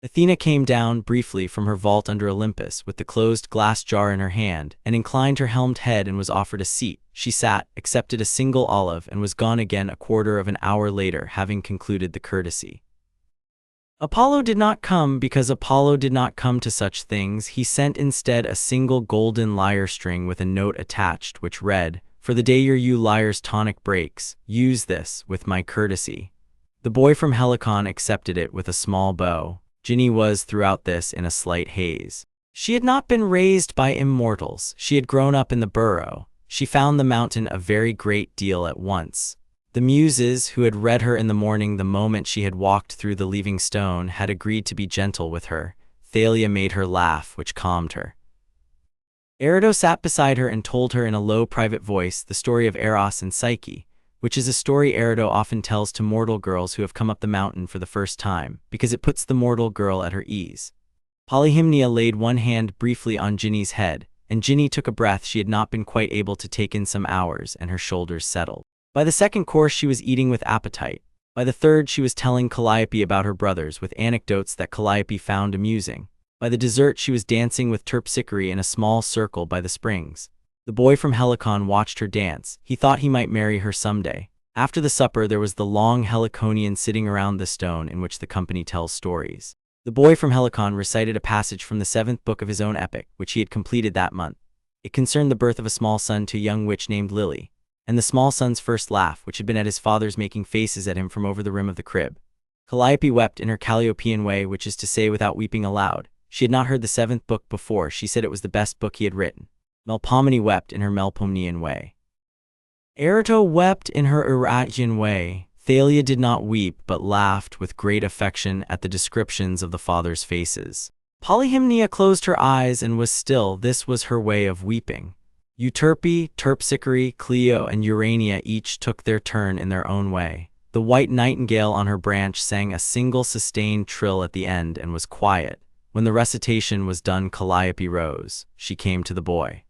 Athena came down briefly from her vault under Olympus with the closed glass jar in her hand and inclined her helmed head and was offered a seat. She sat, accepted a single olive, and was gone again a quarter of an hour later, having concluded the courtesy. Apollo did not come because Apollo did not come to such things. He sent instead a single golden lyre string with a note attached which read, "For the day your yew lyre's tonic breaks, use this with my courtesy." The boy from Helicon accepted it with a small bow. Ginny was throughout this in a slight haze. She had not been raised by immortals. She had grown up in the burrow. She found the mountain a very great deal at once. The Muses, who had read her in the morning the moment she had walked through the leaving stone, had agreed to be gentle with her. Thalia made her laugh, which calmed her. Erido sat beside her and told her in a low, private voice the story of Eros and Psyche, which is a story Erido often tells to mortal girls who have come up the mountain for the first time, because it puts the mortal girl at her ease. Polyhymnia laid one hand briefly on Ginny's head, and Ginny took a breath she had not been quite able to take in some hours, and her shoulders settled. By the second course she was eating with appetite. By the third she was telling Calliope about her brothers with anecdotes that Calliope found amusing. By the dessert she was dancing with Terpsichore in a small circle by the springs. The boy from Helicon watched her dance. He thought he might marry her someday. After the supper there was the long Heliconian sitting around the stone in which the company tells stories. The boy from Helicon recited a passage from the 7th book of his own epic, which he had completed that month. It concerned the birth of a small son to a young witch named Lily, and the small son's first laugh, which had been at his father's making faces at him from over the rim of the crib. Calliope wept in her Calliopean way, which is to say without weeping aloud. She had not heard the 7th book before. She said it was the best book he had written. Melpomene wept in her Melpomenian way. Erato wept in her Eratian way. Thalia did not weep, but laughed with great affection at the descriptions of the fathers' faces. Polyhymnia closed her eyes and was still. This was her way of weeping. Euterpe, Terpsichore, Clio, and Urania each took their turn in their own way. The white nightingale on her branch sang a single sustained trill at the end and was quiet. When the recitation was done, Calliope rose. She came to the boy.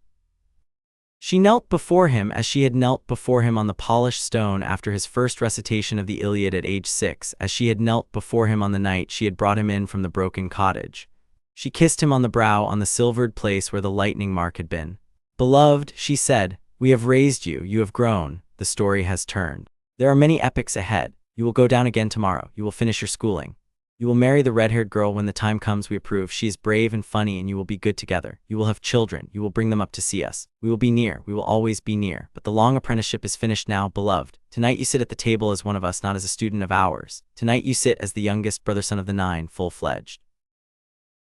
She knelt before him as she had knelt before him on the polished stone after his first recitation of the Iliad at age 6, as she had knelt before him on the night she had brought him in from the broken cottage. She kissed him on the brow on the silvered place where the lightning mark had been. "Beloved," she said, "we have raised you, you have grown, the story has turned. There are many epochs ahead. You will go down again tomorrow, you will finish your schooling. You will marry the red-haired girl when the time comes we approve. She is brave and funny, and you will be good together. You will have children. You will bring them up to see us. We will be near. We will always be near. But the long apprenticeship is finished now, beloved. Tonight you sit at the table as one of us, not as a student of ours. Tonight you sit as the youngest brother son of the nine, full-fledged.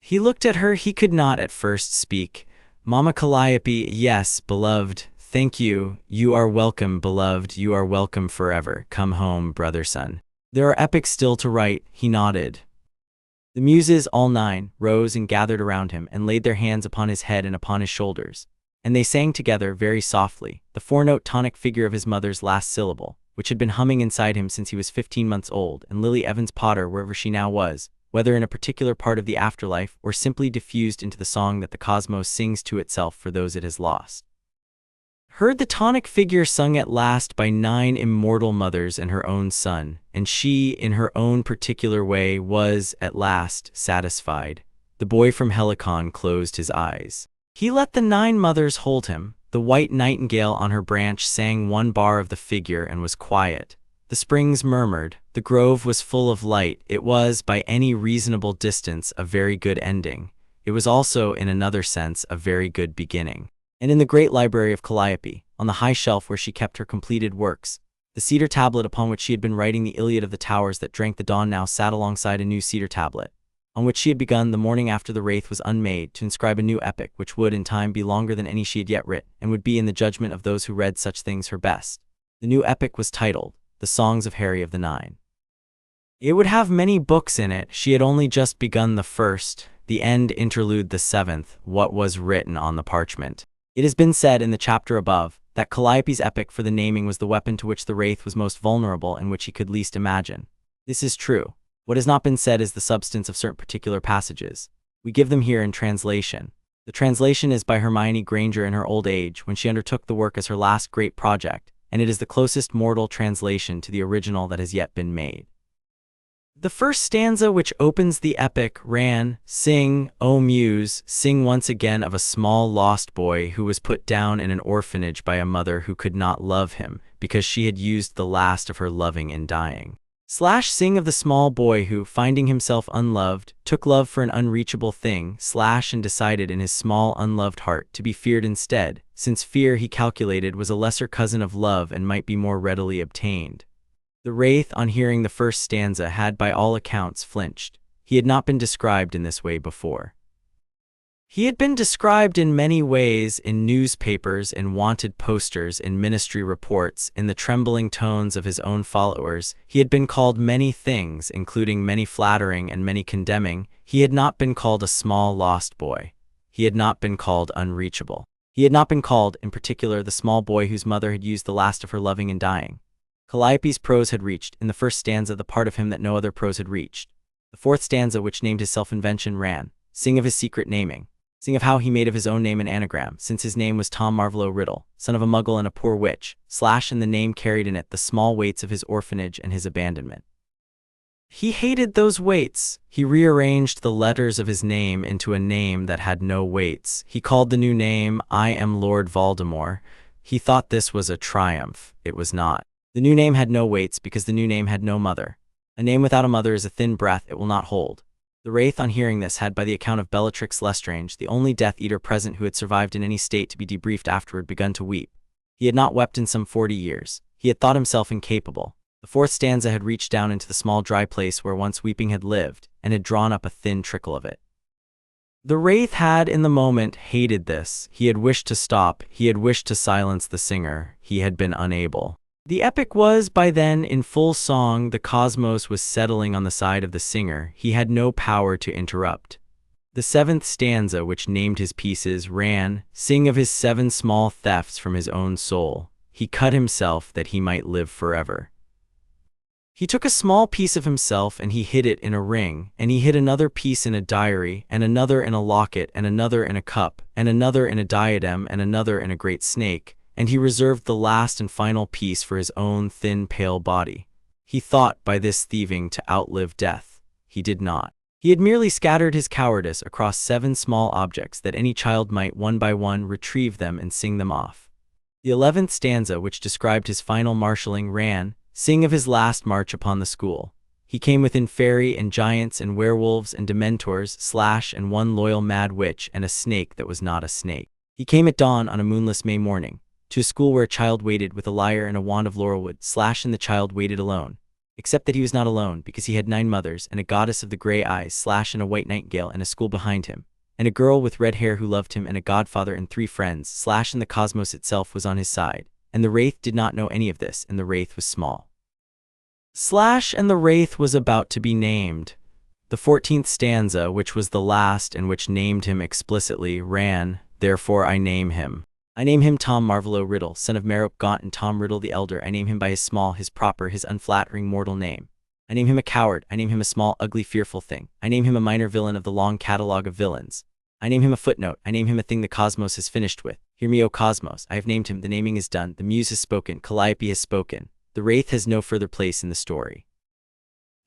He looked at her. He could not at first speak. Mama Calliope, yes, beloved. Thank you. You are welcome, beloved. You are welcome forever. Come home, brother son. There are epics still to write. He nodded. The Muses, all nine, rose and gathered around him and laid their hands upon his head and upon his shoulders. And they sang together very softly, the four-note tonic figure of his mother's last syllable, which had been humming inside him since he was 15 months old, and Lily Evans Potter, wherever she now was, whether in a particular part of the afterlife or simply diffused into the song that the cosmos sings to itself for those it has lost. Heard the tonic figure sung at last by 9 immortal mothers and her own son, and she, in her own particular way, was, at last, satisfied. The boy from Helicon closed his eyes. He let the 9 mothers hold him. The white nightingale on her branch sang one bar of the figure and was quiet. The springs murmured. The grove was full of light. It was, by any reasonable distance, a very good ending. It was also, in another sense, a very good beginning. And in the great library of Calliope, on the high shelf where she kept her completed works, the cedar tablet upon which she had been writing the Iliad of the Towers that drank the dawn now sat alongside a new cedar tablet, on which she had begun the morning after the wraith was unmade to inscribe a new epic which would in time be longer than any she had yet writ, and would be in the judgment of those who read such things her best. The new epic was titled, The Songs of Harry of the Nine. It would have many books in it. She had only just begun the first, the end interlude the 7th, what was written on the parchment. It has been said in the chapter above that Calliope's epic for the naming was the weapon to which the wraith was most vulnerable and which he could least imagine. This is true. What has not been said is the substance of certain particular passages. We give them here in translation. The translation is by Hermione Granger in her old age when she undertook the work as her last great project, and it is the closest mortal translation to the original that has yet been made. The first stanza which opens the epic ran, "Sing, O Muse, sing once again of a small lost boy who was put down in an orphanage by a mother who could not love him because she had used the last of her loving in dying. Sing of the small boy who, finding himself unloved, took love for an unreachable thing, and decided in his small unloved heart to be feared instead, since fear he calculated was a lesser cousin of love and might be more readily obtained." The wraith, on hearing the first stanza, had by all accounts flinched. He had not been described in this way before. He had been described in many ways, in newspapers, in wanted posters, in ministry reports, in the trembling tones of his own followers. He had been called many things, including many flattering and many condemning. He had not been called a small lost boy. He had not been called unreachable. He had not been called, in particular, the small boy whose mother had used the last of her loving in dying. Calliope's prose had reached, in the first stanza, the part of him that no other prose had reached. The fourth stanza, which named his self-invention, ran, "Sing of his secret naming. Sing of how he made of his own name an anagram, since his name was Tom Marvolo Riddle, son of a muggle and a poor witch, and the name carried in it the small weights of his orphanage and his abandonment. He hated those weights. He rearranged the letters of his name into a name that had no weights. He called the new name, I am Lord Voldemort. He thought this was a triumph. It was not. The new name had no weights because the new name had no mother. A name without a mother is a thin breath, it will not hold. The wraith, on hearing this, had, by the account of Bellatrix Lestrange, the only Death Eater present who had survived in any state to be debriefed afterward, begun to weep. He had not wept in some 40 years. He had thought himself incapable. The fourth stanza had reached down into the small dry place where once weeping had lived, and had drawn up a thin trickle of it. The wraith had, in the moment, hated this. He had wished to stop. He had wished to silence the singer. He had been unable. The epic was, by then, in full song. The cosmos was settling on the side of the singer. He had no power to interrupt. The seventh stanza, which named his pieces, ran, "Sing of his 7 small thefts from his own soul. He cut himself that he might live forever. He took a small piece of himself and he hid it in a ring, and he hid another piece in a diary, and another in a locket, and another in a cup, and another in a diadem, and another in a great snake, and he reserved the last and final piece for his own thin, pale body. He thought by this thieving to outlive death. He did not. He had merely scattered his cowardice across 7 small objects that any child might one by one retrieve them and sing them off." The 11th stanza, which described his final marshalling, ran, "Sing of his last march upon the school. He came within fairy and giants and werewolves and dementors, and one loyal mad witch and a snake that was not a snake. He came at dawn on a moonless May morning, to a school where a child waited with a lyre and a wand of laurelwood, and the child waited alone. Except that he was not alone, because he had 9 mothers, and a goddess of the gray eyes, and a white nightingale, and a school behind him, and a girl with red hair who loved him, and a godfather and 3 friends, and the cosmos itself was on his side. And the wraith did not know any of this, and the wraith was small. And the wraith was about to be named. The 14th stanza, which was the last and which named him explicitly, ran, "Therefore I name him. I name him Tom Marvolo Riddle, son of Merope Gaunt and Tom Riddle the Elder. I name him by his small, his proper, his unflattering mortal name. I name him a coward. I name him a small, ugly, fearful thing. I name him a minor villain of the long catalogue of villains. I name him a footnote. I name him a thing the cosmos has finished with. Hear me, O cosmos. I have named him. The naming is done. The muse has spoken. Calliope has spoken. The wraith has no further place in the story.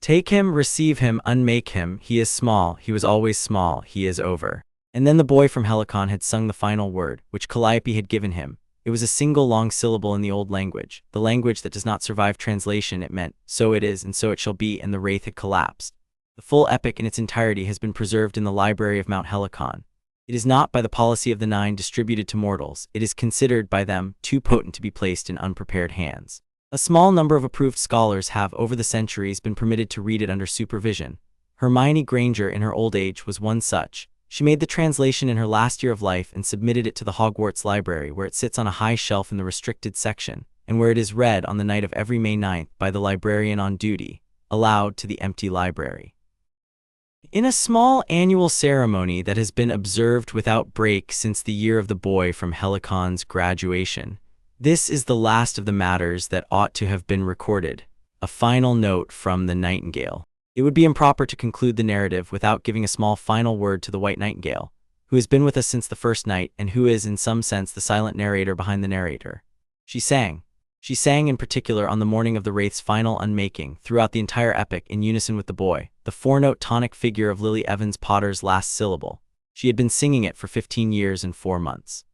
Take him, receive him, unmake him. He is small. He was always small. He is over." And then the boy from Helicon had sung the final word, which Calliope had given him. It was a single long syllable in the old language, the language that does not survive translation. It meant, "So it is, and so it shall be," and the wraith had collapsed. The full epic in its entirety has been preserved in the library of Mount Helicon. It is not by the policy of the 9 distributed to mortals. It is considered by them too potent to be placed in unprepared hands. A small number of approved scholars have, over the centuries, been permitted to read it under supervision. Hermione Granger in her old age was one such. She made the translation in her last year of life and submitted it to the Hogwarts library, where it sits on a high shelf in the restricted section, and where it is read on the night of every May 9th by the librarian on duty, aloud to the empty library. In a small annual ceremony that has been observed without break since the year of the boy from Helicon's graduation, this is the last of the matters that ought to have been recorded. A final note from the nightingale. It would be improper to conclude the narrative without giving a small final word to the white nightingale, who has been with us since the first night and who is in some sense the silent narrator behind the narrator. She sang in particular on the morning of the wraith's final unmaking, throughout the entire epic in unison with the boy, the 4-note tonic figure of Lily Evans Potter's last syllable. She had been singing it for 15 years and 4 months.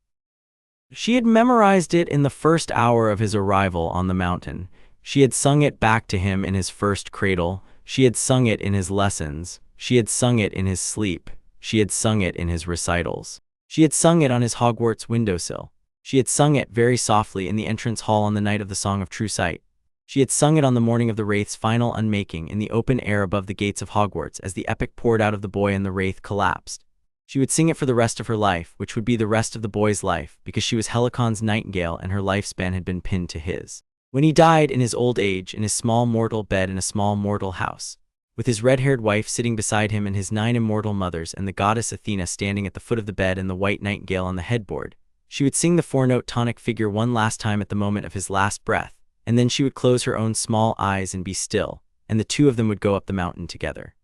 She had memorized it in the first hour of his arrival on the mountain. She had sung it back to him in his first cradle. She had sung it in his lessons. She had sung it in his sleep. She had sung it in his recitals. She had sung it on his Hogwarts windowsill. She had sung it very softly in the entrance hall on the night of the Song of True Sight. She had sung it on the morning of the wraith's final unmaking in the open air above the gates of Hogwarts as the epic poured out of the boy and the wraith collapsed. She would sing it for the rest of her life, which would be the rest of the boy's life, because she was Helicon's nightingale and her lifespan had been pinned to his. When he died in his old age in his small mortal bed in a small mortal house, with his red-haired wife sitting beside him and his 9 immortal mothers and the goddess Athena standing at the foot of the bed and the white nightingale on the headboard, she would sing the 4-note tonic figure one last time at the moment of his last breath, and then she would close her own small eyes and be still, and the 2 of them would go up the mountain together.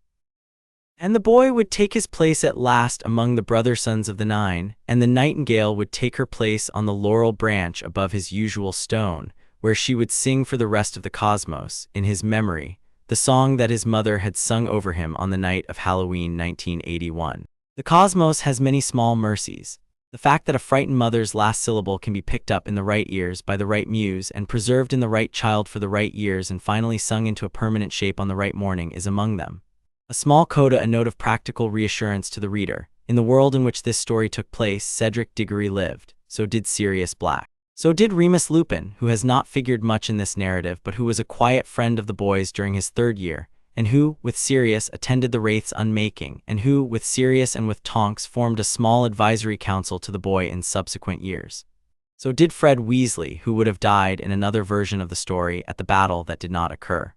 And the boy would take his place at last among the brother sons of the 9, and the nightingale would take her place on the laurel branch above his usual stone, where she would sing for the rest of the cosmos, in his memory, the song that his mother had sung over him on the night of Halloween 1981. The cosmos has many small mercies. The fact that a frightened mother's last syllable can be picked up in the right ears by the right muse and preserved in the right child for the right years and finally sung into a permanent shape on the right morning is among them. A small coda, a note of practical reassurance to the reader. In the world in which this story took place, Cedric Diggory lived. So did Sirius Black. So did Remus Lupin, who has not figured much in this narrative but who was a quiet friend of the boy's during his 3rd year, and who, with Sirius, attended the wraith's unmaking, and who, with Sirius and with Tonks, formed a small advisory council to the boy in subsequent years. So did Fred Weasley, who would have died in another version of the story at the battle that did not occur.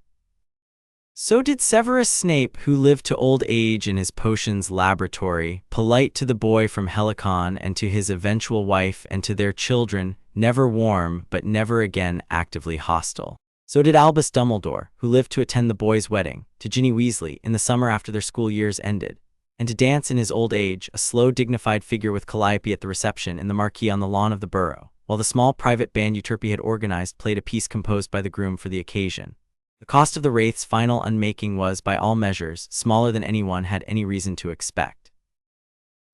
So did Severus Snape, who lived to old age in his potions laboratory, polite to the boy from Helicon and to his eventual wife and to their children, never warm but never again actively hostile. So did Albus Dumbledore, who lived to attend the boy's wedding, to Ginny Weasley in the summer after their school years ended, and to dance in his old age, a slow dignified figure with Calliope at the reception in the marquee on the lawn of the Burrow, while the small private band Euterpe had organized played a piece composed by the groom for the occasion. The cost of the wraith's final unmaking was, by all measures, smaller than anyone had any reason to expect.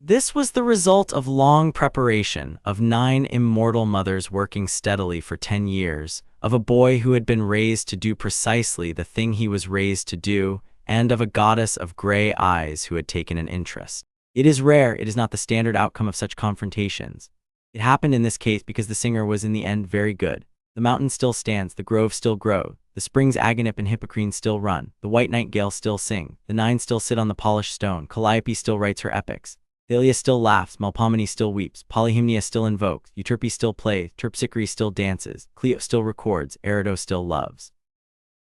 This was the result of long preparation, of 9 immortal mothers working steadily for 10 years, of a boy who had been raised to do precisely the thing he was raised to do, and of a goddess of gray eyes who had taken an interest. It is rare, it is not the standard outcome of such confrontations. It happened in this case because the singer was in the end very good. The mountain still stands, the grove still grows, the springs Agonip and Hippocrene still run, the white nightingales still sing, the nine still sit on the polished stone, Calliope still writes her epics, Thalia still laughs, Melpomene still weeps, Polyhymnia still invokes, Euterpe still plays, Terpsichore still dances, Clio still records, Erido still loves.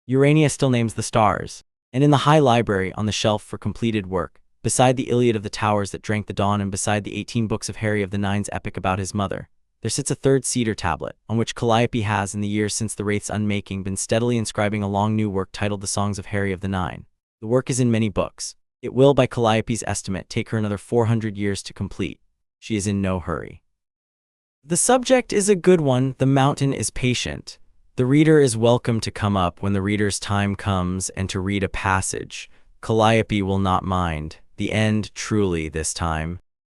Urania still names the stars. And in the high library, on the shelf for completed work, beside the Iliad of the towers that drank the dawn and beside the 18 books of Harry of the Nine's epic about his mother, there sits a third cedar tablet, on which Calliope has, in the years since the Wraith's unmaking, been steadily inscribing a long new work titled The Songs of Harry of the Nine. The work is in many books. It will, by Calliope's estimate, take her another 400 years to complete. She is in no hurry. The subject is a good one. The mountain is patient. The reader is welcome to come up when the reader's time comes and to read a passage. Calliope will not mind. The end, truly, this time.